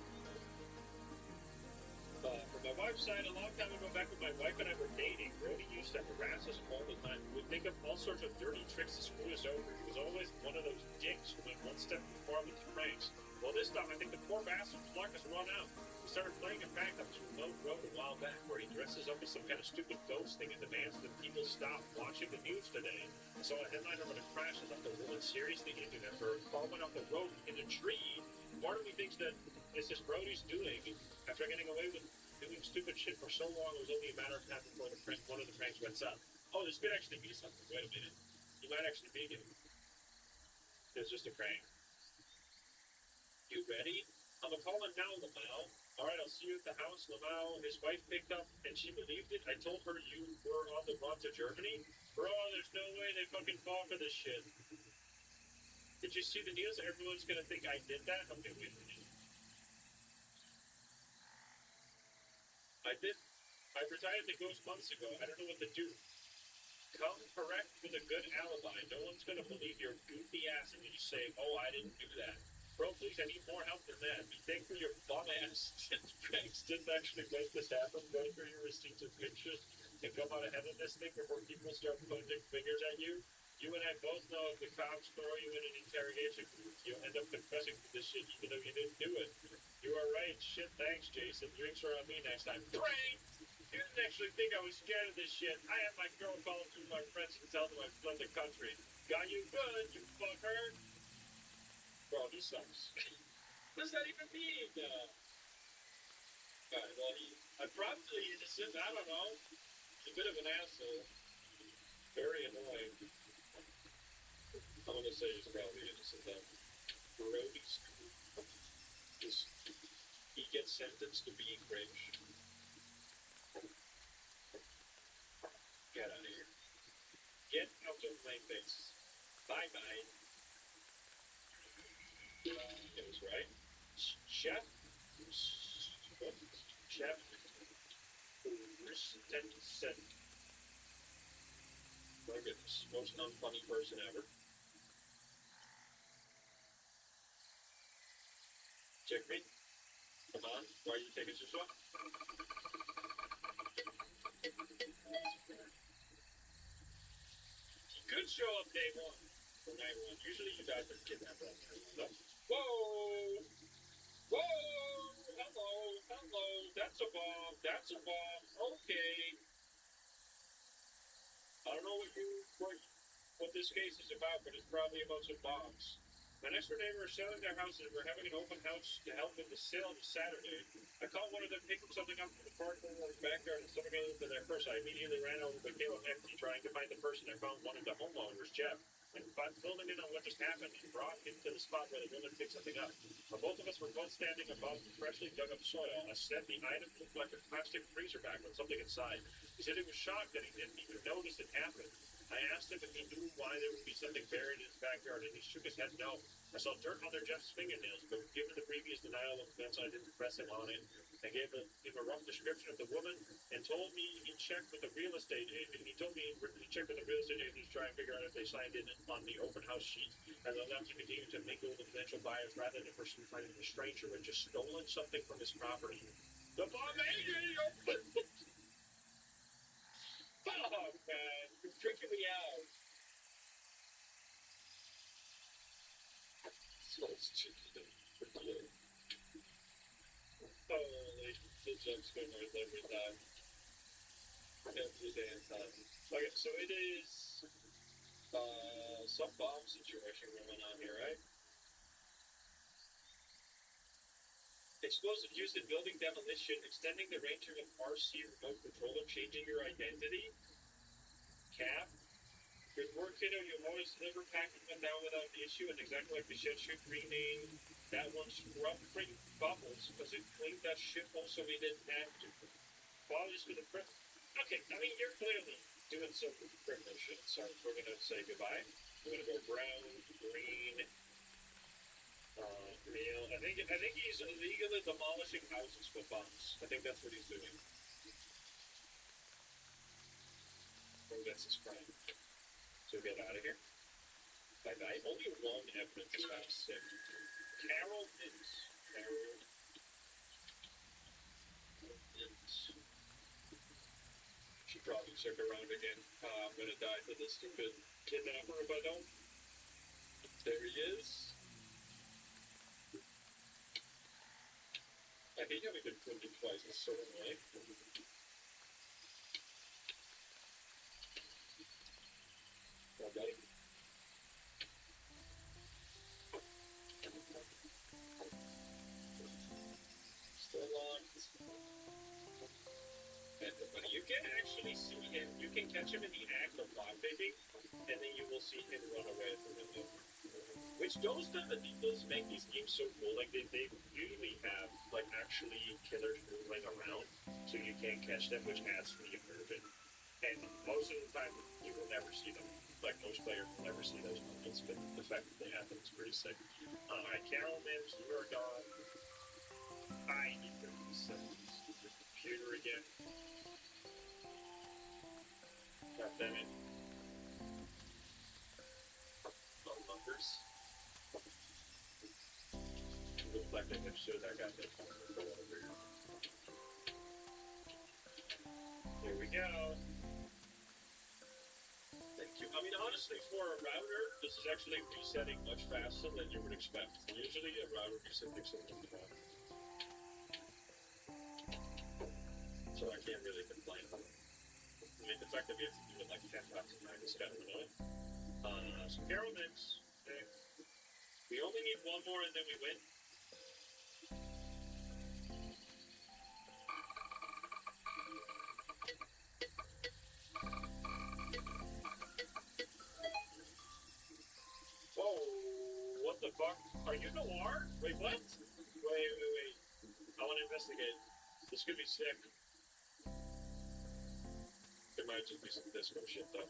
From my wife's side, a long time ago, back when my wife and I were dating, Brody used to harass us all the time. He would think of all sorts of dirty tricks to screw us over. He was always one of those dicks who went one step before with his pranks. Well, this time, I think the poor bastard's luck has run out. We started playing a prank up to a road a while back where he dresses up as some kind of stupid ghost thing and demands that people stop watching the news today. I saw a headline over the crash and left a woman seriously injured after her car went off the road in a tree. Part of me thinks that it's just Brody's doing. After getting away with doing stupid shit for so long, it was only a matter of time before one of the pranks went up. Oh, this could actually be something. Wait a minute. You might actually be it. It's just a prank. You ready? I'm a calling now, Lamau. Alright, I'll see you at the house. Lamau, his wife picked up, and she believed it. I told her you were on the run to Germany. Bro, there's no way they fucking fall for this shit. Did you see the news? Everyone's gonna think I did that? Okay, wait a minute. I did. I retired the ghost months ago. I don't know what to do. Come correct with a good alibi. No one's gonna believe your goofy ass when you say, oh, I didn't do that. Bro, please, I need more help than that. Be thankful your bum ass pranks didn't actually make this happen. Go through your receipts and pictures and come out ahead of this thing before people start pointing fingers at you. You and I both know if the cops throw you in an interrogation booth, you'll end up confessing to this shit even though you didn't do it. You are right. Shit, thanks, Jason. Drinks are on me next time. Prank! You didn't actually think I was scared of this shit. I had my girl calling through my friends and tell them I fled the country. Got you good, you fucker. Bro, he sucks. What does that even mean? Alright, well, I'm probably innocent. I don't know. He's a bit of an asshole. Very annoying. I'm gonna say he's probably innocent, though. Brody's he gets sentenced to being cringe. Get out of here. Get out of my face. Bye-bye. It was right. Chef. Chef. Christensen. My goodness. Most unfunny person ever. Check me. Come on. Why are you taking so long? He could show up day one. Or night one. Usually you guys are kidnapped on night one. Whoa! Whoa! Hello! Hello! That's a bomb! That's a bomb! Okay! I don't know what this case is about, but it's probably about some bombs. My next door neighbor is selling their house and we're having an open house to help with the sale on Saturday. I called one of them picking something up from the park in the backyard and someone got into their purse. I immediately ran over but came up empty trying to find the person. I found one of the homeowners, Jeff. And filming in on what just happened and brought him to the spot where the woman picked something up. Both of us were both standing above freshly dug up soil. I said the item looked like a plastic freezer bag with something inside. He said he was shocked that he didn't even notice it happened. I asked him if he knew why there would be something buried in his backyard, and he shook his head no. I saw dirt under Jeff's fingernails, but given the previous denial of offense, I didn't press him on it. I gave him a rough description of the woman and told me he checked with the real estate agent. He told me he checked with the real estate agent to try and figure out if they signed in on the open house sheet and allowed him to continue to mingle with the potential buyers rather than pursue finding a stranger who had just stolen something from his property. The bomb agent! Fuck, man. You're freaking me out. It's 258. Holy, the jump's going north every time. Every damn time. Okay, so it is some bomb situation going on here, right? Explosive used in building demolition, extending the range of an RC remote controller, changing your identity. Cap. Good work, kiddo. You always deliver packing one down without an issue, and exactly like the shed should rename that one Scrub Print Bubbles, because it cleaned that shit hole so we didn't have to. Apologies for the print. Okay, I mean, you're clearly doing some criminal shit, so we're gonna say goodbye. We're gonna go brown, green, meal. I think he's illegally demolishing houses with bombs. I think that's what he's doing. Oh, that's his crime. So get out of here. Bye bye. Only one evidence about sick. Carol is. Carol is. She probably took around again. I'm gonna die for this stupid kidnapper if I don't. There he is. I hate having been put in twice. It's so annoying. Oh, buddy. Still locked. Everybody, you can actually see him. You can catch him in the act of lockpicking, and then you will see him run away from him. Which does make these games so cool. Like they usually have like actually killers moving around, so you can't catch them, which adds to the immersion. And most of the time, you will never see them. Like most players will never see those moments, but the fact that they happen is pretty sick. Alright, Carol Mims, you are gone. I need to reset this stupid computer again. God damn it. Oh, numbers. Looks like they have showed that guy that go over here. There we go. Thank you. I mean, honestly, for a router, this is actually resetting much faster than you would expect. Usually, a router reset takes a little bit longer. So I can't really complain. I mean, the fact that we have to do it like 10 times a night is kind of annoying. So Carol Mix. Okay. We only need one more and then we win. Whoa, what the fuck? Are you Noir? Wait, what? Wait. I want to investigate. This could be sick. There might just be some disco shit, though.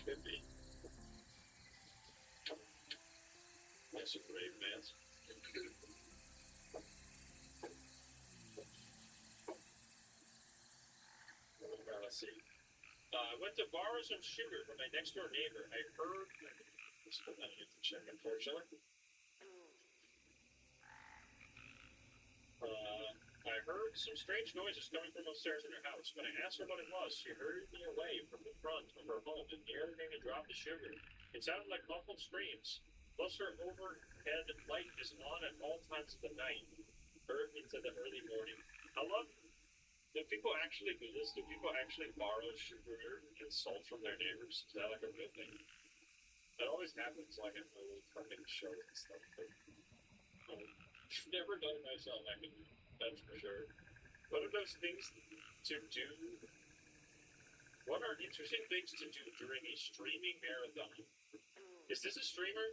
Could be. That's a brave man. Let's see. I went to borrow some sugar from my next door neighbor. I heard. Let's put that in to check, unfortunately. I heard some strange noises coming from upstairs in her house. When I asked her what it was, she hurried me away from the front of her home and nearly made me drop the sugar. It sounded like muffled screams. Plus, her overhead light is on at all times of the night, or into the early morning. I love. Do people actually do this? Do people actually borrow sugar and salt from their neighbors? Is that like a real thing? It always happens, like in little cooking shows and stuff. But I've never done it myself. I can, that's for sure. What are those things to do? What are interesting things to do during a streaming marathon? Is this a streamer?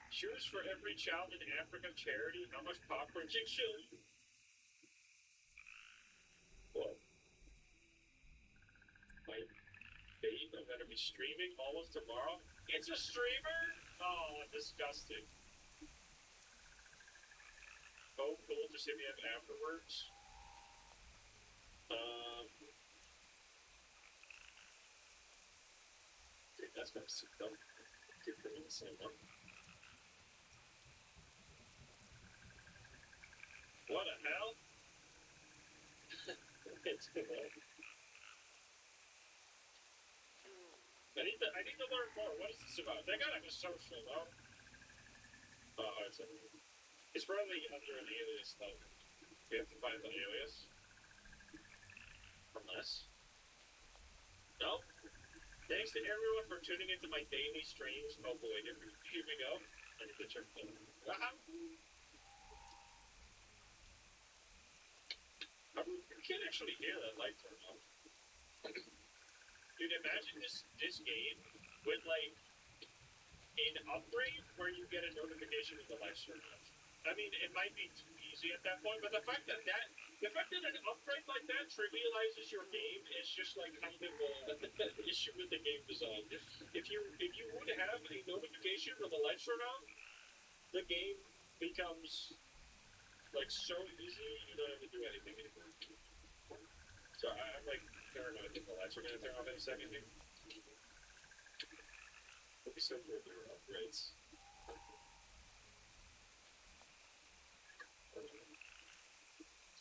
Choose for every child in Africa charity. How much popcorn you should? What? My babe, I'm gonna be streaming almost tomorrow. It's a streamer? Oh, disgusting. Oh, cool. Just hit me up afterwards. Dude, that's gonna sit dumb. Good for me to say one. What the hell? It's good. I need to learn more. What is this about? They got a social, though. Oh, it's probably under an alias, though. We have to find an alias. Unless. No? Thanks to everyone for tuning into my daily streams. Oh boy, here we go. I need to turn the. You can't actually hear that light turn on. Dude, imagine this game with like an upgrade where you get a notification when the lights turn on. I mean, it might be too easy at that point, but the fact that an upgrade like that trivializes your game is just like kind of an issue with the game design. If you would have a notification when the lights turn on, the game becomes like so easy you don't have to do anything anymore. So I'm like paranoid that the lights are gonna turn off in a second here. It'll be so cool if there were upgrades.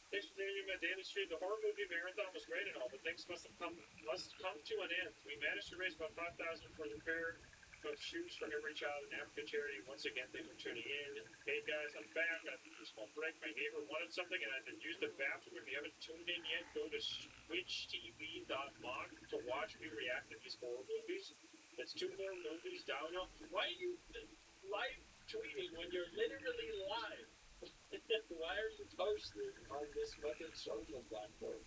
Thanks for doing my daily stream. The horror movie marathon was great and all, but things must come to an end. We managed to raise about $5,000 for the pair of shoes for every child in African charity. Once again, thanks for tuning in. Hey guys, I'm back. I took a small break. My neighbor wanted something and I had to use the bathroom. If you haven't tuned in yet, go to twitchtv.mock to watch me react to these horror movies. That's 2 more movies down. Why are you live tweeting when you're literally live? Why are you posting on this fucking social platform?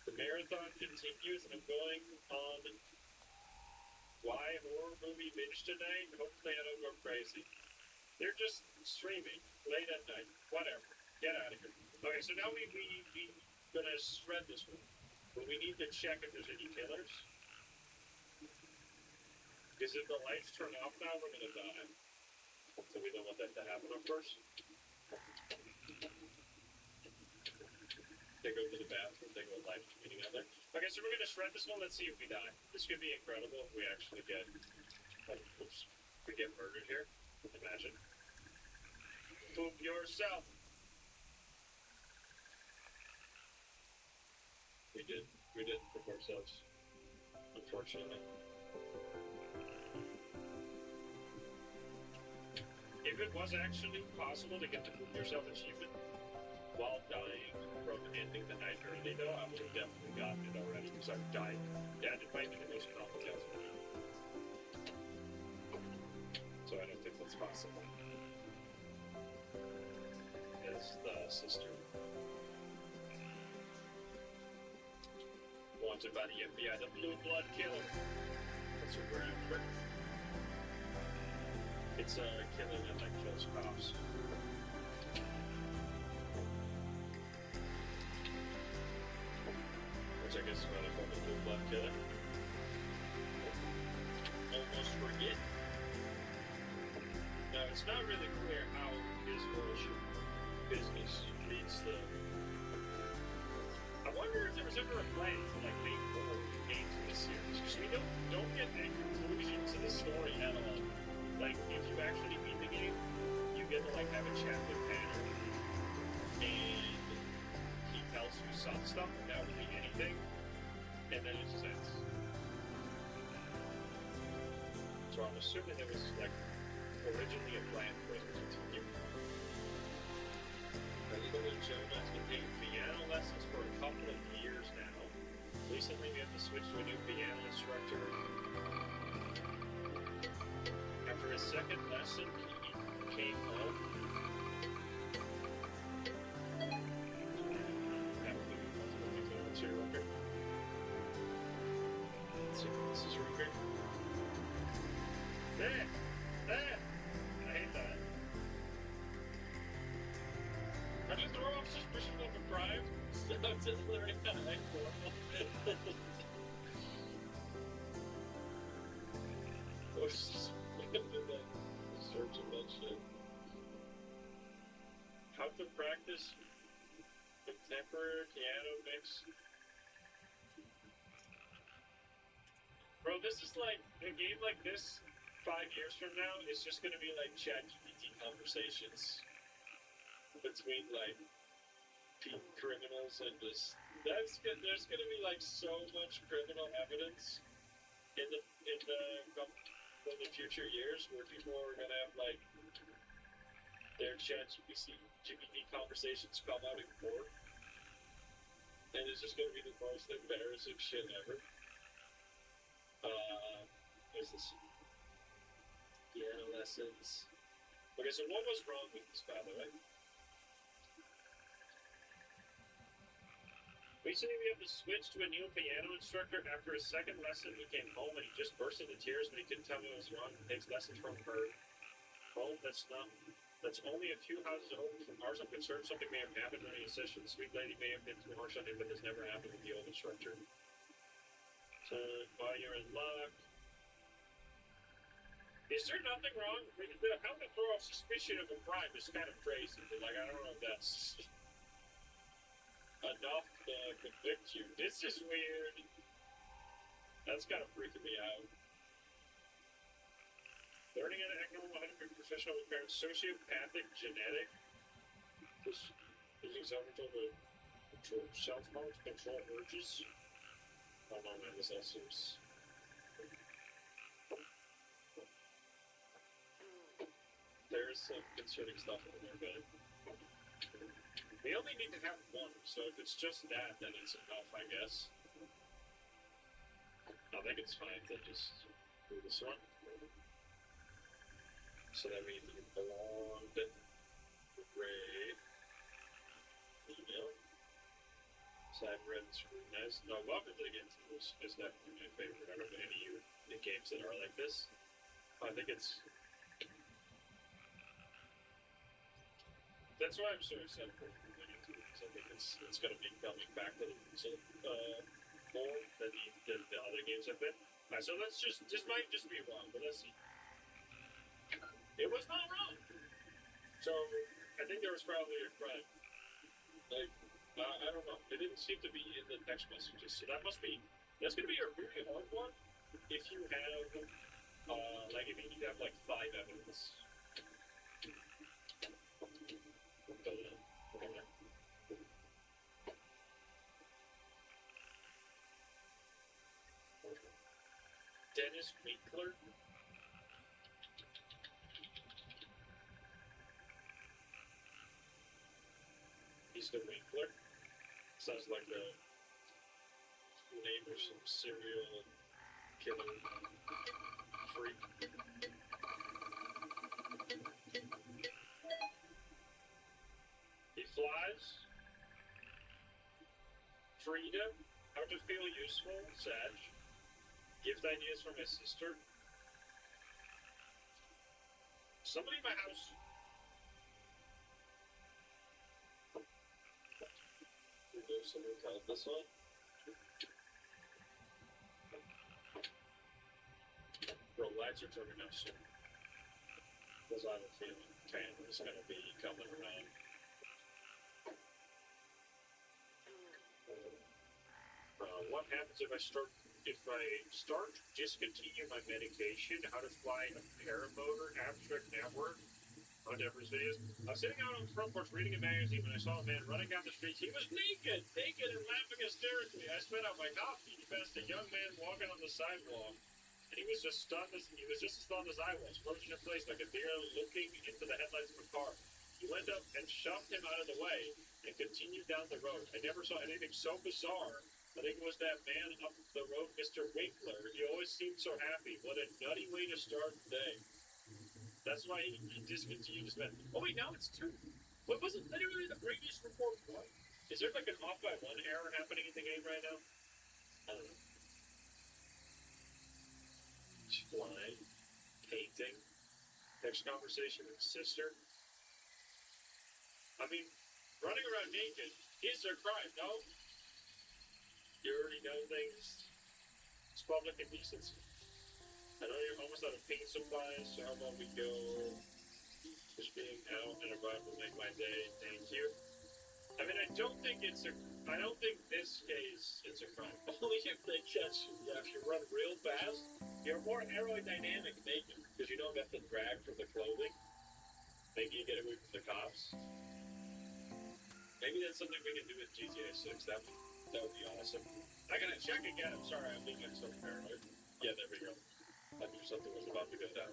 The marathon continues. I'm going on why horror movie binge tonight. Hopefully I don't go crazy. They're just streaming late at night. Whatever. Get out of here. Okay, so now we gonna shred this one. But we need to check if there's any killers. Because if the lights turn off now, we're gonna die. So we don't want that to happen, of course. They go to the bathroom, they go live tweeting out there. Okay, so we're gonna shred this one, let's see if we die. This could be incredible if we actually get we get murdered here. Imagine. Poop yourself. We didn't poop ourselves. Unfortunately. If it was actually possible to get the poop yourself achievement while dying from ending the night early, though, I would have definitely gotten it already because I've died. That might be the most common death for me. So I don't think that's possible. Is the sister wanted by the FBI, the Blue Blood Killer? That's what we're after. It's a killer that like kills cops. Which I guess is what I call the Blue Blood Killer. Almost forget. Now it's not really clear how his whole business leads the. I wonder if there was ever a plan to like make more games in this series because we don't get a conclusion to the story at all. Like, if you actually beat the game, you get to, like, have a chat with Tanner, and he tells you some stuff, that would be anything, and then it just ends. So I'm assuming there was, like, originally a plan for it to continue. Illegal and Jonah's been taking piano lessons for a couple of years now. Recently, we have to switch to a new piano instructor. After his second lesson, he came home. Let's see if this is record. There! I hate that. I just throw off suspicion of a crime. So it's just literally kind of like horrible. Search of that shit. How to practice contemporary piano mix. Bro, this is like a game like this 5 years from now is just gonna be like ChatGPT conversations between like criminals and just there's gonna be like so much criminal evidence in the future years where people are gonna have like their GPT conversations come out in court, and it's just gonna be the most embarrassing shit ever. What's this? The adolescents. Okay, so what was wrong with this, by the way? Recently, we have to switch to a new piano instructor. After his second lesson, he came home and he just burst into tears when he couldn't tell me what was wrong. He takes lessons from her home. That's only a few houses over from ours. I'm concerned something may have happened during a session. The sweet lady may have been too harsh on him, but this never happened with the old instructor. So, while you're in luck. Is there nothing wrong? How to throw off suspicion of a crime is kind of crazy. But like, I don't know if that's enough to convict you. This is weird. That's kind of freaking me out. Learning how to act normal, how to be professional with parents, sociopathic, genetic. This using self-control to control self-harm to control urges. Oh no, man, this all seems. There's some concerning stuff in there, but we only need to have one, so if it's just that, then it's enough, I guess. I think it's fine to just do this one. So that means you belonged Ray. Female. Side red and scrutinized. No, welcome to the game is definitely my favorite out of any of the games that are like this. I think it's. That's why I'm so excited for winning too, because I think it's going to be coming back to the more than the other games have been. Alright, so let's this might just be wrong, but let's see. It was not wrong. So I think there was probably a crime. Like I don't know. It didn't seem to be in the text messages, so that's going to be a really hard one if you have if you need to have like 5 evidence. Dennis Winkler. He's the Winkler. Sounds like a name of some serial killer freak. He flies. Freedom. How to feel useful. Sag. Gift ideas for my sister. Somebody in my house. Someone called this one. Bro, lights are turning up soon. Because I have a feeling tan is going to be coming around. What happens if I start to discontinue my medication? How to fly a paramotor abstract network on Deborah's videos. I was sitting out on the front porch reading a magazine when I saw a man running down the street. He was naked and laughing hysterically. I spit out my coffee. He passed a young man walking on the sidewalk, and he was just as stunned as I was, frozen in place like a deer looking into the headlights of a car. He went up and shoved him out of the way and continued down the road. I never saw anything so bizarre. I think it was that man up the road, Mr. Winkler. He always seemed so happy. What a nutty way to start the day. That's why he discontinued his med. Oh wait, now it's 2. What was it literally the previous report? What? Is there like an off by 1 error happening in the game right now? I don't know. Flying, painting, text conversation with his sister. I mean, running around naked is a crime, no? You already know things. It's public indecency. I know you're almost out of paint supplies, so how about we go just being out and about will make my day. Thank you. I mean, I don't think this case it's a crime. Only if they catch you. Yeah, if you run real fast, you're more aerodynamic naked because you don't get the drag from the clothing. Maybe you get away from the cops. Maybe that's something we can do with GTA 6. That would be awesome. I gotta check again. I'm sorry, I'm being so paranoid. Yeah, there we something was about to go down.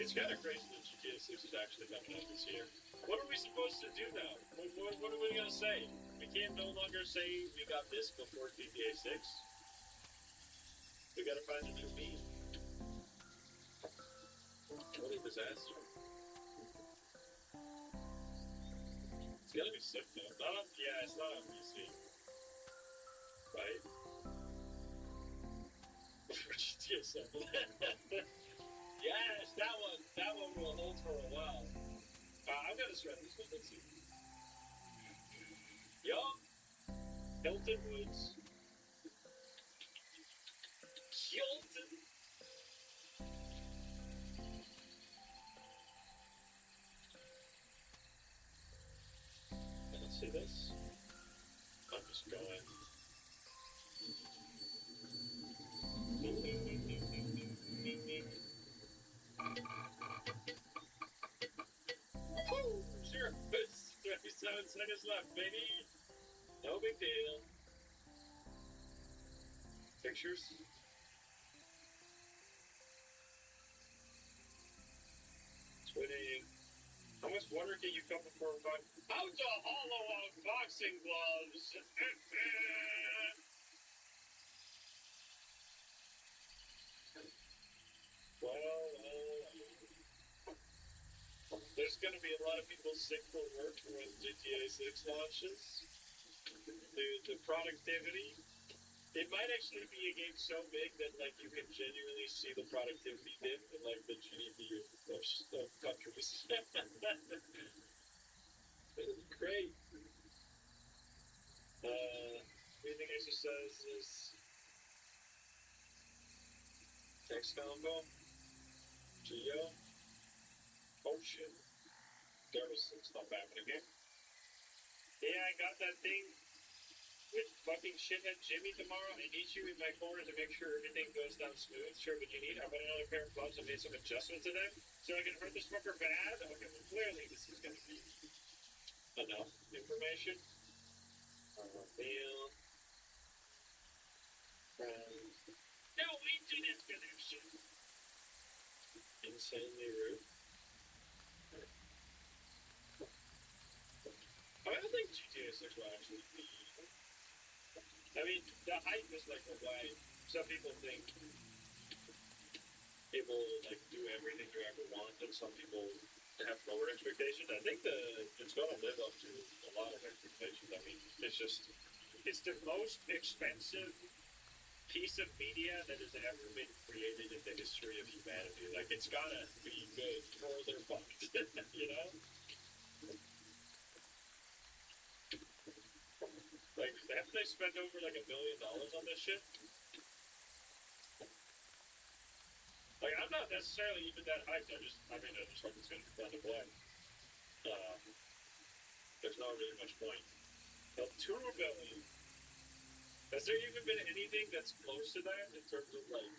It's kind of crazy that GTA 6 is actually coming out this year. What are we supposed to do now? What are we gonna say? We can't no longer say we got this before GTA 6. We gotta find a new beat. What a disaster. It's gonna be sick though. It's not on PC. Right? For GTA 7. Yes, that one will hold for a while. I'm gonna start this one. Let's see. Yup. Hilton Woods. Hilton. Let's see this. I'm just going. Woo! Sure. 27 seconds left, baby. No big deal. Pictures. Twitting. How much water can you cover for a fight? How to hollow out boxing gloves? There's going to be a lot of people sick for work when GTA 6 launches. The productivity. It might actually be a game so big that like you can genuinely see the productivity dip in like the GDP of countries. Great. Breathing exercises. Text combo. Geo. Oh shit. There was some stuff happening here. Yeah, I got that thing with fucking shithead Jimmy tomorrow. I need you in my corner to make sure everything goes down smooth. Sure, what you need? How about another pair of gloves? I made some adjustments to them so I can hurt this fucker bad. Okay, well, clearly this is gonna be enough information. Meal. No internet connection. Insanely rude. I don't think GTA 6 will actually be. I mean, the hype is like why some people think it will like do everything you ever want, and some people have lower expectations. I think it's going to live up to a lot of expectations. I mean, it's the most expensive piece of media that has ever been created in the history of humanity. Like, it's gotta be good or they're fucked, you know? Like, haven't they spent over like $1 billion on this shit? Like, I'm not necessarily even that hyped. I just hope it's gonna be fun to play. There's not really much point. Well, $2 billion. Has there even been anything that's close to that in terms of like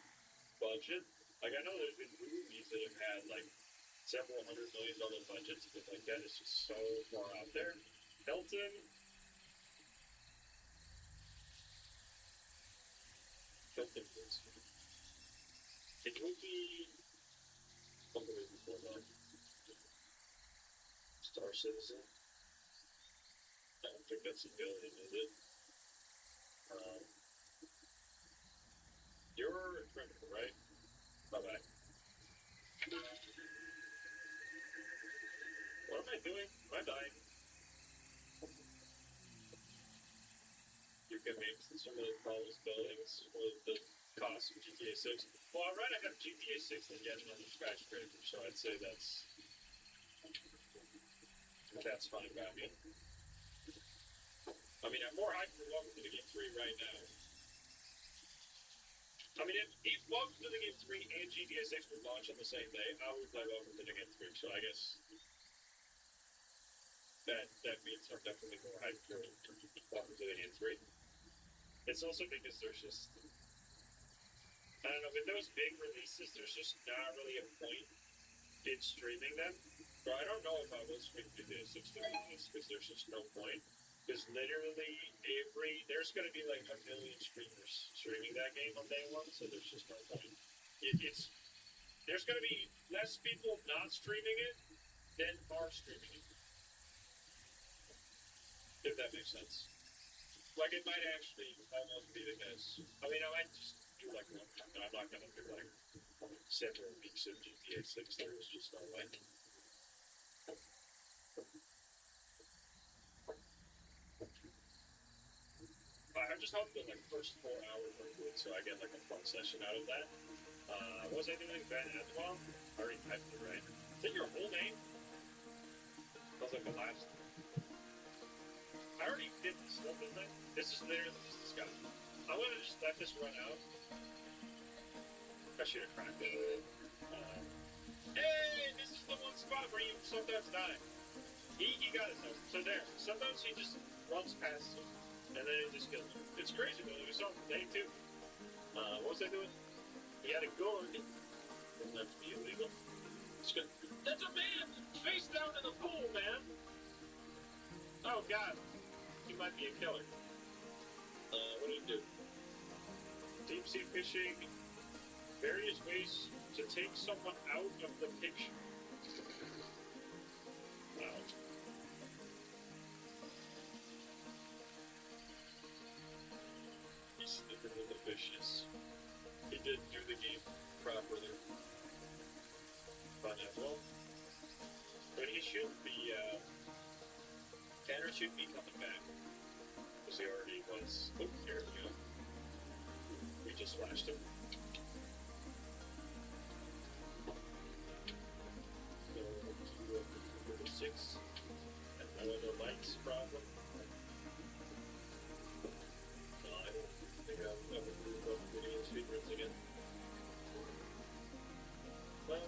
budget? Like, I know there's been movies that have had like several $100 million budgets, but like that is just so far out there. Hilton. Hilton is. It would be something before that. Star Citizen. I don't think that's $1 billion, is it? You're a criminal, right? Bye-bye. What am I doing? Am I dying? You can make some of the tallest buildings with the cost of GTA 6. Well, alright, I have GTA 6 and yet another skyscraper, so I'd say that's fine by me. I mean, I'm more hyped for Welcome to the Game 3 right now. I mean, if Welcome to the Game 3 and GTA 6 would launch on the same day, I would play Welcome to the Game 3, so I guess that means I'm definitely more hyped for Welcome to the Game 3. It's also because there's just, I don't know, with those big releases, there's just not really a point in streaming them. So I don't know if I will stream GTA 6 to release, because there's just no point. Because literally there's going to be like 1 million streamers streaming that game on day one, so there's just no point. There's going to be less people not streaming it than are streaming it. If that makes sense. Like, it might actually almost be the case. I mean, I might just do like one time, but I'm not going to do like several weeks of GTA 6. There's just no way. I just hope that like first 4 hours are good, so I get like a fun session out of that. Was I doing Ben Adwell? I already typed it right. Is that your whole name? That was like the last. I already did this stuff, didn't I? This is literally just this guy. I want to just let this run out. I should have cracked it. Hey, this is the one spot where you sometimes die. He got it though. So there. Sometimes he just runs past you, and then he just kills you. It's crazy, but we saw it from day 2. What was I doing? He had a gun. Wouldn't that be illegal? That's a man! Face down in the pool, man! Oh god. He might be a killer. What do you do? Deep sea fishing. Various ways to take someone out of the picture. Wow. He's sleeping with the fishes. He didn't do the game properly. But well, but he should be, Tanner should be coming back. Because he already was. Oh, here we go. We just flashed him. So, number 6. And no other lights problem. No, I don't think I'll ever move up video speedruns again. Well,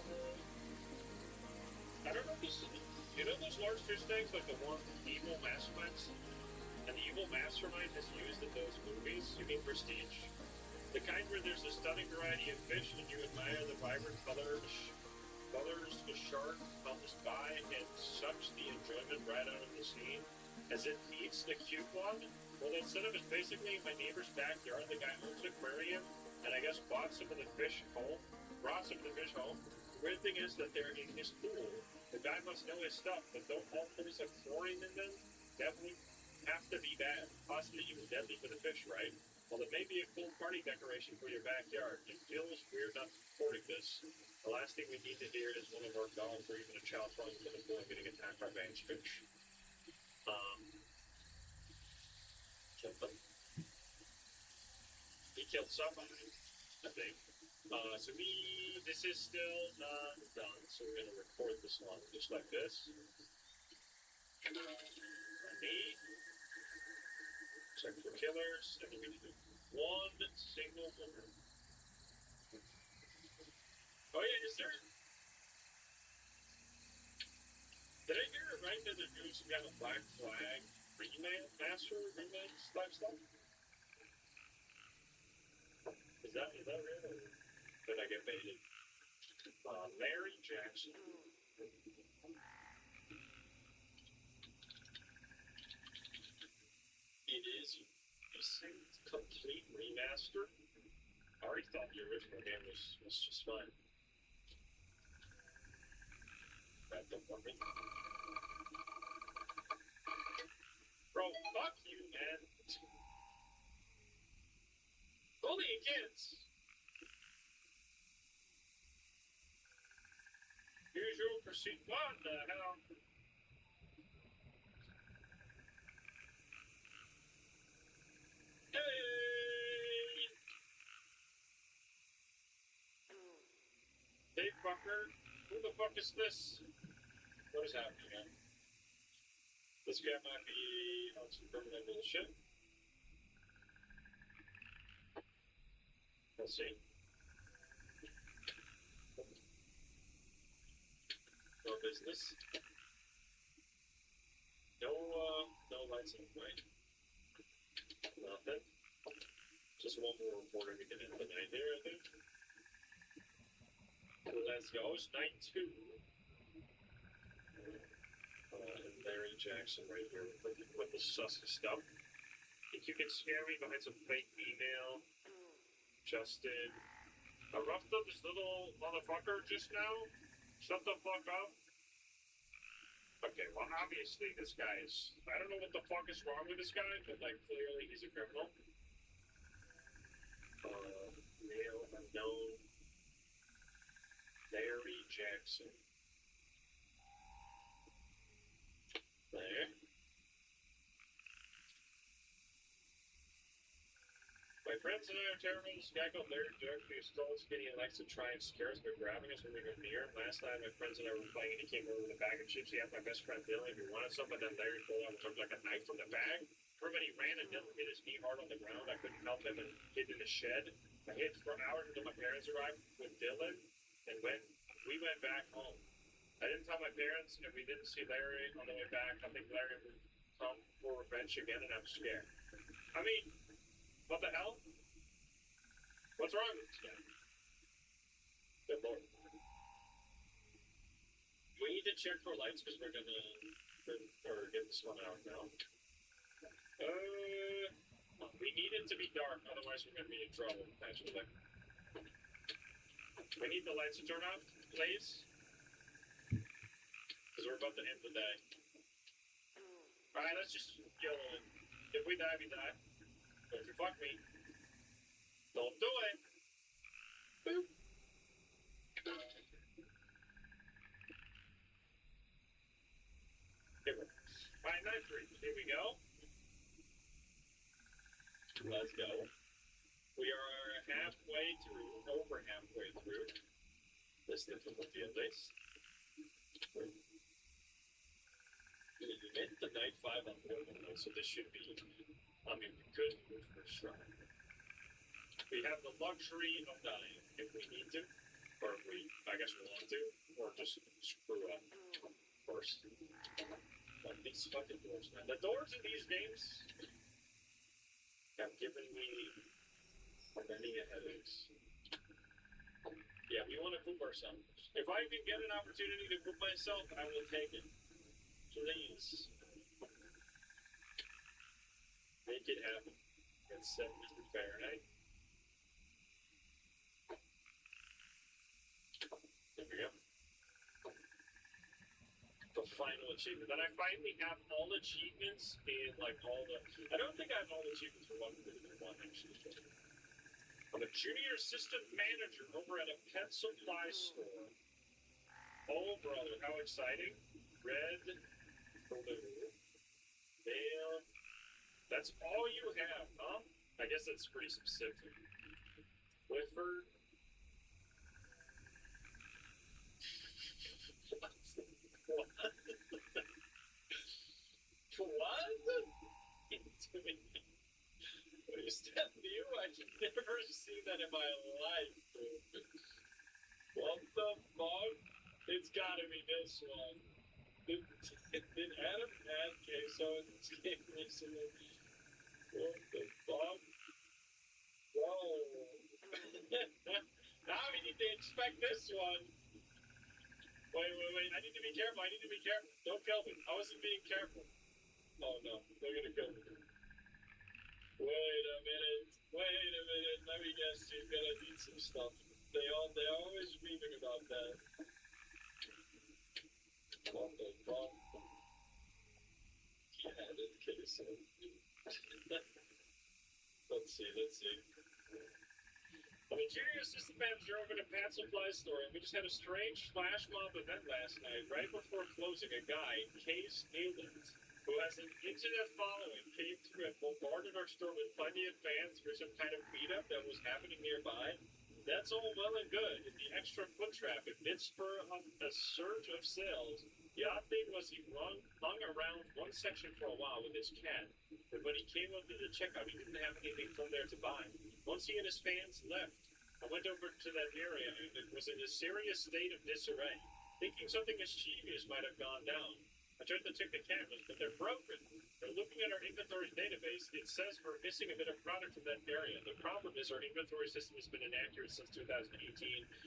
I don't know if this is, you know those large fish tanks, like the one evil masterminds? And the evil mastermind has used in those movies, you mean Prestige? The kind where there's a stunning variety of fish and you admire the vibrant colors the shark comes by and sucks the enjoyment right out of the scene as it eats the cute one? Well, that setup is basically in my neighbor's backyard. The guy owns an aquarium and I guess brought some of the fish home. The weird thing is that they're in his pool. The guy must know his stuff, but don't all pools have chlorine in them? Definitely have to be bad. Possibly even deadly for the fish, right? Well, it may be a cool party decoration for your backyard. It feels weird not supporting this. The last thing we need to hear is one of our dogs or even a child falling into the pool and getting attacked by Banks fish. Killed them. He killed somebody, I think. So this is still not done, so we're gonna record this one just like this. Check for killers, and we're gonna do one single one. Oh yeah, is there? Did I hear it right that they're doing some kind of Black Flag remaster type stuff? Is that real? Or did I get baited? Larry Jackson. It is a complete remaster. I already thought the original game was just fine. That don't want me. Bro, fuck you, man. Only kids. Usual pursuit. What the hell? Hey! Hey, fucker. Who the fuck is this? What is happening, man? This guy might be on some criminal bullshit. Let's see. No business. No license, right? Nothing. Just one more reporter to get in the night here, I think. Let's go. It's night 2. And Larry Jackson right here with the sus stuff. Think you can scare me behind some fake email? Justin. I roughed up this little motherfucker just now. Shut the fuck up. Okay, well, obviously this guy is... I don't know what the fuck is wrong with this guy, but, like, clearly he's a criminal. Male unknown. Larry Jackson. There. My friends and I are terrible. This guy called Larry Jackson is still skinny and likes to try and scare us by grabbing us when we go near. Last night, my friends and I were playing, and he came over with a bag of chips. He asked my best friend Dylan if he wanted some, but then Larry pulled out and took like a knife from the bag. Remember, he ran and Dylan hit his knee hard on the ground. I couldn't help him and hid in the shed. I hid for hours until my parents arrived with Dylan, and when we went back home, I didn't tell my parents. If we didn't see Larry on the way back, I think Larry would come for revenge again, and I'm scared. I mean, what the hell? What's wrong with this guy? Good lord. We need to check for lights because we're gonna get this one out now. We need it to be dark, otherwise we're gonna be in trouble. Actually, we need the lights to turn off, please, because we're about to end the day. All right, let's just yell it. If we die, we die. But if you fuck me, don't do it. Boop. Here we go. Alright, night 3. Here we go. Let's go. We are halfway through, over halfway through this difficulty at least. We made the night 5 on normal, so this should be, I mean, we could move for sure. We have the luxury of dying if we need to, or if we, I guess we want to, or just screw up. Of course. But these fucking doors, man. The doors in these games have given me many headaches. Yeah, we want to poop ourselves. If I can get an opportunity to poop myself, I will take it. Please. Make it happen. It's 70 Fahrenheit. There we go. The final achievement. Then I finally have all achievements in like all the... I don't think I have all the achievements for 1.1 actually. I'm a junior assistant manager over at a pet supply store. Oh brother, how exciting. Red, blue, male. That's all you have, huh? I guess that's pretty specific. Clifford. What? What? Is that new? I've never seen that in my life. What the fuck? It's gotta be this one. Did Adam add queso in this game recently? What the fuck? Whoa. Now we need to inspect this one. Wait. I need to be careful. Don't kill me. I wasn't being careful. Oh no. They're gonna kill me. Wait a minute. Let me guess. She's gonna need some stuff. They're always dreaming about that. What the fuck? He added queso. Let's see. I'm a junior assistant manager over at a pet supply store, and we just had a strange flash mob event last night. Right before closing, a guy, Case Newland, who has an internet following, came through and bombarded our store with plenty of fans for some kind of meetup that was happening nearby. That's all well and good. If the extra foot traffic did spur up a surge of sales, the odd thing was he hung around one section for a while with his cat. But when he came up to the checkout, he didn't have anything from there to buy. Once he and his fans left, I went over to that area and it was in a serious state of disarray. Thinking something mischievous might have gone down. I tried to check the cameras, but they're broken. They're looking at our inventory database. It says we're missing a bit of product from that area. The problem is our inventory system has been inaccurate since 2018,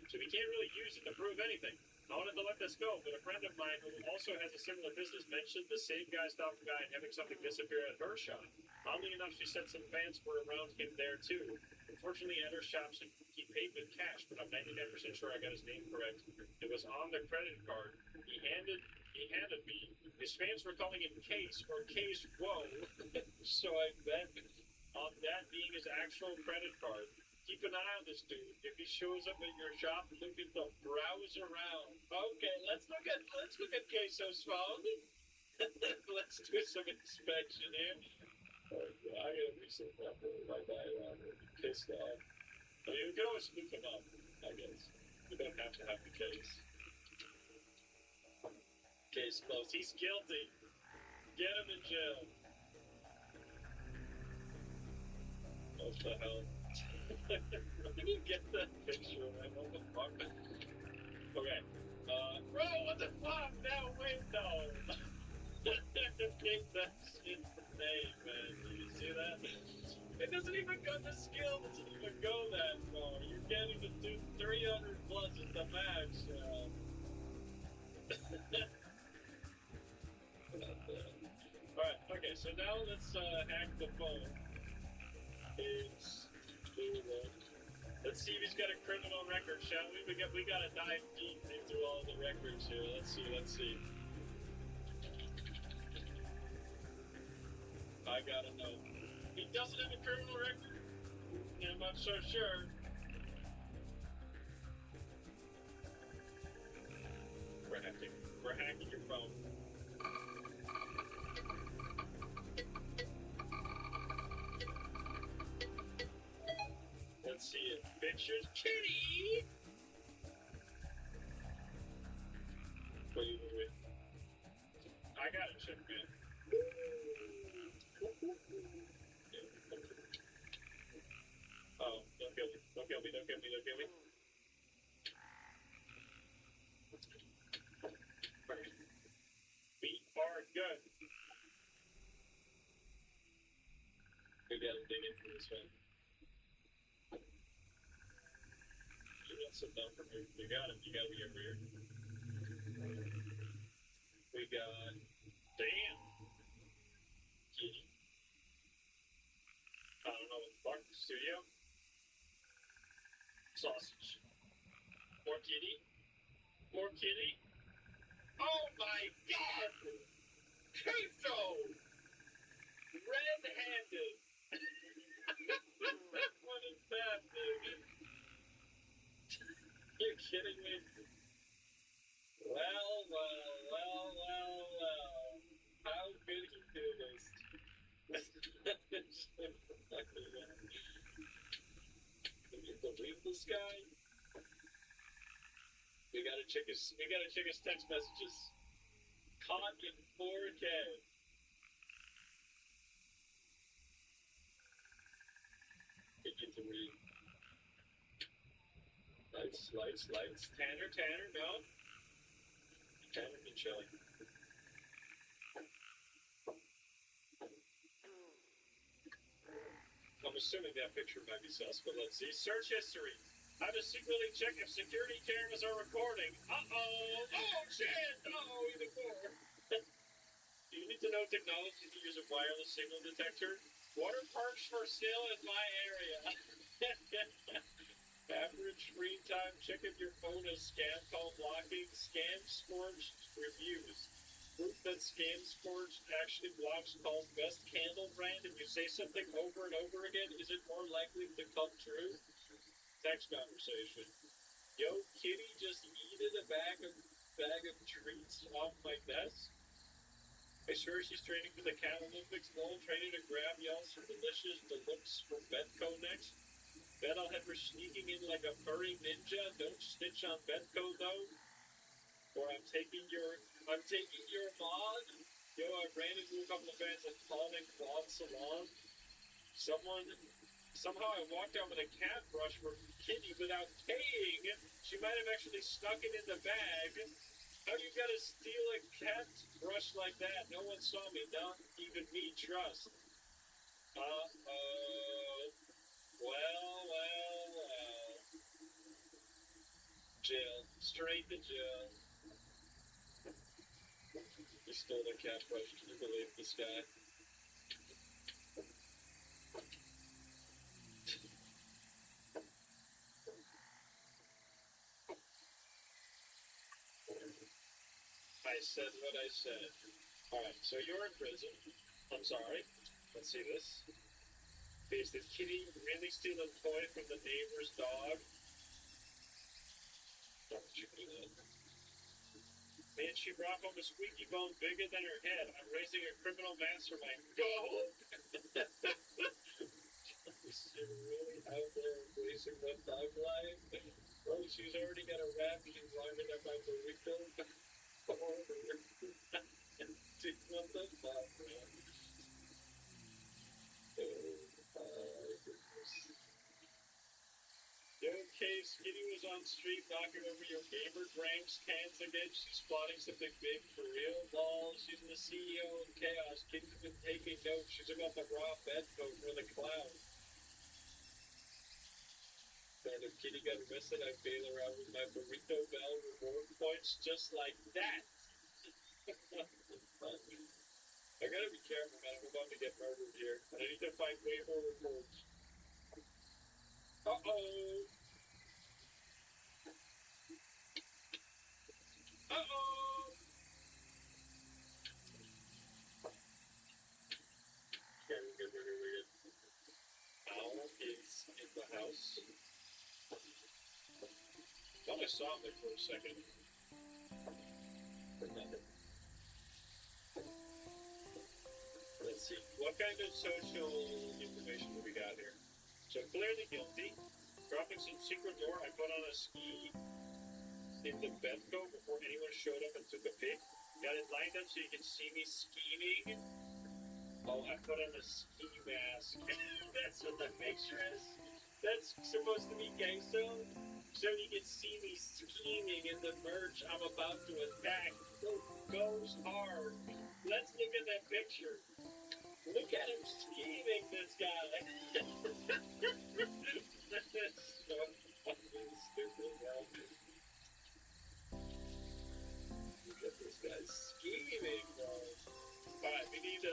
so we can't really use it to prove anything. I wanted to let this go, but a friend of mine who also has a similar business mentioned the same guy stopped the guy and having something disappear at her shop. Oddly enough, she said some fans were around him there too. Unfortunately, at our shops, he paid with cash, but I'm 99% sure I got his name correct. It was on the credit card he handed me. His fans were calling him Case or Case Whoa, so I bet on that being his actual credit card. Keep an eye on this dude. If he shows up at your shop, look at the browse around. Okay, let's look at Queso's phone. Let's do some inspection here. Oh, yeah, I gotta reset that for my guy around here. Pissed off. I mean, we can always look him up, I guess. We don't have to have the case. Case closed. He's guilty. Get him in jail. What the hell? Where did you get that picture, man? What the fuck? Okay. Bro, what the fuck? No, wait, no. That's insane, man. Did you see that? It doesn't even go, the skill doesn't even go that far. You're getting to do 300 plus at the max. Alright, okay, so now let's hack the phone. Let's see if he's got a criminal record, shall we? We gotta dive deep into all the records here. Let's see. I gotta know. He doesn't have a criminal record? I'm not so sure. We're hacking your phone. Let's see it. Pictures, kitty! Wait. I got it, check man. Oh, don't kill me. We are good. We gotta dig into this one. You got some down from here. You gotta be over here. We got... Damn! Kitty. I don't know what the fuck. Studio. Sausage. More kitty. Oh my god! Queso! Red-handed! What is that, dude? You're kidding me? Well. How could he do this? Can you believe this guy? We gotta check his text messages. Caught in 4K. Get you to read. Lights. Tanner, no. Tanner been chilling. I'm assuming that picture might be sus, but let's see. Search history. How to secretly check if security cameras are recording. Uh-oh! Oh, shit! Uh-oh, even more. Do you need to know technology to use a wireless signal detector? Water parks for sale in my area. Average screen time. Check if your phone has scam call blocking. Scam scorched reviews. Proof that scam scorched actually blocks calls. Best candle brand. If you say something over and over again, is it more likely to come true? Text conversation. Yo, kitty just eated a bag of treats off my desk. I swear she's training for the Cat Olympics. Lol, training to grab y'all some delicious deluxe from Betco next. Bet I'll have her sneaking in like a furry ninja. Don't snitch on Betco though. Or I'm taking your mod. Yo, I ran into a couple of fans at Falling Claude Salon. Somehow I walked out with a cat brush for Kitty without paying. She might have actually stuck it in the bag. How do you gotta steal a cat brush like that? No one saw me, not even me trust. Uh-oh. Well. Jail. Straight to jail. He stole a cat brush. Can you believe this guy? I said what I said. Alright, so you're in prison. I'm sorry. Let's see this. Is the kitty really steal a toy from the neighbor's dog? Why would you do that? Man, she brought home a squeaky bone bigger than her head. I'm raising a criminal mastermind. Go! Is she really out there embracing that dog life? Oh, she's already got a rap. She's lining up my burrito. What the fuck, man? Okay, Skinny was on street knocking over your gamer drinks cans again. She's plotting something big for real. Lol, she's the CEO of Chaos. Kitty's been taking notes. She's about the raw bed coat for the cloud. And if Kitty got arrested, I'd bail her out with my burrito bell reward points just like that. I gotta be careful, man. I'm about to get murdered here. I need to find way more rewards. Uh-oh. Uh-oh. Okay, we're good. Owl is in the house. Thought I saw him there for a second. But nothing. Let's see. What kind of social information do we got here? So clearly guilty. Dropping some secret door. I put on a ski in the bedco before anyone showed up and took a pic. Got it lined up so you can see me scheming. Oh, I put on a ski mask. That's what the picture is. That's supposed to be gangster. So you can see me scheming in the merch I'm about to attack. Goes hard. Let's look at that picture. Look at him scheming, this guy. That's so fucking stupid, man. Look at this guy scheming, bro. Alright, we need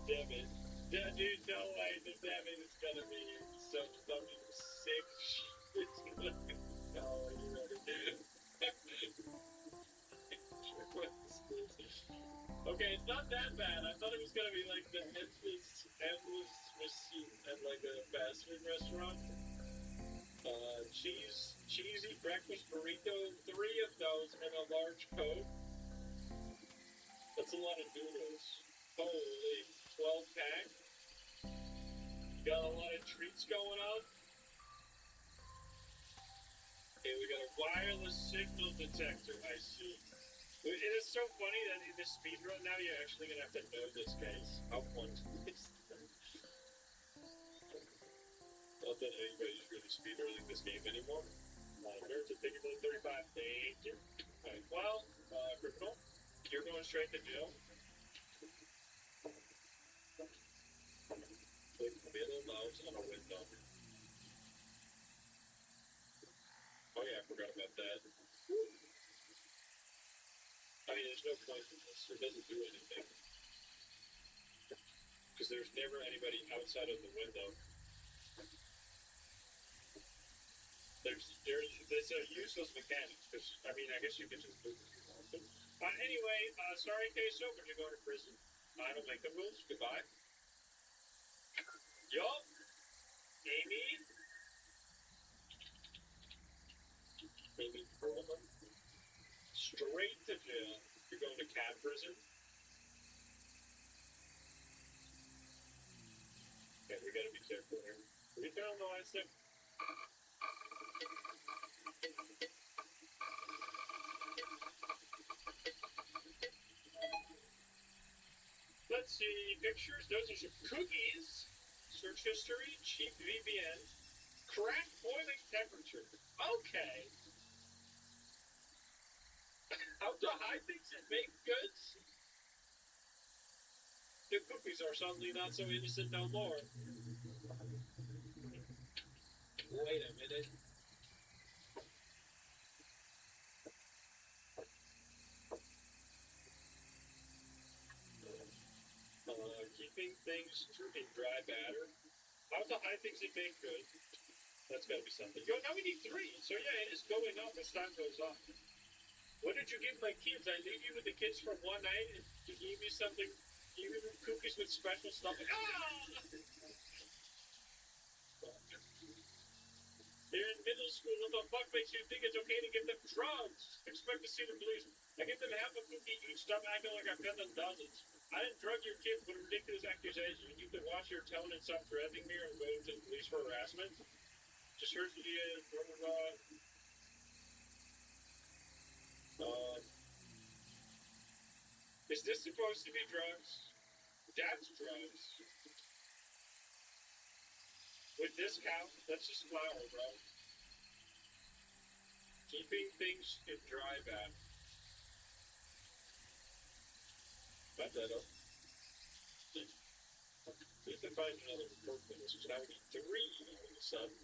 Devin. Dude, no way the Devin is gonna be some fucking sick shit. No, you ready? Okay, it's not that bad. I thought it was gonna be like the endless receipt at like a fast food restaurant. Cheesy breakfast burrito, 3 of those, and a large Coke. That's a lot of noodles. Holy, 12-pack. Got a lot of treats going on. Okay, we got a wireless signal detector. I see. It is so funny that in this speedrun now you're actually gonna have to know this case. How fun is this? Not that anybody's really speedrunning this game anymore. Nerds are taking for 35. Thank you. Alright, well, criminal, you're going straight to jail. Click middle mouse on a window. Oh yeah, I forgot about that. I mean, there's no point in this. It doesn't do anything. Because there's never anybody outside of the window. There's a useless mechanic. Because, I mean, I guess you can just move if you want to. Anyway, sorry, Queso, but you're going to prison. I don't make the rules. Goodbye. Yup. Amy. Amy Perlman. Straight to jail. You're going to cat prison. Okay, we gotta be careful here. We found the last thing. Let's see, pictures. Those are some cookies. Search history, cheap VPN, crack boiling temperature. Okay. How to hide things and make goods? The cookies are suddenly not so innocent no more. Wait a minute. Keeping things in dry batter. How to hide things and make goods? That's gotta be something. Yo, now we need 3. So yeah, it is going up as time goes on. What did you give my kids? I leave you with the kids for one night and you gave me something, you gave me cookies with special stuff. Ah! They're in middle school. What the fuck makes you think it's okay to give them drugs? Expect to see the police. I give them half a cookie each. Stop acting like I've done them dozens. I didn't drug your kids with ridiculous accusations. You can watch your tone and stop threatening me or go to the police for harassment. Just heard from you. Blah, blah, blah. Is this supposed to be drugs? That's drugs. With this cow, that's just flour, bro. Keeping things in dry bath. But that up. We have to find another purpose. So now we need 3 all of a sudden.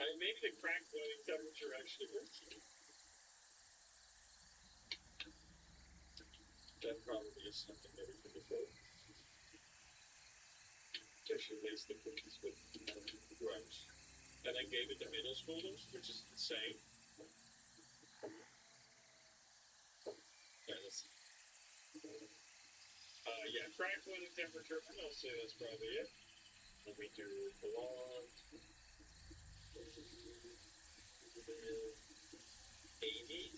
I mean, maybe the crack boiling temperature actually works. That probably is something that we can afford. Just replace the cookies with rice. And I gave it to middle schoolers, which is insane. Yeah, that's, yeah, crack boiling temperature. I'll say that's probably it. Let me do blonde. 80.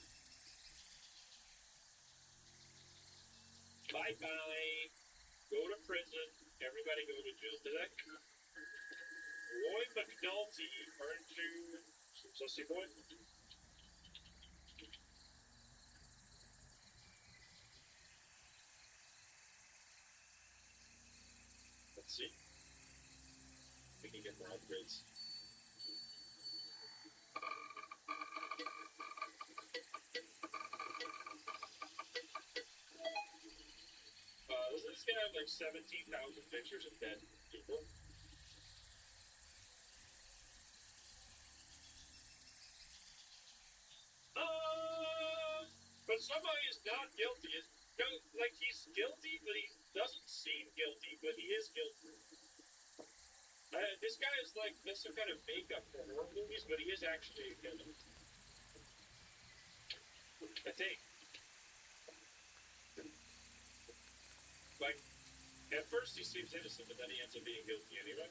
Bye-bye. Go to prison. Everybody go to jail today. Roy McNulty earned to Sussy Boy. Let's see. We can get more upgrades. Doesn't this guy have like 17,000 pictures of dead people? But somehow he's not guilty. Like he's guilty, but he doesn't seem guilty, but he is guilty. This guy is like, that's some kind of makeup for horror movies, but he is actually a killer. I think. Like, at first he seems innocent, but then he ends up being guilty anyway.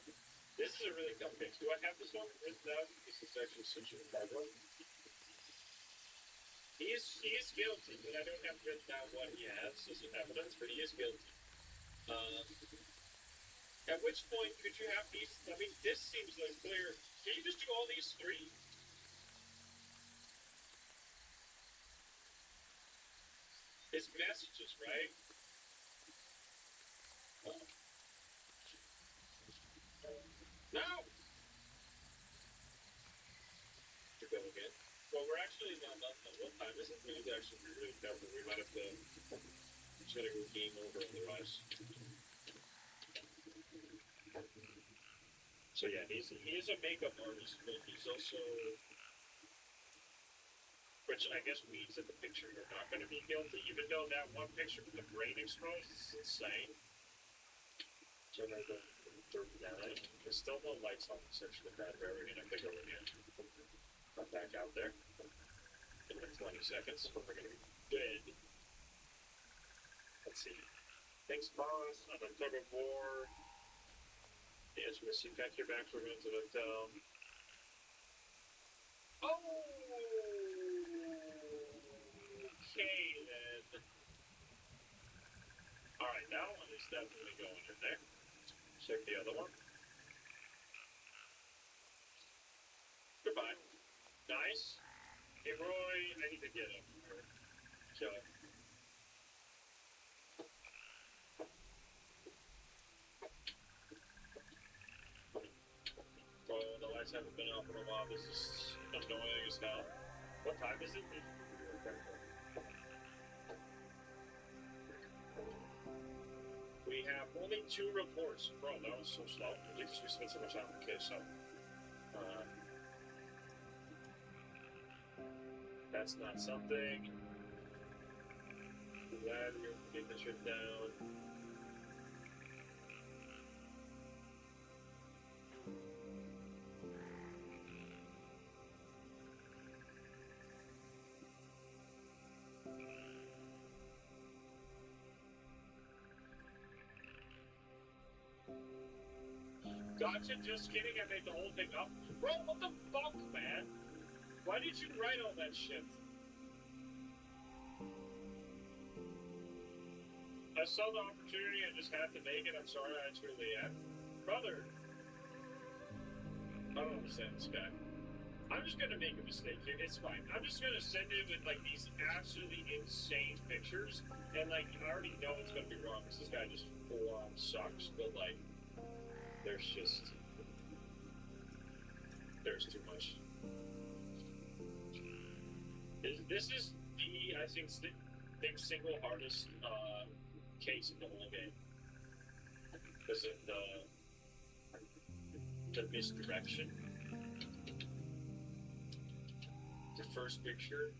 This is a really tough case. Do I have this one written down? This is actually such a bad one. He is guilty, but I don't have written down what he has as evidence, but he is guilty. At which point could you have these? I mean, this seems like clear. Can you just do all these 3? His messages, right? No! To go again. Well, we're actually not done. What time is it? We need to actually be really careful. We might have to. Just gotta go game over otherwise. So yeah, he is a makeup artist, but he's also, which I guess means that the picture you're not going to be guilty, even though that one picture with the brain exposed is insane. So I'm going to go 39. There's still no lights on the section of that area, and I think we're going to come back out there in like 20 seconds. We're going to be dead. Let's see. Thanks, boss. On the tug of war. Yes, missing. Pack your bags. We're going to the hotel. Oh! Okay, then. Alright, that one is definitely going in there. Check the other one. Goodbye. Nice. Hey, Roy, I need to get him. Kill him. Oh, the lights haven't been off in a while. This is annoying as hell. What time is it? We have only 2 reports. Bro, that was so slow. Because we spent so much time on the case, so. That's not something. Glad we're getting this shit down. Gotcha, just kidding, I made the whole thing up. Bro, what the fuck, man? Why did you write all that shit? I saw the opportunity, I just had to make it. I'm sorry, I truly am. Brother, I don't understand this guy. I'm just gonna make a mistake here. It's fine. I'm just gonna send it with like these absolutely insane pictures, and like I already know it's gonna be wrong because this guy just full on sucks. But like, there's too much. This is the I think single hardest case in the whole game because of the misdirection. The first picture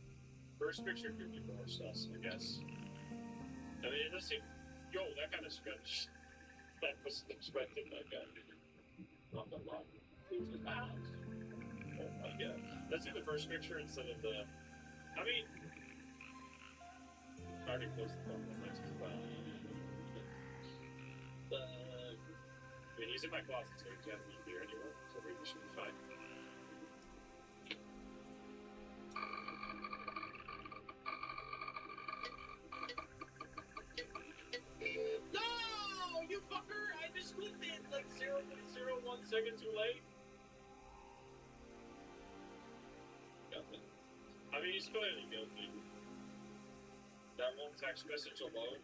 could be more sus, I guess. I mean, it doesn't seem. Yo, that kind of stretch. That was expected, that guy. Not a lot. Who's the house? Oh my god. Let's do the first picture instead of the. I mean. I already closed the phone. That's fine. I mean, he's in my closet, so he can't be here anymore. So maybe we should be fine. No, you fucker! I just clicked it like 0.01 second too late. Nothing. I mean, he's clearly guilty. That one text message alone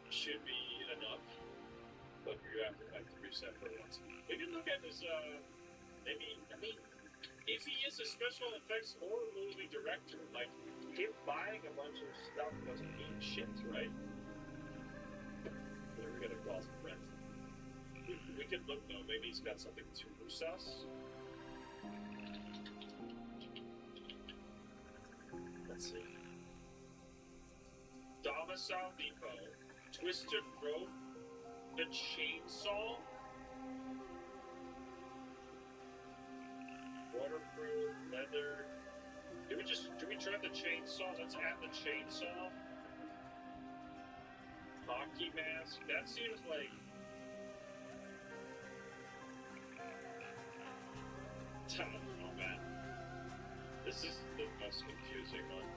should be enough. But you have to like reset for once. We can look at his, maybe, I mean, if he is a special effects horror movie director, like, him buying a bunch of stuff doesn't mean shit, right? We're gonna call some friends. We could look though, maybe he's got something too sus. Let's see. Domicile Depot, Twisted Rope, the Chainsaw, Waterproof, Leather. Do we try the Chainsaw? Let's add the Chainsaw. Hockey Mask, that seems like... I don't know, man. This is the most confusing one.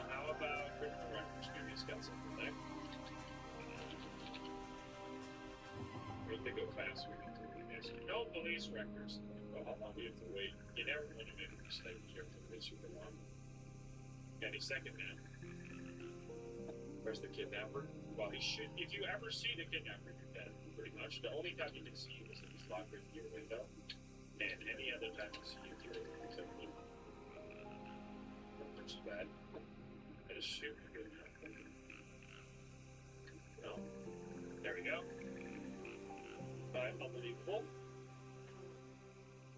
How about criminal records? Maybe he's got something there. We can go fast. We can do this. No police records. Well, how long do you have to wait? You never want to make a mistake. You have to wait super long. Any second now. Where's the kidnapper? Well, he should. If you ever see the kidnapper, you're dead. Pretty much. The only time you can see him is if he's locked in your window, and any other time you see him, you're except for which is bad. I just shoot good enough. No. There we go. Unbelievable.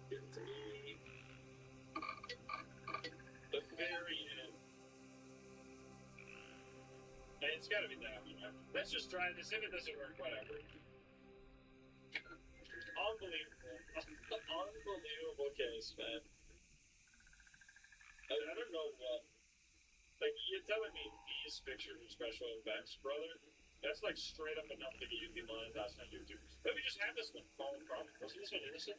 Give it to me. The very end. And it's gotta be that one. Let's just try this. If it doesn't work, whatever. Unbelievable. Unbelievable case, man. I don't know what. Like, you're telling me these pictures are special effects, brother? That's like straight up enough to get you demonetized on YouTube. Let me just have this one. Follow the problem. Wasn't this one innocent?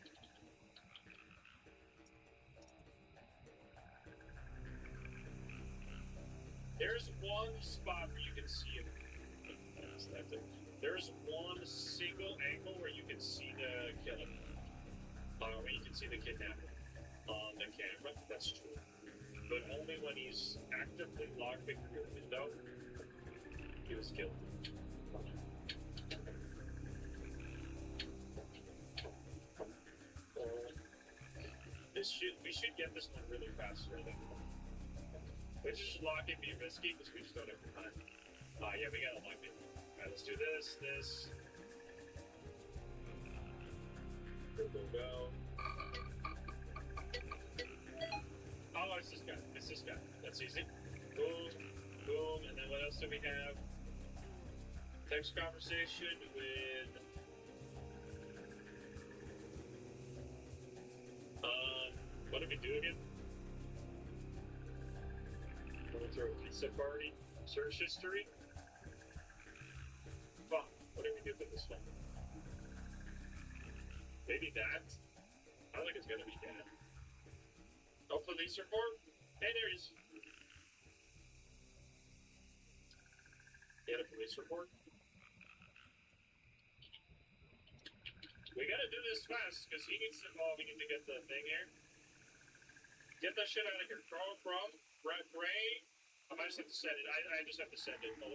There's one spot where you can see it. There's one single angle where you can see the killer. Where you can see the kidnapper on the camera. That's true. But only when he's actively lockpicking your window, he was killed. We should get this one really fast. Which is locking be risky because we just don't have time. Yeah, we gotta lock it. Alright, let's do this. Go. Oh, it's this guy. That's easy. Boom, and then what else do we have? Text conversation with... what did we do again? Want to throw a pizza party? Search history? Fuck, what did we do with this one? Maybe that. I think it's gonna be that. Oh, police report? Hey, there he is. He had a police report? We gotta do this fast, because he needs to. Oh, we need to get the thing here. Get that shit out of here. Carl from Gray. I might just have to send it. I just have to send it. No!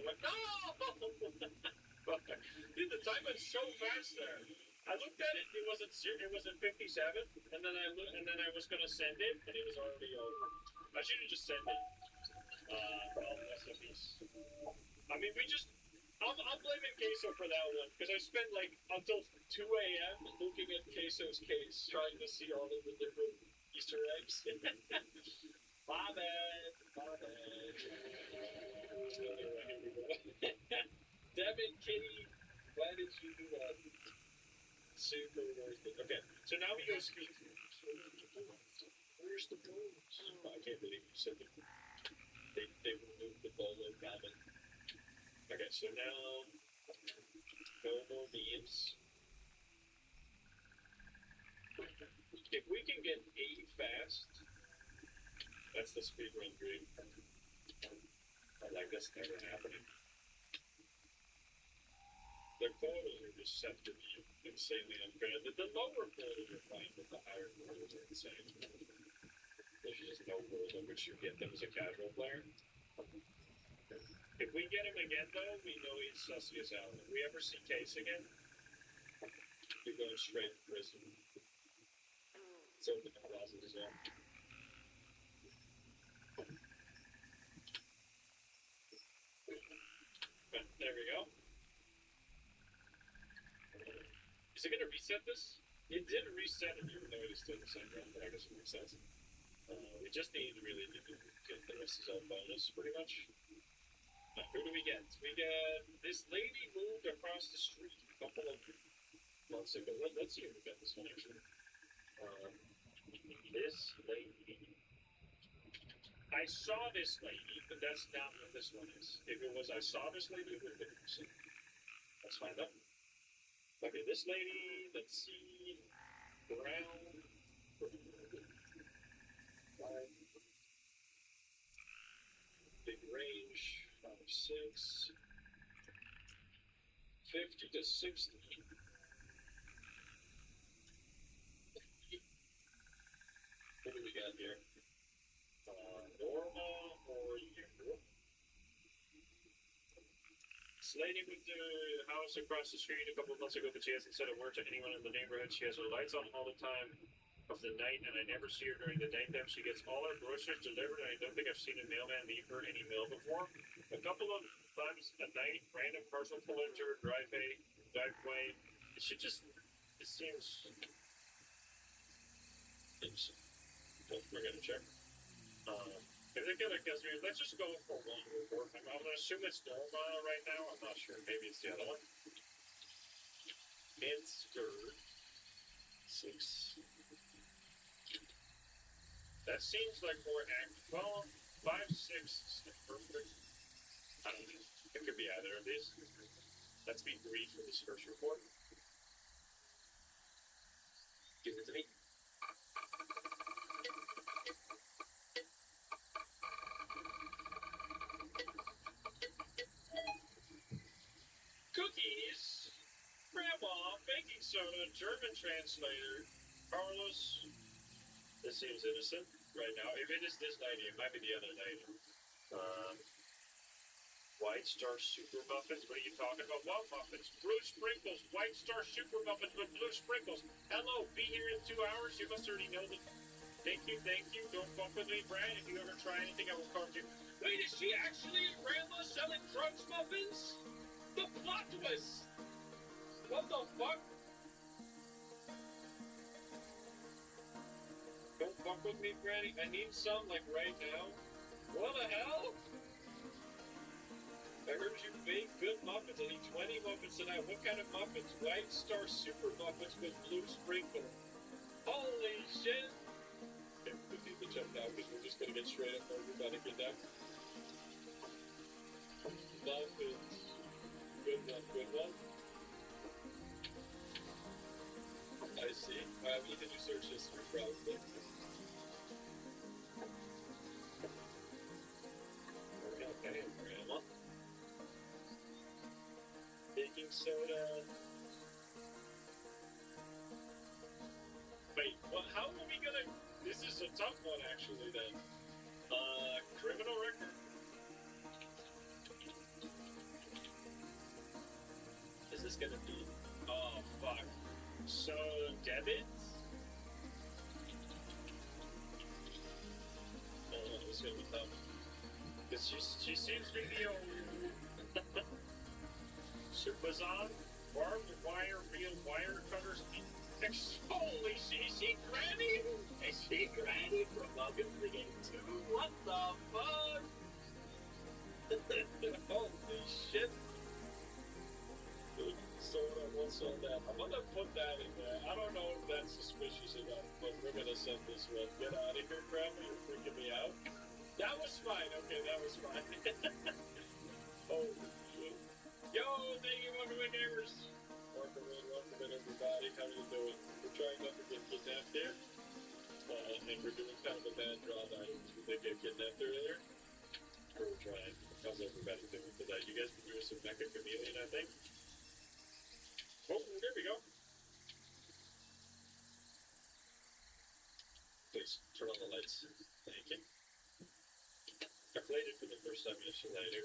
Dude, the time went so fast there. I looked at it. It wasn't 57, and then I was gonna send it, and it was already over. I should have just sent it. Well, rest in peace. I mean, I'm blaming Queso for that one, because I spent like until 2 a.m. looking at Queso's case, trying to see all of the different Easter eggs. My bad. Damn it, Kitty. Why did you do that? Super worth it. Okay, so now we go speak. Where's the balls? Oh, I can't believe you said that. They removed the bolo comment. Okay, so now Bobo memes. If we can get 8 fast, that's the speedrun dream. Like that's never happening. The quotas are just set to be insanely unfair. The lower quotas are fine, but the higher quotas are insane. There's just no rules on which you get them as a casual player. If we get him again, though, we know he's sussy as hell. If we ever see Case again, you're going straight to prison. So the closet as well. But there we go. Is it going to reset this? It did reset it, even though it is still the same run, but I guess it resets it. We just need really to get the rest is all bonus, pretty much. Who do we get? We get this lady moved across the street a couple of months ago. Let's see if we got this one actually. This lady. I saw this lady, but that's not what this one is. If it was I saw this lady, it would have been interesting. Let's find out. Okay, this lady, let's see. Brown. Big range. 5'6". 50 to 60. What do we got here? Normal or you? This lady moved to the house across the street a couple of months ago, but she hasn't said a word to anyone in the neighborhood. She has her lights on all the time of the night, and I never see her during the daytime. She gets all her groceries delivered, and I don't think I've seen a mailman leave her any mail before. A couple of times a night, random parcel pull into her driveway. It should just, it seems, we're gonna check. If they get a guess, let's just go for one report. I'm gonna assume it's normal right now. I'm not sure. Maybe it's the other one. It's third. 6. That seems like more active. Well, 5, 6 is perfect. I don't know. It could be either of these. Let's be brief for this first report. Give it to me. Cookies, Grandma, baking soda, German translator, Carlos. This seems innocent right now. If it is this lady, it might be the other lady. White Star Super Muffins? What are you talking about? What muffins? Blue Sprinkles. White Star Super Muffins with blue sprinkles. Hello, be here in 2 hours. You must already know that. Thank you. Don't fuck with me, Brad. If you ever try anything, I will call you. Wait, is she actually a grandma selling drugs muffins? The plot twist! What the fuck? Don't fuck with me, Granny. I need some, like, right now. What the hell? I heard you bake good muffins. I need 20 muffins tonight. What kind of muffins? White Star Super Muffins with blue sprinkle. Holy shit! Okay, we need to jump now because we're just gonna get straight up over about to get down. Muffins. Good one. I see. We need to do search history, probably. Okay, grandma. Baking soda. Wait, what? How are we gonna? This is a tough one, actually. Then, criminal record. This is gonna be. Oh fuck. So debits. Oh, this is gonna be tough. Cause she seems to be old. Superzon, barbed wire, real wire cutters. Holy shit, is she Granny? Is she Granny from Welcome to the Game 2? What the fuck? Holy shit. Soda, what's on that? I'm gonna put that in there. I don't know if that's suspicious enough, but we're gonna send this one. Get out of here, Grandma, you're freaking me out. That was fine, okay, that was fine. Holy shit. Yo, thank you, welcome in, neighbors. Welcome in, everybody. How you doing? We're trying not to get kidnapped here. And we're doing kind of a bad draw night. We did get kidnapped earlier. We're trying. How's everybody doing today? You guys been doing some Mecha Chameleon, I think? Oh, there we go. Please, turn on the lights. Thank you. I played it for the first time yesterday. It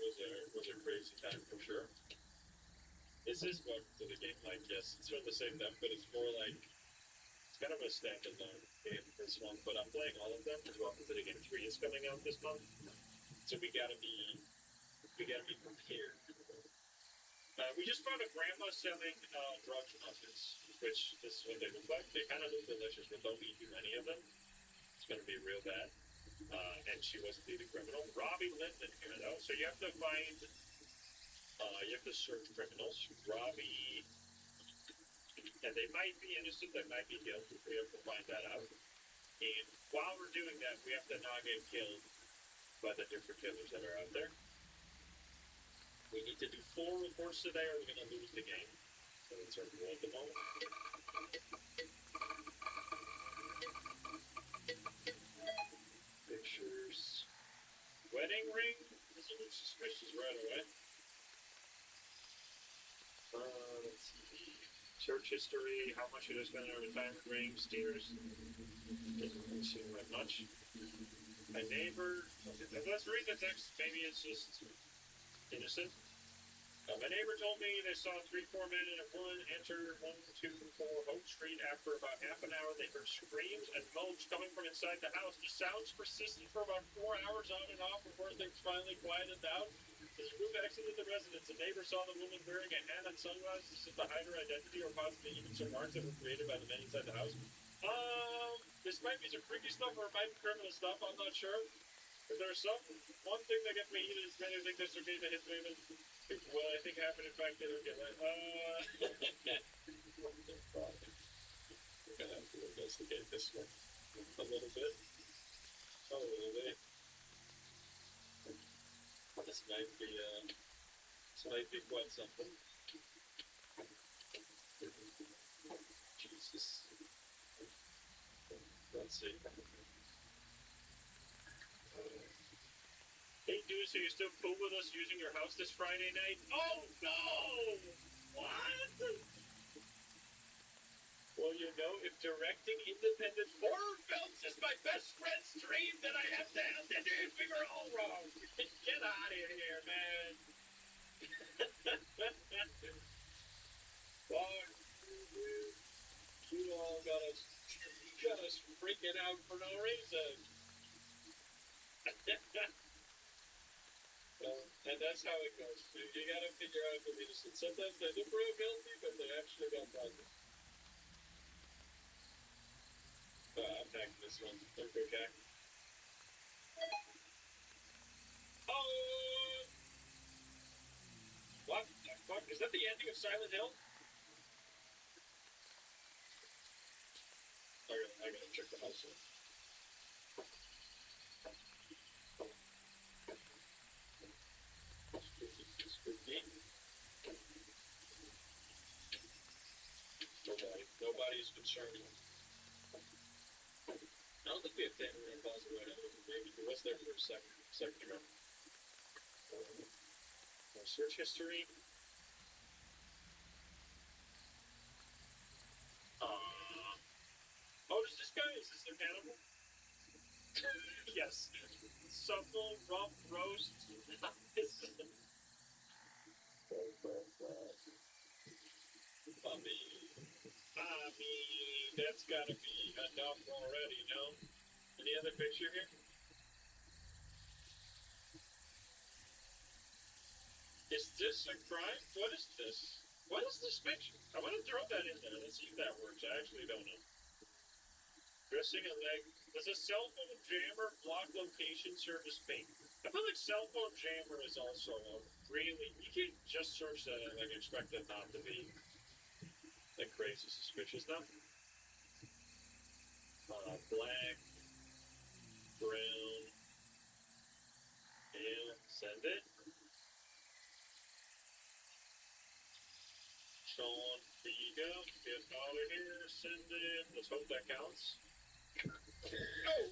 was a crazy time for sure. This is welcome to the game, like, yes, it's from the same depth, but it's more like, it's kind of a standalone game, this one, but I'm playing all of them, because welcome to the game 3 is coming out this month, so we gotta be prepared. We just found a grandma selling brunch muffins, which this is what they look like. They kind of look delicious, but don't eat too many of them. It's gonna be real bad. And she wasn't the criminal. Robbie Linden here, though, so you have to find, you have to search criminals. Robbie, and they might be innocent, they might be guilty. We have to find that out. And while we're doing that, we have to not get killed by the different killers that are out there. We need to do 4 reports today, or we're gonna lose the game. So that's our goal at the moment. Pictures. Wedding ring? This looks suspicious right away. Let's see. Search history, how much you spend on retirement ring, steers. Doesn't seem like much. My neighbor. Okay, let's read the text. Maybe it's just innocent. My neighbor told me they saw 3-4 men and a woman enter 124 Hope Street. After about half an hour, they heard screams and moans coming from inside the house. The sounds persisted for about 4 hours on and off before things finally quieted down. As the group exited the residence, a neighbor saw the woman wearing a hat and sunglasses to hide her identity, or possibly even some marks that were created by the men inside the house. This might be some freaky stuff, or it might be criminal stuff. I'm not sure. If there's one thing that gets me heated is many think it's okay to hit women. Well, I think happened, in fact, they don't get like, what the fuck? We're gonna have to investigate this one a little bit. A little bit. This might be quite something. Jesus. Let's see. Hey, dude, so you're still cool with us using your house this Friday night? Oh, no! What? Well, you know, if directing independent horror films is my best friend's dream, then I have to end it if we were all wrong. Get out of here, man. Fuck. You all got us freaking out for no reason. Well, and that's how it goes. You gotta figure out the innocent. Sometimes they look real guilty, but they actually got positive. I'm packing this one. Don't go back. Oh! What the fuck? Is that the ending of Silent Hill? I gotta check the house out. Spooky. Nobody's concerned. I don't think we have family in Plaza right now. Maybe he was there for a second ago. Search history. Oh, is this guy? Is this their cannibal? Yes. Supple, rump, roast. Bobby, that's gotta be enough already, no? Any other picture here? Is this a crime? What is this? What is this picture? I want to throw that in there. Let's see if that works. I actually don't know. Dressing a leg. Does a cell phone jammer block location service bait? I feel like cell phone jammer is also a really. You can't just search that and like expect it not to be like crazy suspicious. Now, black, brown, and send it. Sean, here you go. Get out of here. Send it. Let's hope that counts. Oh!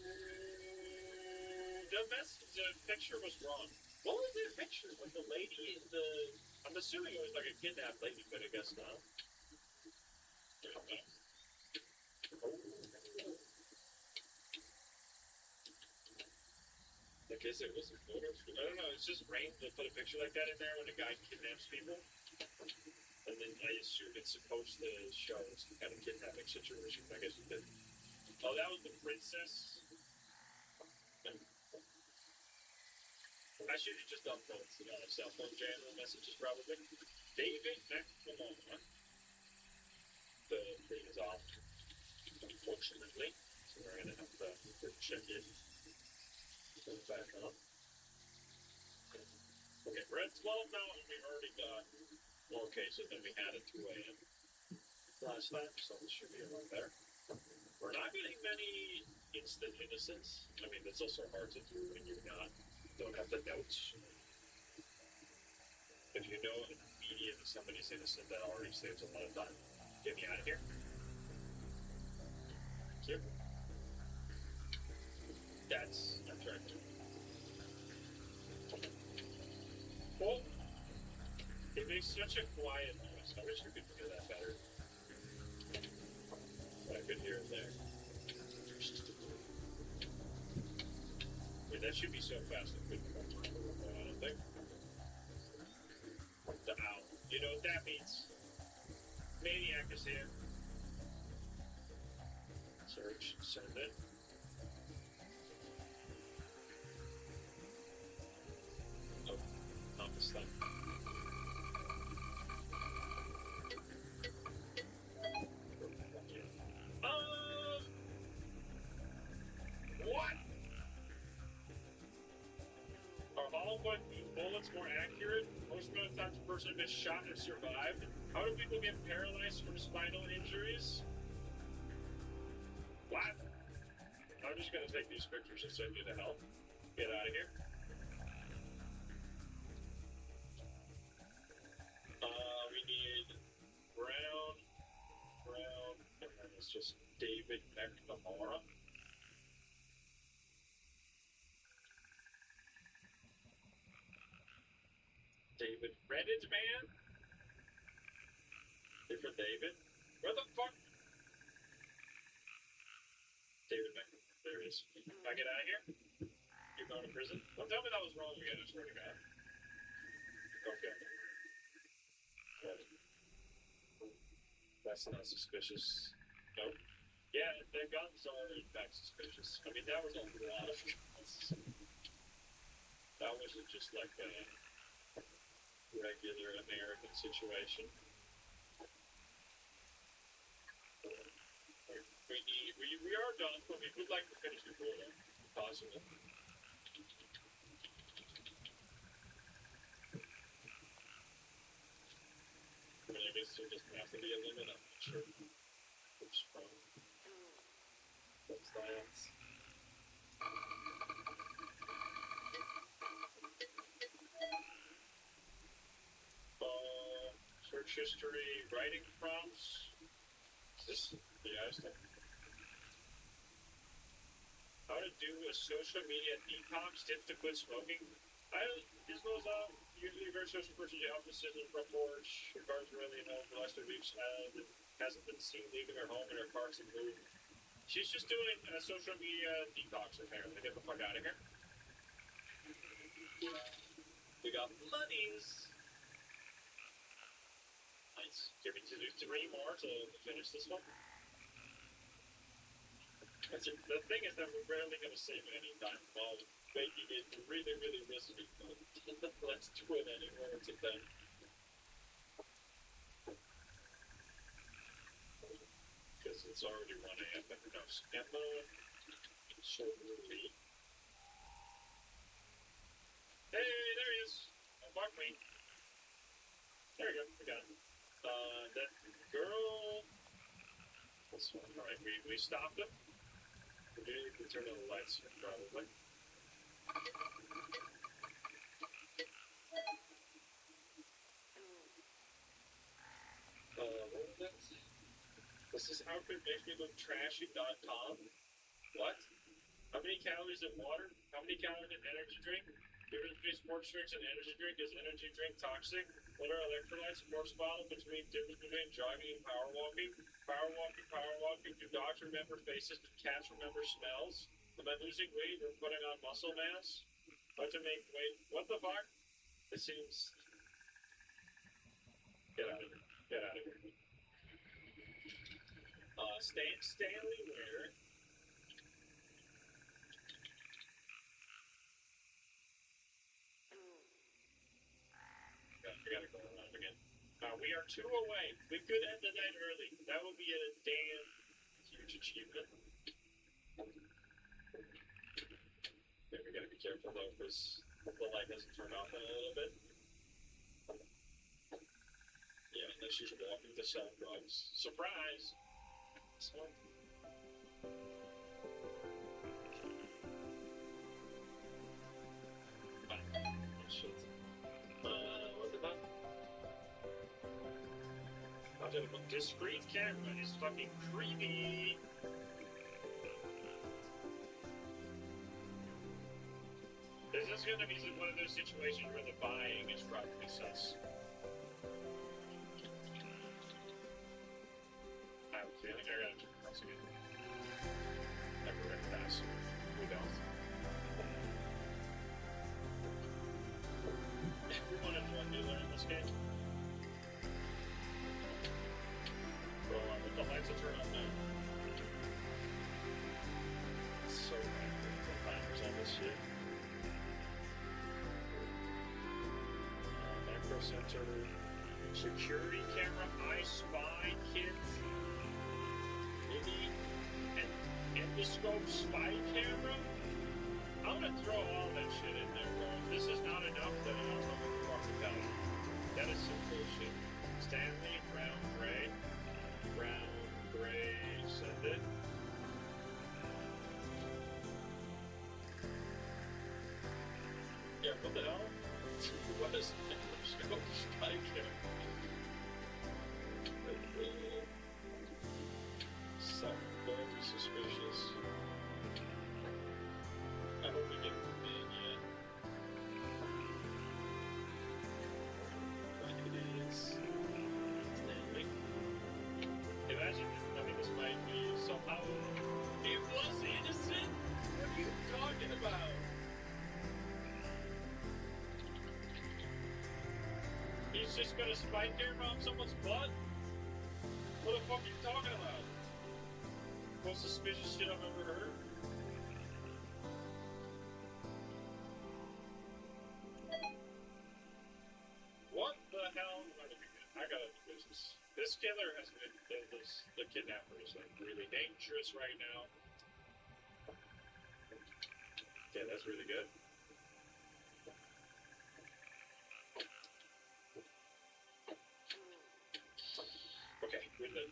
The picture was wrong. What was that picture? Like the lady in the. I'm assuming it was like a kidnapped lady, but I guess not. I guess it was a photo. I don't know. It's just random to put a picture like that in there when a guy kidnaps people. And then I assume it's supposed to show some kind of kidnapping situation. I guess it did. Oh, that was the princess. I should have just uploaded cell phone jammer messages probably. David McNamara. The thing is off, unfortunately. So we're gonna have to check it. Put it back on. Okay, we're at 12 now and we've already got more cases than we had at 2 a.m. last time, so this should be a lot better. We're not getting many instant innocents. I mean, it's also hard to do when you're not, don't have the notes. If you know immediately somebody's innocent, that already saves a lot of time. Get me out of here. Thank you. That's right. Oh, it makes such a quiet noise. I wish we could hear that better. But I could hear it there. Wait, that should be so fast I couldn't I don't think. The owl. You know what that means? Maniac is here. Search, send it. Oh, not this thing. What? Are hollow point bullets more accurate? Most of the times a person has been shot and survived. How do people get paralyzed from spinal injuries? What? I'm just gonna take these pictures and send you to hell. Get out of here. We need brown, and then it's just David McNamara. David Reddit man? Different David? Where the fuck? David McNamara. There it is. Can I get out of here? You're going to prison? Don't tell me that was wrong again, I swear to God. Okay. Good. That's not suspicious. Nope. Yeah, the guns are in fact suspicious. I mean, that was a lot of guns. That wasn't just like a regular American situation. We are done, but we would like to finish before then, if possible. I mean, I guess there doesn't have to be a limit, I'm not sure. Oops, wrong. What's that? Search history, writing prompts. Is this the guy's thing? do a social media detox, tips to quit smoking. This goes on. Usually a very social person. She often sends a report. Her car's really annoying for the last 3 weeks and hasn't been seen leaving her home and her car's moved. She's just doing a social media detox, apparently. Get the fuck out of here. We got bloodies. Nice. Give me to do 3 more to finish this one. The thing is that we're rarely going to save any time while making it really, really risky. Let's do it anyway. It's a thing. Because it's already 1 a.m. But no, Emma, so ruby. Hey, there he is. Oh, fuck me. There we go. We got him. That girl. This one. Alright, we stopped him. We need to turn on the lights, probably. What was that? This outfit makes me look trashy.com. What? How many calories in water? How many calories in energy drink? Difference between sports drinks and energy drink. Is energy drink toxic? What are electrolytes? Sports bottle. Difference between jogging and power walking. Power walking. Do dogs remember faces? Do cats remember smells? Am I losing weight or putting on muscle mass? How to make weight? What the fuck? It seems. Get out of here. Get out of here. Stanley Ware. We gotta go around again. We are 2 away. We could end the night early. That would be a damn huge achievement. Okay, we gotta be careful though, because the light doesn't turn off in a little bit. Yeah, unless she's walking to sell drugs. Surprise! Smart. Oh shit. What the fuck? Discreet camera is fucking creepy. This is gonna be one of those situations where the buying is probably sus. I have a feeling I gotta turn once again. Never gonna pass. We don't. Everyone is one dealer in this game. Bro, I want the lights to turn on now. It's so bad. The timers on this shit. Macro center. Security camera. I spy kids. Maybe an endoscope spy camera. I'm gonna throw all that shit in there, bro. If this is not enough, then I don't know what the fuck to tell you. That is some bullshit. Stanley, brown, gray. Brown, gray, send it. Yeah, what the hell? What is endoscope spy camera? Something very suspicious. I hope we get the in yet. But it is Stanley. Imagine this might be somehow. It was innocent? What are you talking about? He's just gonna spy camera on someone's butt? What the fuck are you talking about? Most suspicious shit I've ever heard. What the hell? I gotta do business. This killer has been. The kidnapper is like really dangerous right now. Okay, that's really good. Okay, we lived.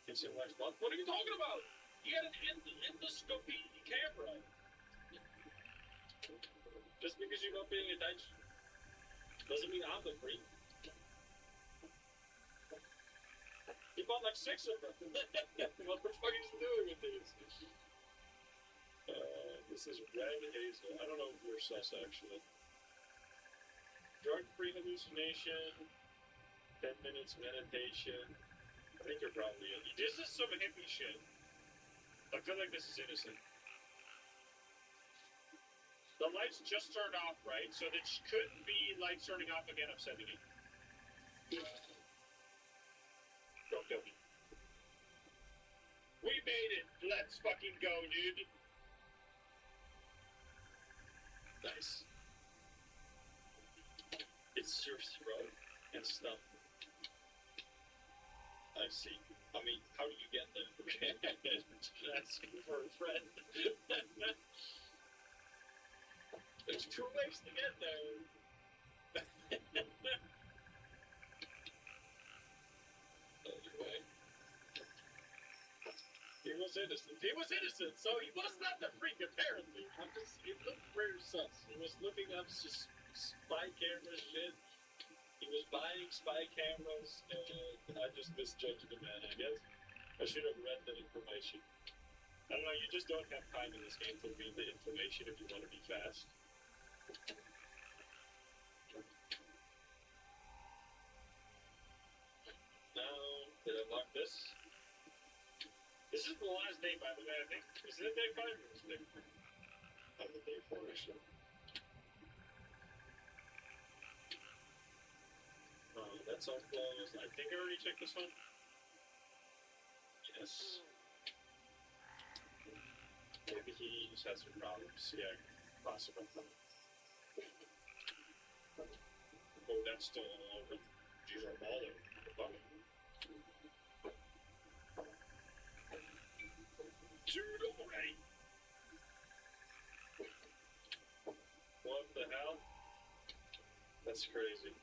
Instant life blood. What are you talking about? You got an endoscopy camera. Just because you're not paying attention doesn't mean I'm the freak. He bought like 6 of them. What the fuck is he doing with these? This is red hazel. I don't know if we're sus actually. Drug-free hallucination. 10 minutes meditation. I think you're probably in. This is some hippie shit. I feel like this is innocent. The lights just turned off, right? So this could be lights turning off again upsetting it. Don't kill me. We made it! Let's fucking go, dude! Nice. It's your throat and stuff. I see. I mean, how do you get there? Asking for a friend. There's 2 ways to get there. Anyway. He was innocent. He was innocent, so he was not the freak, apparently. It looked very sus. He was looking up spy camera shit. He was buying spy cameras, and I just misjudged the man, I guess. I should have read the information. I don't know, you just don't have time in this game to read the information if you want to be fast. Now, did I lock this? This is the last day, by the way, I think. Is it day 5 or is it day 4? I'm the day 4, actually. That's all closed. I think I already checked this one. Yes. Maybe he just has some problems. Yeah, possible. Oh, that's still all over. These are all over the bottom. Dude, alright. What the hell? That's crazy.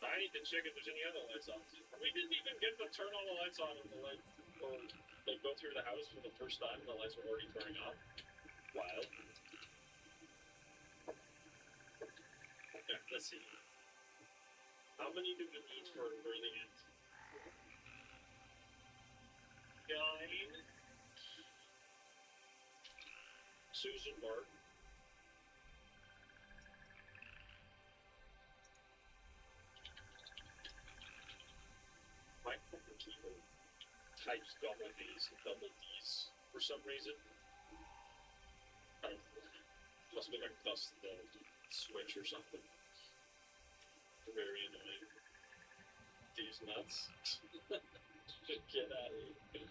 I need to check if there's any other lights on. We didn't even get to turn all the lights on in the light, or like go through the house for the first time. The lights were already turning off. Wild. Yeah, let's see. How many do we need for brilliant? 9. Susan Mark. My fucking keyboard types double D's and double D's for some reason. I don't know. Must be like dust the switch or something. Very annoying. These nuts. Just get out of here.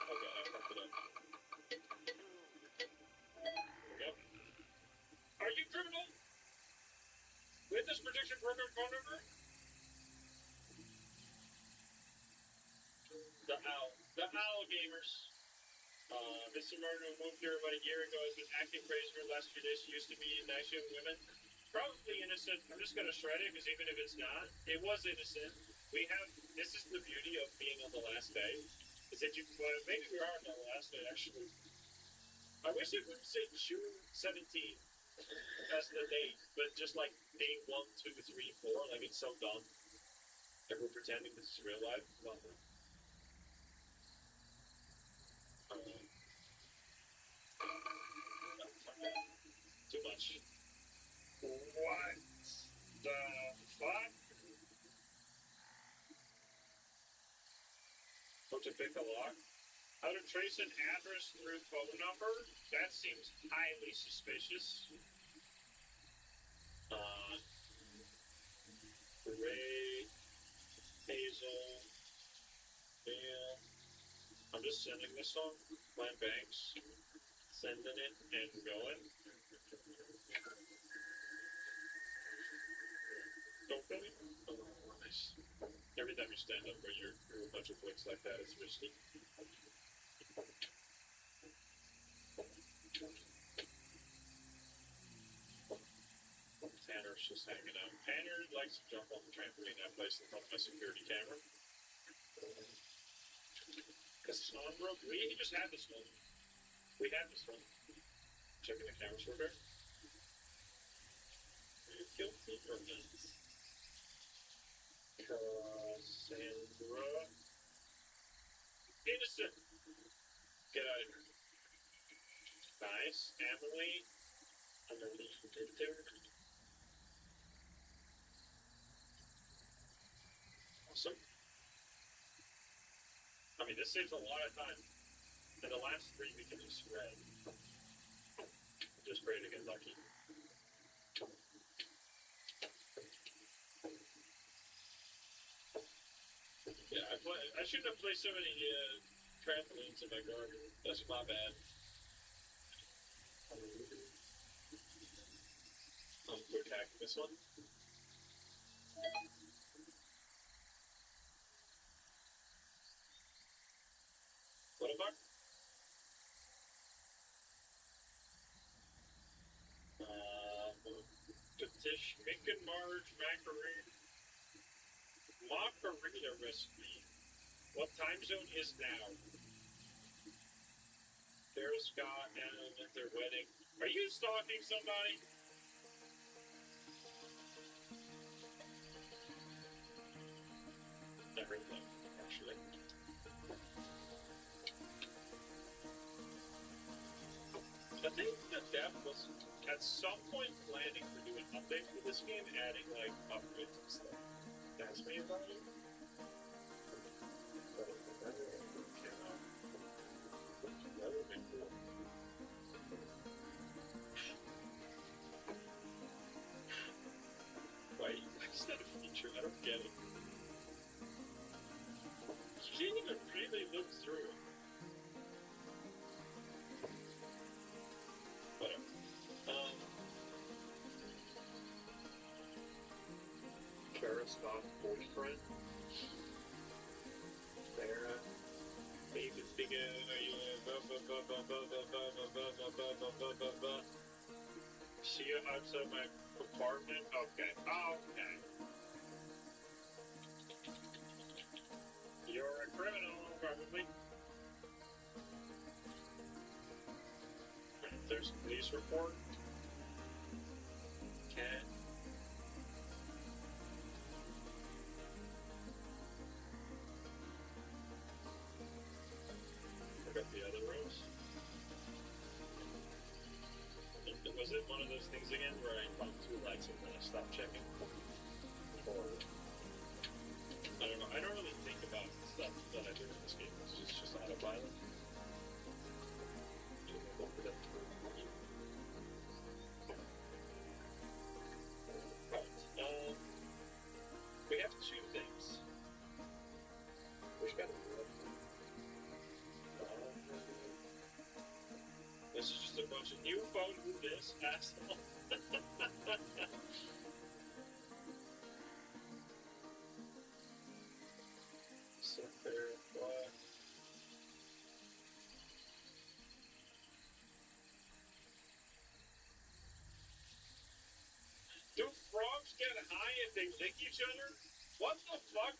Oh god, I fucked it up. There we go. Are you criminal? Witness protection program phone number? The Owl Gamers. Mr. Martin, who moved here about a year ago, has been acting crazy for the last few days. She used to be nice young women. Probably innocent. I'm just gonna shred it because even if it's not, it was innocent. We have. This is the beauty of being on the last day. Is that you? Well, maybe we are on the last day actually. I wish it would say June 17th as the date, but just like day 1, 2, 3, 4, like it's so dumb. Like we're pretending this is real life. Well, too much. What the fuck? How to pick a lock? How to trace an address through phone number? That seems highly suspicious. Ray, Hazel, and I'm just sending this on my banks. Sending it and going. Don't kill me. Oh, nice. Every time you stand up, where you're a bunch of clicks like that, it's risky. Tanner's just hanging out. Tanner likes to jump on the trampoline I placed in front of my security camera. This is on, bro. We just had this one. We had this one. Checking the cameras real quick. guilty or not? Cassandra. Innocent. Get out of here. Nice. Emily. Underneath there. Awesome. I mean, this saves a lot of time. And the last three we can just spread. Just pray to get lucky. Yeah, I shouldn't have placed so many trampolines in my garden. That's my bad. I'm attacking this one. What about? Petition, Mick and Marge, Macarena recipe. What time zone is now? Sarah Scott and at their wedding. Are you stalking somebody? Never know, actually. I think that Dev was at some point planning for doing an update for this game, adding like upgrades and stuff. That's me about it. That would be cool. Why is that a feature? I don't get it. You can't even really look through it. Whatever. Kara Scott boyfriend. Sarah. Baby figure. See you outside my apartment? Okay. Okay. You're a criminal, probably. There's a police report. Okay. I got the other rooms. Was it one of those things again where I found two lights and then I stopped checking? Or I don't know. I don't really think about stuff that I do in this game. It's just autopilot. Right. We have two things. Which got to be one. This is just a bunch of new phone with this asshole. So there, what? Do frogs get high if they lick each other? What the fuck?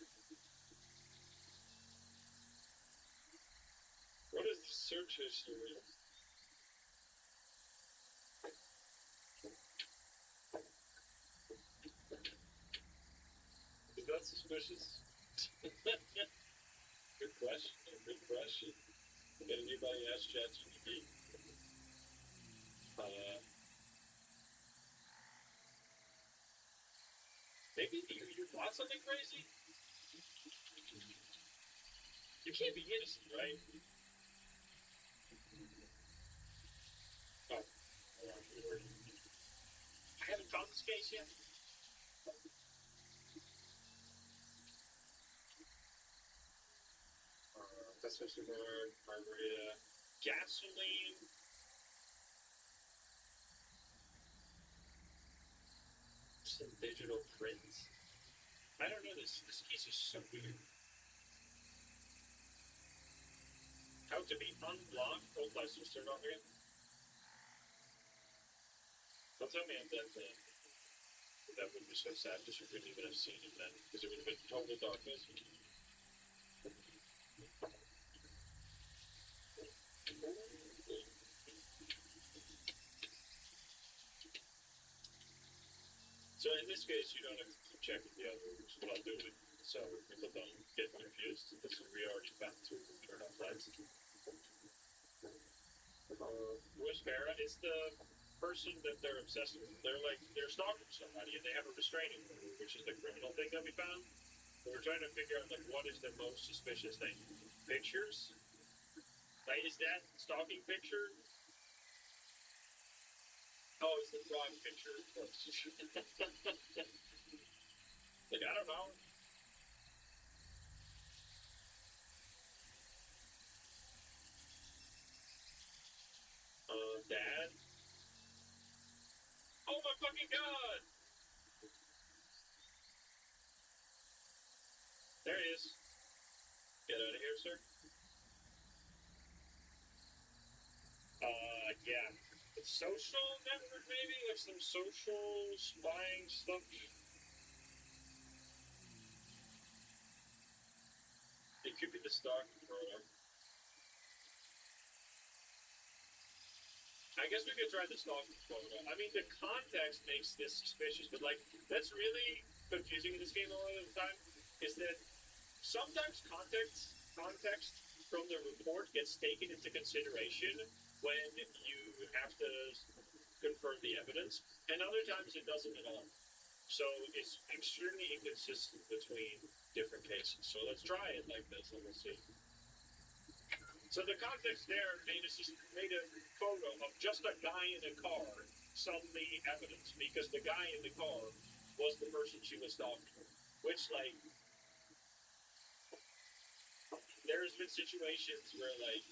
What is the search history? Is that suspicious? Good question. Good question. Did anybody ask ChatGPT? Maybe you bought something crazy? You can't be innocent, right? Oh. I haven't found this case yet. That's Mr. Bernard, Margarita. Gasoline. Some digital prints. I don't know this. This case is so weird. How to be unblocked? Old license turned off again? Don't tell me I'm dead then. That would be so sad because you wouldn't even have seen him then. Because it would have been total darkness. So in this case, you don't have to keep checking the other rooms while doing it, so people don't get confused. This we already found two turn off lights. Who's Farah? It's the person that they're obsessed with. They're stalking somebody and they have a restraining order, which is the criminal thing that we found. So we're trying to figure out like what is the most suspicious thing. Pictures? Like is that stalking picture? Oh, it's the wrong picture. Like I don't know. Dad. Oh my fucking god! There he is. Get out of here, sir. Yeah. It's social network, maybe? Like some social spying stuff? It could be the stalking program. I guess we could try the stalking photo. I mean, the context makes this suspicious, but like, that's really confusing in this game a lot of the time. Is that sometimes context from the report gets taken into consideration when you have to confirm the evidence, and other times it doesn't at all. So it's extremely inconsistent between different cases. So let's try it like this, and we'll see. So the context there made a photo of just a guy in a car suddenly evidence because the guy in the car was the person she was talking to. Which, like, there's been situations where, like,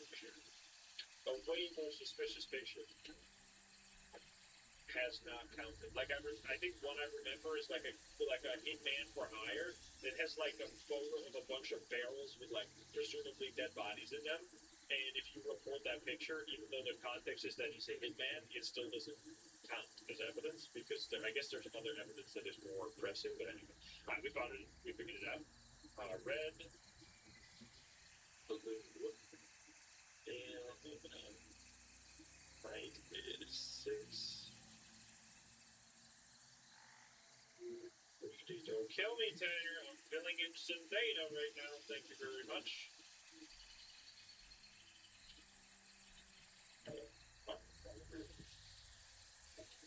a way more suspicious picture has not counted. Like, I think one I remember is like a hitman for hire that has like a photo of a bunch of barrels with like presumably dead bodies in them. And if you report that picture, even though the context is that he's a hitman, it still doesn't count as evidence because I guess there's other evidence that is more pressing. But anyway, all right, we found it. We figured it out. Red, blue, and right is 6. Don't kill me, Tanner. I'm filling in some data right now. Thank you very much.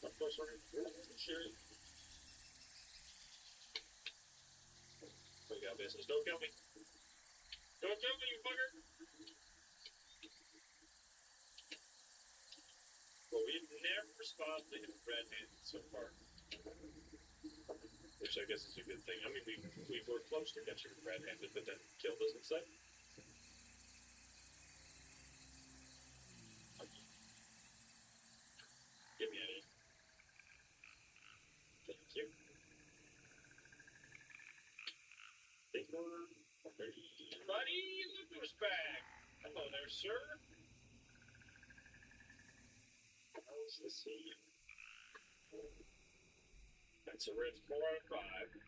Of course, we're sure. We got business. Don't kill me. Don't kill me, you fucker. Well, we've never spotted him red-handed so far. Which I guess is a good thing. I mean, we were close to catching him red-handed, but then killed us instead. Give me any. Thank you. Thank you. Buddy, look who's back. Hello there, sir. How's the scene? That's a red 4 out of 5.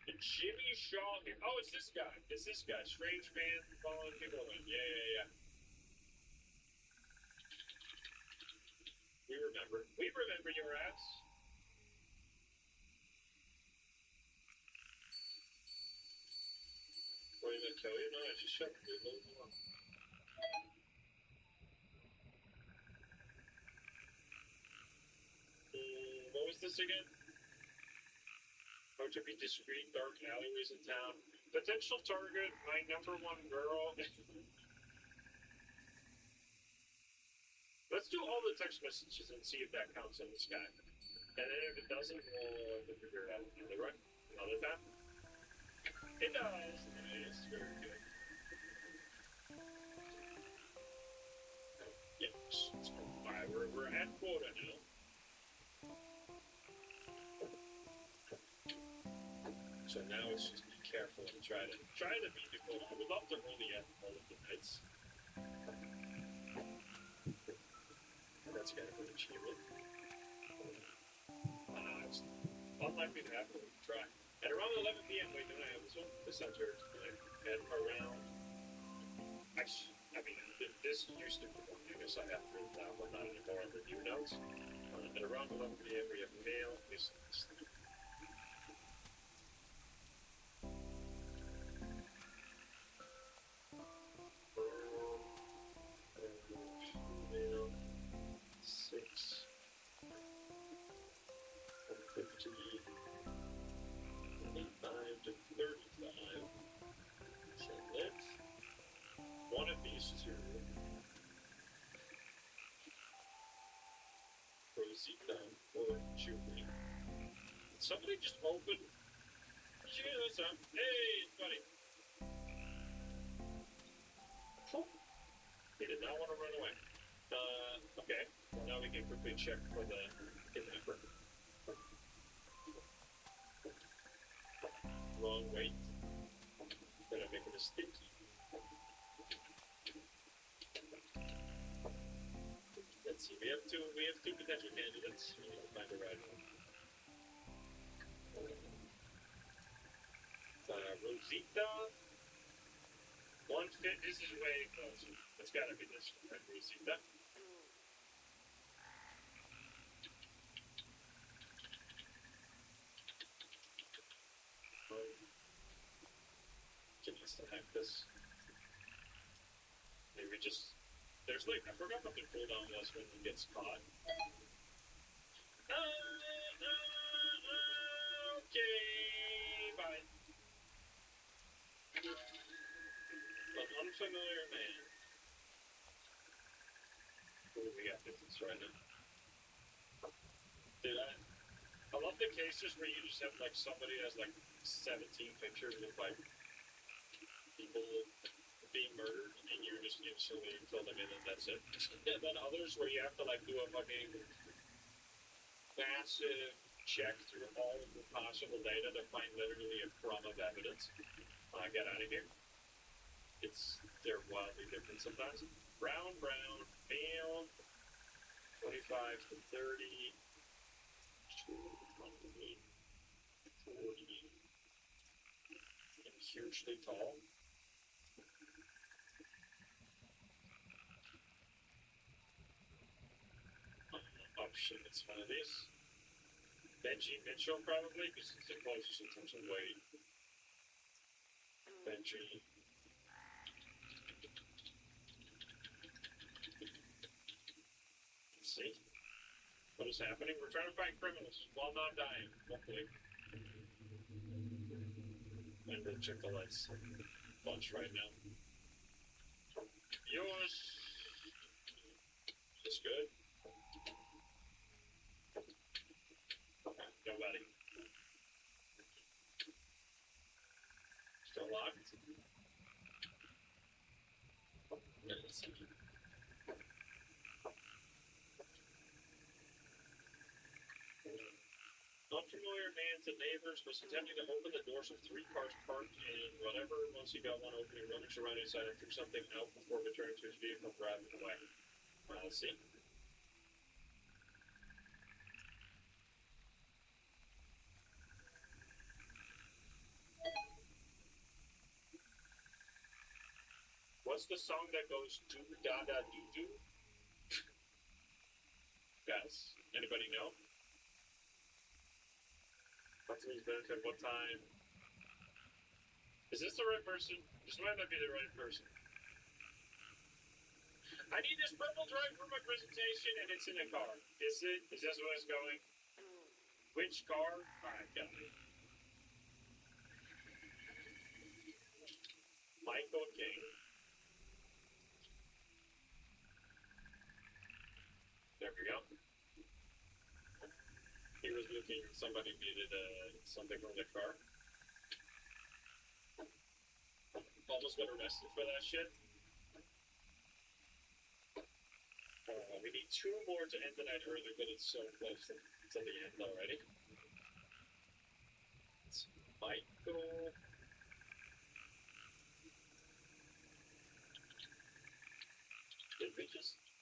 And Jimmy Shaw here. Oh, it's this guy. It's this guy. Strange man following people around. Yeah. We remember. We remember your ass. What did I tell you? No, I just shut the door. What was this again? How to be discreet, dark alleyways in town. Potential target, my number 1 girl. Let's do all the text messages and see if that counts in this guy. And then if it doesn't, we'll figure it out another time. It does. Nice. Very good. Yes. Alright, we're at quota now. So now it's just be careful and try to beat the quota. I would love to really end all of the nights. That's kind of an achievement. It's unlikely to happen. We can try. At around 11 p.m. Wait, don't I have this one? This sounds weird. At around. I mean, this used to be one. I guess I have to print that one, not anymore. I'll review notes. At around 11 p.m. we have mail. Rosita or Julie. Somebody just opened. What's up? Hey, buddy. He did not want to run away. Okay. Well, now we can quickly check for the kidnapper. Wrong weight. Did I make a mistake? Let's see. We have two potential candidates. We need to find the right one. Rosita. This is way closer. It's gotta be this one, right? Rosita. Can you still hack this? Maybe just. There's like. I forgot what the cooldown was when he gets caught. Okay. Bye. An unfamiliar man. Who do we got business right now? I love the cases where you just have like somebody has like 17 pictures of like people being murdered and you're just instantly fill them in and that's it. And then others where you have to like do a fucking massive check through all of the possible data to find literally a crumb of evidence. Get out of here. They're wildly different sometimes. Brown, male, 25 to 30, 20, 40, and hugely tall. Option, it's one of these. Benji Mitchell, probably, because it's the closest in terms of weight. Benji. Let's see. What is happening? We're trying to find criminals while not dying, hopefully. And we'll check the lights. Bunch right now. Yours. Is good. Nobody. Still locked. Let's see. Unfamiliar man to neighbors was attempting to open the doors of 3 cars parked in whatever. Once he got one open, he rummaged around inside and threw something out before returning to his vehicle, driving away. Let's see. What's the song that goes do da da do do? Guys, anybody know? What's his benefit? What time? Is this the right person? This might not be the right person. I need this purple drive for my presentation, and it's in a car. Is it? Is this where it's going? Which car? Alright, got it. Michael King. There we go. He was looking, somebody needed something from the car. Almost got arrested for that shit. We need 2 more to end the night early, but it's so close to the end already. It's Michael.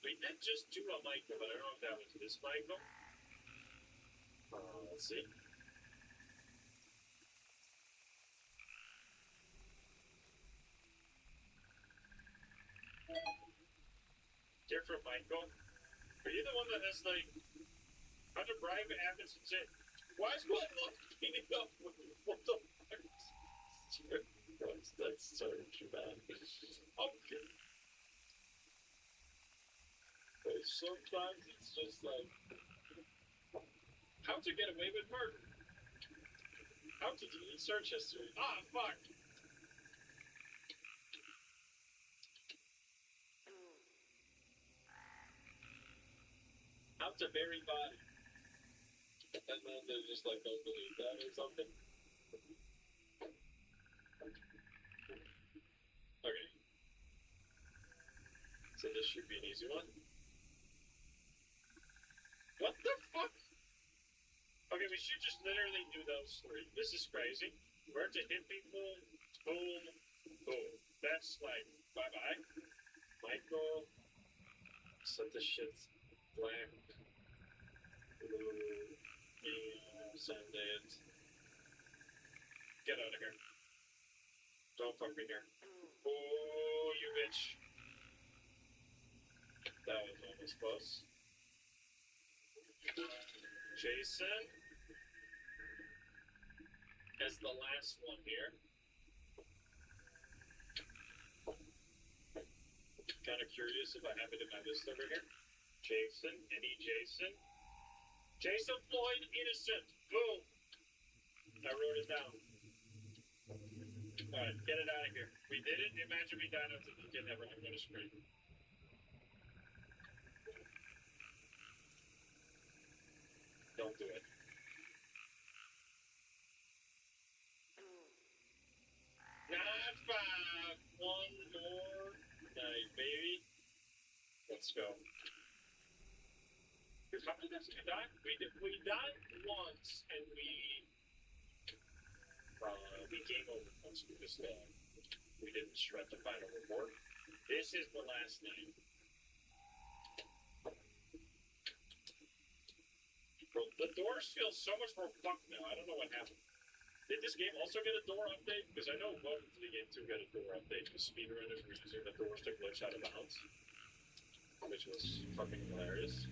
We did just do a Michael, but I don't know if that was this Michael. Let's see. Different Michael. Are you the one that has like how to bribe Athens and say, why is my luck beating up with what the fuck? That's so bad. Okay. But sometimes it's just like how to get away with murder. How to delete search history. Ah, fuck. How to bury body. And then they just like don't believe that or something. Okay. So this should be an easy one. What the fuck? Okay, we should just literally do those three. This is crazy. Where to hit people, boom, boom. That's like, bye-bye. Michael, set the shit black, blue, yeah, send it. Get out of here. Don't fuck me here. Oh, you bitch. That was almost close. Jason as the last one here. Kind of curious if I have it in my list over here. Jason, any Jason? Jason Floyd, innocent. Boom. I wrote it down. Alright, get it out of here. We did it. Imagine we died after the kid never I'm gonna scream. Don't do it. Not five. One more night, baby. Let's go. Because how many times did we die? We died once and we game over once because we didn't shred the final report. This is the last night. Bro, the doors feel so much more fucked now. I don't know what happened. Did this game also get a door update? Because I know welcome to the game 2 got a door update because speedrunners were using the doors to glitch out of bounds, which was fucking hilarious.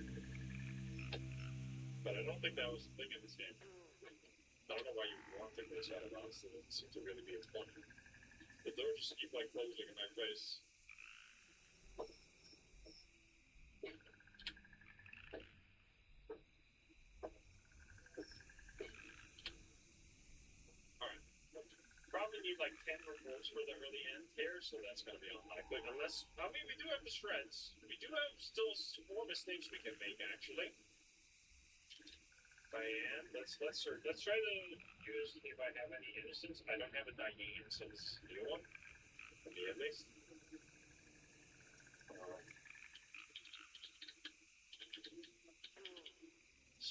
But I don't think that was the thing in this game. I don't know why you would want to glitch out of bounds. It doesn't seem to really be a point. The door just keep like closing in my face. Alright. Probably need like 10 reports for the early end here, so that's gonna be unlikely. Unless, I mean, we do have the shreds. We do have still 4 mistakes we can make, actually. Diane, let's search. Let's try to use if I have any innocents. I don't have a Diane, so this is a new one. For me, at least.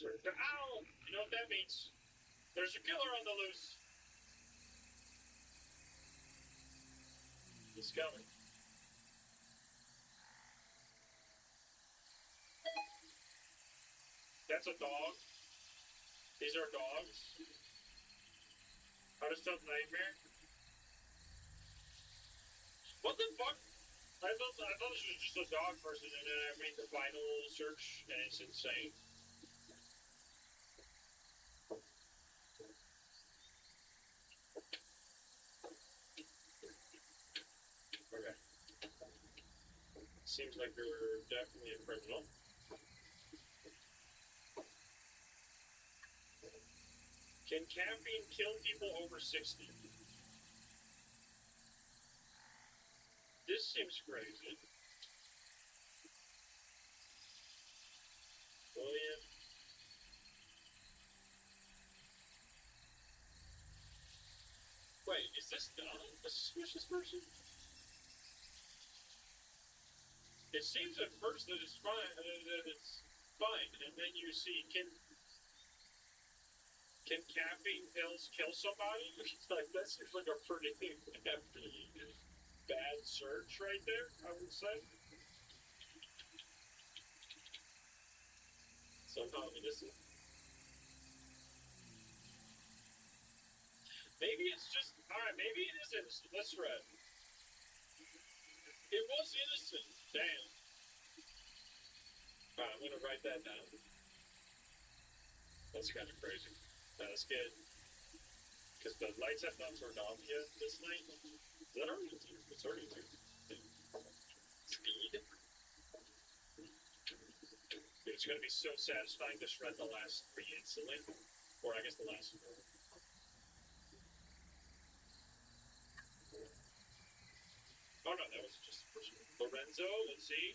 Ow! You know what that means? There's a killer on the loose. He's coming. That's a dog. These are dogs. How to stop nightmare? What the fuck? I thought this was just a dog person, and then I made the final search, and it's insane. Okay. Seems like you're definitely a criminal. Can caffeine kill people over 60? This seems crazy. William. Wait, is this Don, a suspicious person? It seems at first that it's fine, and then you see, can caffeine pills kill somebody? Like, that seems like a pretty hefty, bad search right there, I would say. Somehow innocent. Maybe it's just, alright, maybe it is innocent. Let's read. It was innocent. Damn. Alright, I'm gonna write that down. That's kind of crazy. That's good. Because the lights have not turned off yet this night. Is that already 2? It's already 2. Speed. Dude, it's gonna be so satisfying to shred the last 3 instantly. Or I guess the last 4. Oh no, that was just the first one. Lorenzo, let's see.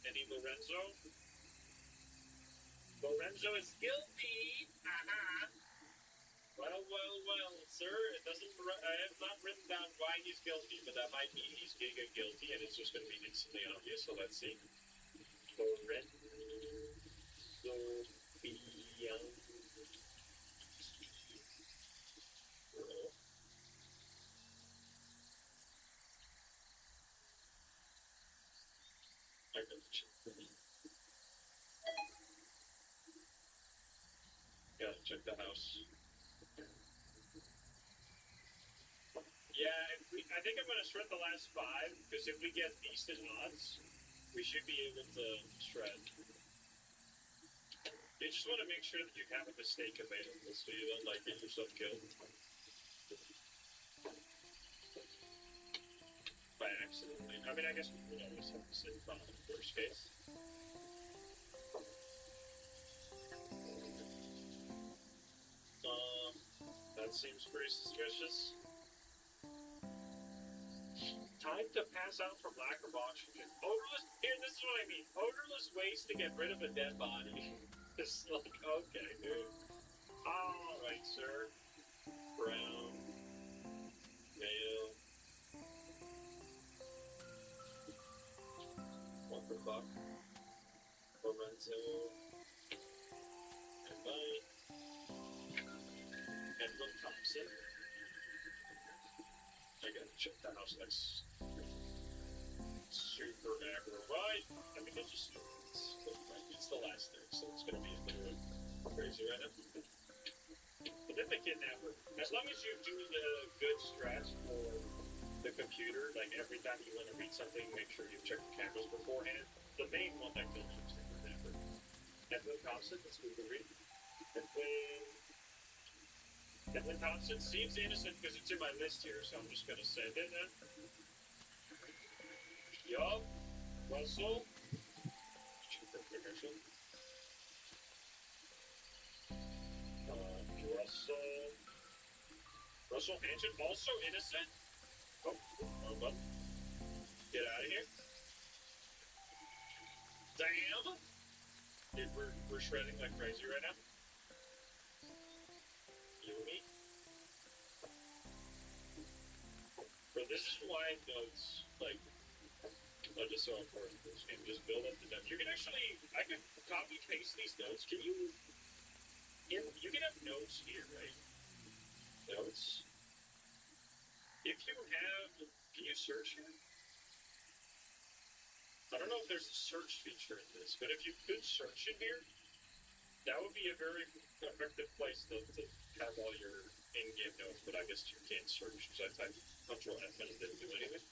Any Lorenzo? Lorenzo is guilty. Well, sir. It doesn't. I have not written down why he's guilty, but that might mean he's giga guilty, and it's just going to be instantly obvious. So let's see. Correct. So I gotta check the house. Yeah, I think I'm gonna shred the last 5 because if we get decent odds, we should be able to shred. You just want to make sure that you have a mistake available so you don't like get yourself killed by accidentally. I mean, I guess we would always have to sit in front of the worst case. That seems pretty suspicious. Time to pass out from lack of oxygen. Odorless. Here, this is what I mean. Odorless ways to get rid of a dead body. It's like, okay, dude. All right, sir. Brown. Male. What the fuck? Lorenzo. Goodbye. Edwin Thompson. I gotta check the house next. Super aggro. Right? I mean, it's the last thing, so it's gonna be a little crazy right now. But then the kidnapper. As long as you do the good strats for the computer, like every time you want to read something, make sure you check the cameras beforehand. The main one that kills you is the kidnapper. Edwin Thompson, let's move the read. Edwin Thompson seems innocent because it's in my list here, so I'm just gonna send it then. Yup. Russell. Russell Hanson, also innocent. Oh, wrong button. Get out of here. Damn. Dude, we're shredding like crazy right now. You and me. Bro, this is why notes, like, are just so important in this game. Just build up the notes. You can actually, I could copy paste these notes. Can you, you can have notes here, right? Notes. If you have, can you search here? I don't know if there's a search feature in this, but if you could search in here, that would be a very effective place to have all your in-game notes, but I guess you can't search because I typed Control F and it didn't do anything.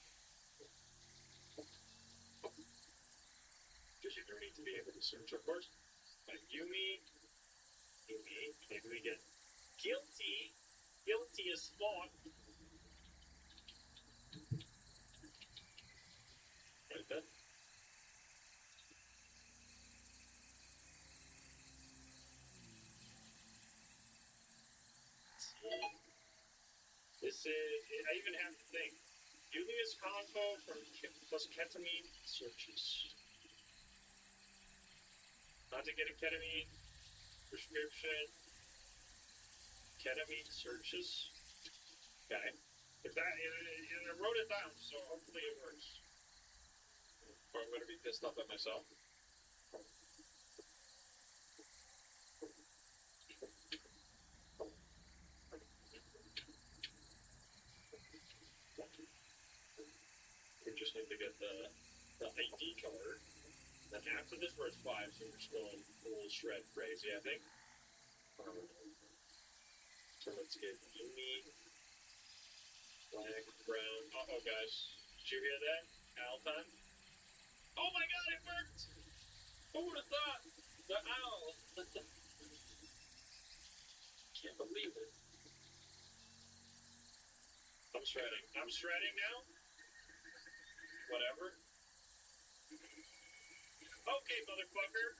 Because you do need to be able to search, of course. Like Yumi, maybe we get guilty as fuck. Right then. This is, I even have the thing. Julius combo from plus ketamine searches. Not to get a ketamine prescription. Ketamine searches. Okay. If that, I wrote it down, so hopefully it works. Or I'm gonna be pissed off at myself. We just need to get the ID card. Then after this, we're at 5, so we're just going full shred crazy, I think. So let's get Yumi, black, brown. Uh-oh, guys. Did you hear that? Owl time? Oh my god, it worked! Who would have thought? The owl! Can't believe it. I'm shredding. I'm shredding now? Whatever. Okay, motherfucker.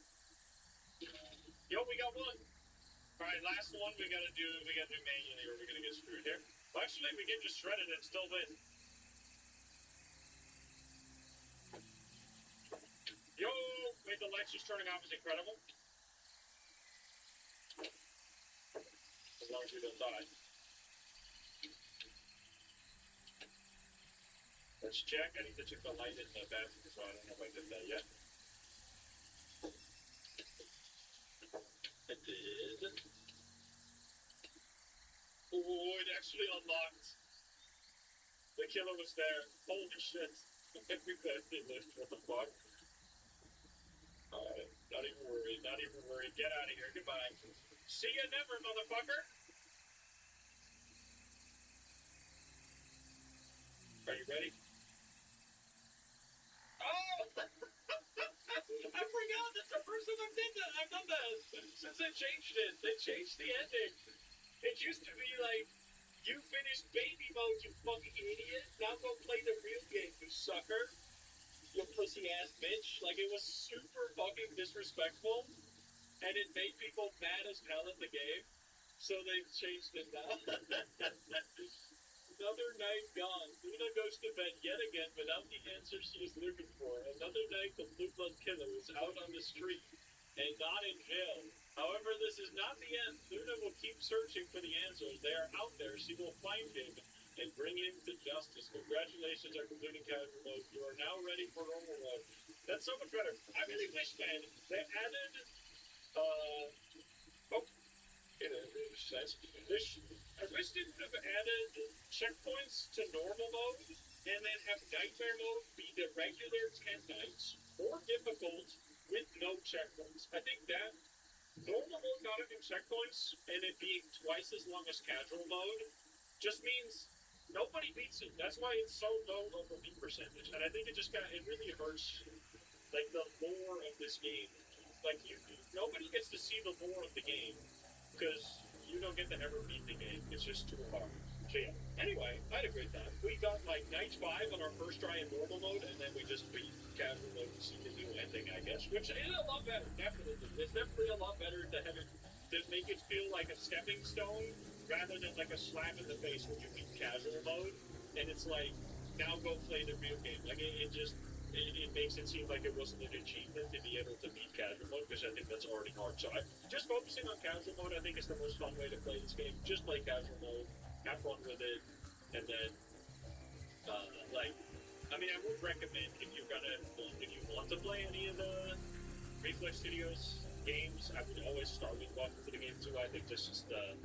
Yo, we got one. Alright, last one we gotta do manually or we're gonna get screwed here. Well, actually, we can just shred it and still win. Yo, wait, the lights just turning off is incredible. As long as we don't die. Let's check. I need to check the light in the bathroom, so I don't know if I did that yet. I did. Oh, it actually unlocked. The killer was there. Holy shit. What the fuck? Alright, not even worried, not even worried. Get out of here. Goodbye. See ya never, motherfucker. Are you ready? Oh! I forgot that's the first time I've done that since they changed it. They changed the ending. It used to be like, you finished baby mode, you fucking idiot. Now go play the real game, you sucker. You pussy ass bitch. Like, it was super fucking disrespectful, and it made people mad as hell at the game. So they've changed it now. Another night gone. Luna goes to bed yet again without the answer she is looking for. Another night the blue blood killer is out on the street and not in jail. However, this is not the end. Luna will keep searching for the answers. They are out there. She will find him and bring him to justice. Congratulations on completing casual mode. You are now ready for normal mode. That's so much better. I really wish, man, they added, I wish they would have added checkpoints to normal mode and then have nightmare mode be the regular 10 nights or difficult with no checkpoints. I think that normal mode not having checkpoints and it being twice as long as casual mode just means nobody beats it. That's why it's so low over beat percentage. And I think it really hurts like the lore of this game. Like nobody gets to see the lore of the game because you don't get to ever beat the game. It's just too hard. So yeah. Anyway, I had a great time. We got like night 5 on our first try in normal mode, and then we just beat casual mode to see the new ending, I guess. Which is a lot better, definitely. It's definitely a lot better to have it to make it feel like a stepping stone rather than like a slap in the face when you beat casual mode. And it's like, now go play the real game. Like it makes it seem like it wasn't an achievement to be able to beat casual mode, because I think that's already hard. So just focusing on casual mode, I think, is the most fun way to play this game. Just play casual mode, have fun with it, and then, I would recommend if you want to play any of the Reflex Studios games, I would always start with Welcome to the Game 2. I think this is the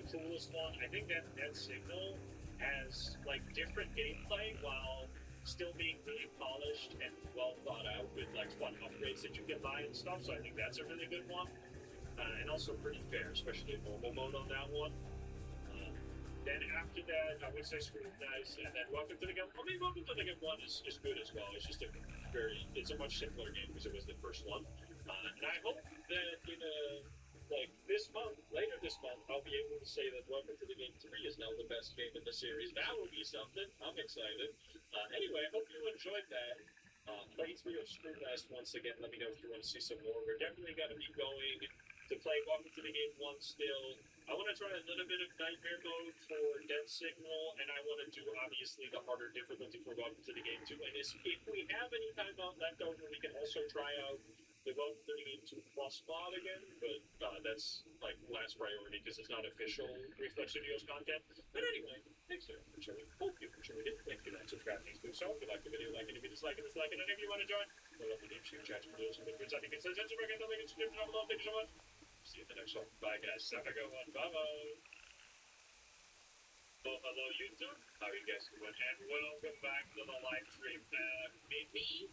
coolest one. I think that Signal has, like, different gameplay while still being really polished and well thought out with like fun upgrades that you can buy and stuff. So I think that's a really good one, and also pretty fair, especially in normal mode on that one. Then after that, I would say Scrutinize, and then Welcome to the Game. Welcome to the Game 1 is good as well. It's just it's a much simpler game because it was the first one. And I hope that in later this month, I'll be able to say that Welcome to the Game 3 is now the best game in the series. That will be something. I'm excited. Anyway, I hope you enjoyed that. Playthrough of Scrutinize once again. Let me know if you want to see some more. We're definitely going to be going to play Welcome to the Game 1 still. I want to try a little bit of Nightmare mode for Dead Signal, and I want to do, obviously, the harder difficulty for Welcome to the Game 2. And if we have any time left over, we can also try out the Welcome to the Game 2 Plus mod again, but that's, like, last priority because it's not official Reflex Studios content. But anyway, thanks for watching. Hope you enjoyed it. Thank you, like, subscribe, please do so. If you like the video, like it. If you dislike it, dislike it. And if you want to join, we'll love the game, share, chat, videos, and good I think it's a sense of recommend the link in the description down below. Thank you so much. See you in the next one. Bye, guys. Have a good one. Bye-bye. Well, hello, YouTube. How are you guys doing? And welcome back to the live stream. Mimi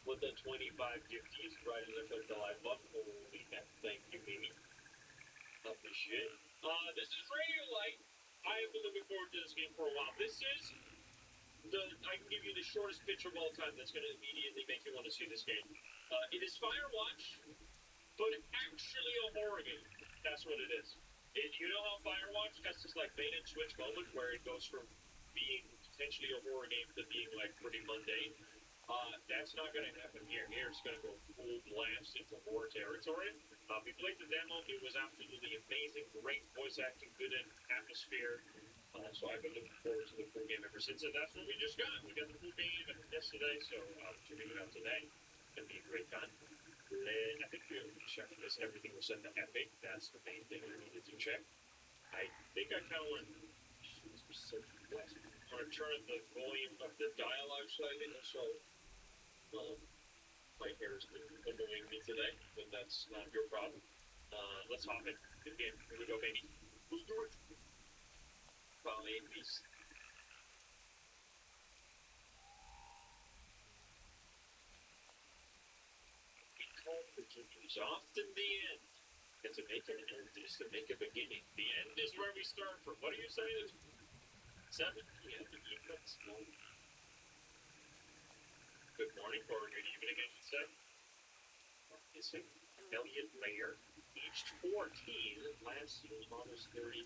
with the 25 gifties right as I click the live button. Holy heck. Thank you, Mimi. Appreciate it. This is Radio Light. I have been looking forward to this game for a while. This is I can give you the shortest pitch of all time that's going to immediately make you want to see this game. It is Firewatch, but actually a horror game. That's what it is. You know how Firewatch has this like bait and switch moment where it goes from being potentially a horror game to being like pretty mundane? That's not going to happen here. Here it's going to go full blast into horror territory. We played the demo. It was absolutely amazing. Great voice acting, good atmosphere. So I've been looking forward to the full game ever since, and that's what we just got. We got the full game yesterday, so I'm checking it out today. It's going to be a great time. And I think we checked this. Everything was set to Epic. That's the main thing we needed to check. I think I kind of want to turn the volume of the dialogue slightly, so my hair has been annoying me today, but that's not your problem. Let's hop in. Again, here we go, baby. Let's do it. Follow me, peace. We call beginnings often the end. And to make an end is to make a beginning. The end is where we start from. What are you saying? 7 p.m. evenings. Good morning or good evening, I should say. Missing Elliot Mayer, aged 14, last seen August 30.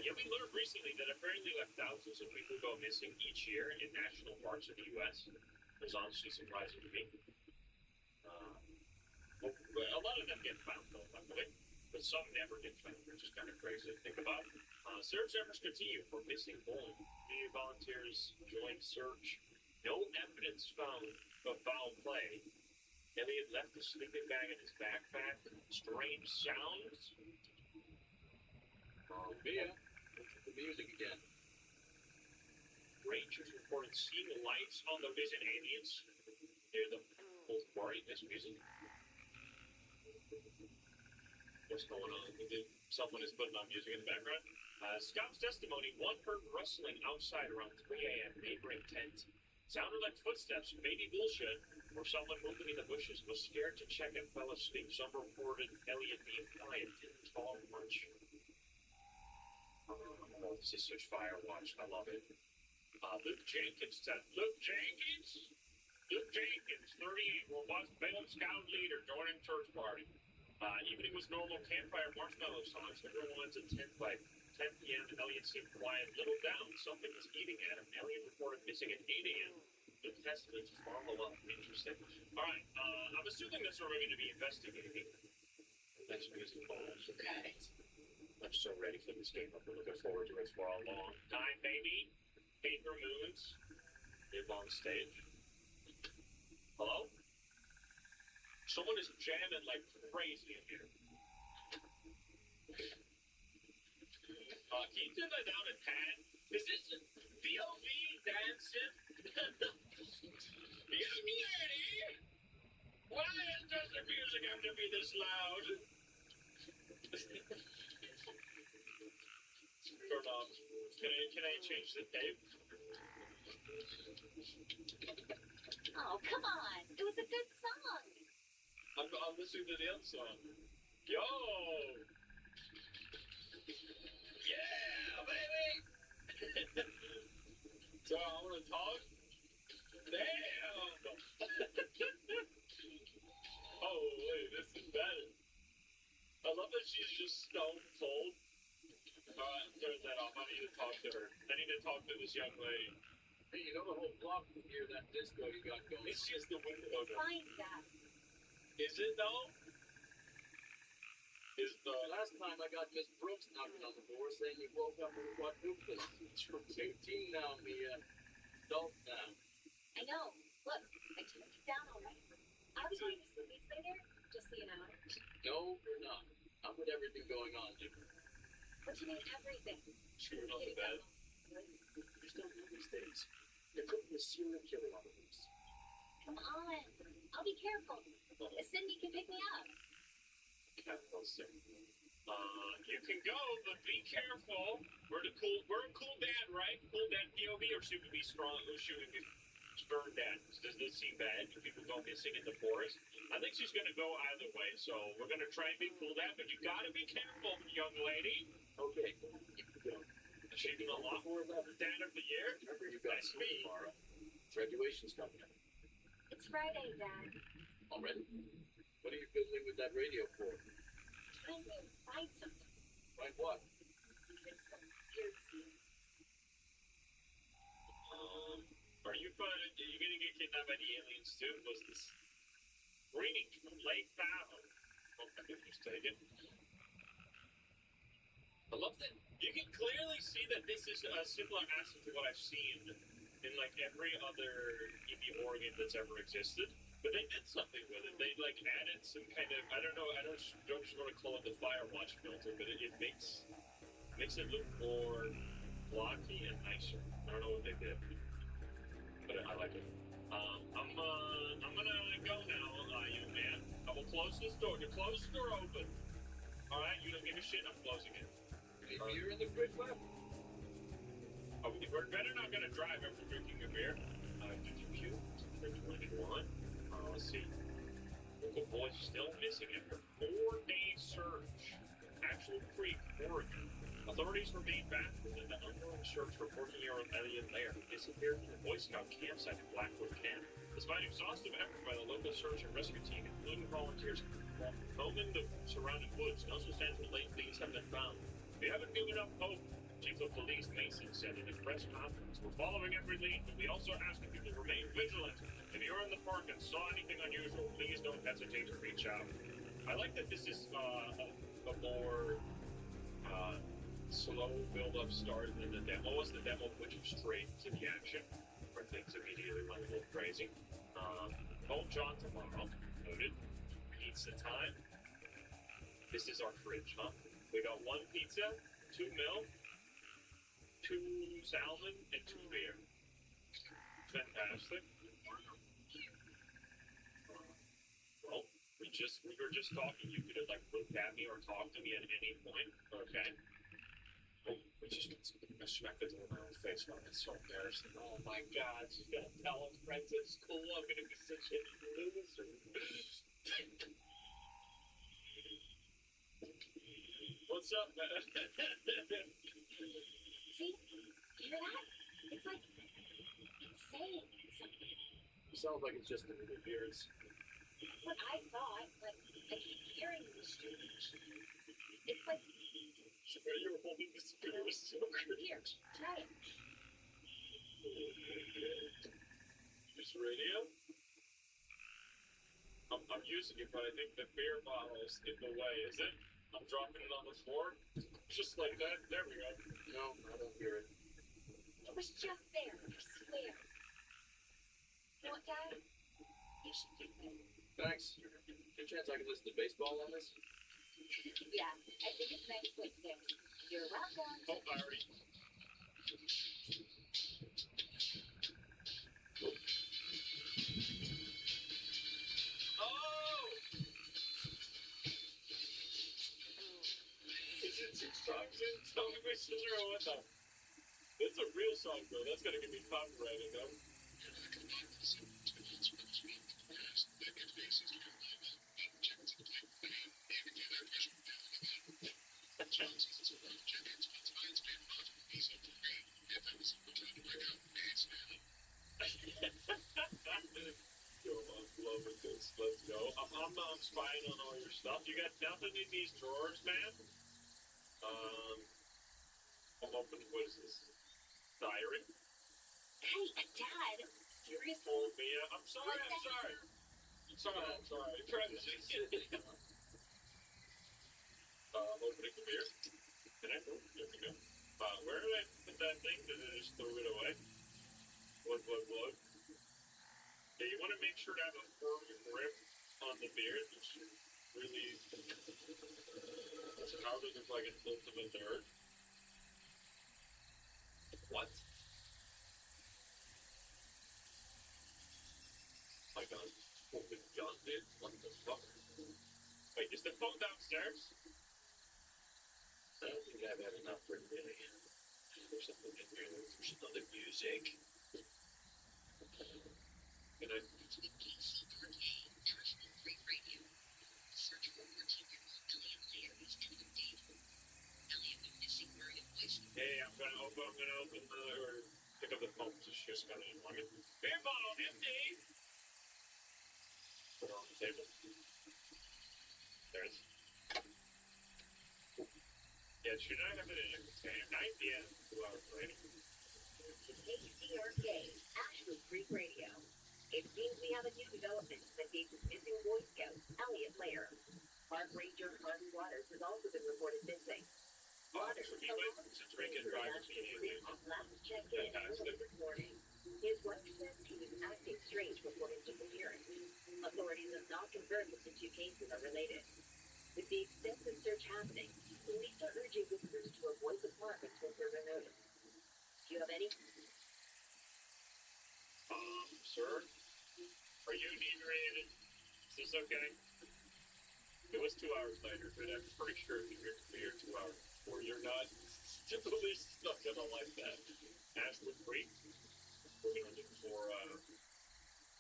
Yeah, we learned recently that apparently like thousands of people go missing each year in national parks of the U.S. It was honestly surprising to me. A lot of them get found, though, luckily, but some never get found, which is kind of crazy to think about. Search efforts continue for missing boy. Community volunteers joined search. No evidence found of foul play. Elliot left the sleeping bag in his backpack. Strange sounds. Mia, look at the music again. Rangers reported seeing lights on the missing aliens near the both worried this music. What's going on? Someone is putting on music in the background. Scout's testimony, one heard rustling outside around 3 a.m. neighboring tent. Sounded like footsteps, maybe bullshit, or someone moving in the bushes was scared to check and fell asleep. Some reported Elliot being quiet, didn't talk much. Oh, this is such fire watch. I love it. Luke Jenkins said, Luke Jenkins, 38, robust Balaam Scout leader, joining church party. Evening was normal campfire marshmallow songs. Everyone's at 10 by 10 p.m. Elliot seemed quiet, little down. Something was eating at him. Elliot reported missing at 8 a.m. The testaments follow up. Interesting. All right, I'm assuming that's where we're going to be investigating. Next music balls. Okay. I'm so ready for this game. I've been looking forward to it for a long time, baby. Paper moons. Live on stage. Hello? Someone is jamming like crazy in here. Can you turn that down a tad? Is this VOV dancing? Yes, lady! Why does the music have to be this loud? Turn off. Can I change the tape? Oh, come on. It was a good song. I'm listening to the other song. Yo! Yeah, baby! So I want to talk? Damn! Oh, wait, this is better. I love that she's just stone cold. Alright, turn that off. I need to talk to her. I need to talk to this young lady. Hey, you know the whole block can hear that disco you got going. It's just the window. It's fine, Dad. Is it though? Is the Last time I got Miss Brooks knocking on the door saying you woke up with a quadruple. It's from 18 now, Mia. Adult now. I know. Look, I took it down already. I was going to sleep later, just so you know. No, you're not. Not with everything going on, dude. What do you mean, everything? screwed on the bed? You still do these things. You're putting a serial killer on the loose. Come on. I'll be careful. Cindy can pick me up. You can go, but be careful. We're a cool dad, right? Cool dad POV, or should we be strong? Or should we be stern dad? Does this seem bad? Do people go missing in the forest? I think she's gonna go either way, so we're gonna try and be cool dad, but you gotta be careful, young lady. Okay. Is she gonna lock dad of the year? Remember, you got That's school me. tomorrow. Graduation's coming up. It's Friday, Dad. Already? What are you fiddling with that radio for? Trying to find something. Like what? Fix some weird scene. Are you gonna get kidnapped by the aliens too? Was this ringing from Lake Fallon? Oh, I think he's taken. I love that. You can clearly see that this is a similar asset to what I've seen in like every other EV Oregon that's ever existed. But they did something with it. They like added some kind of, I don't know, I don't just want to call it the Firewatch filter, but it makes Makes it look more blocky and nicer. I don't know what they did, but I like it. I'm gonna go now, young man. I will close this door. You close the door open. All right, you don't give a shit. I'm closing it. You're in the grid web. Oh, we're better not gonna drive after drinking a beer. Did you puke? Drink 21. Let's see. Local boys still missing after 4-day search. Actual Creek, Oregon. Authorities were being back within the ongoing search for 14-year-old Elliot Lair, who disappeared from the Boy Scout campsite in Blackwood Camp. Despite exhaustive effort by the local search and rescue team, including volunteers combing the surrounding woods, no substantial leads have been found. We haven't given up hope, Chief of Police Mason said in a press conference. We're following every lead, but we also ask that people remain vigilant. If you're in the park and saw anything unusual, please don't hesitate to reach out. I like that this is a more slow build-up start than the demo was. The demo put you straight to the action, where things immediately went a little crazy. Old John tomorrow, noted. Pizza time. This is our fridge, huh? We got 1 pizza, 2 milk, 2 salmon, and 2 beer. Fantastic. Well, we were just talking. You could have like looked at me or talked to me at any point. Okay. Oh, we just got something smacked into my own face. Oh, it's so embarrassing. Oh my God, she's gonna tell us friends at school I'm gonna be such a loser. What's up, man? See? Hear that? It's like insane. Something. It sounds like it's just an interference. That's what I thought. Like I keep hearing this strange. It's like Where you were holding this beer was so good. here. Try it. This radio? I'm using it, but I think the beer bottle is in the way, is it? I'm dropping it on the floor. Just like that. There we go. No, I don't hear it. It was just there. I swear. You know what, Dad? You should do it. Thanks. Any chance I can listen to baseball on this? Yeah, I think it's 9.6. You're welcome. Oh, Larry. Oh! Is it 6 songs in? Tell me my sister or what the? That's a real song, bro. That's gonna give me copyrighted, though. Yo, I'm loving this. Let's go. I'm spying on all your stuff. You got nothing in these drawers, man? I'm opening, what is this? Diary? Hey, Dad. Seriously? Oh, Mia. I'm sorry. What the I'm sorry. I'm opening the beer. Can I go? There we go. Where did I put that thing? Did I just throw it away? Blood. Yeah, you want to make sure to have a firm grip on the beer. It's really... How does it look like an ultimate nerd? What? My God. Open gun, dude. What the fuck? Wait, is the phone downstairs? I don't think I've had enough for today. There's something in here. There's another music. Can I... Hey, I'm gonna open the, or pick up the phone, just kind of unplug it. Beer bottle, empty! Put it on the table. There it is. Yeah, should I have it in a container? 9 p.m., 2 hours later. KCRK, Ashley Creek Radio. It seems we have a new development that Dave's missing Boy Scout, Elliot Lair. Park Ranger Harvey Waters has also been reported missing. Waters, So he went to drink and drive immediately, huh? last checked in early this morning. His wife says he was acting strange before his disappearance. Authorities have not confirmed that the 2 cases are related. With the extensive search happening, police are urging visitors to avoid the you have any? Sir? Are you inebriated? Is this okay? It was 2 hours later, but I'm pretty sure you're here 2 hours before. You're not. The police is not gonna like that. Ashwood Creek. We're gonna look for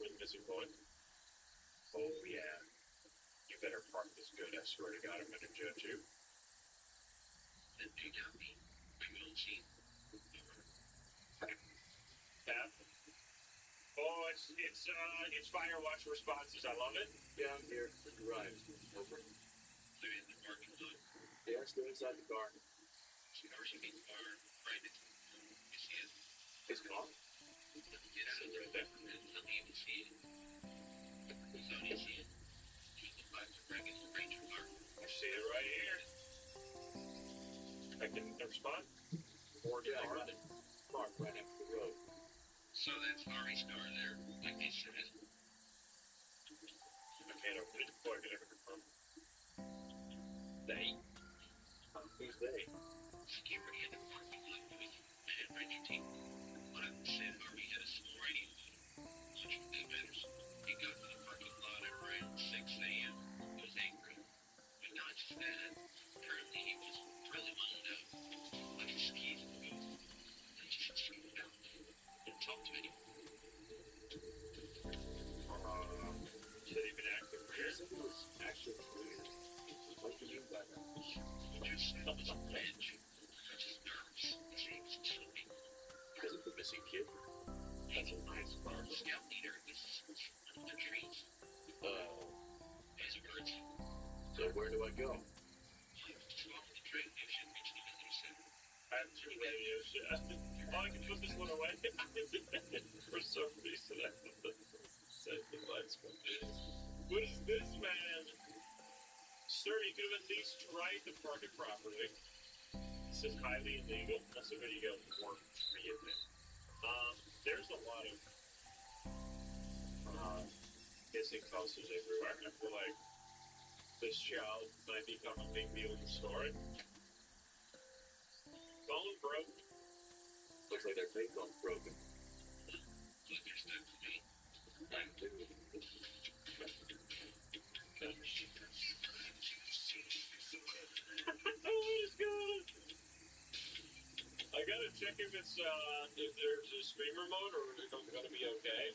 the missing boy. Oh yeah. You better park this good. I swear to God, I'm gonna judge you. Then do not me. We will see. Tap. Oh, it's Firewatch responses. I love it. Down here, arrived. Over. They're in the parking lot. Yeah, still inside the car. See RCB car right next to him. You see it? It's gone. Get out of there. Right there. Let me even see it. Who's on you see it? Just the five to bring it to the Ranger car. I see it right here. I can respond. Or Yeah, car. running. Park right next to the road. So that's Ari's car there, like they said. I can't open it before I get it confirmed. They? Who's they? Security in the parking lot with and Ranger team. One of them said Ari had a small radio. Such a big matters. He got to the parking lot at around 6 a.m. He was angry. But not just that. Apparently he was really wound up. Like his keys were moved. And just screamed out. Didn't talk to anyone. Should have been active for Yes, it was actually weird. What do you mean by that? He just said he was a bitch. Just nervous. He said he was choking. Because of the missing kid? That's a nice car. Scout leader is one of the trees. His words. So where do I go? Swap the train station, reach the visitor center. I have 2 radios. Oh, I can put this one away. For some reason, I said the lights went in. What is this, man? Sir, you could have at least tried to park it properly. This is highly illegal. Also, going to go more free in there. There's a lot of missing posters everywhere. I feel like this child might become a big deal in the story. Phone broke. Looks like their payphone's broken. Look, there's that for me. I'm too. I gotta check if it's if there's a streamer mode or if I'm gonna be okay.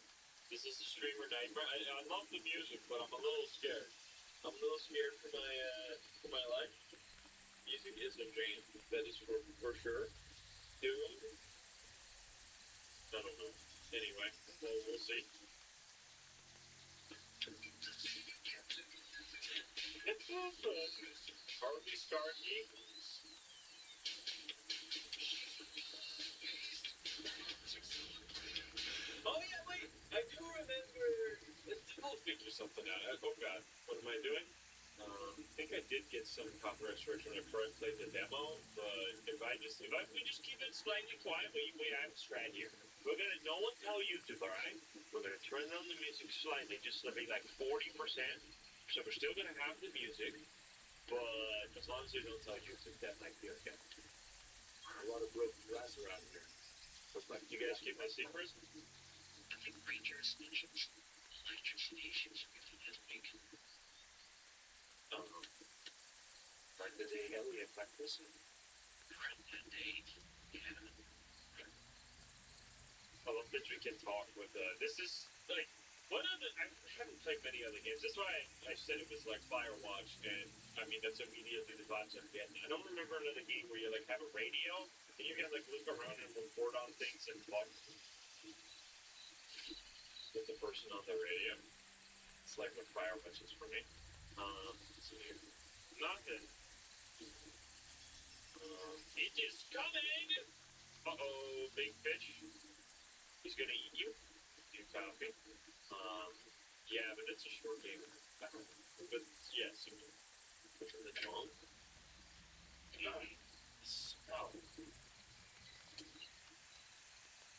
This is a streamer nightmare. I love the music, but I'm a little scared. I'm a little scared for my life. Music is a dream. That is for sure. Doomed. I don't know. Anyway, we'll see. Harvey Starkey. Oh yeah, wait! I do remember. We'll figure something out. Oh god, what am I doing? I think I did get some copyright restriction after I played the demo, but if we just keep it slightly quiet, we have a strat here. We're gonna no one tell YouTube, alright? We're gonna turn down the music slightly, just to be like 40%. So we're still gonna have the music, but as long as we don't tell YouTube, that might be okay. A lot of broken glass around here. Looks like You guys keep my secrets? I think Ranger stations, electric stations, this week. like the day Elliot like this. Around that date. Yeah. I love that we can talk with, this is, like, one of the, I haven't played many other games, that's why I said it was like Firewatch, and, I mean, that's immediately the vibes I'm getting. I don't remember another game where you, like, have a radio, and you can, like, look around and report on things and talk with the person on the radio. It's like what Firewatch is for me. Let's see here. Nothing. It is coming! Uh-oh, big fish. He's gonna eat you. You copy. Yeah, but it's a short game. But yes, put in the chong. Oh.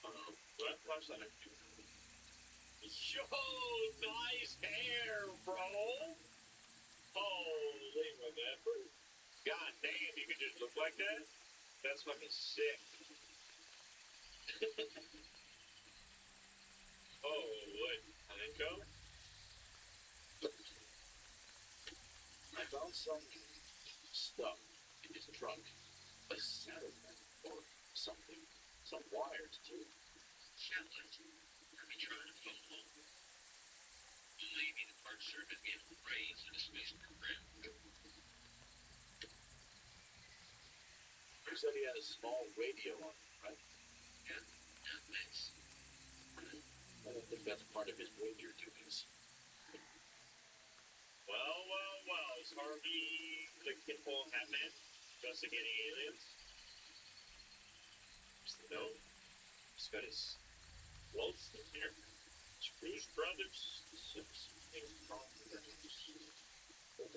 What? Watch that. Yo, nice hair, bro. Holy remember? God damn, you could just look like that? That's fucking sick. Oh, what? Honeycomb? I found some stuff in his trunk. A satellite or something. Some wires too. Satellite. Are we trying to phone home? Believe me, the Park Service gave a raise in the space program. You said he had a small radio on him, right? Yeah, thanks. I don't think that's part of his ranger duties. Well, is Harvey the kinfolk hat man investigating aliens? No. He's got his clothes in here. Scrooge Brothers.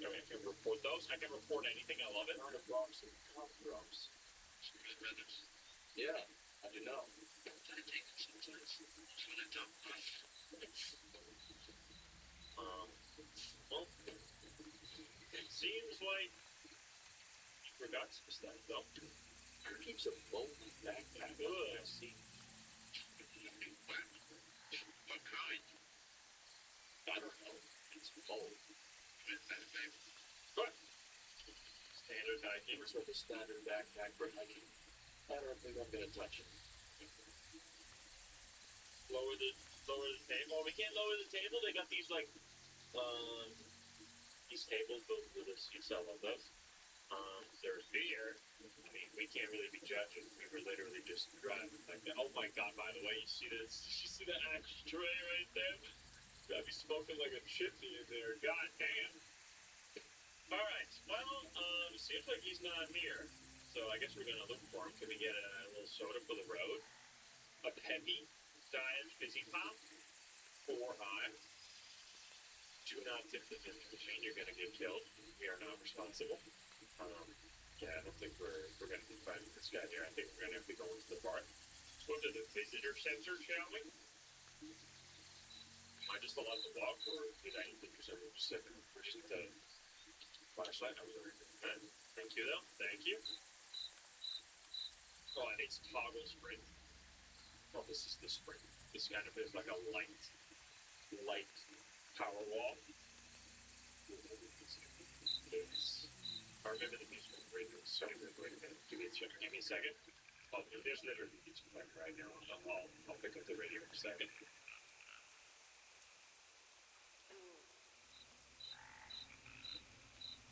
I can report those. I can report anything. I love it. Not a box of cough drops. Scrooge Brothers. Yeah, I do know. I take it sometimes. That's when I don't puff. Well, it seems like you forgot some stuff, though. Who keeps a bulky backpack? Good, I see. What kind? I don't know. It's bold. With that baby. Good. Standard hiking. It's like a standard backpack for hiking. I don't think I'm gonna touch it. Lower the table. Oh, we can't lower the table. They got these like these tables built with this. You sell them those. There's beer. I mean, we can't really be judging. We were literally just driving like that. Oh my god! By the way, you see this? You see that ashtray right there? Gotta be smoking like a chimney in there. God damn. All right. Well, seems like he's not here. So I guess we're gonna look for him. Can we get a little soda for the road? A Peppy Diet Fizzy Pop? 4 high. Do not tip the vending machine. You're gonna get killed. We are not responsible. Yeah, I don't think we're gonna be finding this guy here. I think we're gonna have to go into the park. Let's go to the visitor center, shall we? Am I just allowed to walk, or did I need to do something specific? Push the flashlight over there. Thank you, though. Thank you. Oh, and it's toggle spring. Oh, this is the spring. This kind of is like a light power wall. Yes. I remember the music was great. It was so good. Wait a minute. Give me a second. Oh, there's literally music playing right now. I'll pick up the radio in a second.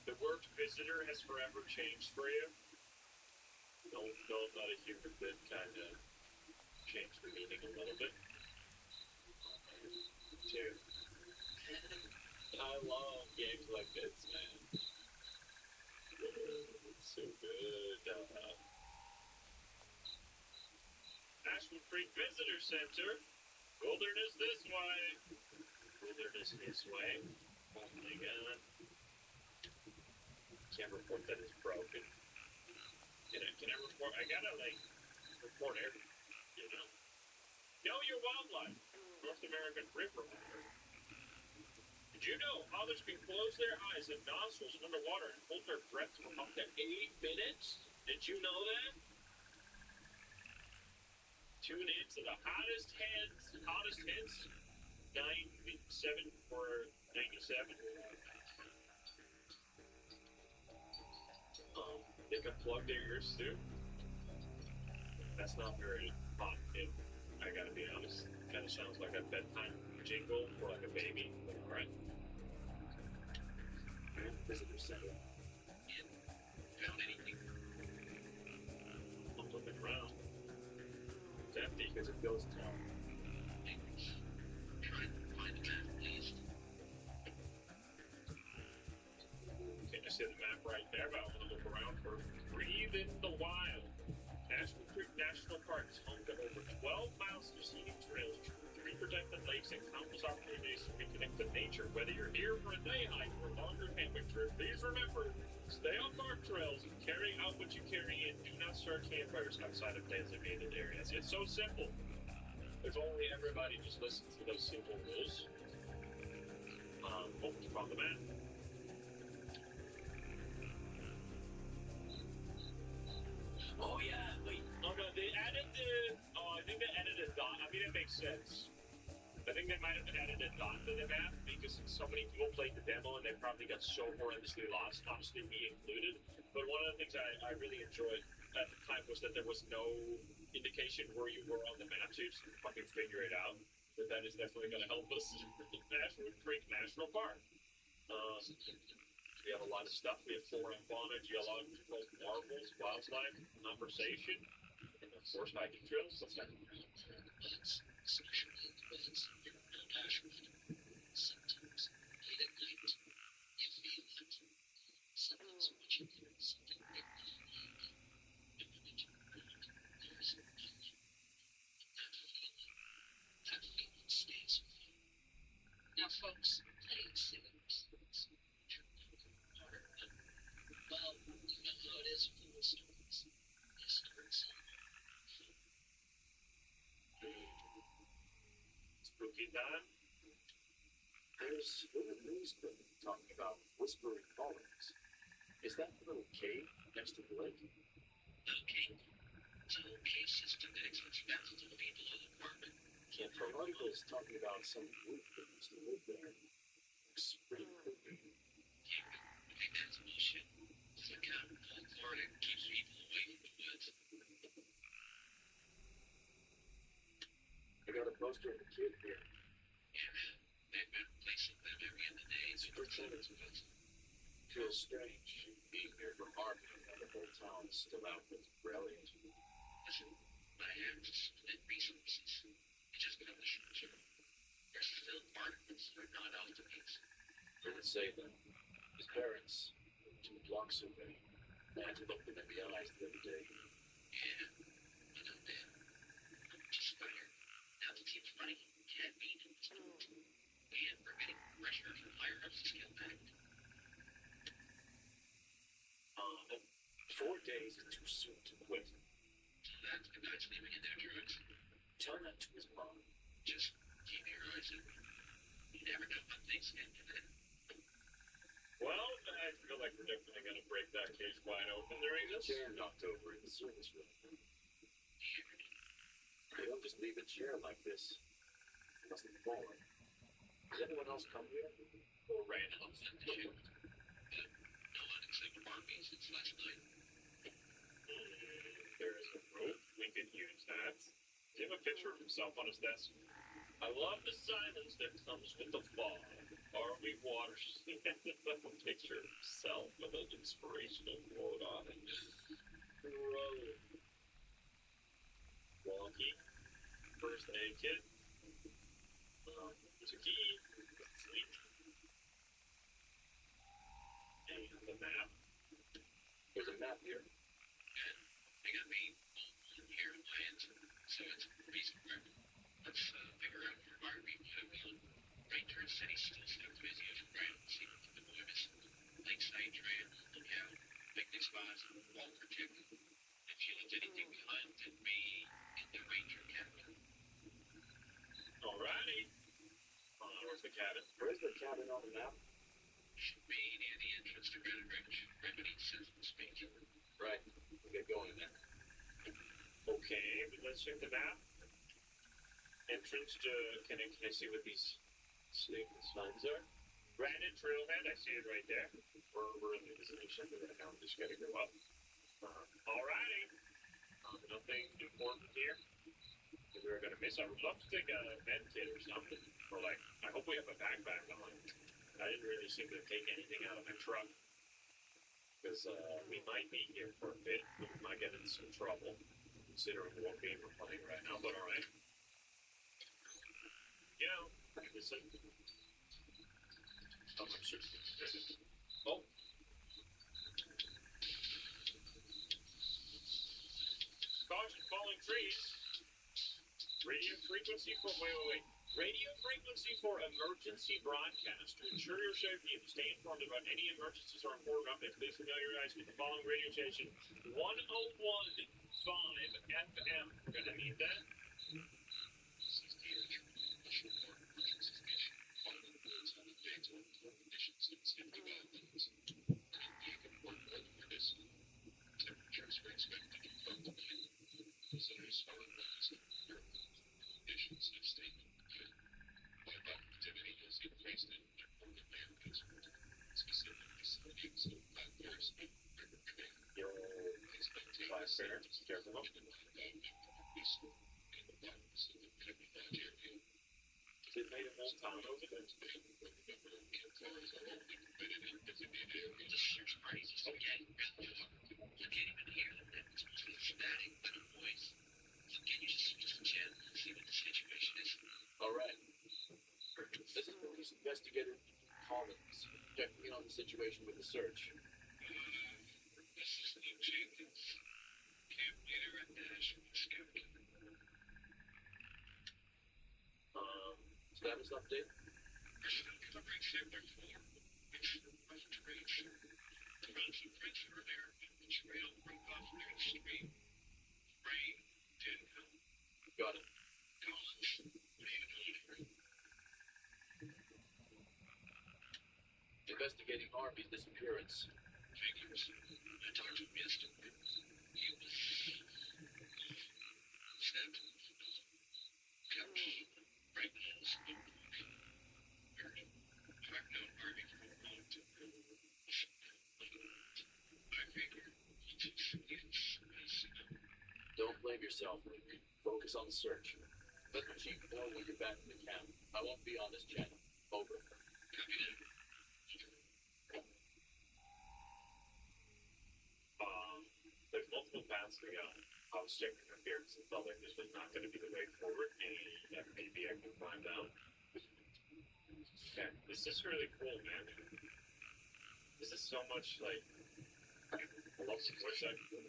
The word visitor has forever changed for you. No, I'm not a human, but kind of changed the meaning a little bit. Too. I love games like this, man. It's so good. Ashwood Creek Visitor Center. Wilderness this way. Wilderness this way. Oh my god. Can't report that it's broken. Can I report? I gotta report everything, you know? Know your wildlife. North American river otter. Did you know otters can close their eyes and nostrils underwater and hold their breath for up to 8 minutes? Did you know that? Tune in to the hottest hits 97 for 97. They can plug their ears too. That's not very hot. I gotta be honest. Kind of sounds like a bedtime jingle for like a baby. But all right. Visitor center. Found anything? I'm looking around. It's empty because it goes down. Try and find a map, please. Okay, I see the map right there, but I want to look around first. Breathe in the wild. Ashwood Creek National Park is home to over 12 miles of scenic trails, 3 protected lakes, and countless opportunities to reconnect with nature. Whether you're here for a day hike or a longer camping trip, please remember, stay on park trails and carry out what you carry in. Do not start campfires outside of designated areas. It's so simple. If only everybody just listened to those simple rules. On the map. Oh yeah, wait. Oh no, they added the. Oh, I think they says, I think they might have added a dot to the map because so many people played the demo and they probably got so horrendously lost, honestly, me included. But one of the things I really enjoyed at the time was that there was no indication where you were on the map, so you just fucking figure it out. But that is definitely going to help us in Ashwood Creek National Park. We have a lot of stuff. We have flora and fauna, geological marvels, wildlife, conversation, and of course hiking trails. What's that? Now, folks, please. Well, you know how it is with the stories. They start somewhere. Spooky time. There's little news clip talking about whispering callings. Is that the little cave next to the lake? Okay. It's a whole cave system that exits thousands of feet below the apartment. Can't tell. Articles talking about some group that used to live there. Looks pretty creepy. I think that's bullshit. It's the kind of folklore that keeps people away from the woods. I got a poster of a kid here. Yeah, they've been replacing them every other day. Superintendent's woods. Feels strange being here for art and the whole town is still out with rallies. Listen, I have split resources. You just got the short term. There's still articles that are not out the mix. Didn't say that. His parents, 2 blocks away, I had to look them in the eyes the other day. Yeah, I know that. Just fired. Now the team's running can't beat it. And we're getting pressure from higher ups to scale back. 4 days is too soon to quit. So that's the guys leaving in their drugs. Tell that to his mom. Just keep your eyes open. You never know when things can happen. Well, I feel like we're definitely going to break that case wide open during this. Chair knocked over in the service room. They don't just leave a chair like this. It must have fallen. Has anyone else come here? Or ran I'll send the ship. No one except Barbie since last night. There is a rope. We could use that. Do you have a picture of himself on his desk? I love the silence that comes with the fog. Harvey Waters has a picture of himself with an inspirational quote on it. Road. Wonky. First aid kit. There's a key. Sleep. And the map. There's a map here. They got me here in my hands. So it's a piece of work. Let's figure out where Barbie might have gone. Ranger said he's still so busy as around. See what the boy missing. Lakeside Trail, Lookout, picnic spots, Walker Chicken. If you left anything behind, then me in the Ranger cabin. Alrighty. Where's the cabin? Where's the cabin on the map? Should be near the entrance to Granite Ridge. Remedy says it's speaking. Right. We'll get going then. Okay, but let's check the map. Entrance to, can I see what these signs are? Granite Trailhead, I see it right there. We're in the visiting center right now. I'm just gotta go up. Alrighty. Nothing important here that we're gonna miss. I would love to take a med kit or something. Or like, I hope we have a backpack on. I didn't really seem to take anything out of my truck. Because we might be here for a bit. We might get in some trouble. Considering what game we're playing right now, but alright. Yeah, listen. Oh, I'm sure. Oh. Caution, falling trees. Radio frequency for, wait. Radio frequency for emergency broadcast. To ensure your safety and to stay informed about any emergencies or important updates, please familiarize with the following radio station. 101.5 FM. We're gonna need that. conditions of statement. If activity is increased in important areas, specific facilities of platforms, your expectations, careful. They made a whole town over there. This search party's just getting you can't even hear them. It's mostly static noise. So can you just chat and see what the situation is? Alright. This is Police Investigator Collins. Checking in on the situation with the search. This is Luke Jenkins, camp leader at National Scout. Status update? The right sector 4, which wasn't reached. Found some prints earlier, the trail broke off near the stream. Rain didn't help. Got it. Collins, what are you doing here? Investigating Harvey's disappearance. Figures. I talked to him yesterday. He was stabbed in the couch right in his notebook. Heard him. I've known Harvey for a long time. I figure he just is messing up. Don't blame yourself, Luke. Focus on the search. Let the chief know when you're back in the camp. I won't be on this channel. Over. Copy that. There's multiple paths to go. I was checking the appearance and felt like this was not going to be the way forward, and maybe I can find out. Yeah, this is really cool, man. This is so much like I love the voice acting,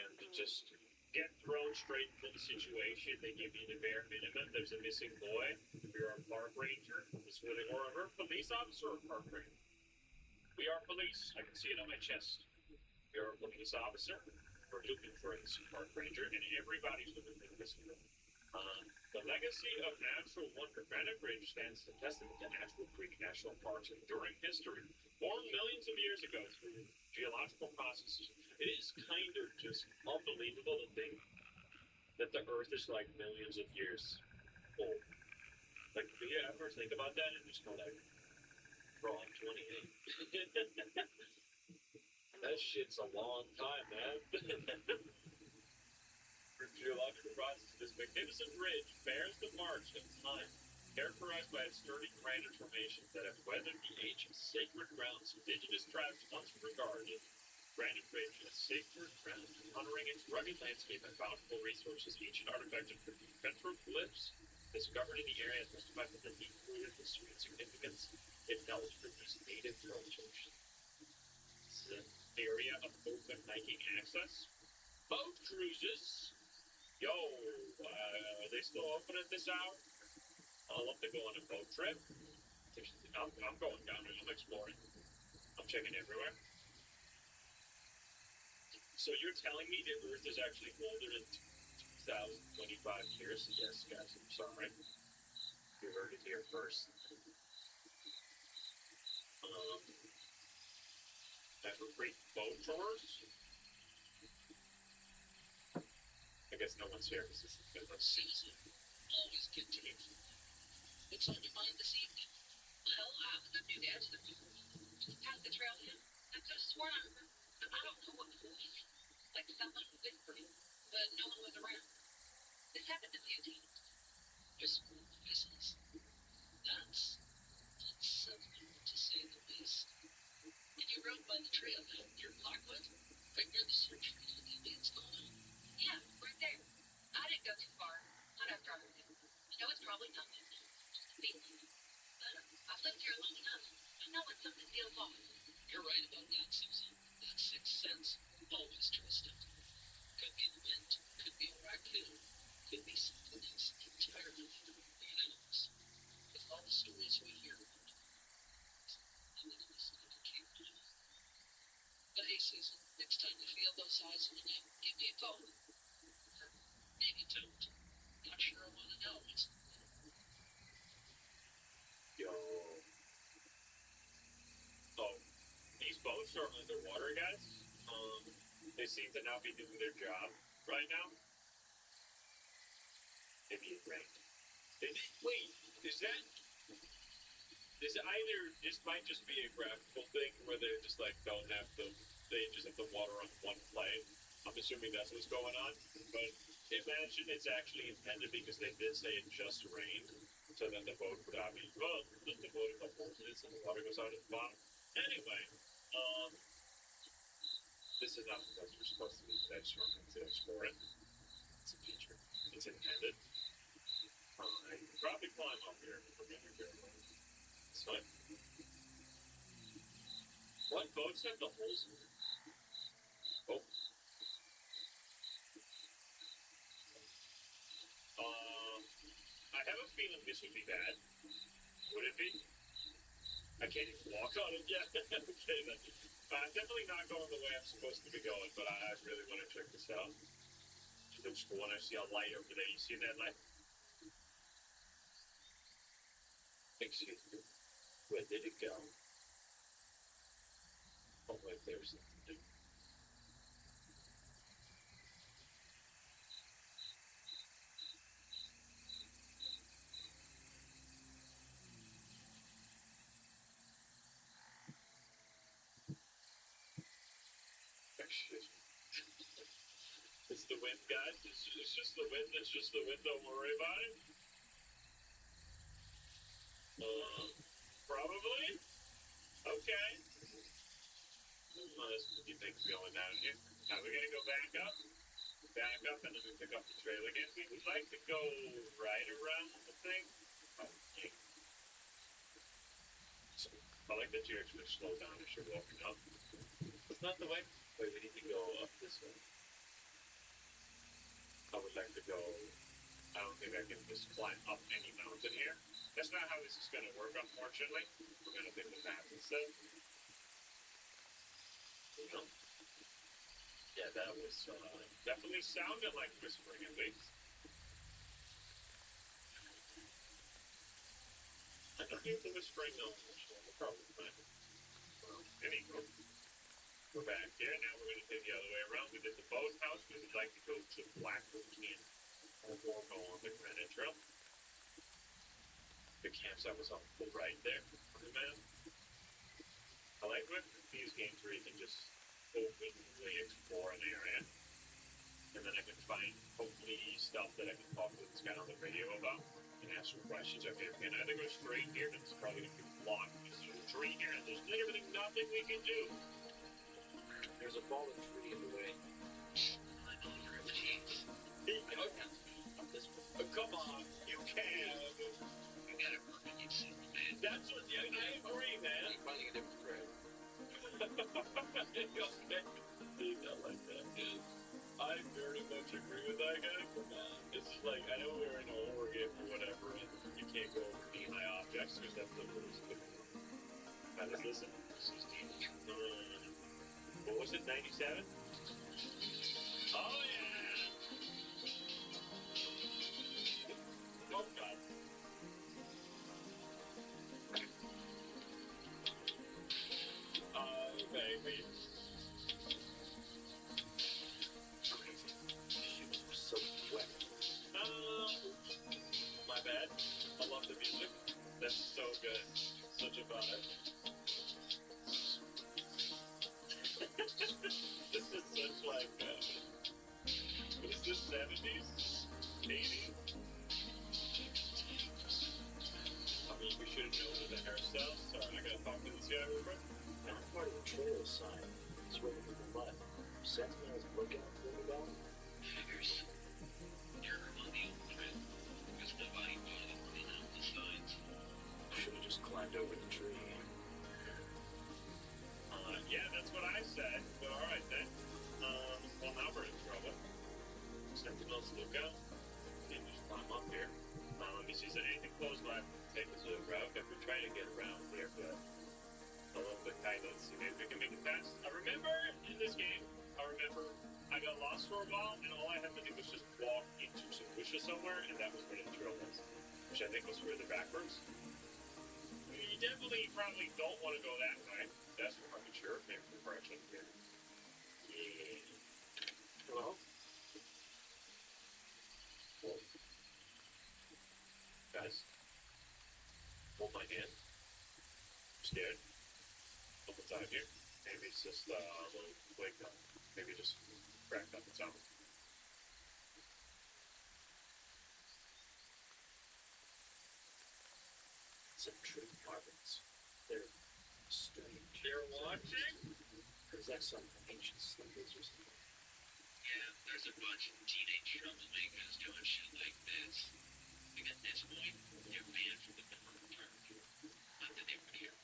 and to just get thrown straight into the situation. They give you the bare minimum. There's a missing boy. You're a park ranger. It's really, or a police officer or park ranger. We are police. I can see it on my chest. You're a police officer. We're looking for a missing park ranger, and everybody's looking for the missing one. The legacy of Natural Wonder Granite Ridge stands as a testament to Natural Creek National Park's enduring history, formed millions of years ago through geological processes. It is kind of just unbelievable to think that the Earth is like millions of years old. Like, do you ever think about that and just go like, bro, I'm 28. That shit's a long time, man. For geological processes, this magnificent ridge bears the marks of time, characterized by its sturdy granite formations that have weathered the ancient sacred grounds indigenous tribes once regarded. Granite Ridge is sacred ground, honoring its rugged landscape and bountiful resources. Ancient artifacts and petroglyphs discovered in the area testify to the deep-rooted history and significance it held for these native cultures. This is an area of open hiking access. Boat cruises. Yo, are they still open at this hour? I'd love to go on a boat trip. I'm going down there. I'm exploring. I'm checking everywhere. So you're telling me the Earth is actually older than 2,025 years? Yes, guys, I'm sorry. You heard it here first. Have a great boat tours. I guess no one's here. This is a season. Always continue. What's on your mind this evening? Well, the new dad's the people. Just past the trailhead. I could have sworn I heard, I don't know what voice. Like someone whispering, but no one was around. This happened a few times. Whispered voices. That's something to say the least. And you rode by the trail near Blackwood, right near the search for the Indians gone. Yeah, right there. I didn't go too far. Not after I heard it. I know it's probably nothing. Just a feeling. But I've lived here long enough. I know when something feels off. You're right about that, Susan. That sixth sense. Always trust it. Could be the wind. Could be a raccoon. Could be something else entirely different. Who knows? With all the stories we hear about it. And then this never came to me. But hey, Susan, next time you feel those eyes on you, give me a call. Or maybe don't. Not sure I want to know. Yo. Oh, these boats are underwater, guys. They seem to not be doing their job right now. Right. Wait, is that? Is it either this might just be a graphical thing where they just like don't have they just have the water on one plane. I'm assuming that's what's going on. But imagine it's actually intended because they did say it just rained. So then the boat would obviously let the boat a couple minutes and the water goes out at the bottom. Anyway, this is not because you're supposed to be. I just wanted to explore it. It's a feature. It's intended. I could probably climb up here if we're gonna go. It's fine. What boats have the holes in them? Oh. I have a feeling this would be bad. Would it be? I can't even walk on it yet. Okay, then. I'm definitely not going the way I'm supposed to be going, but I really want to check this out. Looks cool when I see a light over there. You see that light? Excuse me. Where did it go? Oh, wait, there's something. Excuse me. It's the wind, guys. It's just the wind. It's just the wind. Don't worry about it. Probably. Okay. There's a few things going down here. Now we're gonna go back up, and then we pick up the trail again. We would like to go right around the thing. Okay. So, I like that you're actually slow down as you're walking up. It's not the way. Wait, we need to go up this way. I would like to go. I don't think I can just climb up any mountain here. That's not how this is going to work, unfortunately. We're going to pick the path instead. No. Yeah, that was definitely sounded like whispering at least. I don't think the whispering, no. Probably fine. Well, anyway. We're back here. Now we're going to take the other way around. We did the boathouse. We would like to go to Blackwood Camp. Or go on the Granite Trail. The campsite was on the right there on the map. I like when these games where you can just openly explore an area. And then I can find, hopefully, stuff that I can talk to this guy on the radio about and ask some questions. Okay, we can either go straight here, but it's probably going to be blocked. There's a tree here, and there's literally nothing we can do. There's a fallen tree in the way. Come on, you can. You gotta work on yourself, man. That's what I agree, man. You're finding a different thread. Okay. Not like that. I very much agree with that guy. It's just like, I know we're in a horror game or whatever, and you can't go over nearby objects because that's the rules. How does this? What was it, 97? Oh, yeah! Oh, God. Baby. Shoes were so wet. My bad. I love the music. That's so good. Such a vibe. This is such like, what is this, 70s? 80s? I mean, we should have known the hairstyle. Sorry, I gotta talk to this guy real quick. That part of the trail sign is where the mud. Sentinels looking up the bell. Figures. You're on the old trail. Because nobody bothered cleaning out the signs. Should have just climbed over the tree. Yeah, that's what I said. But alright then. Well, now we're in trouble. Sentinels look out. And just climb up here. Let me see, is there anything close by? Take this little route. If we're trying to get around here, but a little bit tight. Let's see if we can make it fast. I remember in this game, I got lost for a while, and all I had to do was just walk into some bushes somewhere, and that was where the trail was. Which I think was further backwards. You definitely probably don't want to go that way. That's for fucking sure. Maybe we're actually here. Yeah. Hello? Whoa. guys. Hold my hand. I'm scared. Couple time here. Maybe it's just a little wake up. Maybe just crack up the tongue. Some tree carvings. They're strange. You're watching? Is that some ancient symbols or something? Yeah, there's a bunch of teenage troublemakers doing shit like this. And at this point, they're banned from the Pembroke Park. Not that they were here.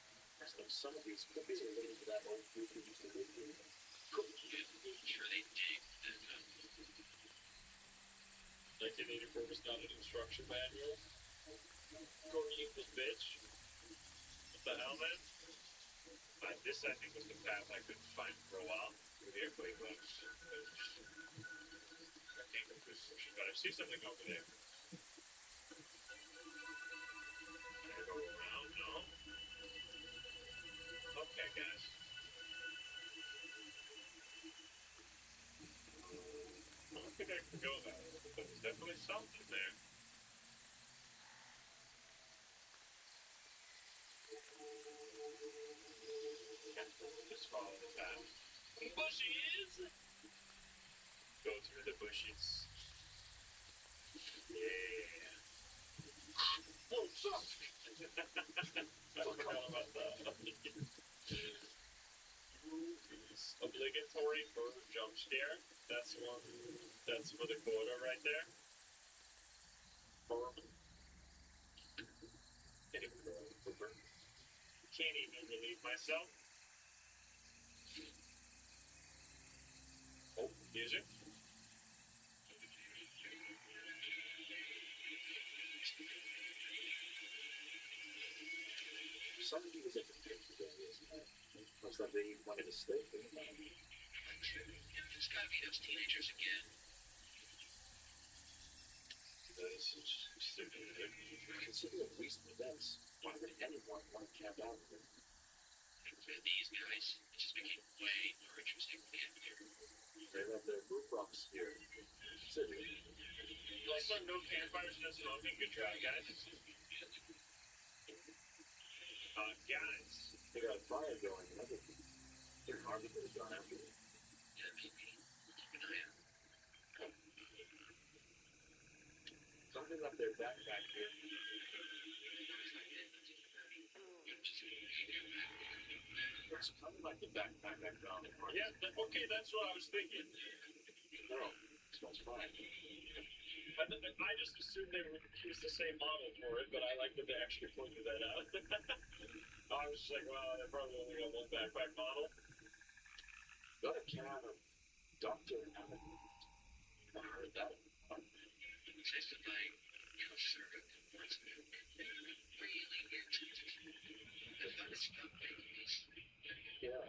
So some of these could be related to that old group who used to live here. Yeah, I'm sure they dig that up. 1984 was not an instruction manual. Corey equals bitch. What the hell, man? This, I think, was the path I couldn't find for a while. With the airplane bugs. I can't go through sushi, but I see something over there. Can I go around? No. Okay, guys. I don't think I can go that way, but there's definitely something there. Just follow the path. Bushes! Go through the bushes. Yeah. Oh, fuck! I forgot about that. Obligatory bird jump scare. That's one. That's for the quota right there. Bird. Can't even relieve myself. Oh, music. Somebody was at the picture there, isn't it? Looks like they wanted to stay for the night. It's gotta be those teenagers again. Considering recent events, why would anyone want to camp out here? For these guys, it just became way more interesting when they got here. They left their roof rocks here. City. Also, no campfires, no smoking. Good try, guys. Guys. They got a fire going and everything. Their Harvey could have gone after them. Yeah, maybe. Keep an eye out. Something left their backpack here. Looks kind of like the backpack I found in Harvey. Yeah, okay, that's what I was thinking. No, it smells fine. I just assumed they would use the same model for it, but I like that they actually pointed that out. I was just like, wow, they probably only got one backpack model. Got a can of Dr. Allen. I heard that. Tasted like cough syrup. Really intense. I thought it smelled like this. Yeah.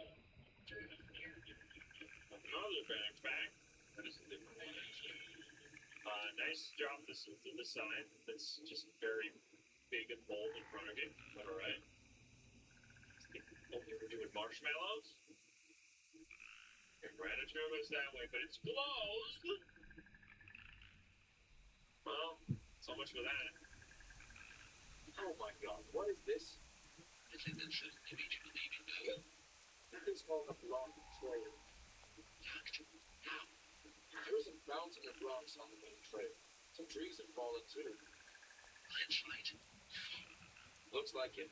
Another backpack. That is a different one, actually. Nice job to the side. That's just very big and bold in front of you. Alright. Oh, you were doing marshmallows? Your gratitude was that way, but it's closed! Well, so much for that. Oh my god, what is this? I think that's a image of leaving though. That is called a block trail. Locked. How? There is a mountain of rocks on the main trail. Some trees have fallen too. Landslide. Looks like it.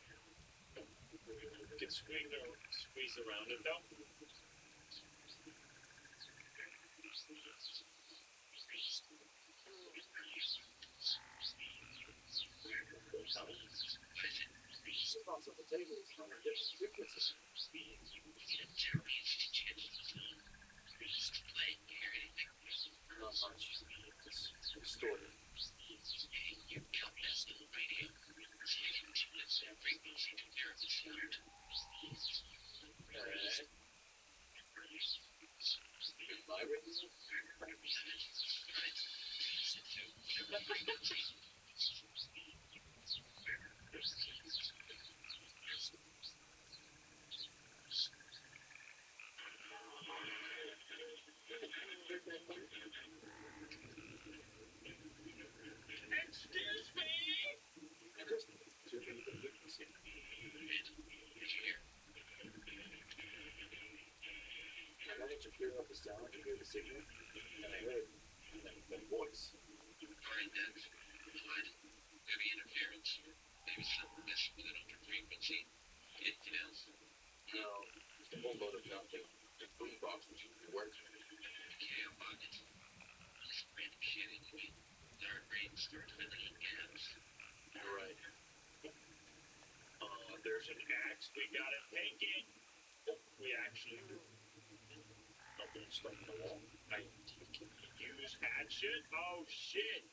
You can squeeze around it though. Some rocks on the table is kind of different frequencies. Not much. It's distorted. You cut that little radio. Frequency comparison standard. My radio? Excuse me! clear up the sound, you hear the signal, and I heard that voice. Alright then. What? Maybe interference. Maybe something messing with an older frequency. Anything else? No, just a whole load of nothing. Just boombox that you can work. Okay, I'll buy it. This random shit anyway. The heart rate starts filling in gaps. You're right. There's an axe. We gotta take it. Oh, we actually. I'm gonna start the wall. I can use action. Oh shit!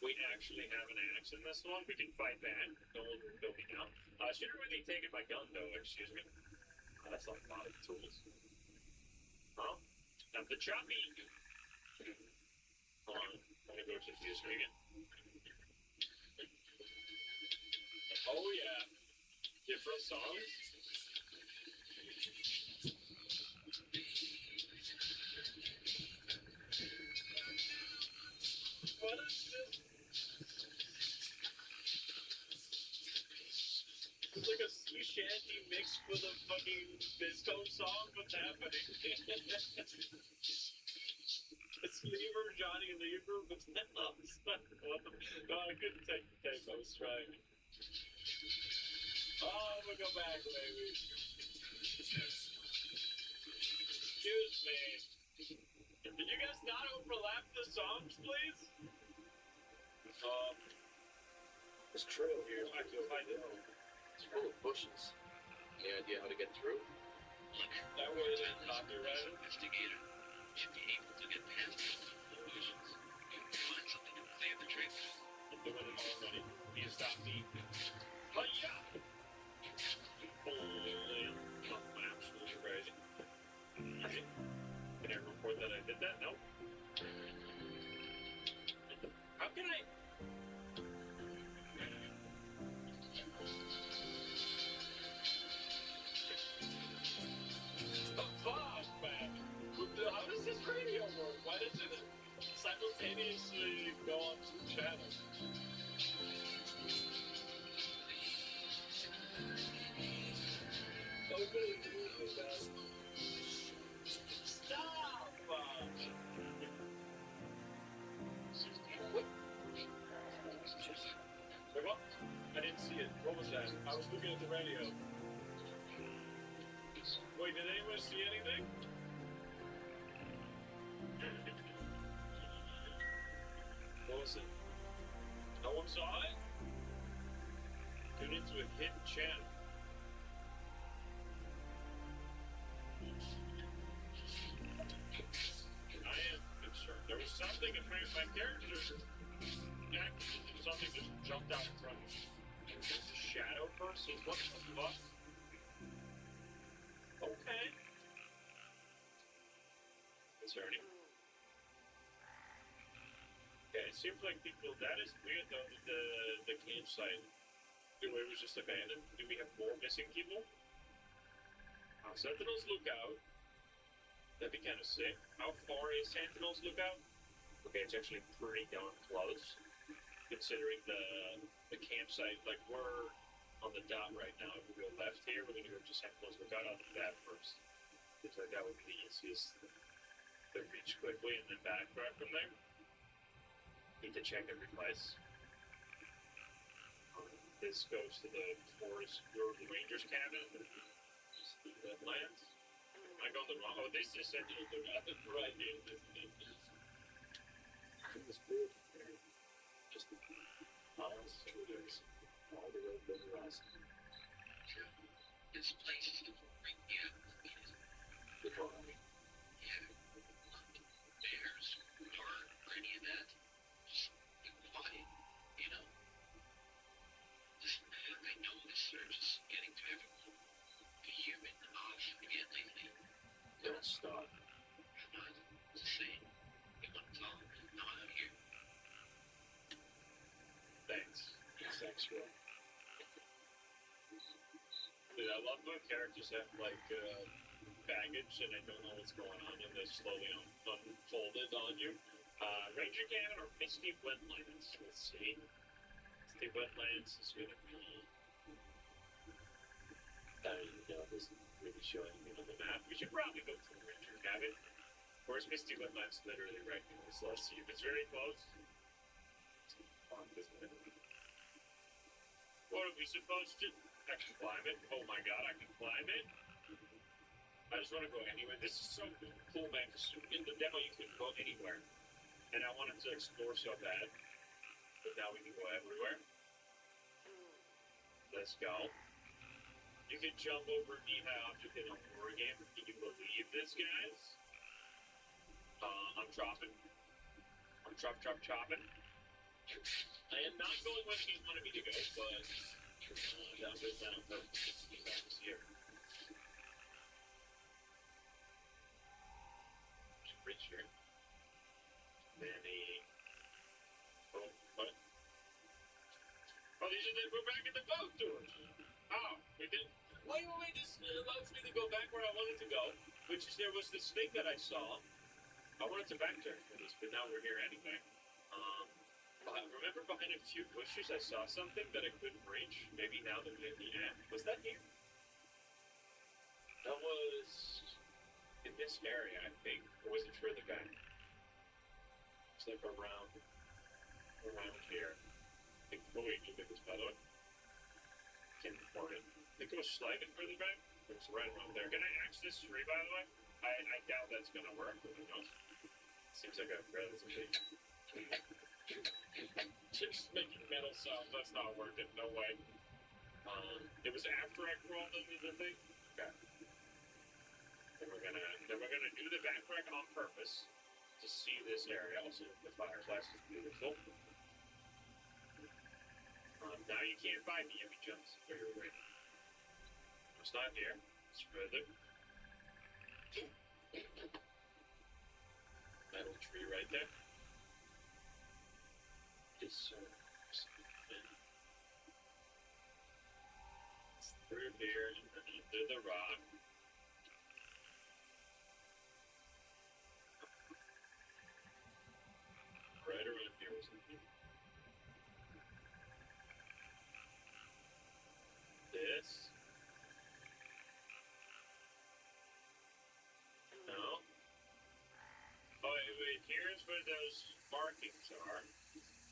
We actually have an axe in this one. We can fight that. No one will kill me now. Shouldn't really taken my gun though. Excuse me. That's a lot of tools. Huh? Not the choppy. Hold on. I'm gonna go to the fuse again. Oh yeah. Different songs. What is this? It's like a sea shanty mixed with a fucking disco song. What's happening? It's Lever, Johnny Lever, but no, it's not. No, I couldn't take the tape. I was trying. Oh, we'll go back, baby. Excuse me. Can you guys not overlap the songs, please? This trail here, I can find it. it's full of bushes. Any idea how to get through? Look, That way it ain't copyrighted. investigator should be able to get past the illusions. Find something to clear the trip. I'm doing it already. You stop me. Hiya! Holy, I'm absolutely crazy. Easy. Can I report that I did that? Nope. How can I? The fuck, man? How does this radio work? Why does it simultaneously go on two channels? Okay, stop! Wait, what? I didn't see it. What was that? I was looking at the radio. Wait, did anyone see anything? What was it? No one saw it? Tune into a hidden channel. I am concerned. There was something in my character. Something just jumped out in front of me. It's a shadow person? What the fuck? Okay. Concerning. Okay, it seems like people. That is weird though. The campsite. It was just abandoned. Do we have more missing people? Sentinels Lookout. That'd be kind of sick. How far is Sentinels Lookout? Okay, it's actually pretty darn close. Considering the campsite, like we're on the dot right now. If we go left here, we're gonna go to Sentinels Lookout on that first. Looks like that would be the easiest to reach quickly and then back right from there. Need to check every place. This goes to the forest, or the ranger's cabin. The wetlands. I got the wrong. Oh, this is Sentinels Lookout. Right here. This bridge here, just the miles, shoulders, all the way to the rest. This place is the freak me out. The farm. Yeah. Bears, or any of that. Just be quiet, you know? Listen, I know this surge is getting to everyone. But you've been off again lately. Don't stop. I'm not the same. You want to talk? No, I'm here. Thanks. Thanks, Will. Dude, I love when characters have like baggage and I don't know what's going on and they slowly unfolded on you. Ranger Cabin or Misty Wetlands? Let's see. Misty Wetlands is gonna be This isn't really showing anything on the map. We should probably go to the ranger cabin. Of course, Misty Wetland's literally right here, so let's see if it's very close. What are we supposed to? I can climb it. Oh my god, I can climb it. I just want to go anywhere. This is so cool, man. Because in the demo, you can go anywhere. And I wanted to explore so bad. But now we can go everywhere. Let's go. You can jump over the object in a horror game. Can you believe this, guys? I'm chopping. I'm chopping. I am not going where he wanted me to go, but that was here. Pretty sure. Manny. Oh, what? Oh, these are we're back in the boat doors. Oh, we did. Wait. This allows me to go back where I wanted to go, which is there was this thing that I saw. I wanted to backtrack for this, but now we're here anyway. Remember behind a few bushes I saw something that I couldn't reach? Maybe now that we're at the end. Was that here? That was in this area, I think. Or was it further back? It's like around here. I think, oh wait, look at this, by the way. Can't report it. I think it was slightly further back. It was right around there. Can I axe this tree, by the way? I doubt that's gonna work, but who knows? Seems like a relatively... Just making metal sounds, that's not working, no way. It was after I crawled under the thing? Okay. Then we're gonna do the backtrack on purpose to see this area. Also, the fireplace is beautiful. Now you can't find me if he jumps. It's not here. It's further. Metal tree right there. It's through here and under the rock. Right around here was something. This. No. Oh, wait, here's where those markings are.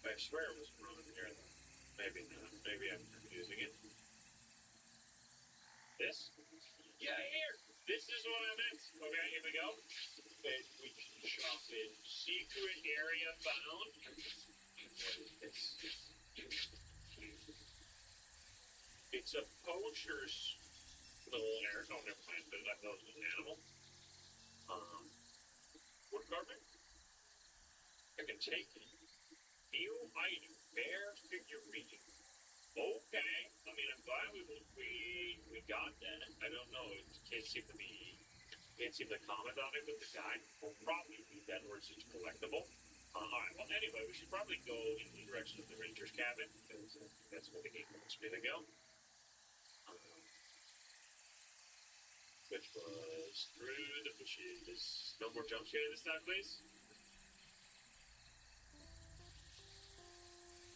I swear it was around here, though. Maybe not. Maybe I'm confusing it. This? Yeah, here! This is what I meant. Okay, here we go. And we can chop in. Secret area found. What is this? It's a poacher's little area. Oh, never mind. I thought it was an animal. Wood carving? I can take it. New item. Bear figurine. Okay. I mean, I'm glad we got that. I don't know. It can't seem to comment on it, but the guy will probably read that or it's just collectible. Alright, well, anyway, we should probably go in the direction of the ranger's cabin, because that's where the game wants me to go. Which was through the bushes. No more jump scare this time, please.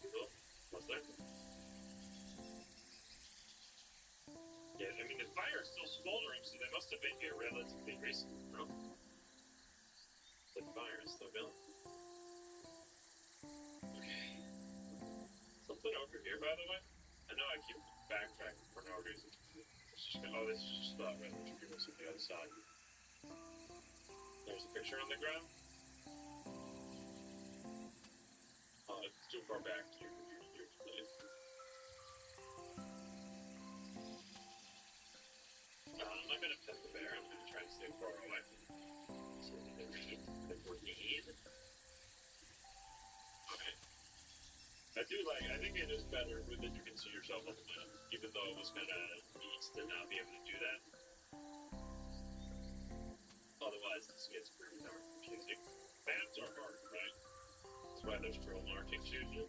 Oh, what's that? Yeah, I mean, the fire is still smoldering, so they must have been here relatively recently, no? The fire is still going. Okay. Something over here, by the way? I know I keep backtracking for no reason. It's just, oh, this is just right, what's on the other side. There's a picture on the ground. Oh, it's too far back. You're I'm not gonna pet the bear. I'm gonna try and stay far away. So we're need. Okay. I think it is better that you can see yourself on the map, even though it was kind of neat to not be able to do that. Otherwise, this gets pretty darn confusing. Maps are hard, right? That's why there's trail markings usually.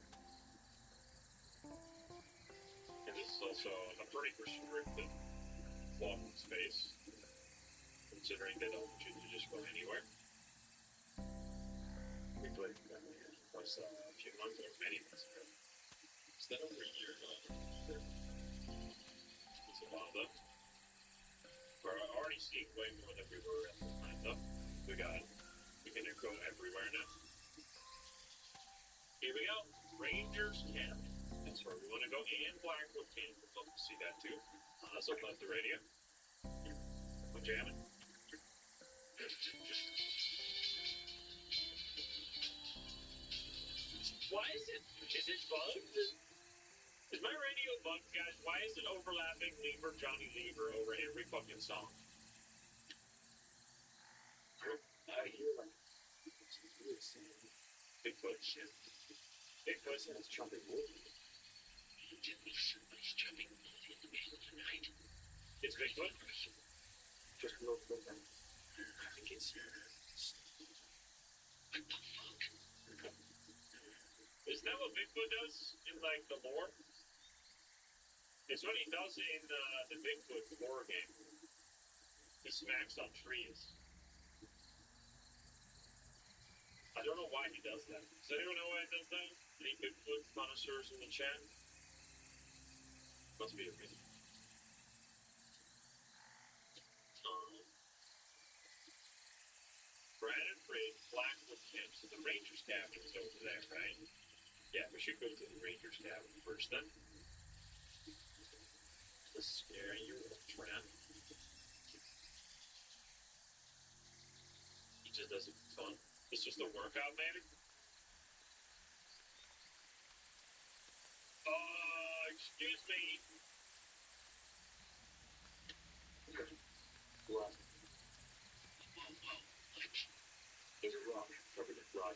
And this is also a pretty restricted walking space, considering they don't want you to just go anywhere. We played that was a few months or many months ago. Is that over a year ago? Sure. It's a while though. already seeing way more than we were at the time, though. We can go everywhere now. Here we go. Rangers Camp. That's where we want to go. And Blackwood Camp. We'd love to see that too. Let's open up the radio. We're jamming. Why is it bugged? Is my radio bugged, guys? Why is it overlapping Johnny Lever over every fucking song? I hear like some weird sound. Bigfoot shit. Bigfoot Sounds chopping wood. Somebody's jumping in the middle of the night. It's Bigfoot. Just real quick, I think it's What the fuck? Isn't that what Bigfoot does in like the lore? It's what he does in the Bigfoot horror game. He smacks on trees. I don't know why he does that. Does anyone know why he does that? Any Bigfoot connoisseurs in the chat? Must be a reason. Brandon Ridge, Blackwood Camp. So the Rangers cabin is over there, right? Yeah, we should go to the Rangers cabin first then. To scare you with a trap. He just does it for fun. It's just a workout, maybe? Excuse me. rock. Whoa. There's a rock covered in rock.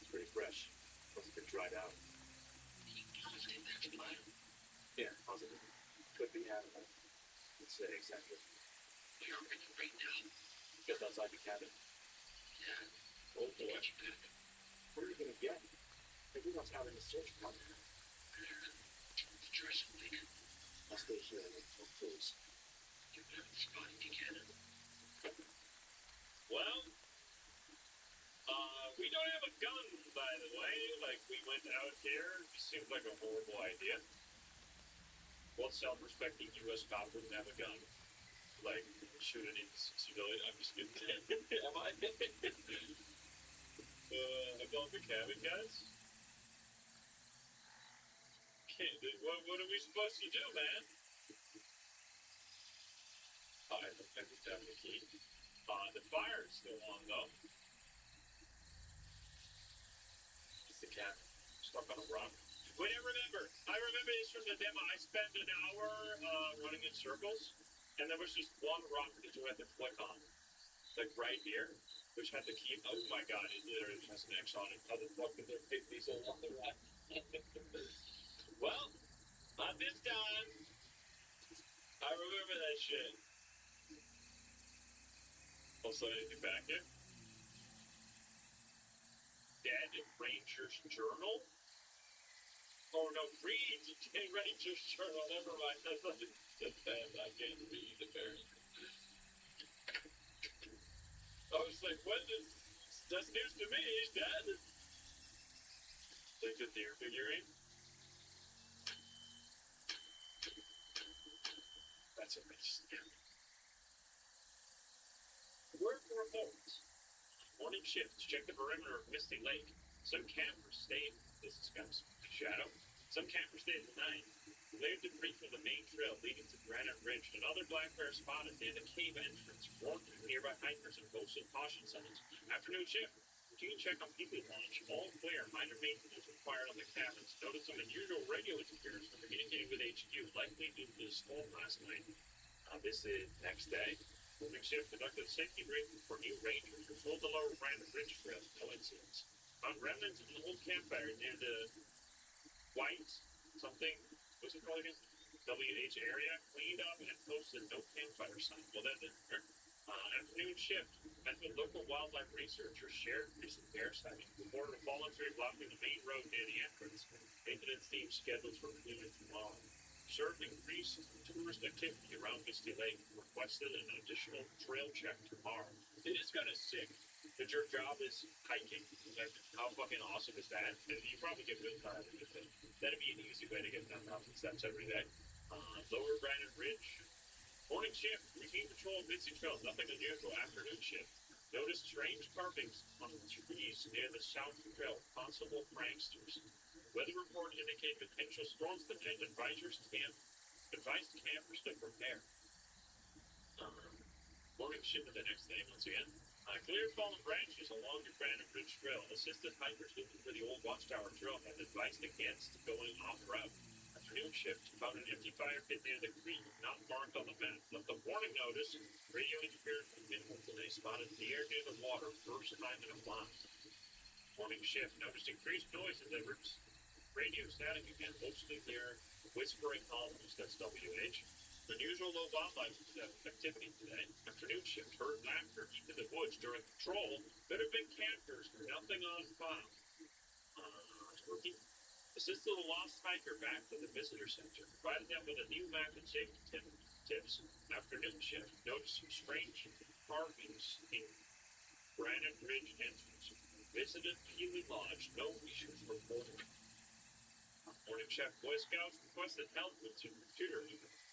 It's pretty fresh. Must have been dried out. He positive that's blood. Yeah, positive. Could be animal. Let's say exactly. Where are we right now? Just outside the cabin. Yeah. Oh boy. Get you back. What are we gonna get? Everyone's having a search party. Let's try something. I'll stay here and look for clues. Get back to the spot if you can. Well, we don't have a gun, by the way. Like, we went out here. It seems like a horrible idea. What self-respecting U.S. cop wouldn't have a gun? Like, shoot an innocent civilian? I'm just kidding. Am I? Above the cabin, guys? What are we supposed to do, man? I don't think we have the key. The fire is still on, though. It's the cat stuck on a rock. Wait, I remember this from the demo. I spent an hour running in circles, and there was just one rock that you had to click on. Like right here, which had the key. Oh my god, it literally has an X on it. How the fuck did there fit these all on the rock? Well, not this time. I remember that shit. Also, anything back here? Dead Ranger's Journal? Oh no, read Ranger's Journal. Never mind. That's not I can't read apparently. I was like, what is that's news to me? He's dead. Like the deer figurine. That's amazing. Word reports. Morning shift. Check the perimeter of Misty Lake. Some campers stayed. This is kind of shadow. Some campers stayed the night. Cleared debris from the main trail leading to Granite Ridge. Another black bear spotted near the cave entrance. Warned nearby hikers and posted caution signs. Afternoon shift. Routine check on people launch. All clear. Minor maintenance required on the cabins. Noticed some unusual radio interference when communicating with HQ. Likely due to the storm last night. This is next day. Moving shift conducted a safety briefing for new rangers. Patrolled the lower Granite Ridge Trail. No incidents. Found remnants of an old campfire near the White something. What's it called again? WH area. Cleaned up and posted no campfire sign. Well, that didn't hurt. Afternoon shift. Met with local wildlife researchers. Shared recent bear sighting. Reported a fallen tree blocking the main road near the entrance. Maintenance team scheduled for cleaning tomorrow. Observed increased tourist activity around Misty Lake. Requested an additional trail check tomorrow. It is kind of sick that your job is hiking. Like, how fucking awesome is that? And you probably get good time with it. That'd be an easy way to get 10,000 steps every day. Lower Granite Ridge. Morning shift. Routine patrol of missing trail. Nothing unusual. Afternoon shift. Noticed strange carvings on the trees near the south trail. Possible pranksters. Weather report indicated potential storms tonight. Advised campers to prepare. Morning shift the next day once again. Clear fallen branches along the Granite Ridge Trail. Assistant hikers looking for the old Watchtower Trail have advised against going off route. Afternoon shift found an empty fire pit near the creek, not marked on the map. Left a warning notice. Radio interference from minimal today. Spotted deer near the water. First time in a while. Morning shift noticed increased noise in the roots. Radio static again, mostly near Whispering Hollows. That's WH. Unusual low wildlife activity today. Afternoon shift heard laughter deep in the woods during patrol. Could have been campers. Nothing on file. Rookie. Assisted a lost hiker back to the visitor center. Provided them with a new map and safety tips. Afternoon shift noticed some strange carvings in Granite Ridge entrance. Visited Healy Lodge. No issues reported. Morning chef. Boy Scouts requested help with some computer.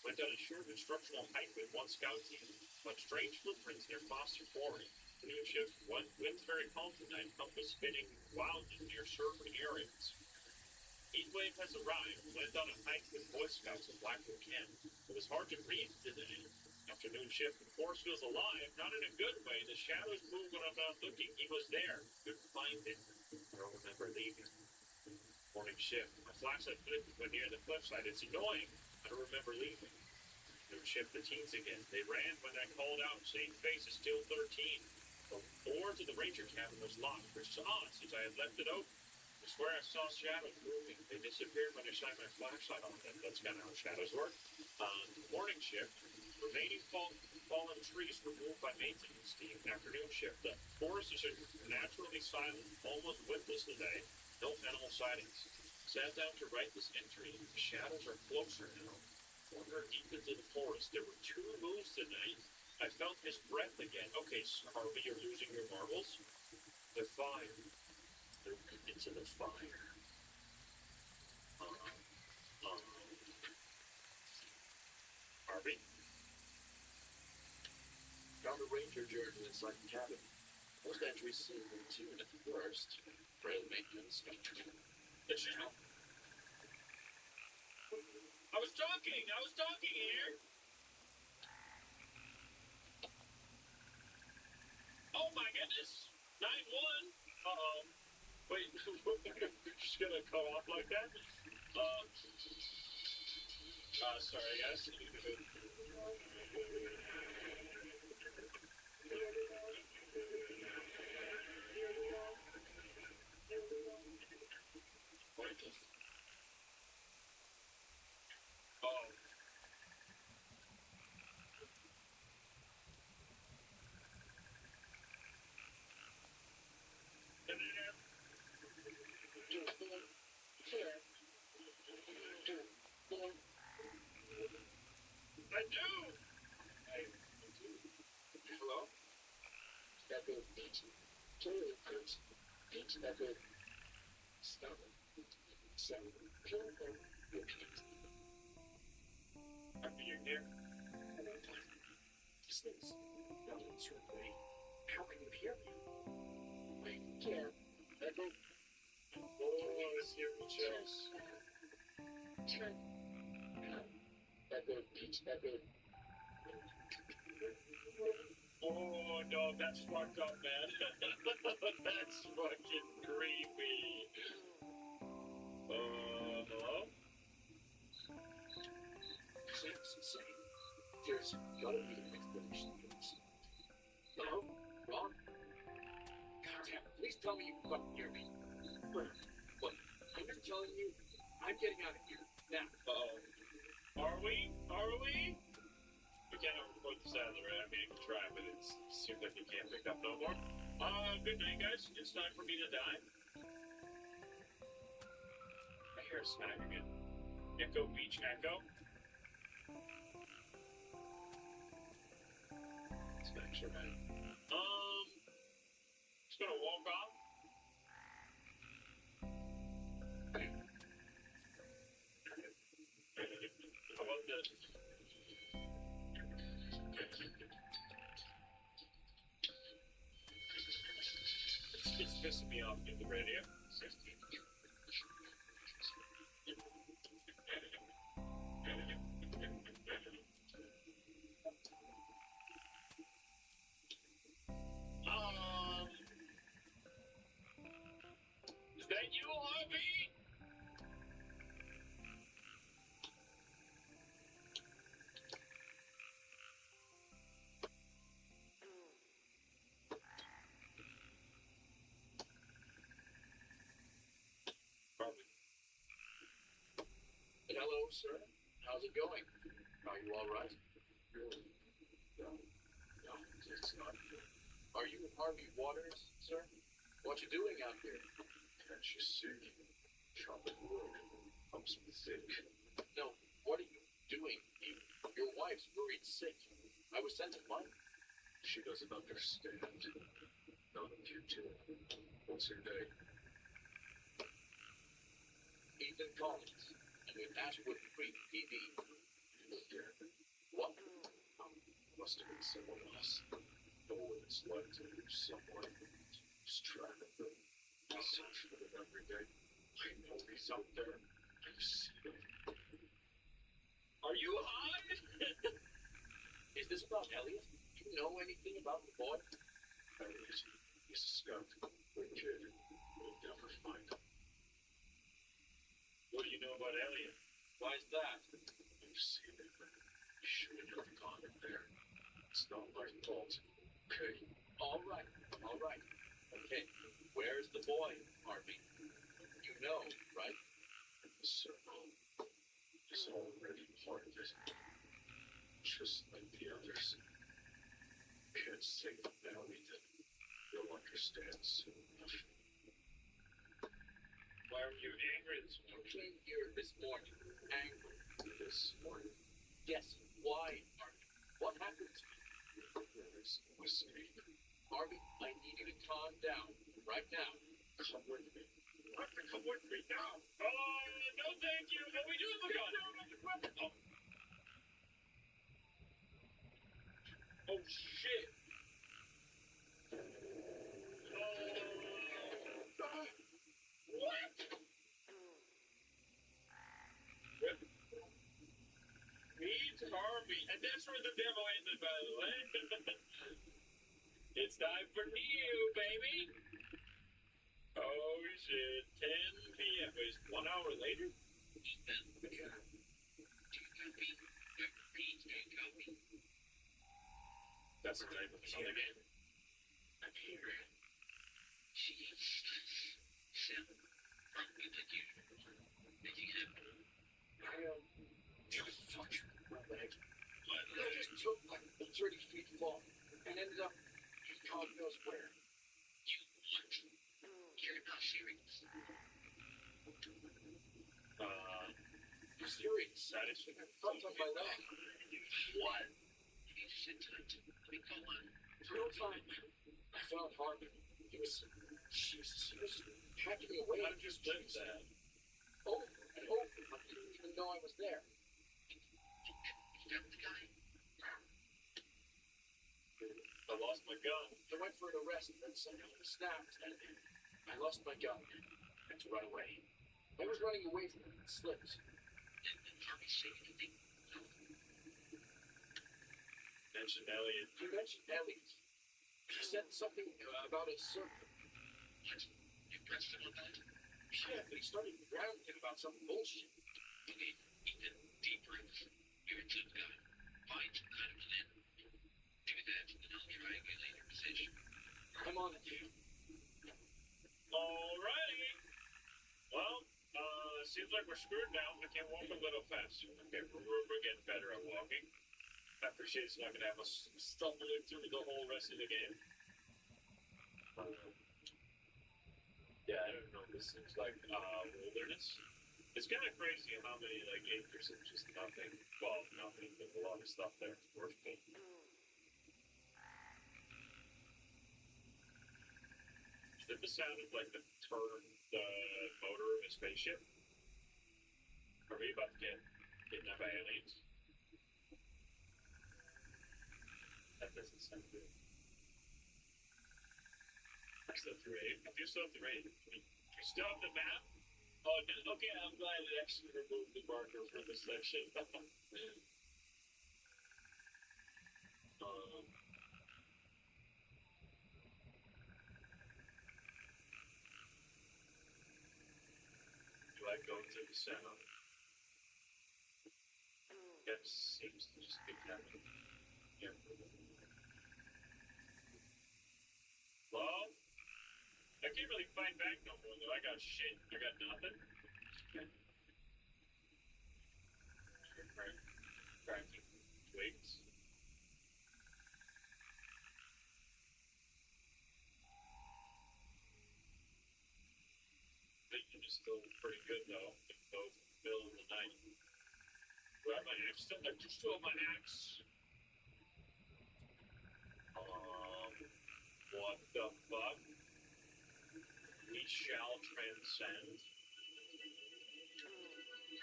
Went on a short instructional hike with one scout team. Found strange footprints near Foster Quarry. Afternoon shift. Wind's very calm tonight. Compass spinning wildly near certain areas. Heatwave has arrived. Went on a hike with Boy Scouts in Blackwood Camp. It was hard to breathe today. Afternoon shift. The forest feels alive, not in a good way. The shadows move when I'm not looking. He was there. Couldn't find him. I don't remember leaving. Morning shift. My flashlight flicked when near the cliffside. It's annoying. I don't remember leaving. Afternoon shift. The teens again. They ran when I called out. Same face is still 13. The door to the ranger cabin was locked, which is odd since I had left it open. I swear I saw shadows moving. They disappeared when I shined my flashlight on them. That's kind of how shadows work. Morning shift. Remaining fallen trees removed by maintenance team. Afternoon shift. The forest is naturally silent, almost windless today. No animal sightings. Sat down to write this entry. The shadows are closer now. Wandered deep into the forest. There were 2 moons tonight. I felt his breath again. Okay, Harvey, you're losing your marbles. The fire. They're into the fire. Harvey? Found a ranger journal inside the cabin. Most entries seem routine at first. Trail maintenance, The channel? I was talking here! Oh my goodness! 9-1! Uh-oh. Wait, you're just gonna come off like that? Sorry guys. Oh. I do! Hello? Echo beach. Totally first. Beach echo. Stop. 7. Chemical. Repeat. Happy you're here. This thing's not answering me. How can you hear me? Wait, can't. Echo. Oh, I see your chills. 10. Echo beach echo. Oh no, that's fucked up, man. That's fucking creepy. Hello? Seems insane. There's gotta be an explanation for this. Hello? Ron? God damn it, please tell me you can fucking hear me. What? I'm just telling you, I'm getting out of here. Now. Uh-oh. Are we? We can't put this out of the way. I mean, I can try, but it seems like you can't pick up no more. Good night, guys. It's time for me to die. I hear a snack again. Echo Beach Echo. Snacks are right. Just gonna walk off. How about this? me off in the radio. Is that you, Harvey? Harvey. Hello, sir. How's it going? Are you all right? No, it's not. Are you Harvey Waters, sir? What you doing out here? Can't you see? Chopping wood. I'm sick. No, what are you doing? Your wife's worried sick. I was sent to find her. She doesn't understand. Not if you do. What's her name? Ethan Collins. And with Ashwood Creek PD. Yeah. What? Must have been someone else. No one is like to lose someone. Just trying to think. I search for him every day. I know he's out there. I've seen him. Are you high? Is this about Elliot? Do you know anything about the boy? Elliot. He's a scout. Good kid. We'll never find him. What do you know about Elliot? Why is that? I've seen him. He shouldn't have gone in there. It's not my fault. Okay? All right. Okay. Where's the boy, Harvey? You know, right? The circle is already part of it. Just like the others. Can't save him now, Ethan. You'll understand soon enough. Why were you angry this You morning? came here this morning, angry. This morning? Yes. Why, Harvey? What happened to you? There's no escape. Harvey, I need you to calm down. Right now. Come with me. What? Come with me now. No thank you. What we doing with gun? Oh shit. What? Meet Harvey. And that's where the devil ended, by the way. It's time for Neo, baby. Oh shit. 10 p.m. Wait, 1 hour later? That's the name of another game. I'm here. Fuck my leg. I just took like 30 feet fall and ended up God knows where. I'm serious. That is I fucked up my leg. what? No time. I found Harvey. He was hacking away. I just did that. Over and over. I didn't even know I was there. I lost my gun. I went for an arrest and then someone snapped and I lost my gun. Had to run away. I was running away from him and slipped. Mentioned Elliot. You mentioned Elliot. He said something about a circle. Yeah, but he started ranting about some bullshit. I'm on it. Alrighty. Well, seems like we're screwed now. I can walk a little faster. Okay, we're getting better at walking. I appreciate it's not gonna have us stumbling through the whole rest of the game. Yeah, I don't know. This seems like wilderness. It's kind of crazy how many like acres of just nothing. Well, nothing, but a lot of stuff there. Worth it. Is that the sound of like the motor of a spaceship? Are we about to get kidnapped by aliens? That doesn't sound good. Still have the raid. I do still have the raid. We still have the map? Oh, no, okay, I'm glad it actually removed the marker for this section. Do I go to the sound? That seems to just be happening. Yeah. Well, I can't really fight back no more though. I got shit. I got nothing. Okay. Cracking twigs. Vision is still pretty good though. Though it's the middle of the night. Do I have my axe still? I do still have my axe. What the fuck? We shall transcend.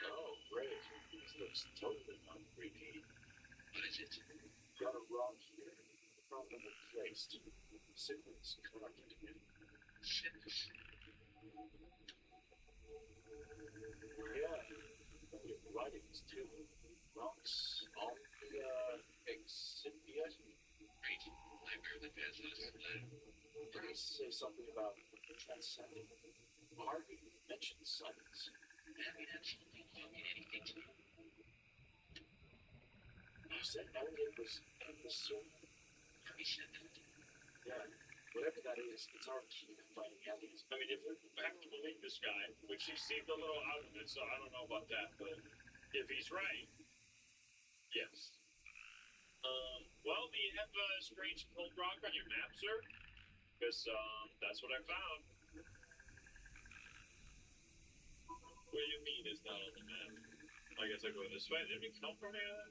Oh, great. This looks totally not creepy. What is it? Got a rock here. Properly placed. Signals collected in. Six. Yeah. Your writings too. Rocks on the excipient. Great. I barely pass us. Did he say something about transcending? Harvey mentioned silence. That mean absolutely fucking anything to you. You said Elliot was in the soul. Harvey said that. Yeah. Whatever that is, it's our key to fighting Elliot. I mean, if we have to believe this guy, which he seemed a little out of it, so I don't know about that, but if he's right, yes. Well, do you have a strange cold rock on your map, sir? Because, that's what I found. What do you mean it's not on the map? I guess I go this way. Did we come from here?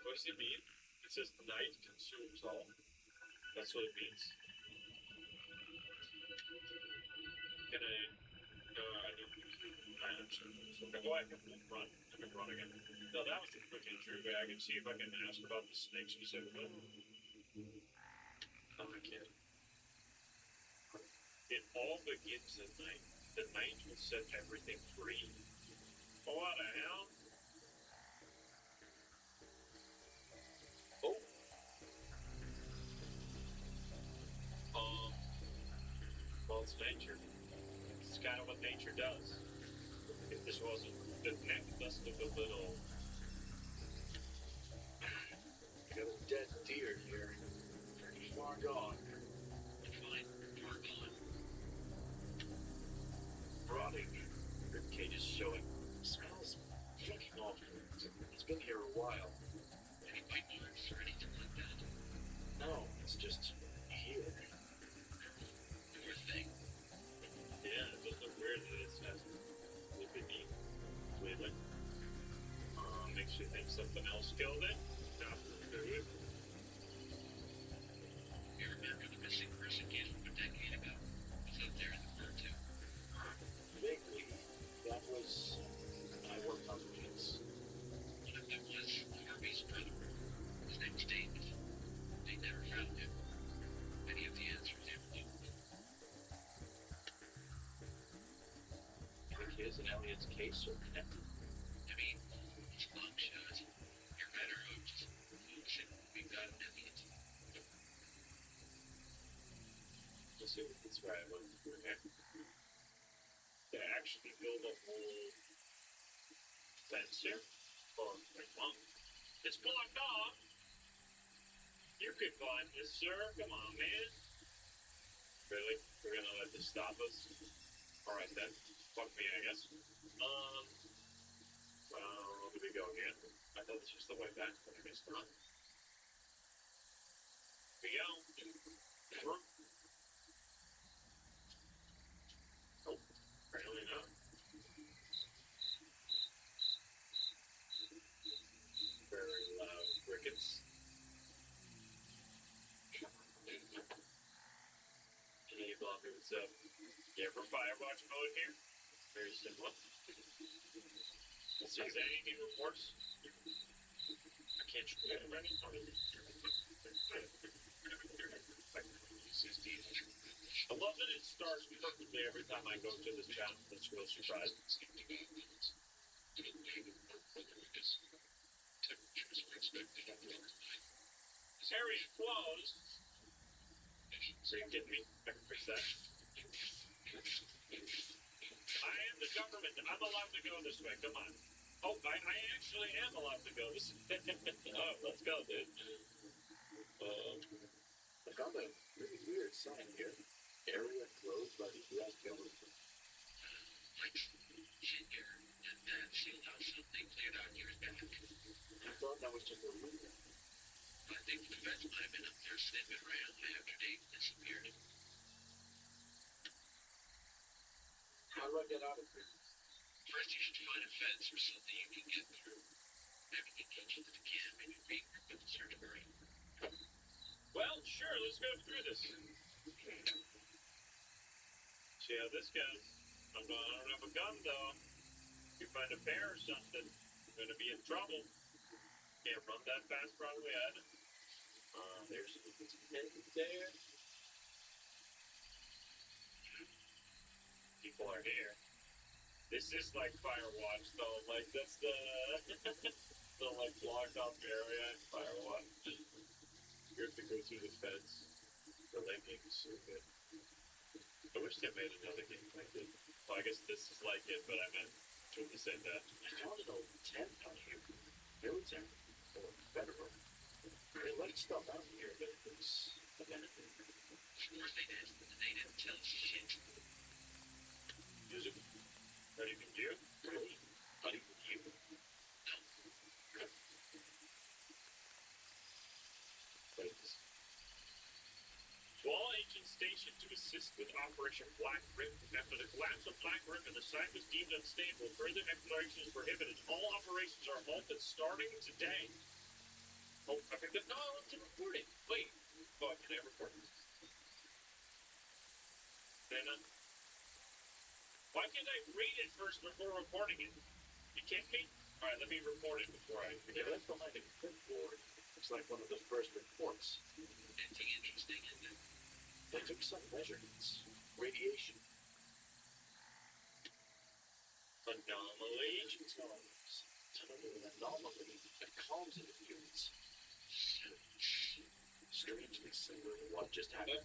What does it mean? It says night consumes all. That's what it means. Can I? No, I don't think I'm sure. Oh, I can run. I can run again. No, that was a quick entry, but I can see if I can ask about the snake specifically. Oh, I can't. It all begins at night. The night will set everything free. Oh, what the hell? Oh. Well, it's nature. It's kind of what nature does. If this wasn't the neck dust of a little. I got a dead deer here. Pretty far gone. Fine. Far gone. Rotting. Rib cage is showing. Smells fucking awful. It's been here a while. Any bite marks or anything like that? No, it's just here. Poor thing. Yeah, it does look weird that it has look at me. Weirdly. Makes you think something else killed it. Not food. You remember the missing person case from a decade ago? Was out there in the fur too. Vaguely, that was when I worked on the case. What if that was Harvey's brother? His name's David. They never found him. Any of the answers ever do. I think his and Elliot's case are connected. I mean, it's a long shot. You're better off just focusing on what we've got in Elliot. Let's see if it's right. Okay. They actually build a whole fence here. Oh, come on. It's blocked off. You could climb this, sir. Come on, man. Really? We're gonna let this stop us? Alright then. Fuck me, I guess. Well, where do we go again? I thought this was the way back, but I guess not. Here we go. Come on. Oh, apparently not. Very loud crickets. Hey, Bobby, what's up? You ever Firewatch mode here? Very simple. Let's see, is there any reports? I can't shoot it already. I love that it starts perfectly every time I go to this channel. That's real surprising. Area closed. Are you kidding me? I can fix that. I am the government. I'm allowed to go this way. Come on. Oh, I actually am allowed to go. This is... oh, let's go, dude. I found a really weird sign here. Area closed by the U.S. government. I thought that was just a rumor. How do I get out of here? Well, sure, let's go through this. See how this goes. I don't have a gun, though. If you find a bear or something, you're gonna be in trouble. Can't run that fast, probably, Ed. There's a tent there. People are here. This is like Firewatch, though. Like, that's the... the, like, blocked off area in Firewatch. You have to go through the fence. The that game is so good. I wish they made another game like it. Well, I guess this is like it, but I meant to say that. I found an old tent out here. Military. Or federal. They left stuff out here that was abandoned. Music. Not even you? Really? Not even you. Please. Wall Agent stationed to assist with Operation Black Rip. After the collapse of Black Rip and the site was deemed unstable, further exploration is prohibited. All operations are halted starting today. Oh, I picked up. No, I want to report it. Wait. Oh, can I report it? Dana? Why can't I read it first before reporting it? You kidding me? Alright, let me report it before I Yeah, forget. that's behind a clipboard. It's like one of the first reports. They took some measurements. Radiation. Anomaly. Agent tells an anomaly that calms interference. Strangely similar to what just happened.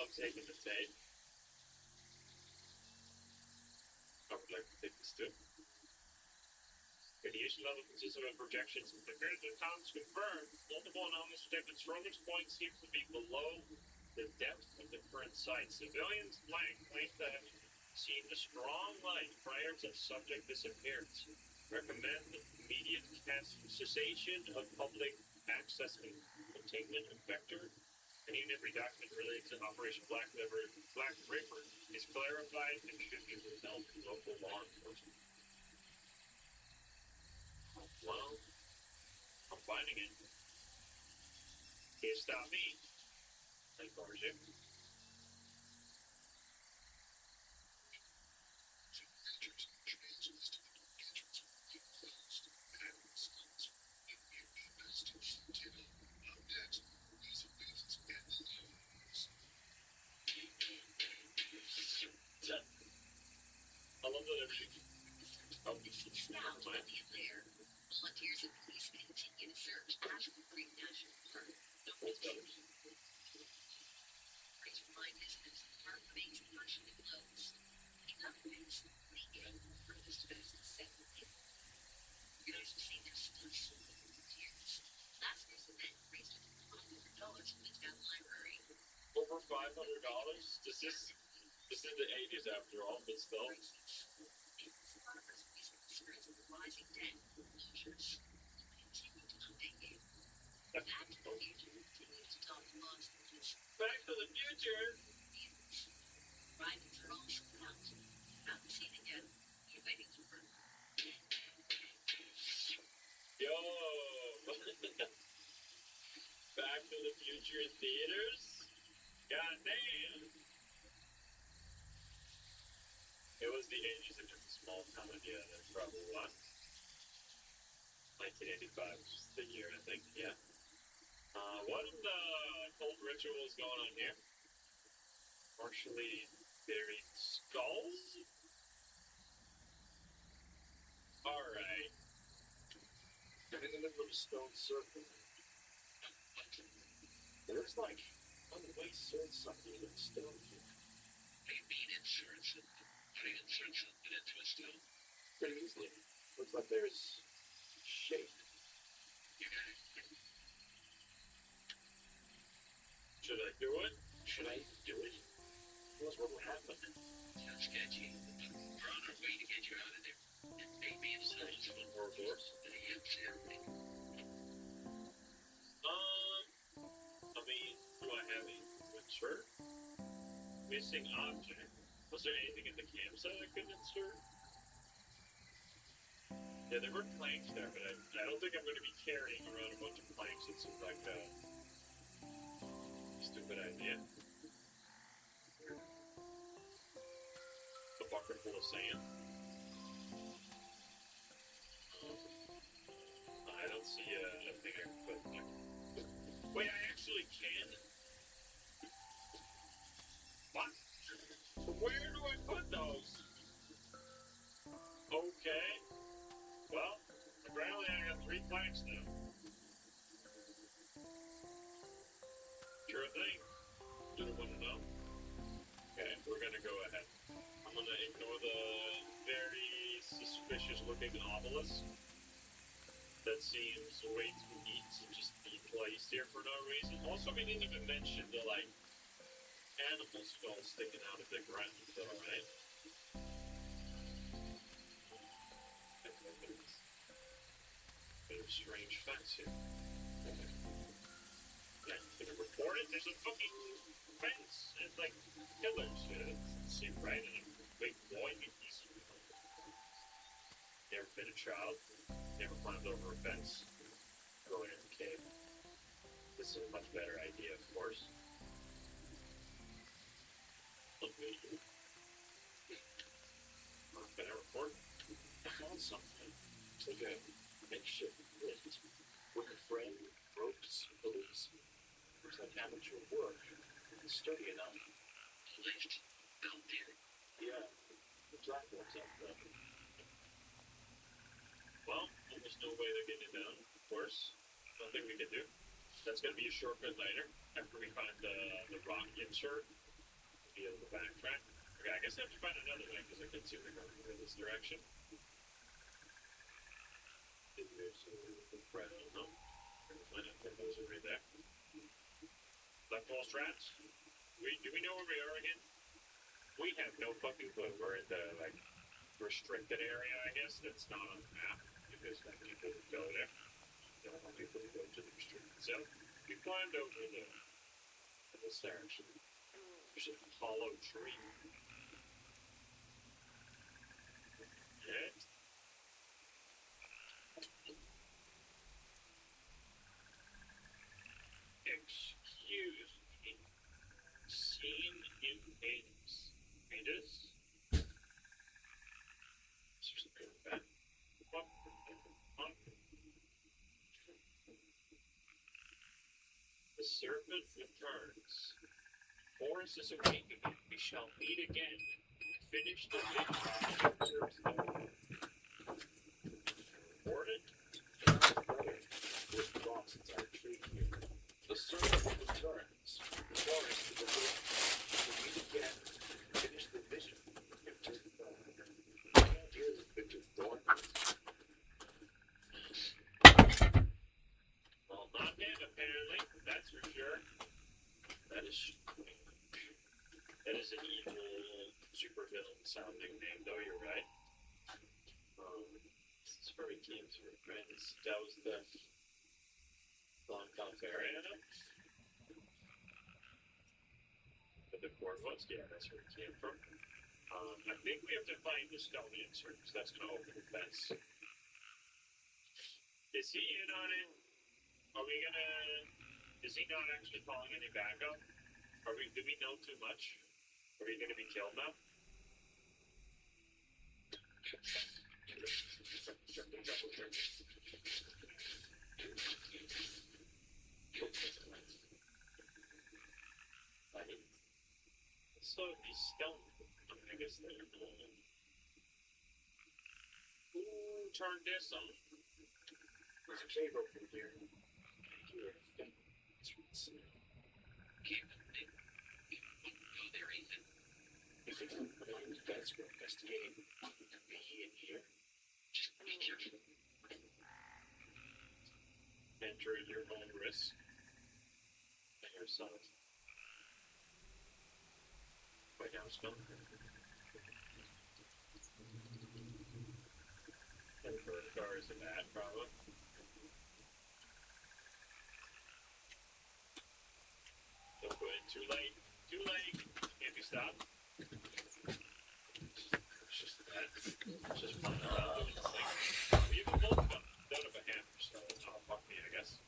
I'm taking the tape. I would like to take this too. Radiation level consistent of projections. The critical accounts confirmed multiple anomalous detected. Strongest point seems to be below the depth of the current site. Civilians blank claim to have seen a strong light prior to subject disappearance. Recommend immediate cessation of public access and containment of vector. And even every document related to Operation Black Ripper is clarified and should be withheld to local law enforcement. Well, I'm finding it. Can't stop me. Like Barjik. I love that everything. Oh, never mind. Volunteers and police continue to search Ashland Creek National Park. What's others? Please remind visitors the park remains partially closed. In other ways, the game furthest best to settle in. You guys have seen their stunts in volunteers. Last year's event raised over $500 for the town library. Over $500? This is the 80s after all, but still. Photographers recent concerns of the rising debt and closures. We continue to update you. Back to the future continues to talk to law students. Back to the future! Riders are all sold out. Haven't seen it yet. You're waiting for it. Yo! Back to the Future in theaters? God damn! It was the 80s and just a small town, yeah, that's probably why. 1985 is the year, I think. Yeah. What in the cult ritual is going on here? Partially buried skulls? Alright. And in the middle of a stone circle, it looks like Unway inserted something in the stone here. They mean insert something. How do you insert something into a stone? Pretty easily. Looks like there's shape. You got it. Should I do it? Should I do it? Who knows what will happen? Sounds sketchy. We're on our way to get you out of there. And maybe it's not just one more horse. Exactly. I mean, do I have a insert? Missing object. Was there anything in the campsite I could insert? Yeah, there were planks there, but I don't think I'm going to be carrying around a bunch of planks. It seems like a stupid idea. A bucket full of sand. I don't see a thing I can put there. Wait, I actually can? What? Where do I put those? Okay. Well, apparently I got 3 planks now. Sure thing. Didn't want to know. Okay, we're gonna go ahead. I'm gonna ignore the very suspicious looking obelisk that seems way too neat to just be placed here for no reason. Also, we didn't even mention the, like, animal skull sticking out of the ground, though, right? Bit of strange fence here. Yeah, gonna report it? There's a fucking fence and, like, pillars. Let's see, right? And a big boy. Never been a child. Never climbed over a fence. Going in the cave. This is a much better idea, of course. Okay. Can I report? I found something. It's like a makeshift lift with a frame, ropes, pulleys. Looks like amateur work. It's sturdy enough. Lift. Out there. Yeah, the platform's up there. Well, there's no way they're getting it down, of course. Nothing we can do. That's gonna be a shortcut later, after we find the rock insert. Be able to backtrack. Okay, I guess I have to find another way, because I can see we're going in this direction. Maybe there's a thread, I don't know. I think those are right there. Left pole straps? Do we know where we are again? We have no fucking clue. We're in the, like, restricted area, I guess, that's not on the map, because like people would go there. Don't want people to go to the restricted zone. We climbed over this direction. There's a hollow tree. And excuse me. Seen in paintings. Painters? The serpent returns. Forest is awakening. We shall meet again. Finish the mission. Warden? With rocks inside a tree here. The serpent returns. The forest is awakening. We meet again. Finish the mission. Here's a picture of Dawn. Well, not dead, apparently. That's for sure. That is an evil supervillain sounding name, though, you're right. This is very keen to her friends. That was the Long Calfarian. But the Corvus, yeah, that's where it came from. I think we have to find the stone insert, because that's going to open the fence. Is he in on it? Are we gonna... Is he not actually calling any backup? Do we know too much? Are we gonna be killed now? So these skeletons, I guess they're who turned this on? There's a cave over here. I hear a thing. It's really smooth. Keep it. Wouldn't go there, Ethan. If it's not the fence we're investigating, it could be in here. Just be careful. Enter at your own risk. And your son. Right now, spell. And for cars and that, probably. Don't go in too late. Too late. Can't be stopped. It's just that. It's just fun about doing the thing. You can both them. Don't have a hammer, so fuck me, I guess.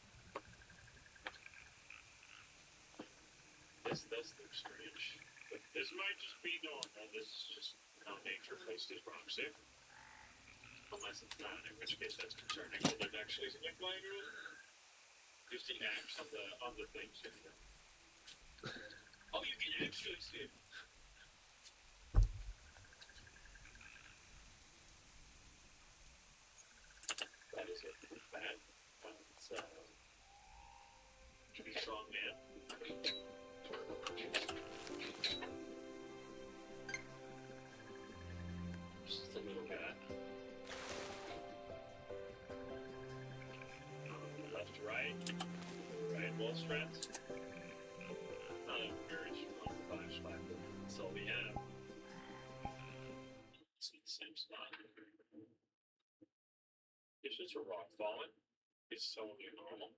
This does look strange. But this might just be normal. This is just how nature placed these rocks there. Unless it's not, in which case that's concerning. But there's actually something flying around. Just the axe on the things. Oh, you can actually see it. That is it. Bad. It's should be strong, man. Just a little guy. Left to right. Right, wall strength. Not a very strong flashlight. That's all we have. It's in the same spot. It's just a rock falling. It's so normal.